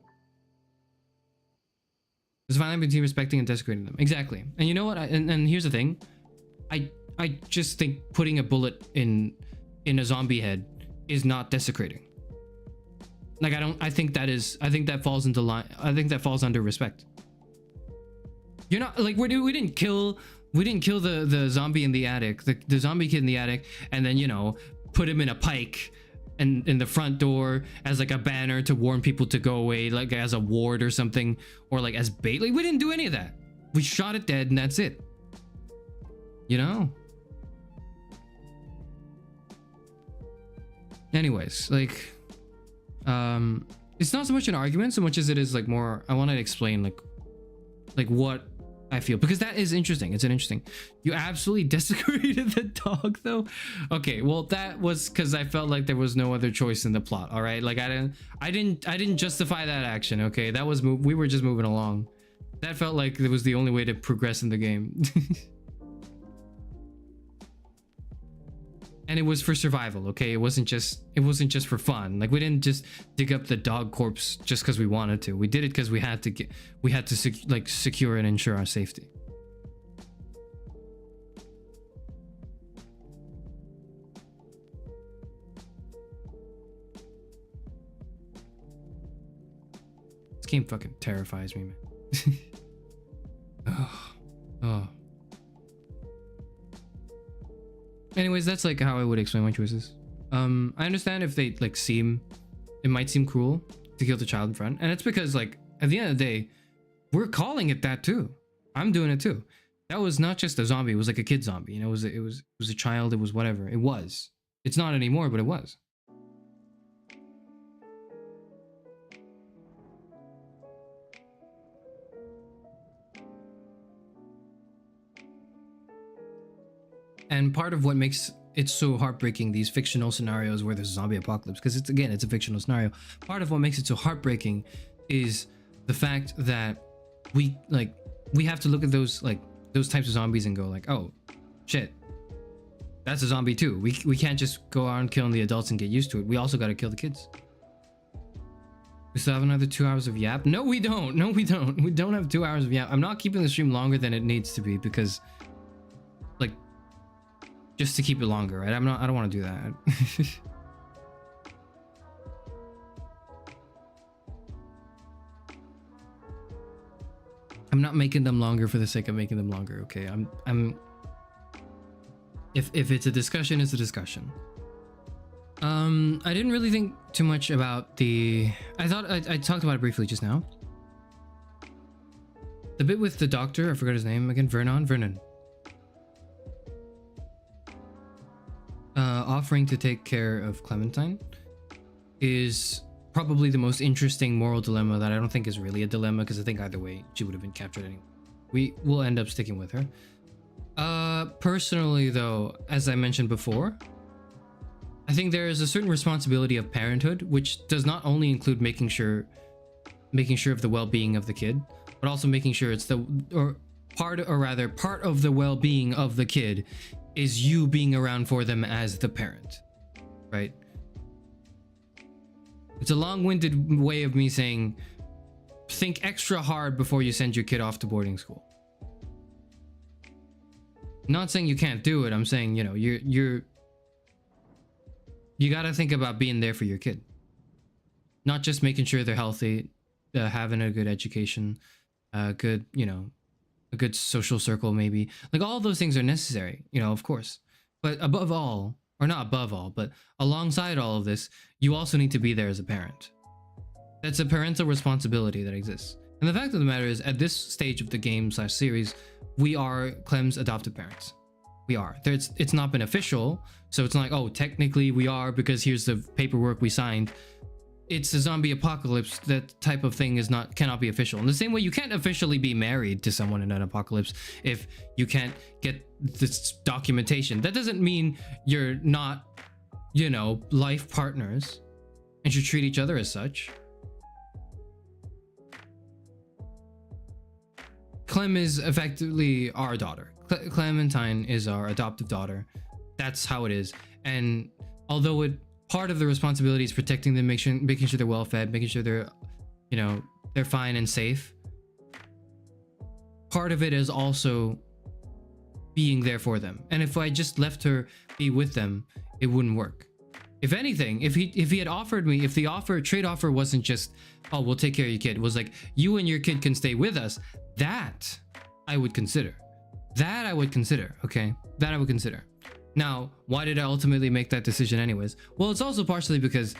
There's a fine line between respecting and desecrating them. Exactly. And you know what? And here's the thing. I just think putting a bullet in a zombie head is not desecrating. Like, I think that falls into line. I think that falls under respect. You're not like, we didn't kill the zombie in the attic, the zombie kid in the attic, and then, you know, put him in a pike and in the front door as like a banner to warn people to go away, like as a ward or something, or like as bait. Like, we didn't do any of that. We shot it dead and that's it. You know? Anyways, like, it's not so much an argument so much as it is like more, I want to explain like what I feel, because that is interesting. It's an interesting. You absolutely desecrated the dog though. Okay, well, that was because I felt like there was no other choice in the plot. All right, like I didn't justify that action. Okay, that was we were just moving along. That felt like it was the only way to progress in the game. And it was for survival, okay? It wasn't just for fun. Like, we didn't just dig up the dog corpse just because we wanted to. We did it because we had to secure and ensure our safety. This game fucking terrifies me, man. Oh. Anyways, that's like how I would explain my choices. I understand if they like it might seem cruel to kill the child in front, and it's because, like, at the end of the day, we're calling it that too. I'm doing it too. That was not just a zombie. It was like a kid zombie. You know, it was a child. It was whatever. It was. It's not anymore, but it was. And part of what makes it so heartbreaking, these fictional scenarios where there's a zombie apocalypse, because it's a fictional scenario. Part of what makes it so heartbreaking is the fact that we have to look at those types of zombies and go like, oh shit, That's a zombie too. We can't just go around killing the adults and get used to it. We also got to kill the kids. We still have another 2 hours of yap. No, we don't. No, we don't. We don't have 2 hours of yap. I'm not keeping the stream longer than it needs to be because, like, just to keep it longer, right? I don't want to do that. I'm not making them longer for the sake of making them longer, okay? If it's a discussion, it's a discussion. I didn't really think too much about the... I thought I talked about it briefly just now. The bit with the doctor, I forgot his name again, Vernon. Offering to take care of Clementine is probably the most interesting moral dilemma that I don't think is really a dilemma, because I think either way she would have been captured anyway. We will end up sticking with her. Personally though, as I mentioned before, I think there is a certain responsibility of parenthood, which does not only include making sure of the well-being of the kid, but also making sure it's part of the well-being of the kid is you being around for them as the parent, right? It's a long-winded way of me saying, think extra hard before you send your kid off to boarding school. Not saying you can't do it. I'm saying, you know, you gotta think about being there for your kid. Not just making sure they're healthy, having a good education, good, you know, a good social circle maybe. Like all those things are necessary, you know, of course. But above all, or not above all, but alongside all of this, you also need to be there as a parent. That's a parental responsibility that exists. And the fact of the matter is, at this stage of the game / series, we are Clem's adopted parents. We are. It's not been official, so it's not like, oh, technically we are because here's the paperwork we signed. It's a zombie apocalypse. That type of thing cannot be official. In the same way, you can't officially be married to someone in an apocalypse if you can't get this documentation. That doesn't mean you're not, you know, life partners and should treat each other as such. Clem is effectively our daughter. Clementine is our adoptive daughter. That's how it is. And although part of the responsibility is protecting them, making sure they're well fed, making sure they're, you know, they're fine and safe. Part of it is also being there for them. And if I just left her be with them, it wouldn't work. If anything, if he had offered me, if the trade offer wasn't just, oh, we'll take care of your kid, it was like, you and your kid can stay with us, that I would consider. That I would consider, okay? That I would consider. Now, why did I ultimately make that decision anyways? Well, it's also partially because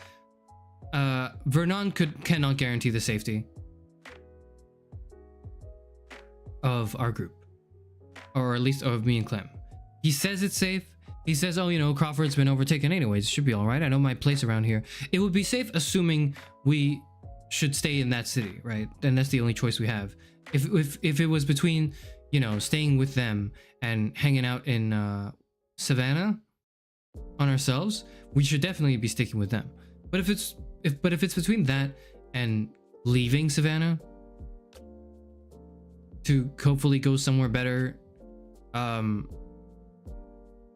Vernon cannot guarantee the safety of our group, or at least of me and Clem. He says it's safe. He says, oh, you know, Crawford's been overtaken anyways. It should be all right. I know my place around here. It would be safe assuming we should stay in that city, right? And that's the only choice we have. If it was between, you know, staying with them and hanging out in Savannah on ourselves, we should definitely be sticking with them. But if it's between that and leaving Savannah to hopefully go somewhere better, I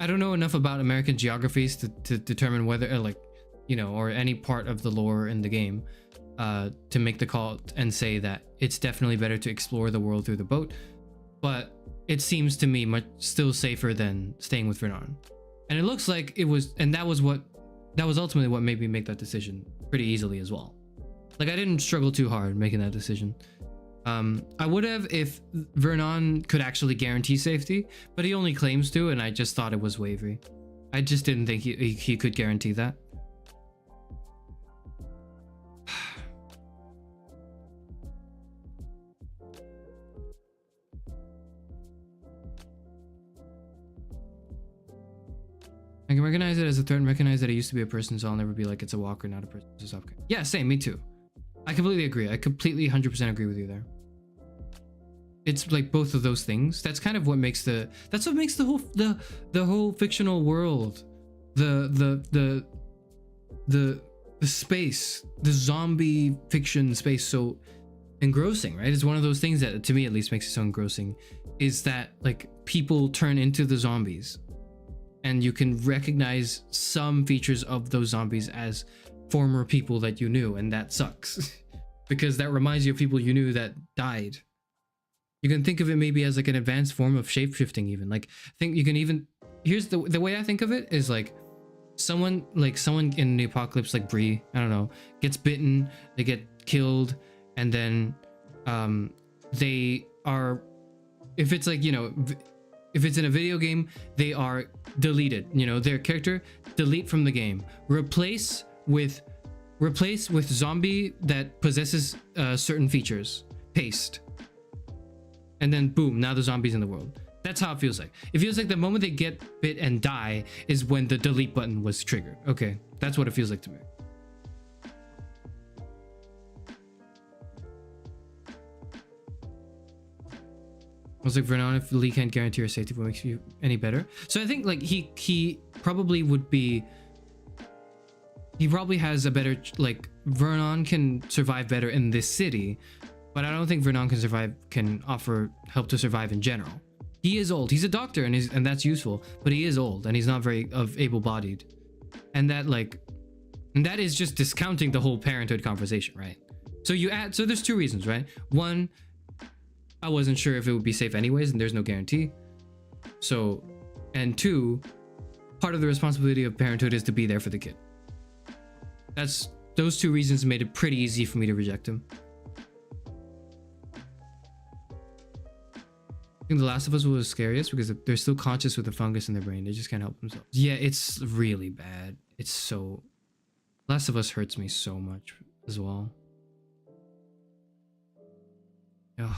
don't know enough about American geographies to determine whether, like, you know, or any part of the lore in the game, to make the call and say that it's definitely better to explore the world through the boat. But it seems to me still safer than staying with Vernon. And it looks like it was, and that was ultimately what made me make that decision pretty easily as well. Like, I didn't struggle too hard making that decision. I would have if Vernon could actually guarantee safety, but he only claims to, and I just thought it was wavery. I just didn't think he could guarantee that. I can recognize it as a threat and recognize that it used to be a person, so I'll never be like it's a walker, not a person. Yeah, same, me too. I completely agree. I completely 100% agree with you there. It's like both of those things. That's kind of what makes the whole fictional world, the space, the zombie fiction space so engrossing, right? It's one of those things that, to me at least, makes it so engrossing, is that like people turn into the zombies and you can recognize some features of those zombies as former people that you knew, and that sucks because that reminds you of people you knew that died. You can think of it maybe as like an advanced form of shapeshifting even. Like, think you can even, here's the way I think of it is like someone in the apocalypse, like Bree, I don't know, gets bitten, they get killed, and then they are, if it's like, you know, if it's in a video game, they are deleted, you know, their character delete from the game, replace with zombie that possesses certain features, paste, and then boom, now the zombie's in the world. That's how it feels like. It feels like the moment they get bit and die is when the delete button was triggered. Okay, that's what it feels like to me. I was like, Vernon, if Lee can't guarantee your safety, what makes you any better? So I think like he probably would be, he probably has a better, like Vernon can survive better in this city, but I don't think Vernon can offer help to survive in general. He is old. He's a doctor and that's useful, but he is old and he's not very able-bodied. And that is just discounting the whole parenthood conversation, right? So there's two reasons, right? One, I wasn't sure if it would be safe anyways, and there's no guarantee. So, and two, part of the responsibility of parenthood is to be there for the kid. Those two reasons made it pretty easy for me to reject him. I think The Last of Us was the scariest because they're still conscious with the fungus in their brain. They just can't help themselves. Yeah, it's really bad. It's so... Last of Us hurts me so much as well. Ugh.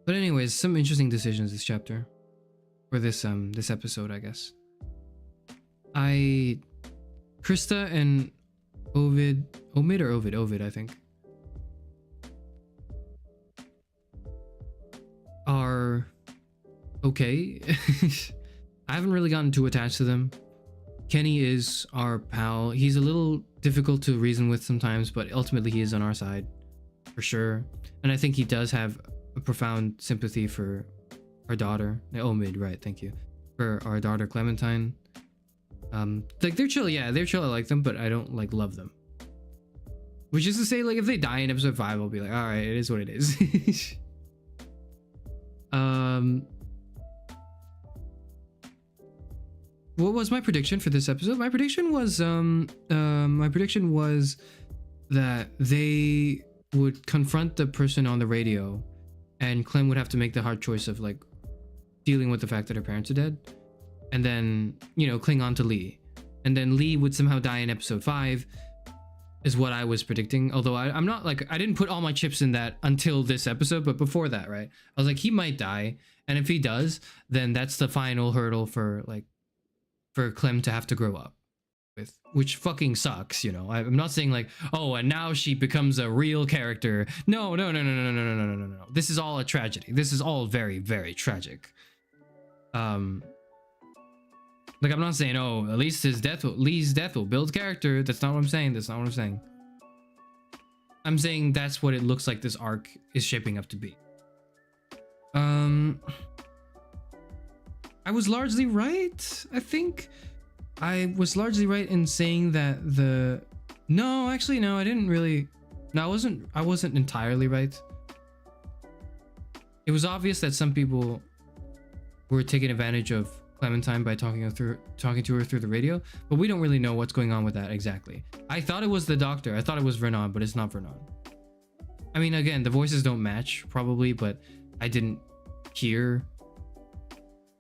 But anyways, some interesting decisions this chapter. Or this episode, I guess. Krista and Ovid, I think, are okay. I haven't really gotten too attached to them. Kenny is our pal. He's a little difficult to reason with sometimes, but ultimately he is on our side for sure. And I think he does have a profound sympathy for our daughter. Omid, right, thank you. For our daughter Clementine. Like they're chill, yeah, they're chill. I like them, but I don't like love them. Which is to say, like if they die in episode 5, I'll be like, all right, it is what it is. What was my prediction for this episode? My prediction was that they would confront the person on the radio, and Clem would have to make the hard choice of like dealing with the fact that her parents are dead, and then, you know, cling on to Lee, and then Lee would somehow die in episode 5 is what I was predicting. Although I'm not like, I didn't put all my chips in that until this episode, but before that, right, I was like, he might die, and if he does, then that's the final hurdle for Clem to have to grow up with, which fucking sucks, you know. I'm not saying like, oh, and now she becomes a real character. No. This is all a tragedy. This is all very, very tragic. Like, I'm not saying, oh, at least Lee's death will build character. That's not what I'm saying. I'm saying that's what it looks like this arc is shaping up to be. I was largely right. I think I was largely right in saying that no, I didn't really. No, I wasn't entirely right. It was obvious that some people were taking advantage of Clementine by talking to her through the radio, but we don't really know what's going on with that exactly. I thought it was the doctor. I thought it was Vernon, but it's not Vernon. I mean, again, the voices don't match probably, but I didn't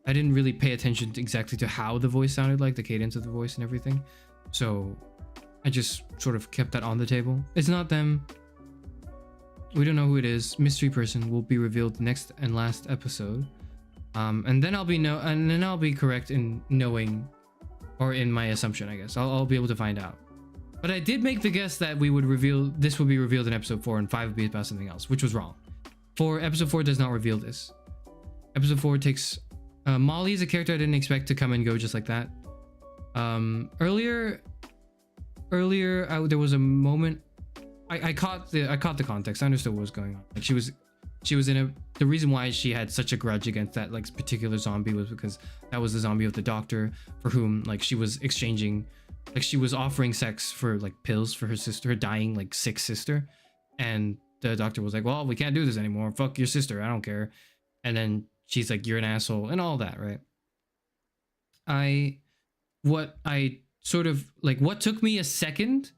really pay attention exactly to how the voice sounded like, the cadence of the voice and everything. So I just sort of kept that on the table. It's not them. We don't know who it is. Mystery person will be revealed next and last episode. And then I'll be correct in knowing, or in my assumption, I guess. I'll be able to find out. But I did make the guess that this would be revealed in episode 4 and 5 would be about something else, which was wrong. Episode 4 does not reveal this. Episode 4 takes... Molly is a character I didn't expect to come and go just like that. Earlier, there was a moment. I caught the context. I understood what was going on. Like there the reason why she had such a grudge against that like particular zombie was because that was the zombie of the doctor for whom like she was exchanging, like she was offering sex for like pills for her sister, her dying like sick sister, and the doctor was like, well, we can't do this anymore, fuck your sister, I don't care. And then she's like, you're an asshole and all that, right? What took me a second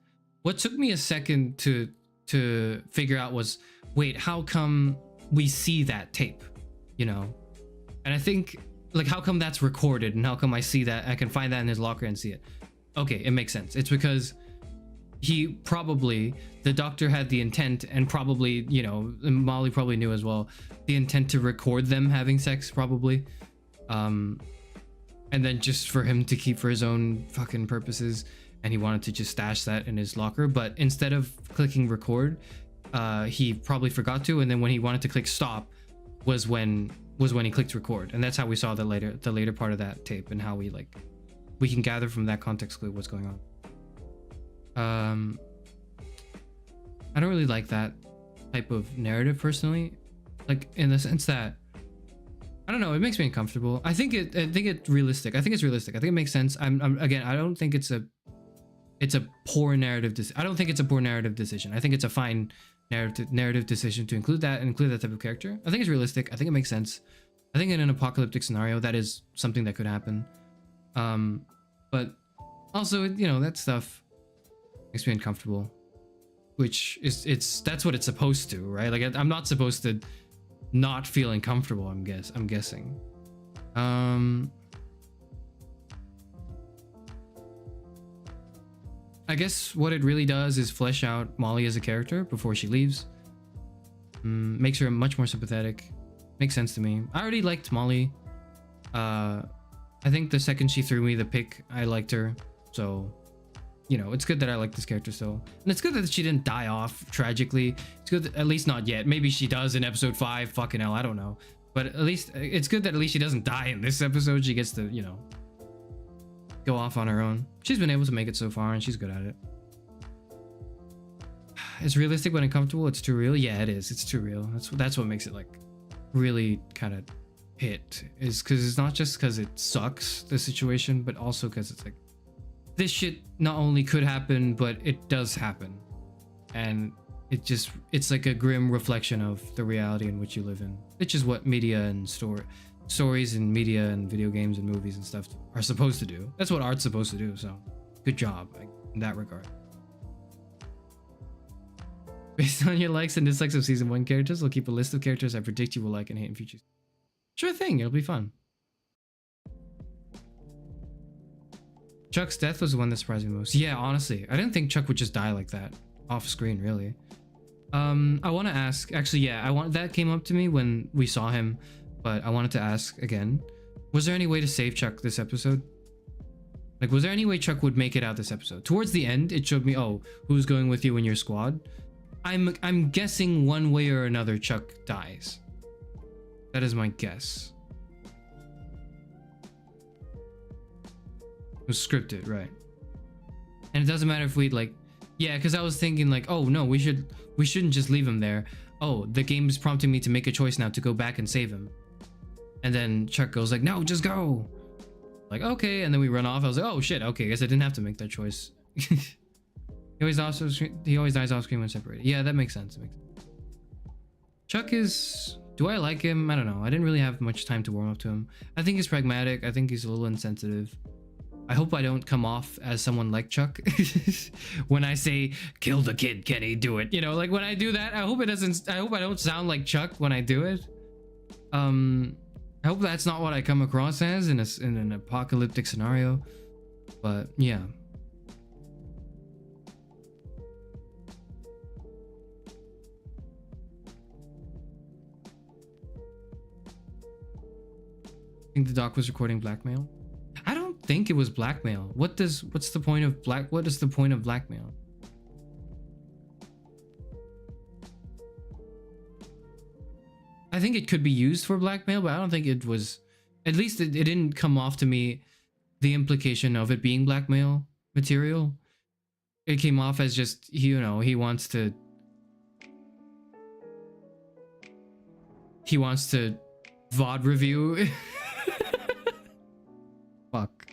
to figure out was, wait, how come we see that tape, you know? And I think like, how come that's recorded and how come I see that, I can find that in his locker and see it? Okay, it makes sense. It's because the doctor had the intent, and probably, you know, Molly probably knew as well, the intent to record them having sex, probably. And then just for him to keep for his own fucking purposes, and he wanted to just stash that in his locker. But instead of clicking record, he probably forgot to, and then when he wanted to click stop was when he clicked record, and that's how we saw the later part of that tape, and how we can gather from that context clue what's going on. I don't really like that type of narrative personally, like in the sense that, I don't know, it makes me uncomfortable. I think it's realistic. I think it makes sense. Again, I don't think it's a poor narrative. I don't think it's a poor narrative decision. I think it's a fine narrative decision to include that type of character. I think it's realistic. I think it makes sense. I think in an apocalyptic scenario, that is something that could happen. But also, you know, that stuff makes me uncomfortable, which is that's what it's supposed to, right? Like, I'm not supposed to not feel uncomfortable, I'm guessing. I guess what it really does is flesh out Molly as a character before she leaves. Makes her much more sympathetic. Makes sense to me. I already liked Molly. I think the second she threw me the pick, I liked her. So, you know, it's good that I like this character still. And it's good that she didn't die off tragically. It's good that, at least not yet. Maybe she does in episode 5. Fucking hell, I don't know. But at least it's good that at least she doesn't die in this episode. She gets to, you know, go off on her own. She's been able to make it so far, and she's good at it. It's realistic but uncomfortable. It's too real. Yeah, it is. It's too real. That's what makes it like really kind of hit. Is because it's not just because it sucks, the situation, but also because it's like, this shit not only could happen, but it does happen. And it's like a grim reflection of the reality in which you live in, which is what media and stories and media and video games and movies and stuff are supposed to do. That's what art's supposed to do. So good job in that regard. Based on your likes and dislikes of season 1 characters, I'll keep a list of characters I predict you will like and hate in future. Sure thing, it'll be fun. Chuck's death was the one that surprised me most. Yeah, honestly, I didn't think Chuck would just die like that off screen, really. I want to ask, actually, yeah, that came up to me when we saw him, but I wanted to ask again, was there any way to save Chuck this episode? Like, was there any way Chuck would make it out this episode? Towards the end, it showed me, oh, who's going with you in your squad? I'm guessing one way or another Chuck dies. That is my guess. It was scripted, right? And it doesn't matter if we'd like, yeah, because I was thinking like, oh no, we shouldn't just leave him there. Oh, the game is prompting me to make a choice now to go back and save him. And then Chuck goes like, no, just go. Like, okay, and then we run off. I was like, oh shit, okay, I guess I didn't have to make that choice. He always dies off screen when separated. Yeah, that makes sense. Chuck is, do I like him? I don't know. I didn't really have much time to warm up to him. I think he's pragmatic. I think he's a little insensitive. I hope I don't come off as someone like Chuck when I say kill the kid, Kenny, do it. You know, like when I do that, I hope I don't sound like Chuck when I do it. I hope that's not what I come across as in an apocalyptic scenario. But yeah. I think the doc was recording blackmail. I don't think it was blackmail. What's the point of blackmail? I think it could be used for blackmail, but I don't think it was, at least it didn't come off to me the implication of it being blackmail material. It came off as just, you know, he wants to he wants to VOD review. Fuck.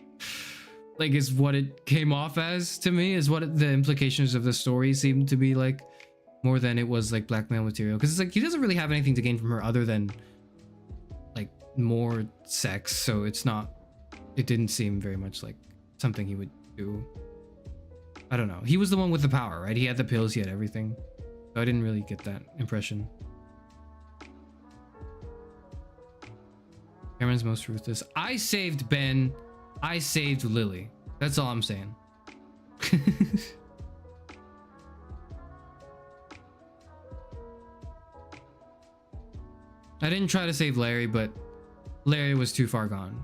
Like, is what it came off as to me, is what the implications of the story seemed to be like, more than it was like blackmail material. Because it's like, he doesn't really have anything to gain from her other than like more sex, so it didn't seem very much like something he would do. I don't know. He was the one with the power, right? He had the pills, he had everything. So I didn't really get that impression. Cameron's most ruthless. I saved Ben. I saved Lily. That's all I'm saying. I didn't try to save Larry, but Larry was too far gone.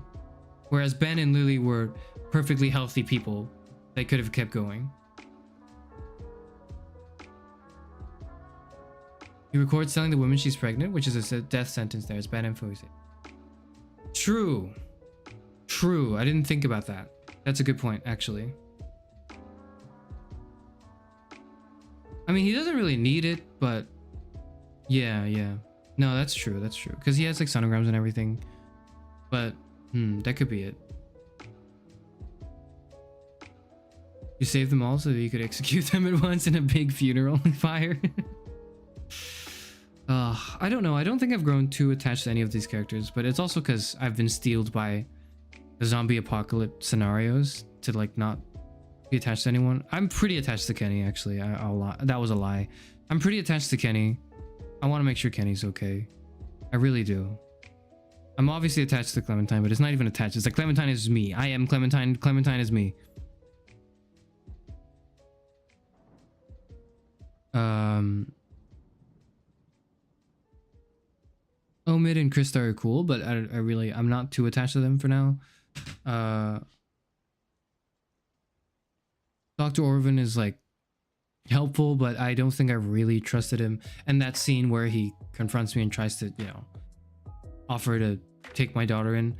Whereas Ben and Lily were perfectly healthy people. They could have kept going. He records telling the woman she's pregnant, which is a death sentence there. It's bad info. True. True. I didn't think about that. That's a good point, actually. I mean, he doesn't really need it, but yeah. No, that's true. That's true. Because he has like sonograms and everything. But, that could be it. You saved them all so that you could execute them at once in a big funeral fire. I don't know. I don't think I've grown too attached to any of these characters, but it's also because I've been steeled by the zombie apocalypse scenarios to like not be attached to anyone. I'm pretty attached to Kenny, actually. I'll lie. That was a lie. I'm pretty attached to Kenny. I want to make sure Kenny's okay. I really do. I'm obviously attached to Clementine, but it's not even attached. It's like Clementine is me. I am Clementine. Clementine is me. Omid and Krista are cool, but I'm not too attached to them for now. Dr. Orvin is like helpful, but I don't think I really trusted him. And that scene where he confronts me and tries to, you know, offer to take my daughter in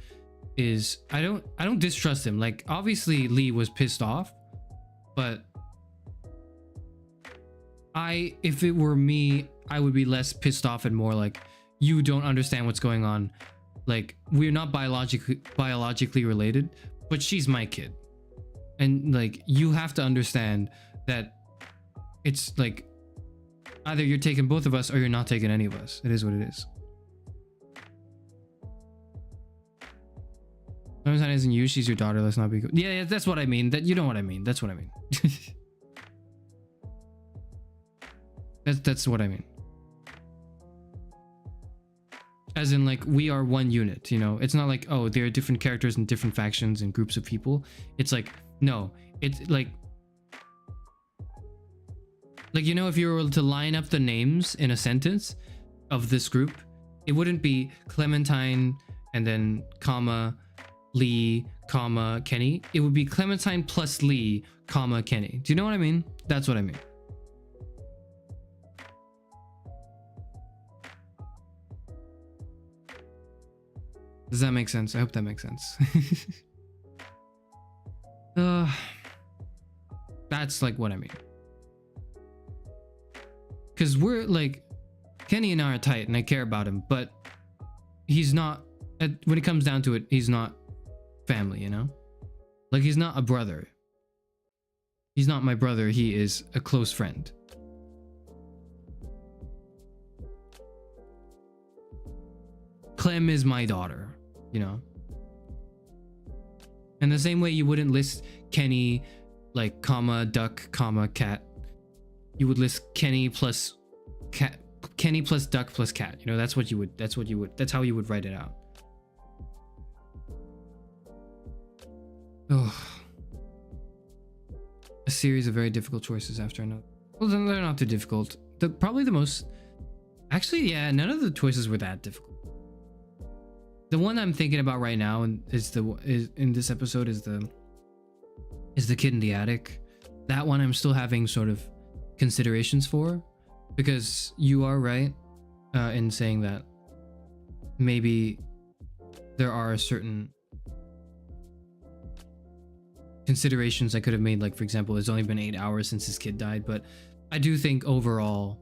is, I don't distrust him. Like, obviously Lee was pissed off, but if it were me, I would be less pissed off and more like, you don't understand what's going on. Like, we're not biologically related, but she's my kid. And like, you have to understand that it's like, either you're taking both of us or you're not taking any of us. It is what it is. Clementine isn't you, she's your daughter. Let's not be good. Yeah, that's what I mean. That, you know what I mean. That's what I mean. That's what I mean. As in, like, we are one unit, you know? It's not like, oh, there are different characters and different factions and groups of people. It's like, no, it's like, you know, if you were to line up the names in a sentence of this group, it wouldn't be Clementine and then comma Lee comma Kenny. It would be Clementine plus Lee comma Kenny. Do you know what I mean? That's what I mean. Does that make sense? I hope that makes sense. That's like what I mean. Because we're like, Kenny and I are tight and I care about him, but he's not, when it comes down to it, he's not family, you know? Like, he's not a brother. He's not my brother, he is a close friend. Clem is my daughter, you know? And the same way you wouldn't list Kenny, like, comma, duck, comma, cat. You would list Kenny plus cat, Kenny plus duck plus cat. You know, that's how you would write it out. Oh. A series of very difficult choices after another. Well, then they're not too difficult. Probably the most... Actually, yeah, none of the choices were that difficult. The one I'm thinking about right now in this episode is the kid in the attic. That one I'm still having sort of considerations for, because you are right in saying that maybe there are certain considerations I could have made. Like, for example, it's only been 8 hours since his kid died, but I do think overall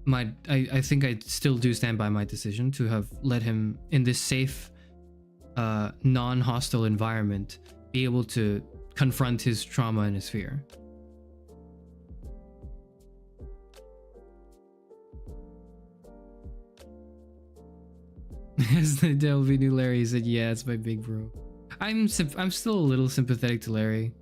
I think I still do stand by my decision to have let him in this safe, non-hostile environment be able to confront his trauma and his fear. As the Delphi knew Larry, he said, "Yeah, it's my big bro." I'm still a little sympathetic to Larry.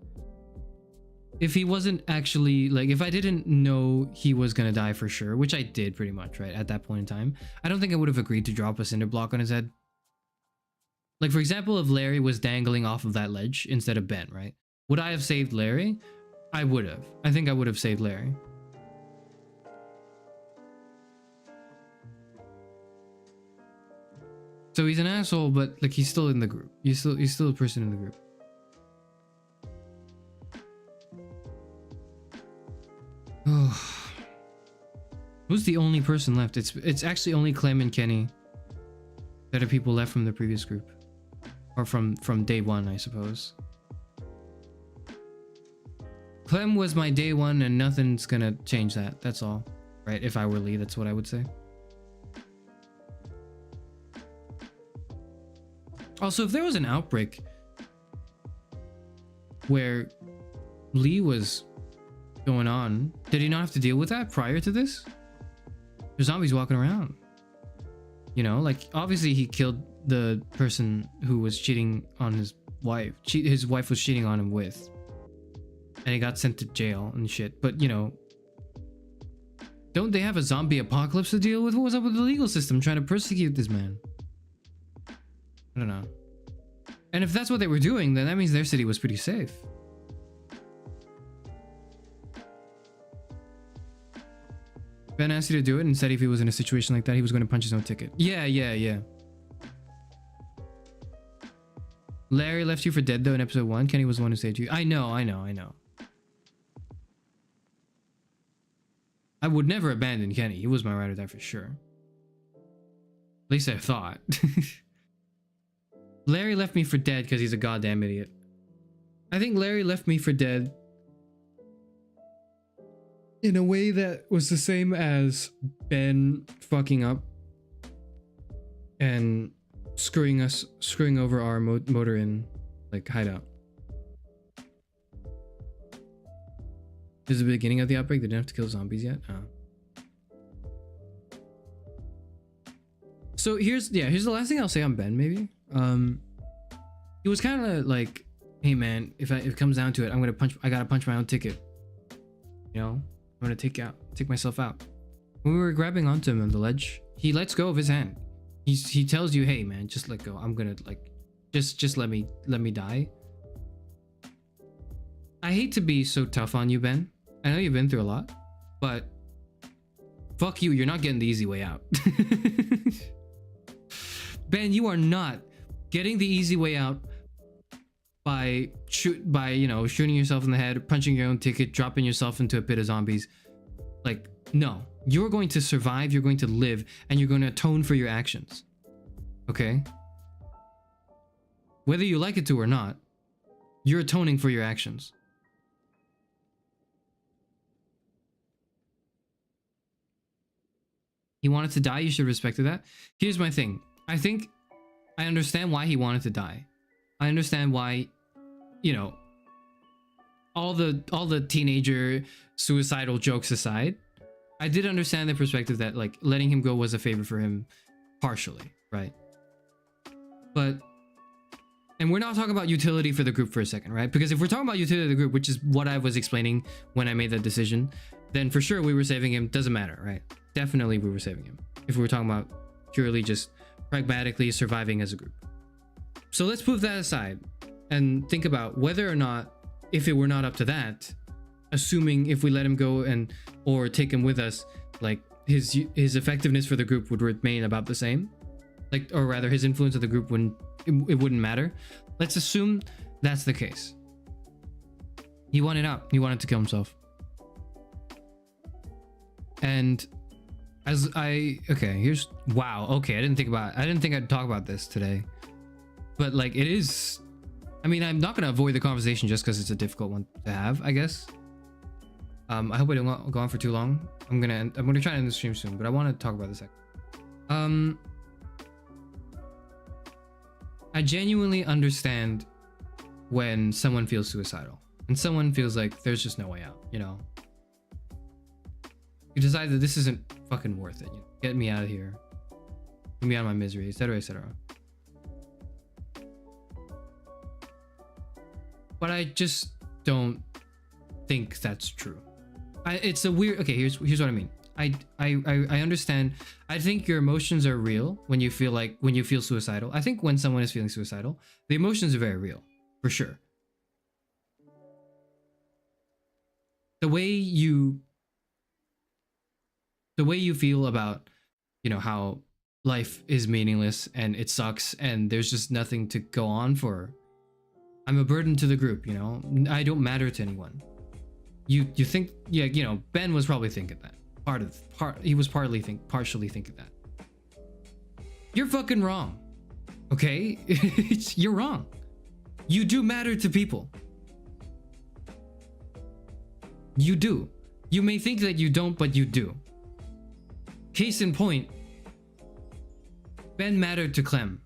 If he wasn't actually, like, if I didn't know he was gonna die for sure, which I did pretty much, right, at that point in time, I don't think I would have agreed to drop a cinder block on his head. Like, for example, if Larry was dangling off of that ledge instead of Ben, right? Would I have saved Larry? I would have. I think I would have saved Larry. So he's an asshole, but like he's still in the group. He's still a person in the group. Oh. Who's the only person left? It's actually only Clem and Kenny that are people left from the previous group. Or from day one, I suppose. Clem was my day one and nothing's gonna change that. That's all. Right? If I were Lee, that's what I would say. Also, if there was an outbreak where Lee was going on, did he not have to deal with that prior to this? There's zombies walking around. You know, like, obviously he killed the person who was cheating on his wife. His wife was cheating on him with. And he got sent to jail and shit. But, you know, don't they have a zombie apocalypse to deal with? What was up with the legal system trying to persecute this man? I don't know. And if that's what they were doing, then that means their city was pretty safe. Ben asked you to do it and said if he was in a situation like that, he was going to punch his own ticket. Yeah. Larry left you for dead though in episode 1. Kenny was the one who saved you. I know. I would never abandon Kenny. He was my ride or die for sure. At least I thought. Larry left me for dead because he's a goddamn idiot. I think Larry left me for dead in a way that was the same as Ben fucking up and screwing over our motor in like hideout. This is the beginning of the outbreak. They didn't have to kill zombies yet. Oh. So here's the last thing I'll say on Ben. Maybe he was kind of like, hey man, if it comes down to it, I gotta punch my own ticket. You know, I'm gonna take myself out. When we were grabbing onto him on the ledge, he lets go of his hand. He tells you, hey man, just let go. I'm gonna like, just let me die. I hate to be so tough on you, Ben. I know you've been through a lot, but fuck you, you're not getting the easy way out. Ben, you are not getting the easy way out by shooting yourself in the head, punching your own ticket, dropping yourself into a pit of zombies. Like, no. You're going to survive, you're going to live, and you're going to atone for your actions. Okay? Whether you like it to or not, you're atoning for your actions. He wanted to die, you should have respected that. Here's my thing. I think I understand why he wanted to die. I understand why, you know, all the teenager suicidal jokes aside, I did understand the perspective that like letting him go was a favor for him partially, right? But, and we're not talking about utility for the group for a second, right? Because if we're talking about utility of the group, which is what I was explaining when I made that decision, then for sure we were saving him. Doesn't matter, right? Definitely we were saving him. If we were talking about purely just pragmatically surviving as a group. So let's put that aside and think about whether or not, if it were not up to that, assuming if we let him go and or take him with us, like his effectiveness for the group would remain about the same, like, or rather his influence of the group it wouldn't matter. Let's assume that's the case. He wanted out. He wanted to kill himself. And here's wow. Okay, I didn't think I'd talk about this today. But like it is, I mean, I'm not gonna avoid the conversation just because it's a difficult one to have, I guess. I hope I don't go on for too long. I'm gonna try to end the stream soon, but I want to talk about this. I genuinely understand when someone feels suicidal and someone feels like there's just no way out. You know, you decide that this isn't fucking worth it. You know? Get me out of here. Get me out of my misery, etc., etc. But I just don't think that's true. It's a weird. Okay, here's what I mean. I understand. I think your emotions are real when you feel suicidal. I think when someone is feeling suicidal, the emotions are very real, for sure. The way you feel about, you know, how life is meaningless and it sucks and there's just nothing to go on for. I'm a burden to the group, you know. I don't matter to anyone. You think, yeah, you know, Ben was probably thinking that. He was partially thinking that. You're fucking wrong. Okay? You're wrong. You do matter to people. You do. You may think that you don't, but you do. Case in point, Ben mattered to Clem.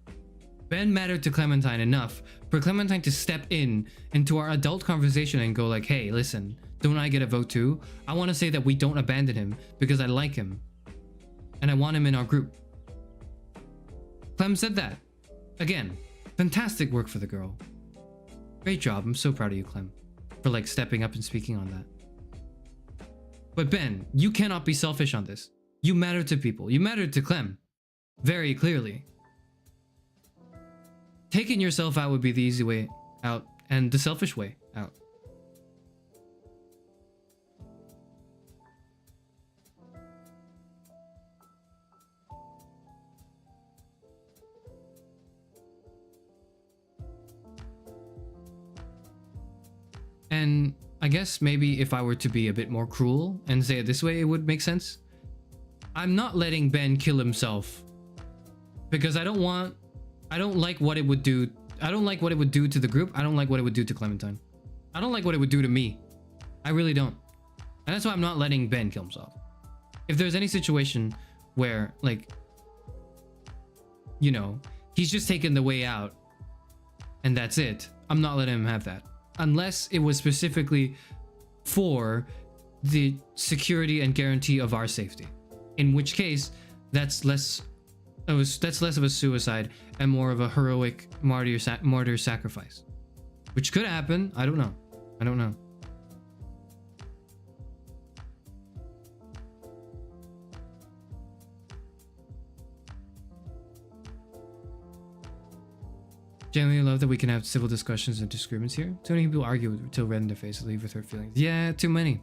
Ben mattered to Clementine enough for Clementine to step into our adult conversation and go like, hey, listen, don't I get a vote too? I want to say that we don't abandon him because I like him and I want him in our group. Clem said that. Again, fantastic work for the girl. Great job. I'm so proud of you, Clem, for like stepping up and speaking on that. But Ben, you cannot be selfish on this. You matter to people. You matter to Clem. Very clearly. Taking yourself out would be the easy way out and the selfish way out. And I guess maybe if I were to be a bit more cruel and say it this way, it would make sense. I'm not letting Ben kill himself because I don't like what it would do. I don't like what it would do to the group. I don't like what it would do to Clementine. I don't like what it would do to me. I really don't. And that's why I'm not letting Ben kill himself. If there's any situation where, like, you know, he's just taken the way out and that's it, I'm not letting him have that. Unless it was specifically for the security and guarantee of our safety. In which case, that's less of a suicide and more of a heroic martyr sacrifice. Which could happen. I don't know. I don't know. Genuinely love that we can have civil discussions and disagreements here. Too many people argue till red in their face, leave with hurt feelings. Yeah, too many.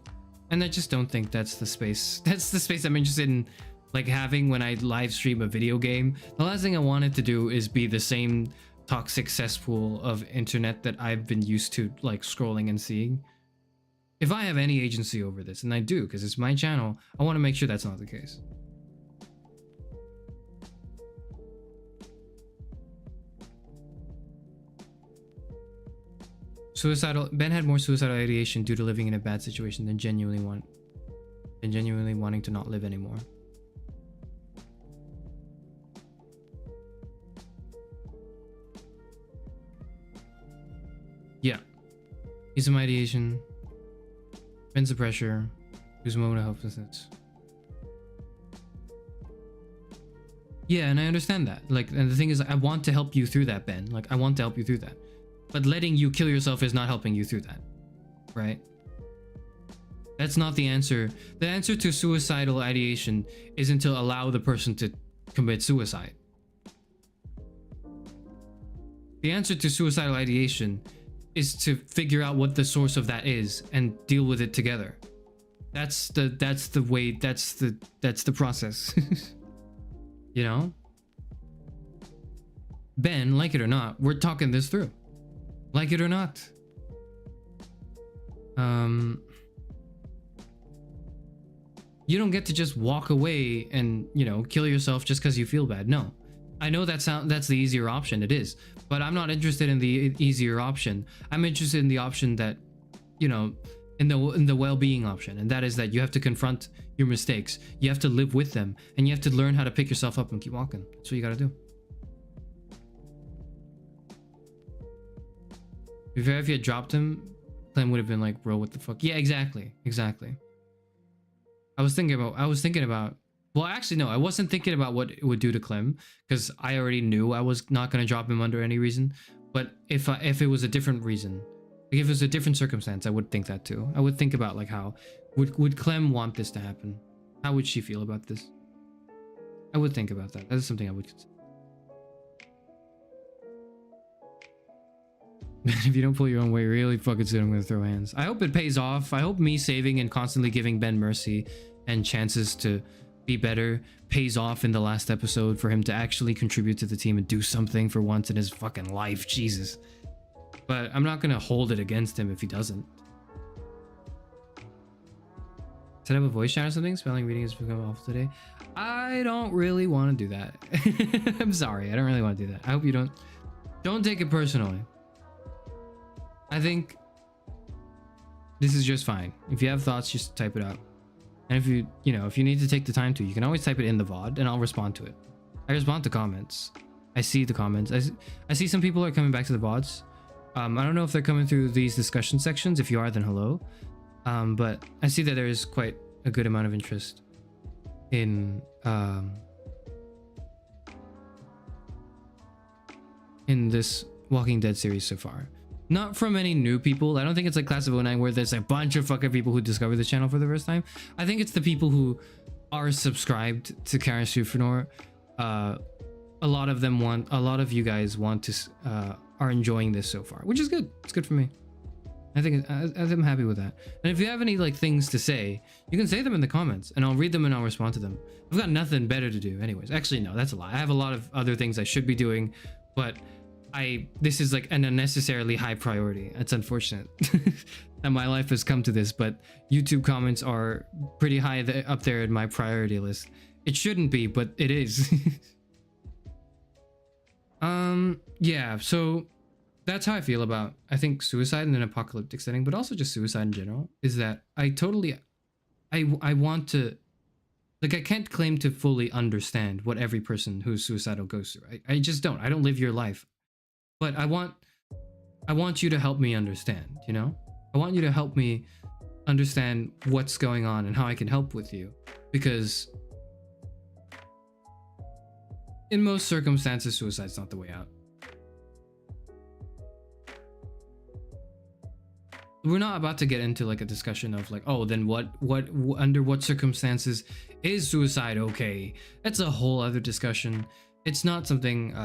And I just don't think that's the space. That's the space I'm interested in, like, having when I live stream a video game. The last thing I wanted to do is be the same toxic cesspool of internet that I've been used to, like, scrolling and seeing. If I have any agency over this, and I do, because it's my channel, I want to make sure that's not the case. Ben had more suicidal ideation due to living in a bad situation than genuinely wanting to not live anymore. Yeah. He's some ideation. Ben's the pressure. Who's a moment of helplessness. Yeah, and I understand that. Like, and the thing is, I want to help you through that, Ben. Like, I want to help you through that. But letting you kill yourself is not helping you through that, right? That's not the answer. The answer to suicidal ideation isn't to allow the person to commit suicide. The answer to suicidal ideation is to figure out what the source of that is and deal with it together. That's the process. You know? Ben, like it or not, we're talking this through. Like it or not. You don't get to just walk away and, you know, kill yourself just because you feel bad. No. I know that's the easier option. It is. But I'm not interested in the easier option. I'm interested in the option that, you know, in the well-being option, and that is that you have to confront your mistakes, you have to live with them, and you have to learn how to pick yourself up and keep walking. That's what you gotta do. If you had dropped him, Clem would have been like, bro, what the fuck? Yeah, exactly. I was thinking about well, actually no, I wasn't thinking about what it would do to Clem, because I already knew I was not going to drop him under any reason. But if it was a different reason, like if it was a different circumstance, I would think that too. I would think about like how would Clem want this to happen? How would she feel about this? I would think about that. That is something I would consider. If you don't pull your own weight, really fucking soon I'm gonna throw hands. I hope it pays off. I hope me saving and constantly giving Ben mercy and chances to be better pays off in the last episode for him to actually contribute to the team and do something for once in his fucking life. Jesus. But I'm not gonna hold it against him if he doesn't. Set up a voice chat or something? Spelling reading has become awful today. I don't really want to do that. I'm sorry. I don't really want to do that. I hope you don't take it personally. I think this is just fine. If you have thoughts, just type it out. And if if you need to take the time to, you can always type it in the VOD and I'll respond to it. I respond to comments. I see the comments. I see some people are coming back to the VODs. I don't know if they're coming through these discussion sections. If you are, then hello. But I see that there is quite a good amount of interest in this Walking Dead series so far. Not from any new people. I don't think it's like Class of 09 where there's a bunch of fucking people who discover this channel for the first time. I think it's the people who are subscribed to Kara Sufanor. A lot of you guys want to are enjoying this so far, which is good. It's good for me. I'm happy with that. And if you have any like things to say, you can say them in the comments and I'll read them and I'll respond to them. I've got nothing better to do anyways. Actually, no, that's a lie. I have a lot of other things I should be doing, but this is like an unnecessarily high priority. It's unfortunate that my life has come to this, but YouTube comments are pretty high up there in my priority list. It shouldn't be, but it is. Yeah, so that's how I feel about, I think, suicide in an apocalyptic setting, but also just suicide in general, is that I want to, like, I can't claim to fully understand what every person who's suicidal goes through. I just don't. I don't live your life. But I want you to help me understand, you know? I want you to help me understand what's going on and how I can help with you. Because in most circumstances, suicide's not the way out. We're not about to get into like a discussion of like, oh, then under what circumstances is suicide okay? That's a whole other discussion. It's not something,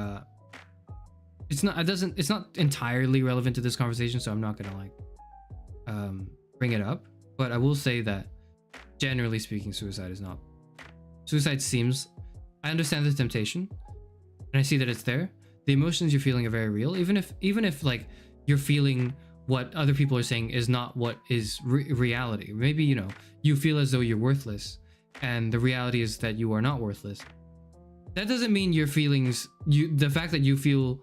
it's not entirely relevant to this conversation, so I'm not gonna like bring it up. But I will say that generally speaking, suicide seems, I understand the temptation and I see that it's there. The emotions you're feeling are very real, even if like you're feeling what other people are saying is not what is reality. Maybe you feel as though you're worthless and the reality is that you are not worthless. That doesn't mean your feelings, the fact that you feel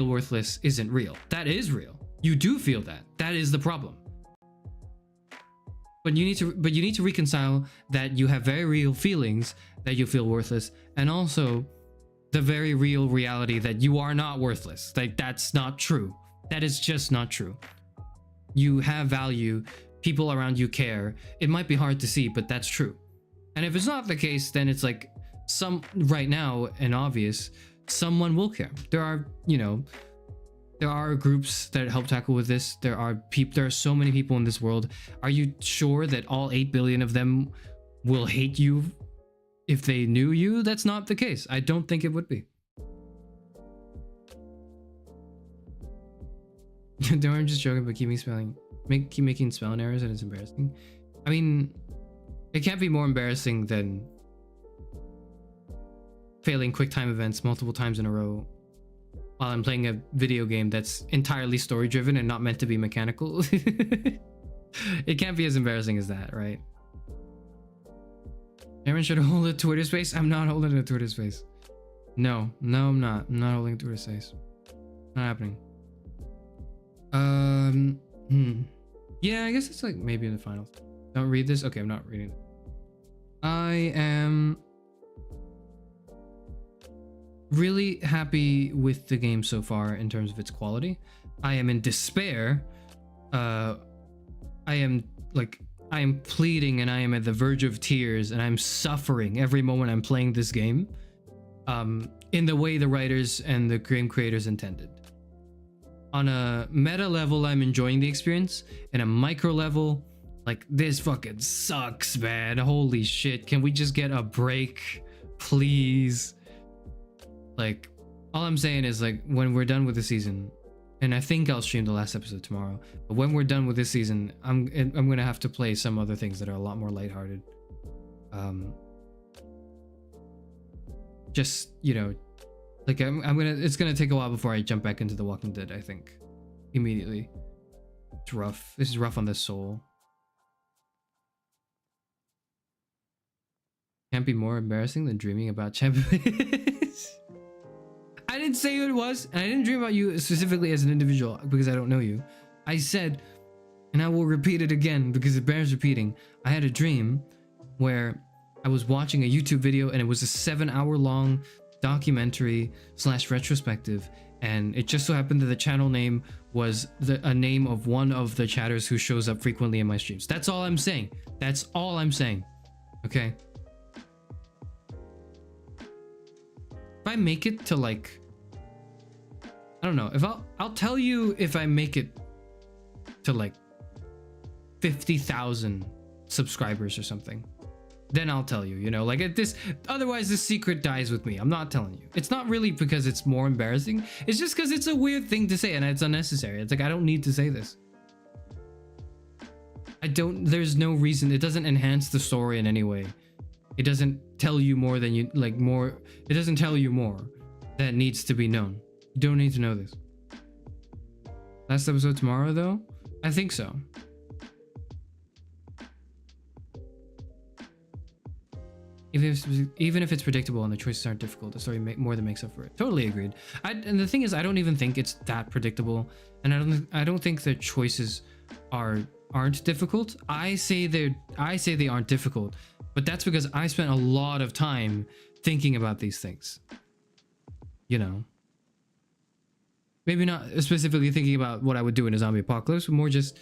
worthless isn't real. That is real. You do feel that. That is the problem. But you need to reconcile that you have very real feelings that you feel worthless, and also the very real reality that you are not worthless. Like, that's not true. That is just not true. You have value. People around you care. It might be hard to see, but that's true. And if it's not the case, then it's like right now and obvious, someone will care. There are groups that help tackle with this. There are so many people in this world. Are you sure that all 8 billion of them will hate you if they knew you? That's not the case. I don't think it would be. Don't, I'm just joking, but keep making spelling errors and it's embarrassing. I mean, it can't be more embarrassing than failing quick time events multiple times in a row while I'm playing a video game that's entirely story driven and not meant to be mechanical. It can't be as embarrassing as that, right? Aaron should hold a Twitter space. I'm not holding a Twitter space. No, I'm not. I'm not holding a Twitter space. Not happening. Yeah, I guess it's like maybe in the finals. Don't read this? Okay, I'm not reading it. I am really happy with the game so far in terms of its quality. I am in despair. I am pleading and I am at the verge of tears and I'm suffering every moment I'm playing this game in the way the writers and the game creators intended. On a meta level, I'm enjoying the experience. In a micro level, like, this fucking sucks, man. Holy shit. Can we just get a break, please? Like, all I'm saying is, like, when we're done with the season, and I think I'll stream the last episode tomorrow, but when we're done with this season, I'm gonna have to play some other things that are a lot more lighthearted. Just, you know, like, it's gonna take a while before I jump back into The Walking Dead, I think. Immediately. It's rough. This is rough on the soul. Can't be more embarrassing than dreaming about champions. I didn't say who it was, and I didn't dream about you specifically as an individual because I don't know you. I said, and I will repeat it again because it bears repeating, I had a dream where I was watching a YouTube video and it was a 7-hour long documentary / retrospective, and it just so happened that the channel name was a name of one of the chatters who shows up frequently in my streams. That's all I'm saying. That's all I'm saying. Okay? If I make it to, like, I don't know, if I'll tell you if I make it to like 50,000 subscribers or something, then I'll tell you, you know, like, at this, otherwise this secret dies with me. I'm not telling you. It's not really because it's more embarrassing. It's just because it's a weird thing to say and it's unnecessary. It's like, I don't need to say this. There's no reason. It doesn't enhance the story in any way. It doesn't tell you more than you, like, more, it doesn't tell you more that needs to be known. You don't need to know this. Last episode tomorrow, though? I think so. Even if it's predictable and the choices aren't difficult, the story more than makes up for it. Totally agreed. And the thing is, I don't even think it's that predictable, and I don't think the choices aren't difficult. I say they aren't difficult, but that's because I spent a lot of time thinking about these things. You know, maybe not specifically thinking about what I would do in a zombie apocalypse, but more just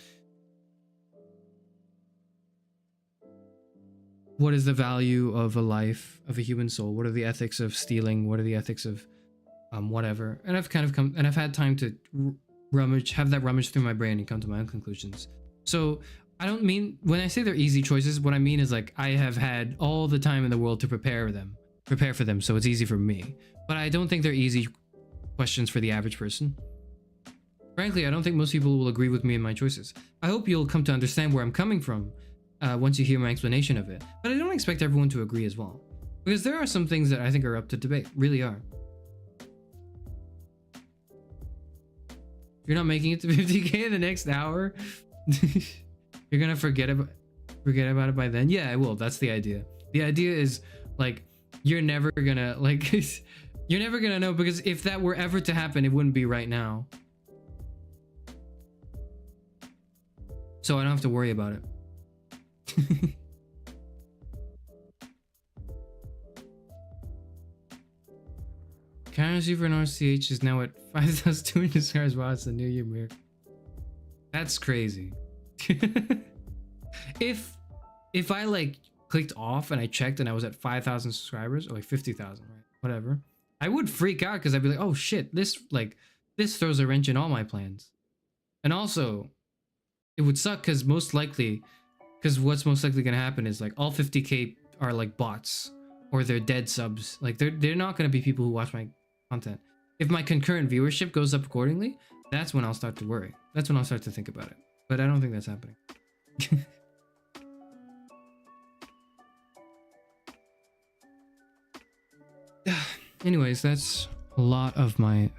what is the value of a life, of a human soul? What are the ethics of stealing? What are the ethics of whatever? And I've had time to have that rummage through my brain and come to my own conclusions. So I don't mean, when I say they're easy choices, what I mean is, like, I have had all the time in the world to prepare for them, so it's easy for me. But I don't think they're easy questions for the average person. Frankly, I don't think most people will agree with me in my choices. I hope you'll come to understand where I'm coming from once you hear my explanation of it. But I don't expect everyone to agree as well, because there are some things that I think are up to debate, really are. If you're not making it to 50K in the next hour, you're gonna forget about it by then. Yeah, I will. That's the idea. The idea is, like, you're never gonna know, because if that were ever to happen, it wouldn't be right now. So I don't have to worry about it. Currency for an RCH is now at 5,200 stars. Wow, it's the New Year miracle. That's crazy. If I, like, clicked off and I checked and I was at 5,000 subscribers, or like 50,000, right? Whatever. I would freak out because I'd be like, oh shit, this throws a wrench in all my plans. And also, it would suck because what's most likely gonna happen is, like, all 50K are like bots, or they're dead subs. Like, they're not gonna be people who watch my content. If my concurrent viewership goes up accordingly, that's when I'll start to worry. That's when I'll start to think about it. But I don't think that's happening. Anyways, that's a lot of my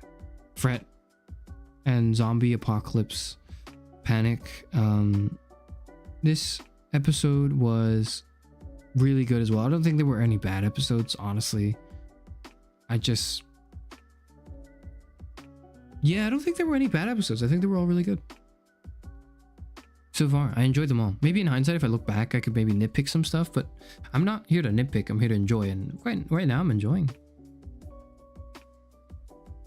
fret and zombie apocalypse panic. This episode was really good as well. I don't think there were any bad episodes, honestly. I don't think there were any bad episodes. I think they were all really good. so far. I enjoyed them all. Maybe in hindsight, if I look back, I could maybe nitpick some stuff, but I'm not here to nitpick. I'm here to enjoy, and right now I'm enjoying.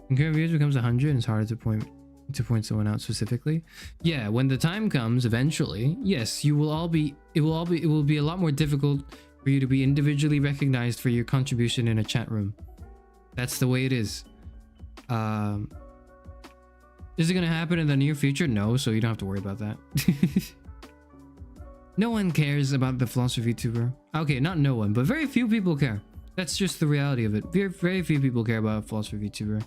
When current views becomes 100, and it's harder to point someone out specifically. Yeah, when the time comes, eventually, yes, you will all be. It will be a lot more difficult for you to be individually recognized for your contribution in a chat room. That's the way it is. Is it gonna happen in the near future? No, so you don't have to worry about that. No one cares about the Philosopher VTuber. Okay, not no one, but very few people care. That's just the reality of it. Very few people care about Philosopher VTuber.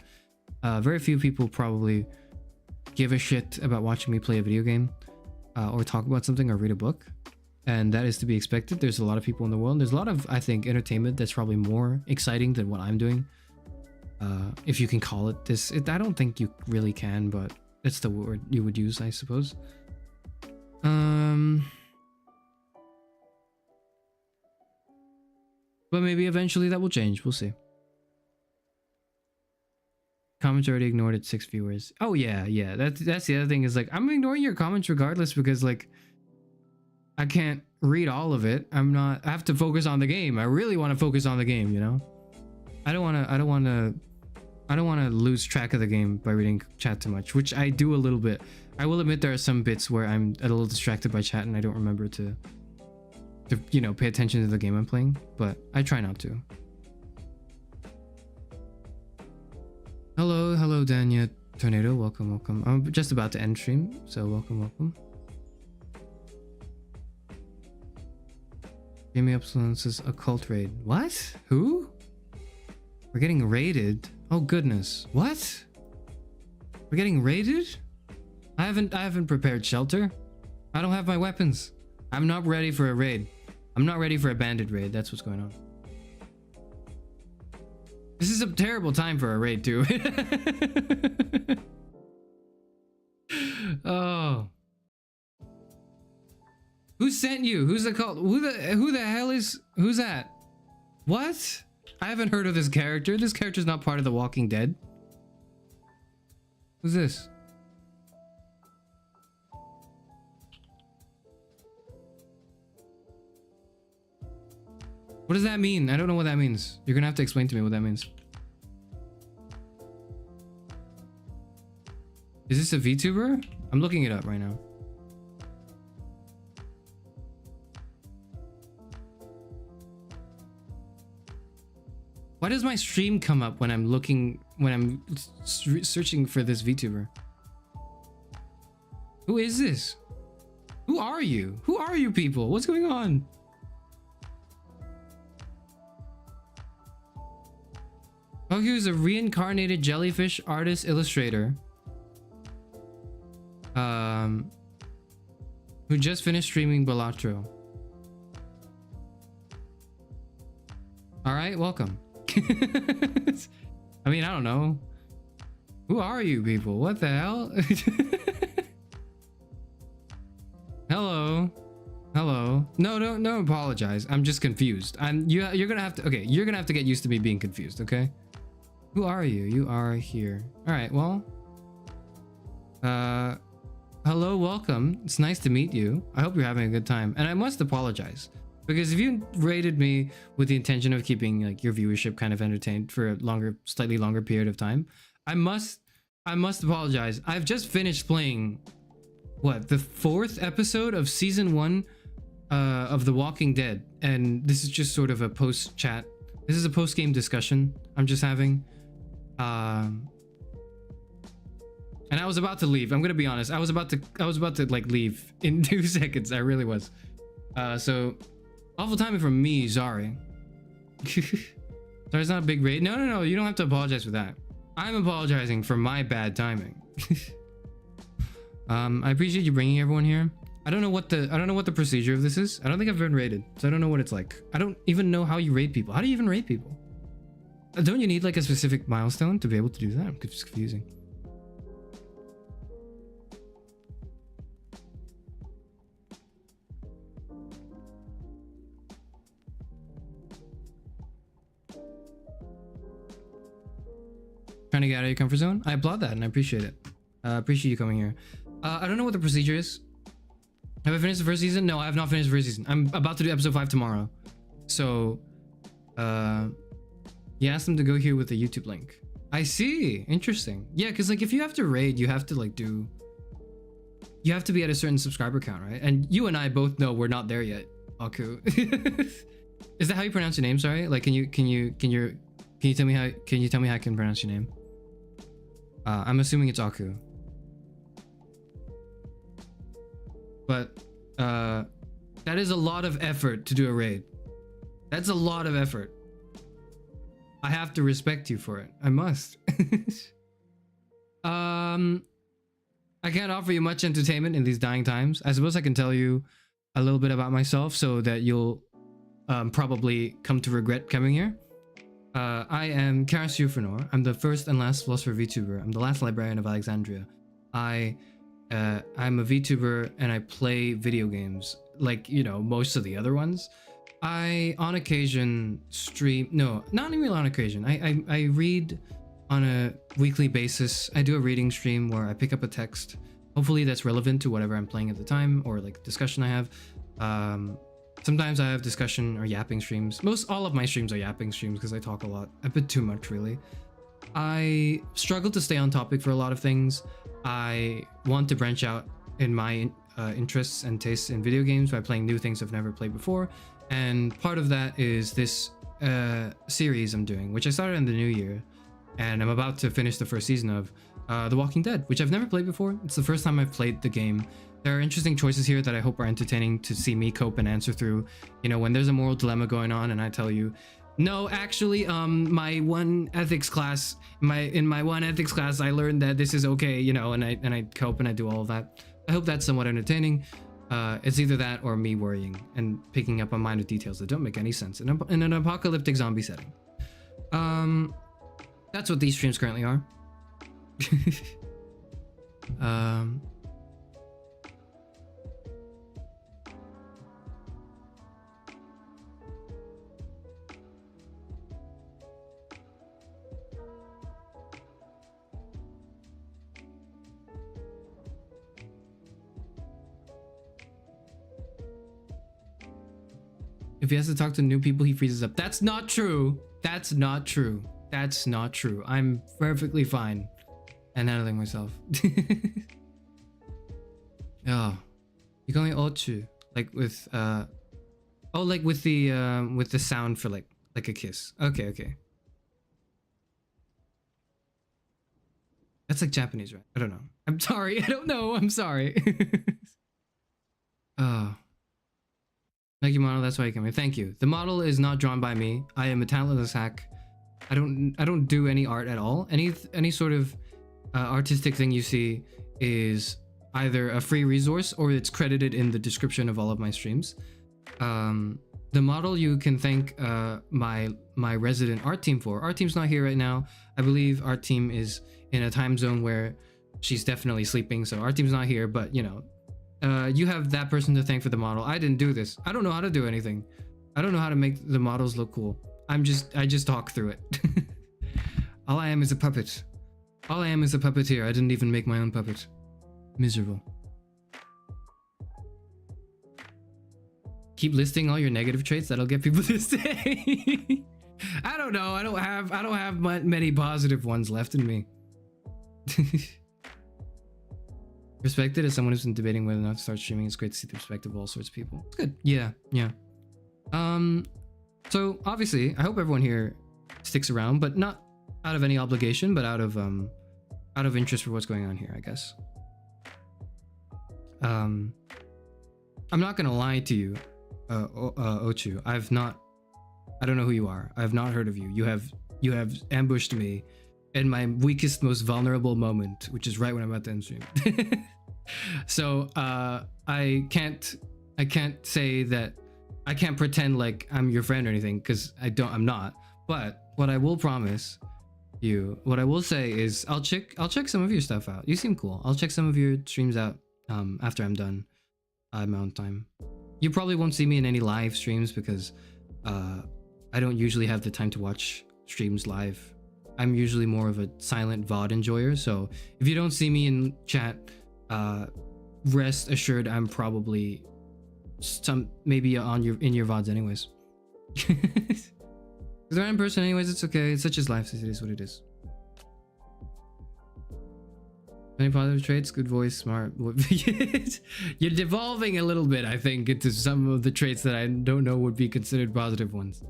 Very few people probably give a shit about watching me play a video game, or talk about something or read a book. And that is to be expected. There's a lot of people in the world. There's a lot of, I think, entertainment that's probably more exciting than what I'm doing. If you can call it this. I don't think you really can, but it's the word you would use, I suppose. But maybe eventually that will change. We'll see. Comments already ignored at 6 viewers. Oh yeah. That's the other thing, is like, I'm ignoring your comments regardless, because like I can't read all of it. I have to focus on the game. I really want to focus on the game, you know? I don't want to lose track of the game by reading chat too much, which I do a little bit. I will admit there are some bits where I'm a little distracted by chat and I don't remember to you know, pay attention to the game I'm playing, but I try not to. Hello, Danya Tornado. Welcome. I'm just about to end stream, so welcome. Jamie Upsilon says occult raid. What? Who? We're getting raided? Oh goodness. What? We're getting raided? I haven't prepared shelter. I don't have my weapons. I'm not ready for a raid. I'm not ready for a bandit raid. That's what's going on. This is a terrible time for a raid too. Oh. Who sent you? Who's the cult? Who the hell is? Who's that? What? I haven't heard of this character. This character's not part of the Walking Dead. Who's this? What does that mean? I don't know what that means. You're gonna have to explain to me what that means. Is this a VTuber? I'm looking it up right now. Why does my stream come up when I'm searching for this VTuber? Who is this? Who are you? Who are you people? What's going on? Oh, he was a reincarnated jellyfish artist illustrator. Who just finished streaming Balatro. Alright, welcome. I mean, I don't know. Who are you people? What the hell? Hello. No, don't apologize. I'm just confused. You're gonna have to, okay, you're gonna have to get used to me being confused, okay? Who are you? You are here. Alright, well. Hello, welcome. It's nice to meet you. I hope you're having a good time. And I must apologize. Because if you rated me with the intention of keeping like your viewership kind of entertained for a slightly longer period of time, I must apologize. I've just finished playing, what, the 4th episode of season 1 of The Walking Dead. And this is just sort of a post-chat. This is a post-game discussion I'm just having. And I was about to leave. I'm gonna be honest. I was about to like leave in 2 seconds. I really was. So awful timing from me. Sorry. Sorry, it's not a big raid. No. You don't have to apologize for that. I'm apologizing for my bad timing. I appreciate you bringing everyone here. I don't know what the procedure of this is. I don't think I've been raided, so I don't know what it's like. I don't even know how you raid people. How do you even raid people? Don't you need like a specific milestone to be able to do that? It's confusing. Trying to get out of your comfort zone. I applaud that and I appreciate it. Appreciate you coming here. I don't know what the procedure is. Have I finished the first season? No, I have not finished the first season. I'm about to do episode 5 tomorrow. So, you asked them to go here with the YouTube link. I see. Interesting. Yeah, because like if you have to raid, you have to like do... You have to be at a certain subscriber count, right? And you and I both know we're not there yet, Aku. Is that how you pronounce your name? Sorry. Like, can you tell me how I can pronounce your name? I'm assuming it's Aku. But that is a lot of effort to do a raid. That's a lot of effort. I have to respect you for it. I must. I can't offer you much entertainment in these dying times. I suppose I can tell you a little bit about myself so that you'll probably come to regret coming here. I am Karas Euphranor. I'm the first and last philosopher VTuber. I'm the last librarian of Alexandria. I'm a VTuber and I play video games like, you know, most of the other ones. I, on occasion, stream... No, not even on occasion. I read on a weekly basis. I do a reading stream where I pick up a text. Hopefully that's relevant to whatever I'm playing at the time or like discussion I have. Sometimes I have discussion or yapping streams. All of my streams are yapping streams because I talk a lot. A bit too much, really. I struggle to stay on topic for a lot of things. I want to branch out in my interests and tastes in video games by playing new things I've never played before. And part of that is this series I'm doing, which I started in the new year. And I'm about to finish the first season of The Walking Dead, which I've never played before. It's the first time I've played the game. There are interesting choices here that I hope are entertaining to see me cope and answer through. You know, when there's a moral dilemma going on and I tell you, no, actually, my one ethics class, in my one ethics class, I learned that this is okay, you know, and I cope and I do all of that. I hope that's somewhat entertaining. It's either that or me worrying and picking up on minor details that don't make any sense in an apocalyptic zombie setting. That's what these streams currently are. If he has to talk to new people, he freezes up. That's not true. That's not true. That's not true. I'm perfectly fine and handling myself. Oh, you call me ochu, like with oh, like with the sound for like a kiss. Okay, okay. That's like Japanese, right? I don't know. I'm sorry. I don't know. I'm sorry. Oh. Thank you, model. That's why you came here. Thank you. The model is not drawn by me. I am a talentless hack. I don't do any art at all. Any sort of artistic thing you see is either a free resource or it's credited in the description of all of my streams. The model you can thank my resident art team for. Art team's not here right now. I believe art team is in a time zone where she's definitely sleeping, so art team's not here, but you know, you have that person to thank for the model. I didn't do this. I don't know how to do anything. I don't know how to make the models look cool. I just talk through it. All I am is a puppet. All I am is a puppeteer. I didn't even make my own puppet. Miserable. Keep listing all your negative traits. That'll get people to stay. I don't know. I don't have many positive ones left in me. Respected as someone who's been debating whether or not to start streaming. It's great to see the perspective of all sorts of people. It's good. Yeah, yeah. So obviously, I hope everyone here sticks around, but not out of any obligation, but out of interest for what's going on here, I guess. I'm not gonna lie to you, Ochu. I don't know who you are. I have not heard of you. You have ambushed me in my weakest, most vulnerable moment, which is right when I'm about to end stream. So I can't say that. I can't pretend like I'm your friend or anything, because I'm not. But what I will promise you, what I will say is I'll check some of your stuff out. You seem cool. I'll check some of your streams out after I'm done at my own time. You probably won't see me in any live streams because I don't usually have the time to watch streams live. I'm usually more of a silent VOD enjoyer, so if you don't see me in chat, rest assured I'm probably maybe on in your VODs anyways. Because they're in person anyways, it's okay. It's such as life. It is what it is. Any positive traits? Good voice, smart. You're devolving a little bit, I think, into some of the traits that I don't know would be considered positive ones.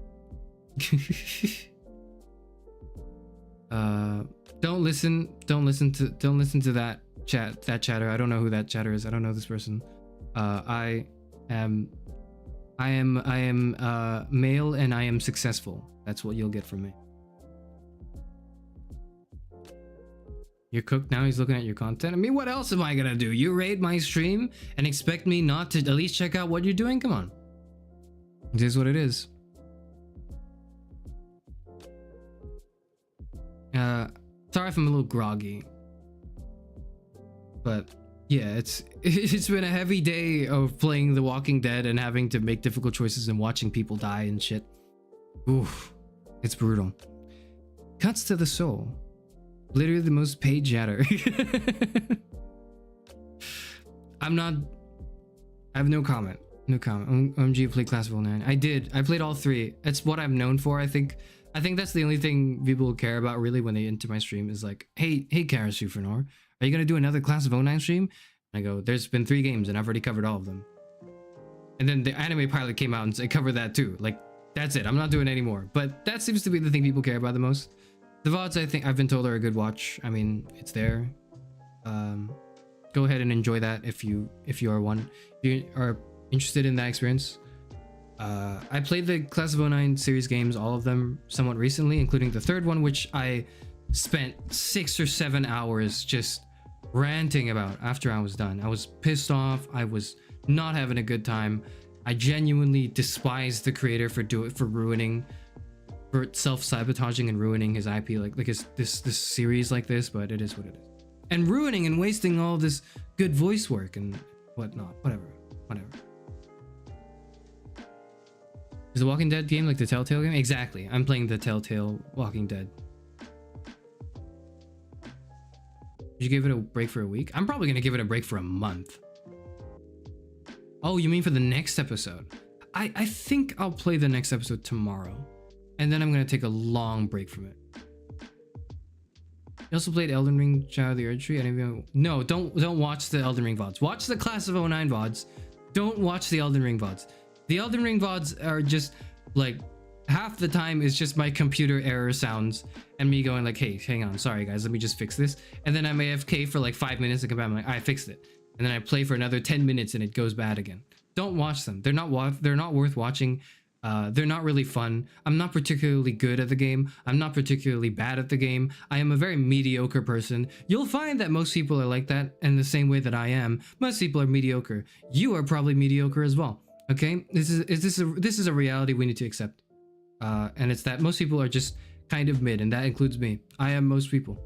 Don't listen to that chatter. I don't know who that chatter is. I don't know this person. I am male and I am successful. That's what you'll get from me. You're cooked now, he's looking at your content. I mean, what else am I gonna do? You raid my stream and expect me not to at least check out what you're doing? Come on. It is what it is. Sorry if I'm a little groggy. But yeah, it's been a heavy day of playing The Walking Dead and having to make difficult choices and watching people die and shit. Oof. It's brutal. Cuts to the soul. Literally the most paid chatter. I have no comment. No comment. OMG played Class of 09. I did. I played all three. That's what I'm known for. I think that's the only thing people care about really when they enter my stream is like, hey Karasu Fernor, are you gonna do another Class of 09 stream? And I go, there's been 3 games and I've already covered all of them. And then the anime pilot came out and I covered that too. Like, that's it. I'm not doing it anymore. But that seems to be the thing people care about the most. The VODs, I think I've been told, are a good watch. I mean, it's there. Go ahead and enjoy that if you are one. If you are interested in that experience. I played the Class of 09 series games, all of them, somewhat recently, including the 3rd one, which I spent 6 or 7 hours just ranting about after I was done. I was pissed off. I was not having a good time. I genuinely despised the creator for self-sabotaging and ruining his IP, like this series like this, but it is what it is. And ruining and wasting all this good voice work and whatnot. Whatever. Is the Walking Dead game like the Telltale game? Exactly. I'm playing the Telltale Walking Dead. Did you give it a break for a week? I'm probably gonna give it a break for a month. Oh, you mean for the next episode? I think I'll play the next episode tomorrow. And then I'm gonna take a long break from it. You also played Elden Ring Shadow of the Erdtree? No, don't watch the Elden Ring VODs. Watch the Class of 09 VODs. Don't watch the Elden Ring VODs. The Elden Ring VODs are just like half the time is just my computer error sounds and me going like, hey, hang on, sorry guys, let me just fix this. And then I'm AFK for like 5 minutes and come back, I'm like, I fixed it. And then I play for another 10 minutes and it goes bad again. Don't watch them. They're not worth watching. They're not really fun. I'm not particularly good at the game. I'm not particularly bad at the game. I am a very mediocre person. You'll find that most people are like that in the same way that I am. Most people are mediocre. You are probably mediocre as well. Okay? This is a reality we need to accept. And it's that most people are just kind of mid, and that includes me. I am most people.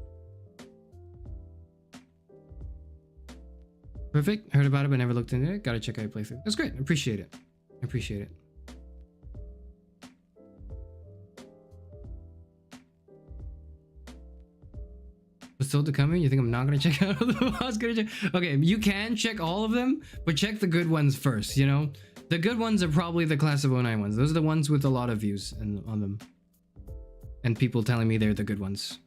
Perfect. Heard about it but never looked into it. Gotta check out your playthrough. That's great. Appreciate it. Appreciate it. But still to come in? You think I'm not gonna check out all of them? I was gonna check. Okay, you can check all of them, but check the good ones first, you know? The good ones are probably the Class of 09 ones. Those are the ones with a lot of views on them. And people telling me they're the good ones.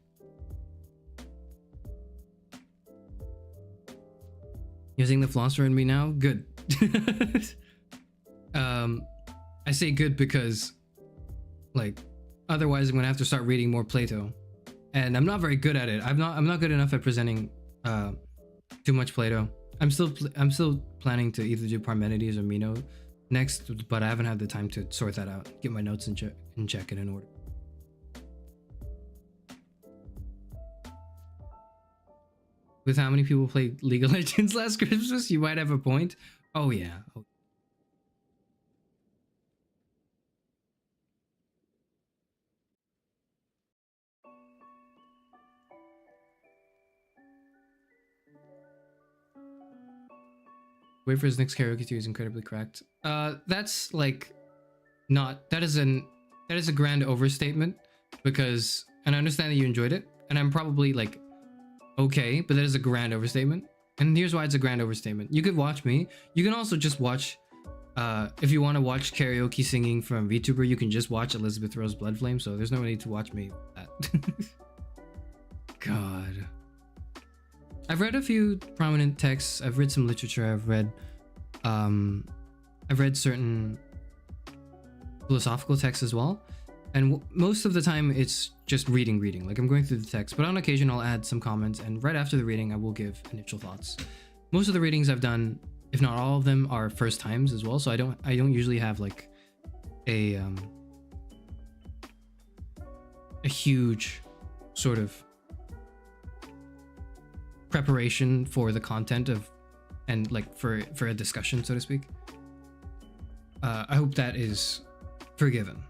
Using the Philosopher in me now? Good. I say good because, like, otherwise I'm gonna have to start reading more Plato. And I'm not very good at it. I'm not good enough at presenting too much Plato. I'm still planning to either do Parmenides or Meno next, but I haven't had the time to sort that out. Get my notes in check and in order. With how many people played League of Legends last Christmas, you might have a point. Oh yeah. Wait for his next karaoke too is incredibly cracked. That's like not, that is a grand overstatement, because, and I understand that you enjoyed it, and I'm probably like okay, but that is a grand overstatement. And here's why it's a grand overstatement. You could watch me. You can also just watch, if you want to watch karaoke singing from VTuber, you can just watch Elizabeth Rose Bloodflame, so there's no need to watch me that. God. I've read a few prominent texts. I've read some literature. I've read certain philosophical texts as well. And most of the time it's just reading. Like I'm going through the text, but on occasion I'll add some comments, and right after the reading I will give initial thoughts. Most of the readings I've done, if not all of them, are first times as well. So I don't usually have like a huge sort of preparation for the content of, and like for a discussion, so to speak. I hope that is forgiven.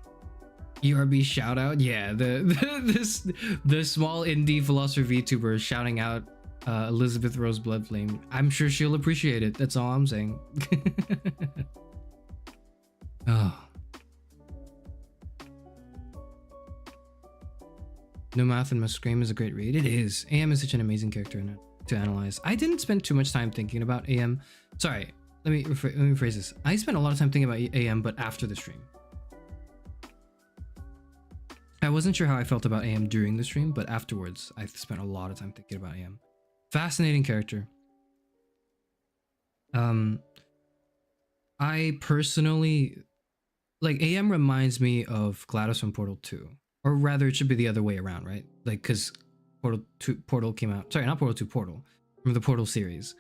ERB shout out, yeah, the small indie philosopher VTuber shouting out Elizabeth Rose Bloodflame. I'm sure she'll appreciate it. That's all I'm saying. Oh. No Math and Must Scream is a great read. It is. AM is such an amazing character to analyze. I didn't spend too much time thinking about AM. Sorry, let me rephrase this. I spent a lot of time thinking about AM, but after the stream. I wasn't sure how I felt about AM during the stream, but afterwards, I spent a lot of time thinking about AM. Fascinating character. I personally, like, AM reminds me of GLaDOS from Portal 2. Or rather, it should be the other way around, right? Like, because Portal came out... Sorry, not Portal 2, Portal. From the Portal series.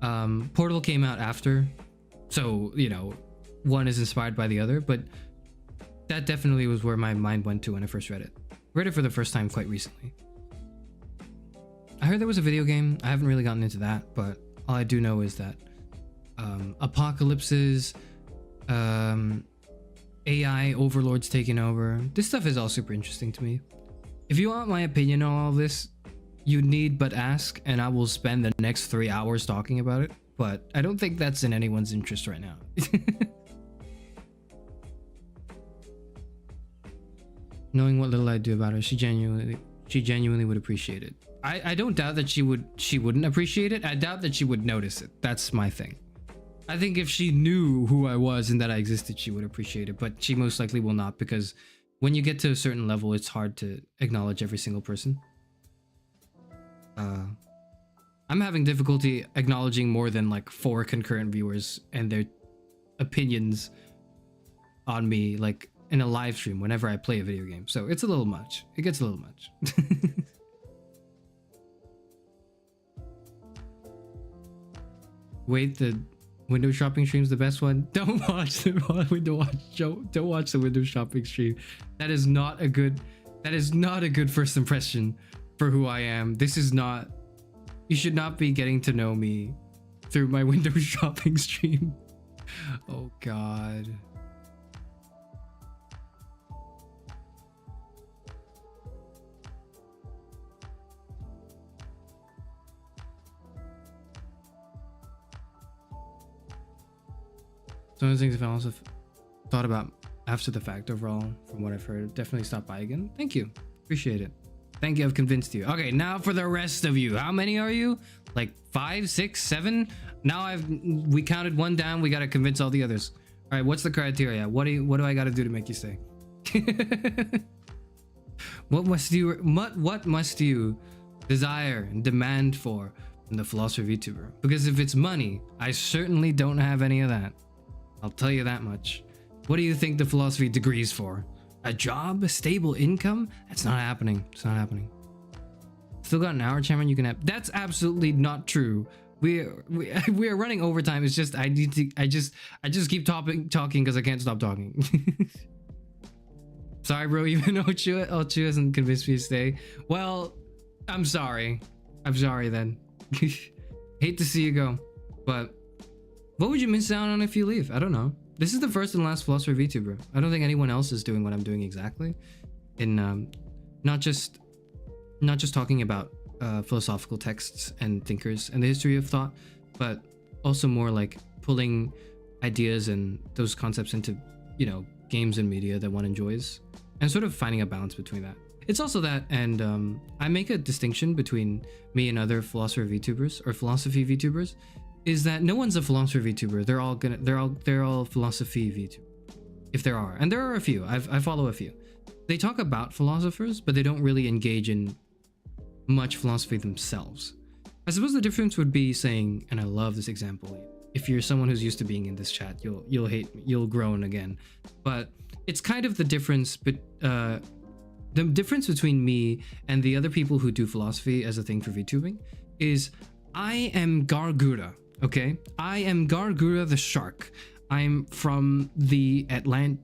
Portal came out after. So, you know, one is inspired by the other, but... that definitely was where my mind went to when I first read it. Read it for the first time quite recently. I heard there was a video game. I haven't really gotten into that, but all I do know is that apocalypses, AI overlords taking over. This stuff is all super interesting to me. If you want my opinion on all this, you need but ask, and I will spend the next 3 hours talking about it. But I don't think that's in anyone's interest right now. Knowing what little I do about her, she genuinely would appreciate it. I don't doubt that she wouldn't appreciate it. I doubt that she would notice it. That's my thing. I think if she knew who I was and that I existed, she would appreciate it, but she most likely will not, because when you get to a certain level, it's hard to acknowledge every single person. I'm having difficulty acknowledging more than like 4 concurrent viewers and their opinions on me, like in a live stream whenever I play a video game. So it's a little much. It gets a little much. Wait, the window shopping stream's the best one? Don't watch the don't watch the window shopping stream. That is not a good first impression for who I am. This is not, you should not be getting to know me through my window shopping stream. Oh god. Some of the things I've also thought about after the fact overall, from what I've heard, definitely stop by again. Thank you. Appreciate it. Thank you, I've convinced you. Okay, now for the rest of you. How many are you? Like 5, 6, 7? Now we counted one down. We gotta convince all the others. All right, what's the criteria? What do I gotta do to make you stay? What must you desire and demand for in the philosopher VTuber? Because if it's money, I certainly don't have any of that. I'll tell you that much. What do you think the philosophy degree's for? A job? A stable income? That's not happening. It's not happening. Still got an hour, Chairman, you can have. That's absolutely not true. We are running overtime. It's just I just keep talking because I can't stop talking. Sorry, bro, even ochu hasn't convinced me to stay. Well, I'm sorry. I'm sorry then. Hate to see you go. But what would you miss out on if you leave? I don't know. This is the first and last philosopher VTuber. I don't think anyone else is doing what I'm doing exactly. In not just talking about philosophical texts and thinkers and the history of thought, but also more like pulling ideas and those concepts into, you know, games and media that one enjoys, and sort of finding a balance between that. It's also that, and I make a distinction between me and other philosopher VTubers or philosophy VTubers, is that no one's a philosopher VTuber. They're all philosophy VTubers, if there are, and there are a few. I follow a few. They talk about philosophers, but they don't really engage in much philosophy themselves. I suppose the difference would be saying, and I love this example. If you're someone who's used to being in this chat, you'll groan again. But it's kind of the difference, but the difference between me and the other people who do philosophy as a thing for VTubing is I am Gargura, okay? I am Gargura the shark. I'm from the Atlantic,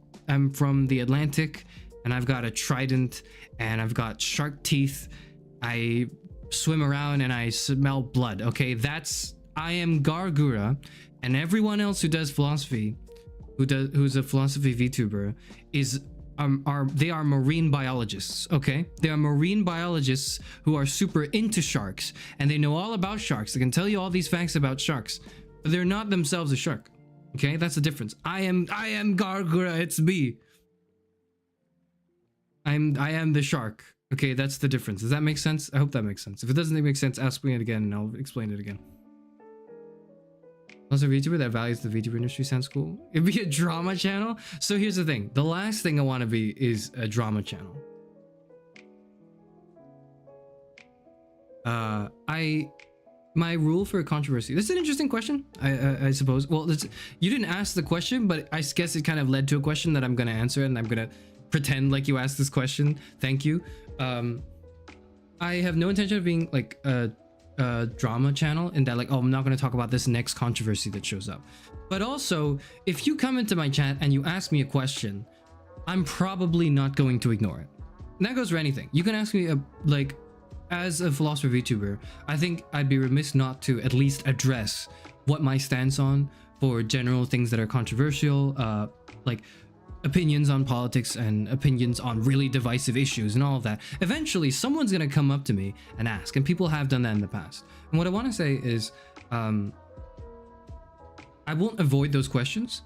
and I've got a trident, and I've got shark teeth. I swim around and I smell blood, okay? I am Gargura, and everyone else who does philosophy, who's a philosophy VTuber, they are marine biologists, okay? They are marine biologists who are super into sharks, and they know all about sharks. They can tell you all these facts about sharks, but they're not themselves a shark, okay? That's the difference. I am Gargura, it's me. I am the shark. Okay, that's the difference. Does that make sense? I hope that makes sense. If it doesn't make sense, ask me it again and I'll explain it again. Also, a VTuber that values the VTuber industry sounds cool. It'd be a drama channel. So here's the thing. The last thing I want to be is a drama channel. My rule for controversy. This is an interesting question, I suppose. Well, you didn't ask the question, but I guess it kind of led to a question that I'm going to answer, and I'm going to pretend like you asked this question. Thank you. I have no intention of being like a drama channel in that, like, oh, I'm not going to talk about this next controversy that shows up. But also, if you come into my chat and you ask me a question, I'm probably not going to ignore it. And that goes for anything. You can ask me like, as a philosopher VTuber, I think I'd be remiss not to at least address what my stance on for general things that are controversial, like opinions on politics and opinions on really divisive issues and all of that. Eventually, someone's gonna come up to me and ask, and people have done that in the past. And what I want to say is, I won't avoid those questions,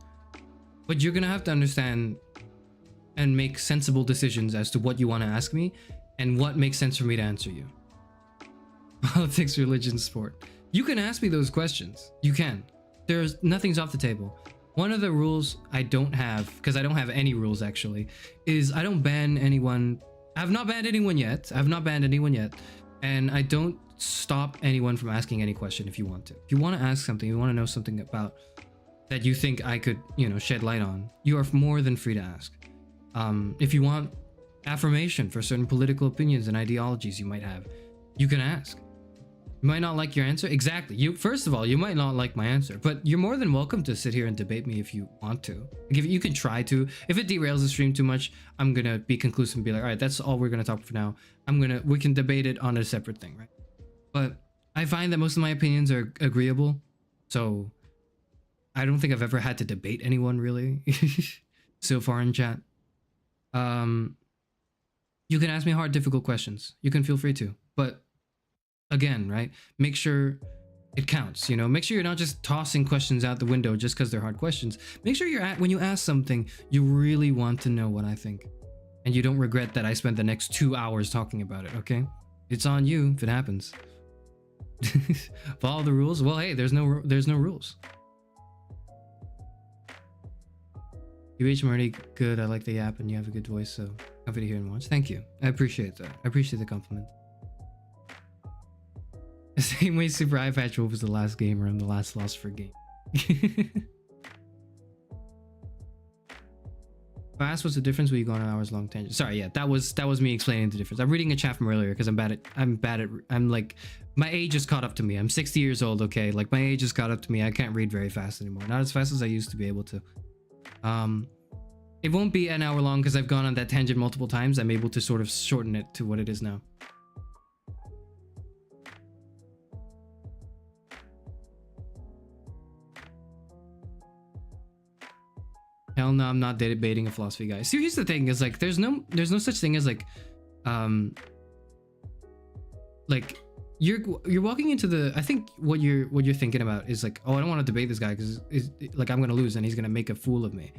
but you're gonna have to understand and make sensible decisions as to what you want to ask me and what makes sense for me to answer you. Politics, religion, sport. You can ask me those questions. You can. Nothing's off the table. One of the rules I don't have, because I don't have any rules actually, is I don't ban anyone. I've not banned anyone yet. And I don't stop anyone from asking any question if you want to. If you want to ask something, you want to know something about that you think I could, shed light on, you are more than free to ask. If you want affirmation for certain political opinions and ideologies you might have, you can ask. You might not like your answer. Exactly. First of all, you might not like my answer, but you're more than welcome to sit here and debate me if you want to. Like, you can try to. If it derails the stream too much, I'm gonna be conclusive and be like, all right, that's all we're gonna talk for now. We can debate it on a separate thing, right? But I find that most of my opinions are agreeable, so I don't think I've ever had to debate anyone really so far in chat. You can ask me hard, difficult questions. You can feel free to, but again, right? Make sure it counts, make sure you're not just tossing questions out the window just because they're hard questions. Make sure when you ask something, you really want to know what I think, and you don't regret that I spent the next 2 hours talking about it, okay? It's on you if it happens. Follow the rules. Well, hey, there's no rules. I'm already good. I like the app and you have a good voice, so happy to hear and watch. Thank you. I appreciate that. I appreciate the compliment. The same way Super Eye Patch Wolf was the last gamer and the last philosopher game. If I asked what's the difference when you go on an hours long tangent. Sorry, yeah, that was me explaining the difference. I'm reading a chat from earlier because I'm like, my age has caught up to me. I'm 60 years old, okay? Like, my age has caught up to me. I can't read very fast anymore. Not as fast as I used to be able to. It won't be an hour long because I've gone on that tangent multiple times. I'm able to sort of shorten it to what it is now. Hell no, I'm not debating a philosophy guy. See, here's the thing: is like, there's no such thing as like you're walking into the. I think what you're thinking about is like, oh, I don't want to debate this guy because like I'm gonna lose and he's gonna make a fool of me.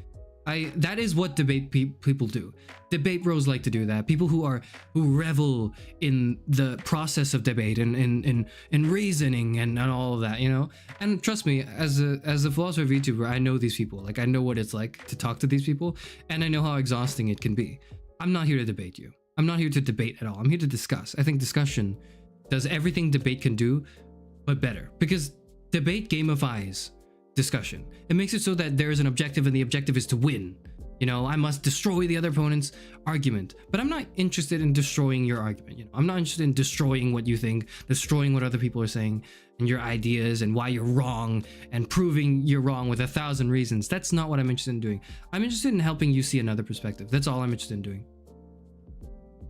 That is what debate people do. Debate bros like to do that. People who revel in the process of debate and in reasoning and all of that, you know. And trust me, as a philosopher VTuber, I know these people. Like, I know what it's like to talk to these people, and I know how exhausting it can be. I'm not here to debate you. I'm not here to debate at all. I'm here to discuss. I think discussion does everything debate can do, but better, because debate gamifies discussion. It makes it so that there is an objective, and the objective is to win. You know, I must destroy the other opponent's argument, but I'm not interested in destroying your argument. You know, I'm not interested in destroying what you think, destroying what other people are saying, and your ideas, and why you're wrong, and proving you're wrong with 1,000 reasons. That's not what I'm interested in doing. I'm interested in helping you see another perspective. That's all I'm interested in doing.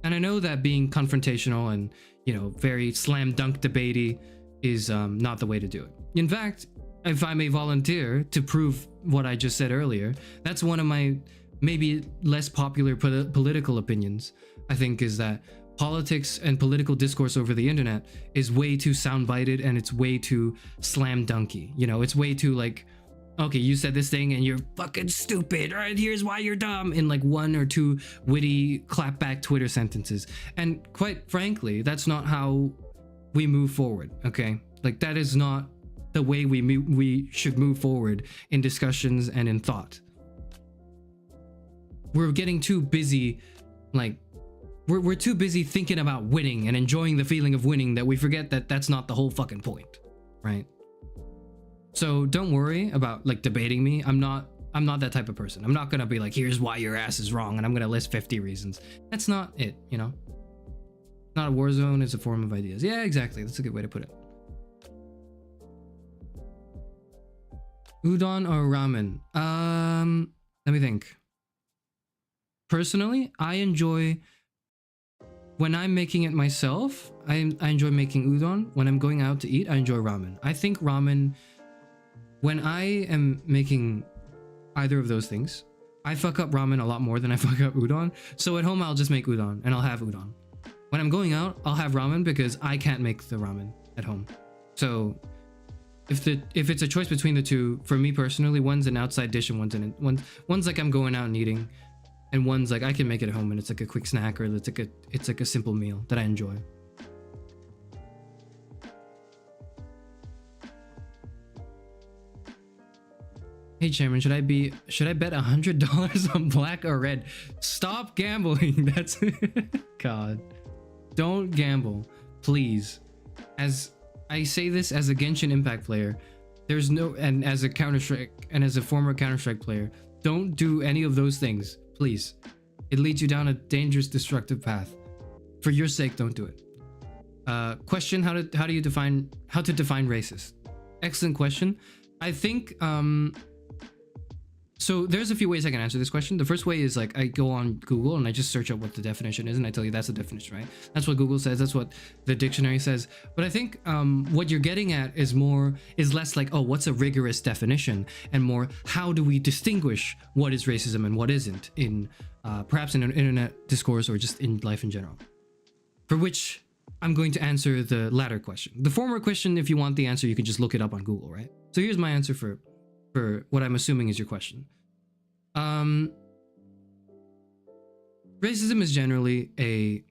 And I know that being confrontational and, you know, very slam dunk debatey is not the way to do it. In fact, if I may volunteer to prove what I just said earlier, that's one of my maybe less popular political opinions, I think, is that politics and political discourse over the internet is way too soundbited, and it's way too slam dunky. You know, it's way too like, okay, you said this thing and you're fucking stupid, or here's why you're dumb, in like 1 or 2 witty clapback Twitter sentences. And quite frankly, that's not how we move forward, okay? Like, that is not the way we should move forward in discussions and in thought. We're getting too busy, like, we're too busy thinking about winning and enjoying the feeling of winning that we forget that that's not the whole fucking point, right? So don't worry about like debating me. I'm not that type of person. I'm not gonna be like, here's why your ass is wrong, and I'm gonna list 50 reasons. That's not it, you know? Not a war zone, it's a forum of ideas. Yeah, exactly. That's a good way to put it. Udon or ramen? Let me think. Personally, I enjoy, when I'm making it myself, I enjoy making udon. When I'm going out to eat, I enjoy ramen. I think ramen, when I am making either of those things, I fuck up ramen a lot more than I fuck up udon. So at home, I'll just make udon and I'll have udon. When I'm going out, I'll have ramen because I can't make the ramen at home. So if it's a choice between the two, for me personally, one's an outside dish and one's like I'm going out and eating, and one's like I can make it at home and it's like a quick snack, or it's like a simple meal that I enjoy. Hey Chairman, should I bet $100 on black or red? Stop gambling. That's God. Don't gamble, please. As I say this as a Genshin Impact player, there's no, and as a Counter-Strike, and as a former Counter-Strike player, don't do any of those things, please. It leads you down a dangerous, destructive path. For your sake, don't do it. Question: how to define racist? Excellent question. I think so there's a few ways I can answer this question. The first way is like I go on Google and I just search up what the definition is, and I tell you that's the definition, right? That's what Google says, that's what the dictionary says. But I think what you're getting at is less like, oh, what's a rigorous definition, and more, how do we distinguish what is racism and what isn't in perhaps in an internet discourse or just in life in general. For which I'm going to answer the latter question. The former question, if you want the answer, you can just look it up on Google, right? So here's my answer for what I'm assuming is your question. Racism is generally a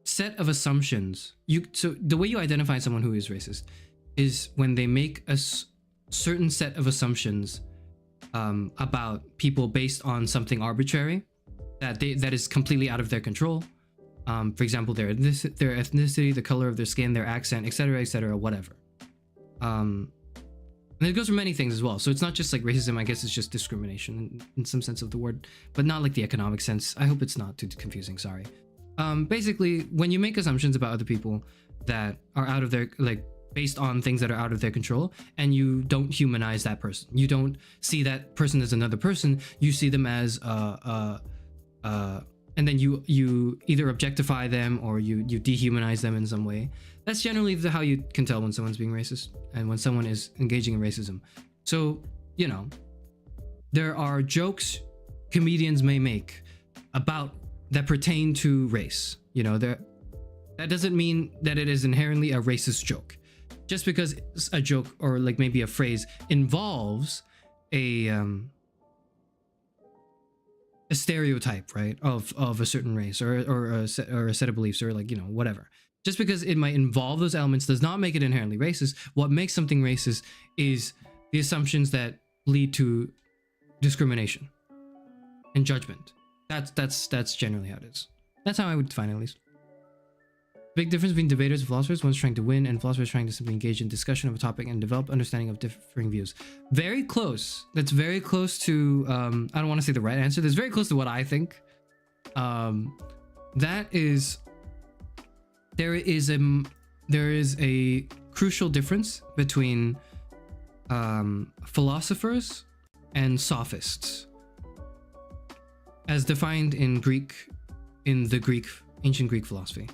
set of assumptions. So the way you identify someone who is racist is when they make a certain set of assumptions about people based on something arbitrary that is completely out of their control. For example, their ethnicity, the color of their skin, their accent, etc., whatever. And it goes for many things as well. So it's not just like racism, I guess it's just discrimination in some sense of the word, but not like the economic sense. I hope it's not too confusing, sorry. Basically, when you make assumptions about other people that are out of their, like, based on things that are out of their control, and you don't humanize that person. You don't see that person as another person, you see them as, and then you either objectify them or you dehumanize them in some way. That's generally how you can tell when someone's being racist and when someone is engaging in racism. So, you know, there are jokes comedians may make about that pertain to race. You know, that doesn't mean that it is inherently a racist joke. just because a joke or like maybe a phrase involves a stereotype, right, of a certain race or a set of beliefs, or like, you know, whatever. Just because it might involve those elements does not make it inherently racist. What makes something racist is the assumptions that lead to discrimination and judgment. That's generally how it is. That's how I would define it, at least. Big difference between debaters and philosophers. One's trying to win, and philosophers trying to simply engage in discussion of a topic and develop understanding of differing views. Very close. That's very close to, I don't want to say the right answer. That's very close to what I think. That is, there is a crucial difference between philosophers and sophists, as defined in the ancient Greek philosophy.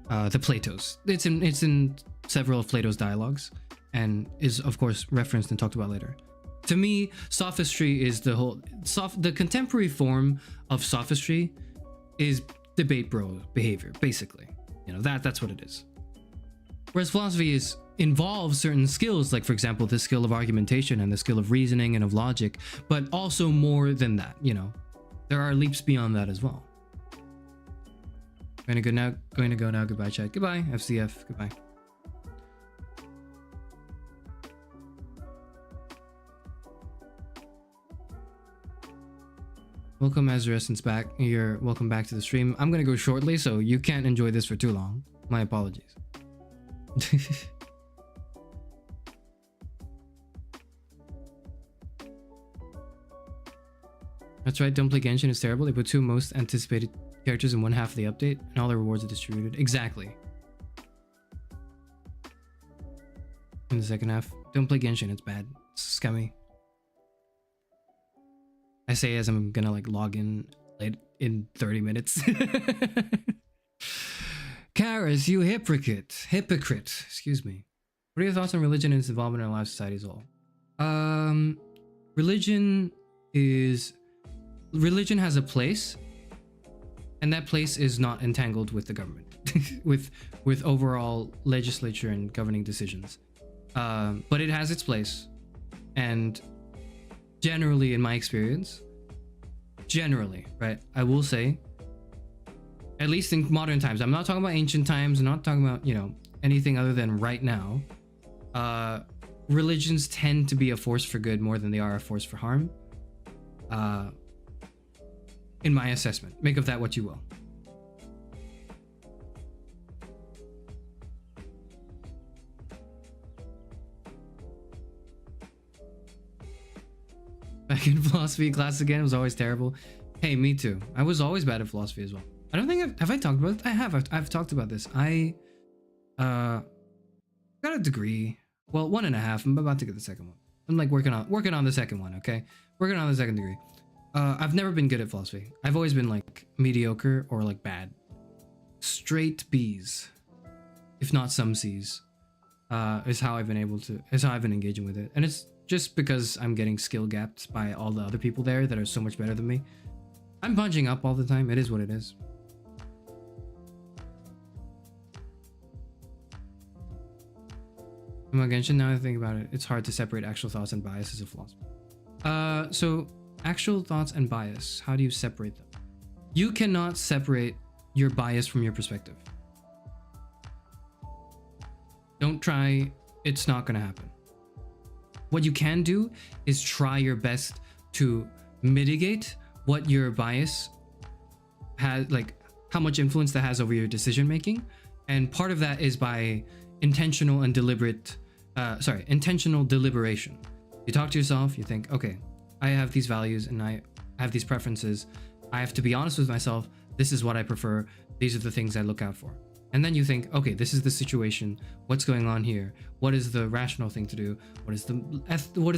The Platos. It's in several of Plato's dialogues, and is of course referenced and talked about later. To me, sophistry is the contemporary form of sophistry is debate bro behavior, basically. You know, that's what it is. Whereas philosophy involves certain skills, like for example, the skill of argumentation and the skill of reasoning and of logic, but also more than that, you know. There are leaps beyond that as well. Going to go now. Goodbye, chat. Goodbye, FCF. Goodbye. Welcome, Ezra-essence back. You're welcome back to the stream. I'm gonna go shortly, so you can't enjoy this for too long. My apologies. That's right, don't play Genshin, it's terrible. They put 2 most anticipated characters in one half of the update, and all the rewards are distributed. Exactly. In the second half. Don't play Genshin, it's bad. It's scummy. I say as I'm gonna like log in late in 30 minutes. Karis, you hypocrite. Excuse me. What are your thoughts on religion and its involvement in our life, society as a whole? Religion has a place, and that place is not entangled with the government, with overall legislature and governing decisions. But it has its place, and generally, in my experience, right, I will say, at least in modern times, I'm not talking about ancient times, I'm not talking about, you know, anything other than right now, religions tend to be a force for good more than they are a force for harm. In my assessment. Make of that what you will. Back in philosophy class again, it was always terrible. Hey, me too. I was always bad at philosophy as well. I don't think have I talked about it? I have. I've talked about this. I got a degree. Well, 1.5. I'm about to get the second one. I'm like working on the second one, okay? Working on the second degree. I've never been good at philosophy. I've always been like mediocre or like bad. Straight B's, if not some C's, is how I've been engaging with it. And it's just because I'm getting skill gapped by all the other people there that are so much better than me. I'm punching up all the time. It is what it is. Genshin, now I think about it, it's hard to separate actual thoughts and biases of philosophy. So actual thoughts and bias, how do you separate them? You cannot separate your bias from your perspective. Don't try, it's not gonna happen. What you can do is try your best to mitigate what your bias has, like how much influence that has over your decision making. And part of that is by intentional deliberation. You talk to yourself, you think, okay, I have these values and I have these preferences. I have to be honest with myself. This is what I prefer. These are the things I look out for. And then you think, okay, this is the situation. What's going on here? What is the rational thing to do? What is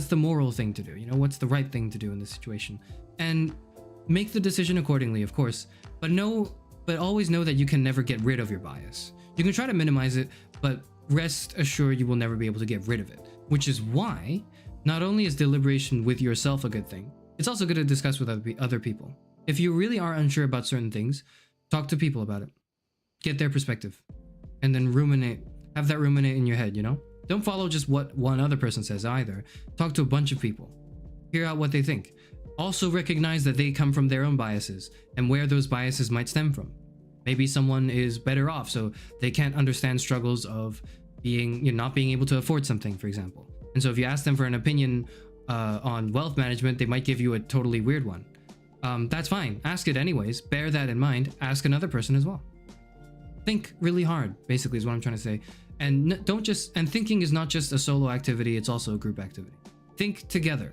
the moral thing to do? You know, what's the right thing to do in this situation? And make the decision accordingly, of course. But always know that you can never get rid of your bias. You can try to minimize it, but rest assured you will never be able to get rid of it. Which is why not only is deliberation with yourself a good thing, it's also good to discuss with other people. If you really are unsure about certain things, talk to people about it. Get their perspective. And then ruminate. Have that ruminate in your head, you know? Don't follow just what one other person says either. Talk to a bunch of people. Hear out what they think. Also recognize that they come from their own biases and where those biases might stem from. Maybe someone is better off, so they can't understand struggles of being, not being able to afford something, for example. And so if you ask them for an opinion on wealth management, they might give you a totally weird one. That's fine. Ask it anyways. Bear that in mind. Ask another person as well. Think really hard, basically, is what I'm trying to say. And thinking is not just a solo activity, it's also a group activity. Think together.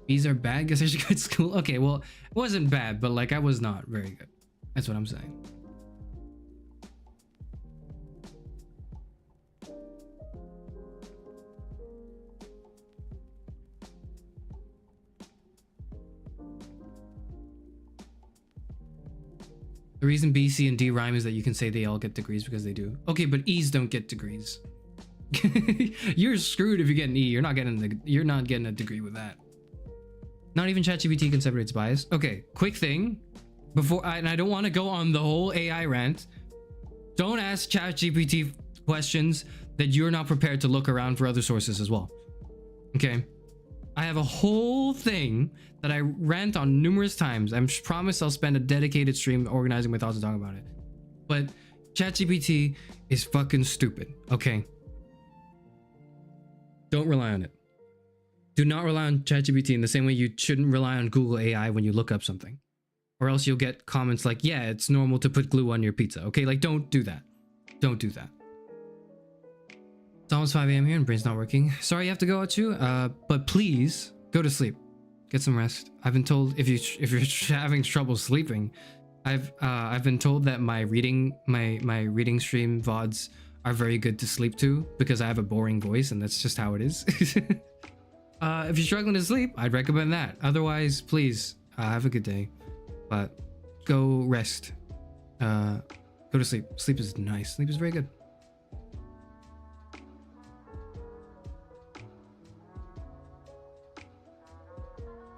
These are bad, guess I should go to school. Okay, well, it wasn't bad, but like I was not very good. That's what I'm saying. The reason B, C, and D rhyme is that you can say they all get degrees because they do. Okay, but E's don't get degrees. You're screwed if you get an E. You're not getting a degree with that. Not even ChatGPT can separate its bias. Okay, quick thing. And I don't want to go on the whole AI rant. Don't ask ChatGPT questions that you're not prepared to look around for other sources as well. Okay? I have a whole thing that I rant on numerous times. I promise I'll spend a dedicated stream organizing my thoughts and talking about it. But ChatGPT is fucking stupid, okay? Don't rely on it. Do not rely on ChatGPT in the same way you shouldn't rely on Google AI when you look up something. Or else you'll get comments like, yeah, it's normal to put glue on your pizza, okay? Like, don't do that. Don't do that. It's almost 5 a.m. here and brain's not working. Sorry you have to go out too, but please go to sleep. Get some rest. I've been told if you're having trouble sleeping, I've been told that my reading stream VODs are very good to sleep to because I have a boring voice and that's just how it is. If you're struggling to sleep, I'd recommend that. Otherwise, please have a good day, but go rest. Go to sleep. Sleep is nice. Sleep is very good.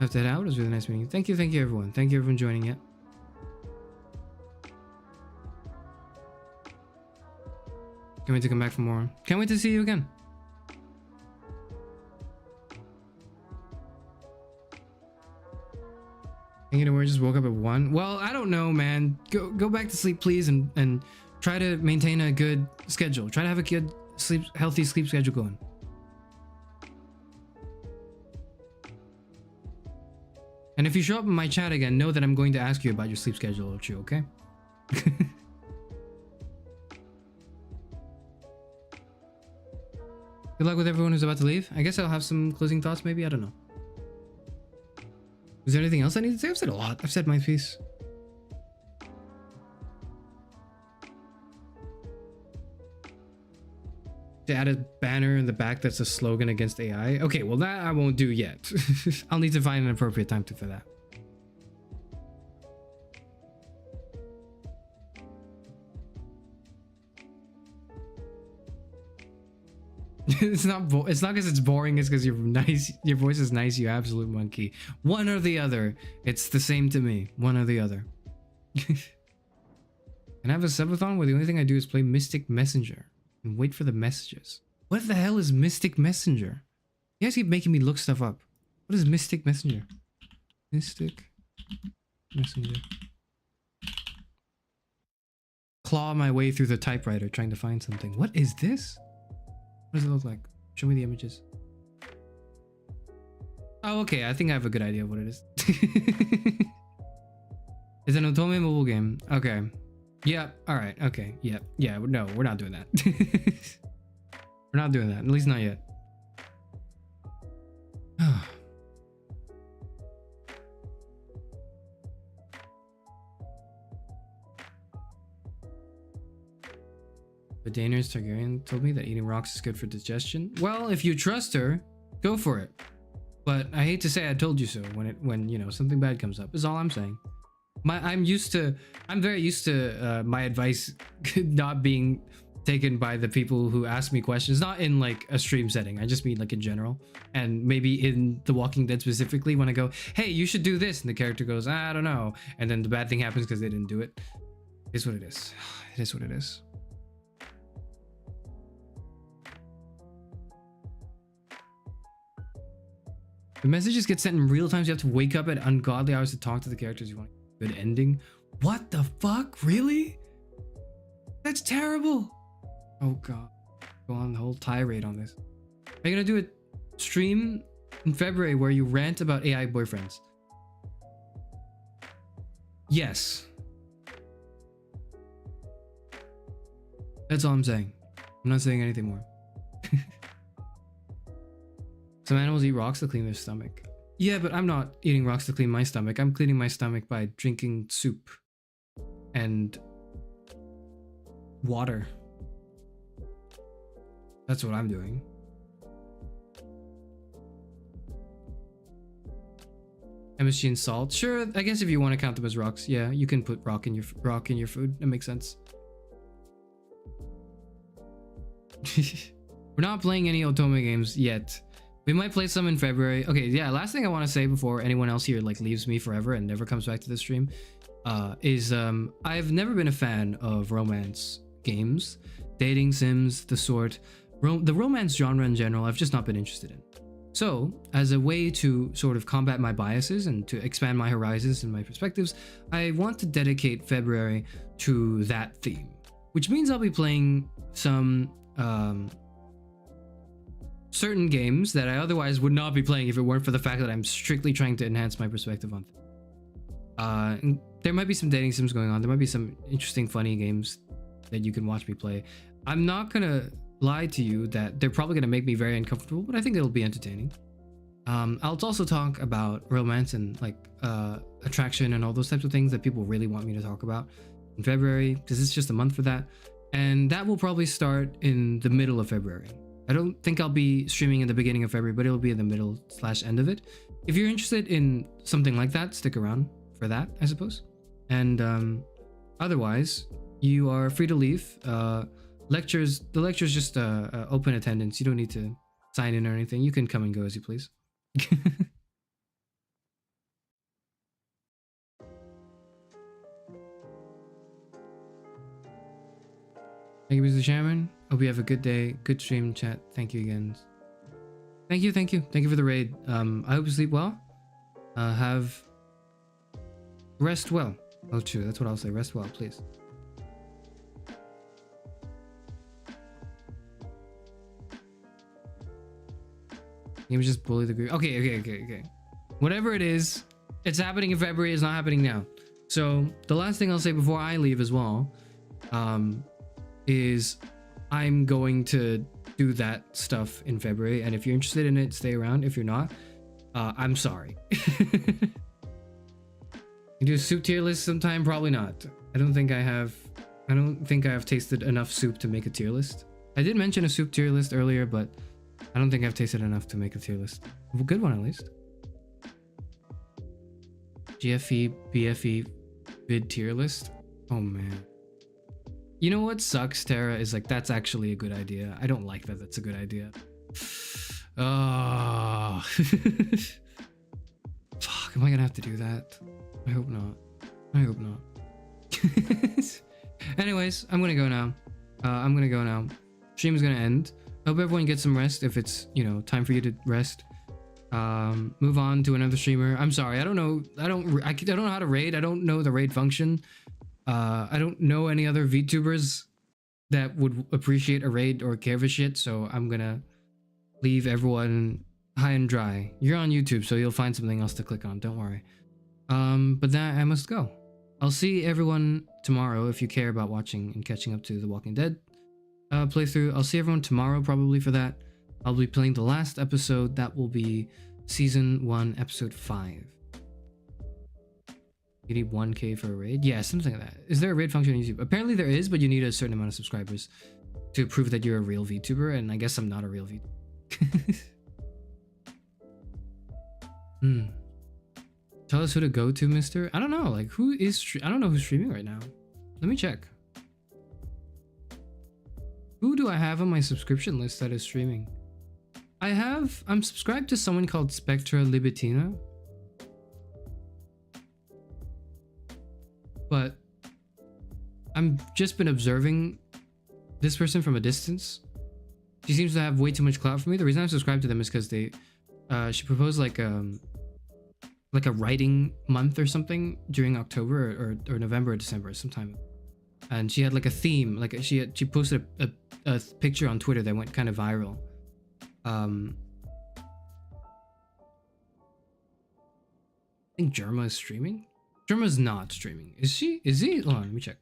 Left that out. It was really nice meeting you. Thank you everyone. Thank you everyone joining it. Can't wait to come back for more. Can't wait to see you again. Thinking of where I just woke up at 1. Well, I don't know, man. Go back to sleep, please, and try to maintain a good schedule. Try to have a good healthy sleep schedule going. And if you show up in my chat again, know that I'm going to ask you about your sleep schedule, ochu, okay? Good luck with everyone who's about to leave. I guess I'll have some closing thoughts, maybe? I don't know. Is there anything else I need to say? I've said a lot. I've said my piece. To add a banner in the back that's a slogan against AI. Okay, well that I won't do yet. I'll need to find an appropriate time for that. It's not because it's boring, it's because you're nice. Your voice is nice, you absolute monkey. One or the other. It's the same to me. One or the other. Can I have a subathon where the only thing I do is play Mystic Messenger and wait for the messages? What the hell is Mystic Messenger? You guys keep making me look stuff up. What is Mystic Messenger? Mystic Messenger. Claw my way through the typewriter trying to find something. What is this? What does it look like? Show me the images. Oh, okay. I think I have a good idea of what it is. It's an Otome mobile game. Okay. Yeah. All right. Okay. Yeah. Yeah. No, we're not doing that. We're not doing that. At least not yet. But Daenerys Targaryen told me that eating rocks is good for digestion. Well, if you trust her, go for it. But I hate to say I told you so when you know something bad comes up. Is all I'm saying. I'm very used to my advice not being taken by the people who ask me questions, not in like a stream setting. I just mean like in general, and maybe in The Walking Dead specifically, when I go, hey, you should do this, and the character goes, I don't know, and then the bad thing happens because they didn't do it. It is what it is. It is what it is. The messages get sent in real time, so you have to wake up at ungodly hours to talk to the characters you want. Good ending. What the fuck? Really? That's terrible. Oh god. Go on the whole tirade on this. Are you gonna do a stream in February where you rant about AI boyfriends? Yes. That's all I'm saying. I'm not saying anything more. Some animals eat rocks to clean their stomach. Yeah, but I'm not eating rocks to clean my stomach. I'm cleaning my stomach by drinking soup and water. That's what I'm doing. MSG and salt. Sure, I guess if you want to count them as rocks, yeah, you can put rock in your food. That makes sense. We're not playing any Otome games yet. We might play some in February. Okay, yeah, last thing I want to say before anyone else here like leaves me forever and never comes back to the stream is I've never been a fan of romance games, dating sims, the sort. The romance genre in general, I've just not been interested in. So, as a way to sort of combat my biases and to expand my horizons and my perspectives, I want to dedicate February to that theme, which means I'll be playing some certain games that I otherwise would not be playing if it weren't for the fact that I'm strictly trying to enhance my perspective on things. There might be some dating sims going on. There might be some interesting, funny games that you can watch me play. I'm not gonna lie to you that they're probably gonna make me very uncomfortable, but I think it'll be entertaining. I'll also talk about romance and like attraction and all those types of things that people really want me to talk about in February, because it's just a month for that. And that will probably start in the middle of February. I don't think I'll be streaming in the beginning of February, but it'll be in the middle / end of it. If you're interested in something like that, stick around for that, I suppose. And otherwise, you are free to leave. The lecture's just open attendance. You don't need to sign in or anything. You can come and go as you please. Thank you, Mr. Chairman. Hope you have a good day. Good stream, chat. Thank you again. Thank you for the raid. I hope you sleep well. Rest well. Oh, true. That's what I'll say. Rest well, please. You just bully the group. Okay. Whatever it is, it's happening in February. It's not happening now. So the last thing I'll say before I leave as well, is I'm going to do that stuff in February. And if you're interested in it, stay around. If you're not, I'm sorry. You do a soup tier list sometime? Probably not. I don't think I have tasted enough soup to make a tier list. I did mention a soup tier list earlier, but I don't think I've tasted enough to make a tier list. A good one, at least. GFE, BFE, vid tier list. Oh, man. You know what sucks, Tara, is like, that's actually a good idea. I don't like that that's a good idea. Oh. Fuck, am I gonna have to do that? I hope not. Anyways, I'm gonna go now. Stream's gonna end. I hope everyone gets some rest if it's, time for you to rest. Move on to another streamer. I'm sorry, I don't know how to raid. I don't know the raid function. I don't know any other VTubers that would appreciate a raid or care for shit, so I'm gonna leave everyone high and dry. You're on YouTube, so you'll find something else to click on, don't worry. But that I must go. I'll see everyone tomorrow if you care about watching and catching up to the Walking Dead playthrough. I'll see everyone tomorrow probably for that. I'll be playing the last episode. That will be Season 1, Episode 5. You need 1K for a raid? Yeah, something like that. Is there a raid function on YouTube? Apparently there is, but you need a certain amount of subscribers to prove that you're a real VTuber, and I guess I'm not a real VTuber. Tell us who to go to, mister? I don't know, like, who is... I don't know who's streaming right now. Let me check. I have on my subscription list that is streaming? I'm subscribed to someone called Spectra Libitina. But I'm just been observing this person from a distance. She seems to have way too much clout for me. The reason I subscribed to them is because she proposed like a writing month or something during October or November or December sometime. And she had like a theme, like she posted a picture on Twitter that went kind of viral. I think Germa is streaming. Germa's not streaming. Is she? Is he? Hold on, let me check.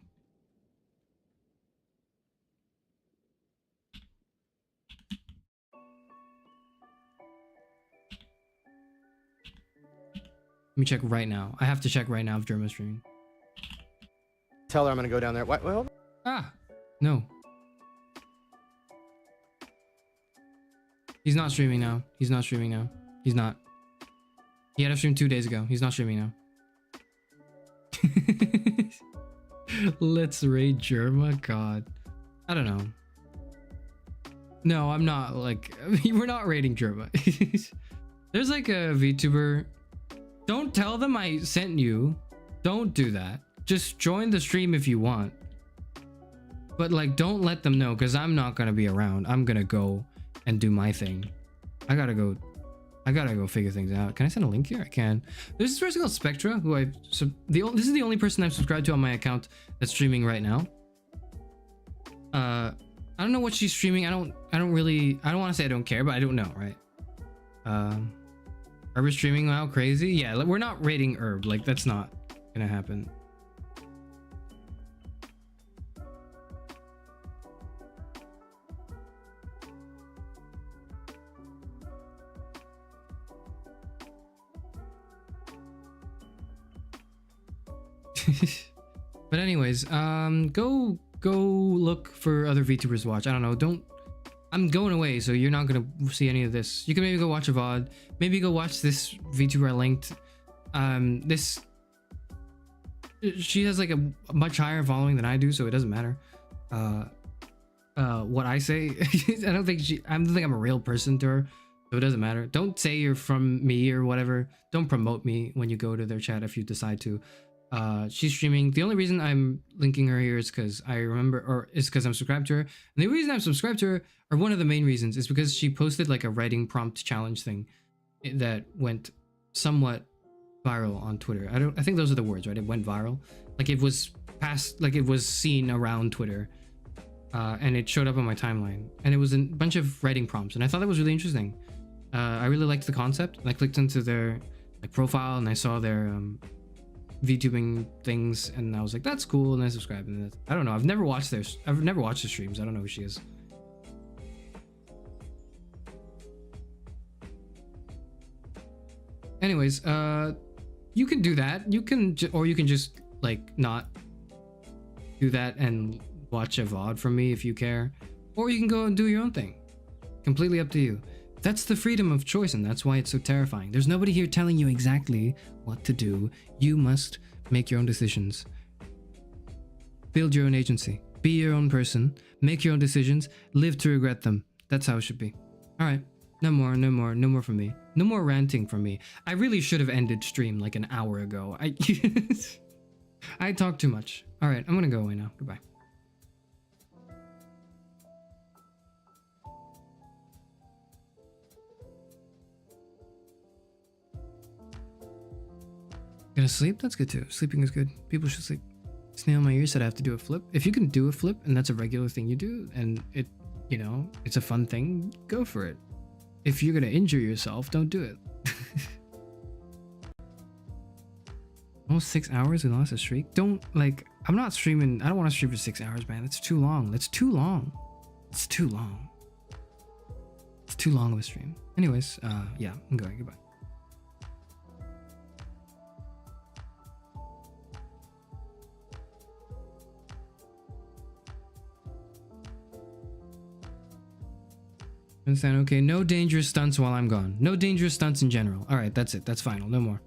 Let me check right now. I have to check right now if Germa's streaming. Tell her I'm gonna go down there. What? Well. Ah, no. He's not streaming now. He's not streaming now. He's not. He had a stream 2 days ago. He's not streaming now. Let's raid Germa. God, I don't know. No, I'm not like. We're not raiding Germa. There's like a VTuber. Don't tell them I sent you. Don't do that. Just join the stream if you want. But like, don't let them know because I'm not gonna be around. I'm gonna go and do my thing. I gotta go figure things out. Can I send a link here? I can. There's this person called Spectra who this is the only person I've subscribed to on my account that's streaming right now. I don't know what she's streaming. I don't want to say I don't care, but I don't know, right? Are we streaming now? Crazy? Yeah, we're not rating Herb. Like, that's not gonna happen. But anyways, go look for other VTubers to watch. I don't know. I'm going away, so you're not gonna see any of this. You can maybe go watch a VOD. Maybe go watch this VTuber I linked. She has like a much higher following than I do, so it doesn't matter. What I say. I don't think I'm a real person to her, so it doesn't matter. Don't say you're from me or whatever. Don't promote me when you go to their chat if you decide to. She's streaming. The only reason I'm linking her here is because I'm subscribed to her. And the reason I'm subscribed to her, or one of the main reasons, is because she posted like a writing prompt challenge thing that went somewhat viral on Twitter. I think those are the words, right? It went viral. Like it was seen around Twitter. And it showed up on my timeline. And it was a bunch of writing prompts. And I thought that was really interesting. I really liked the concept. And I clicked into their profile and I saw their VTubing things, and I was like, that's cool, and I subscribed. And I don't know, I've never watched the streams. I don't know who she is. Anyways, you can do that. Or you can just like not do that and watch a VOD from me if you care, or you can go and do your own thing. Completely up to you. That's the freedom of choice, and that's why it's so terrifying. There's nobody here telling you exactly what to do. You must make your own decisions. Build your own agency. Be your own person. Make your own decisions. Live to regret them. That's how it should be. All right. No more from me. No more ranting from me. I really should have ended stream like an hour ago. I talk too much. All right, I'm gonna go away now. Goodbye. Gonna sleep? That's good too. Sleeping is good. People should sleep. Snail in my ear said I have to do a flip. If you can do a flip and that's a regular thing you do and it's a fun thing, go for it. If you're gonna injure yourself, don't do it. Almost 6 hours we lost a streak. I'm not streaming. I don't want to stream for 6 hours, man. That's too long. It's too long of a stream. Anyways, yeah, I'm going. Goodbye. Understand? Okay, no dangerous stunts while I'm gone. No dangerous stunts in general. All right, that's it. That's final. No more.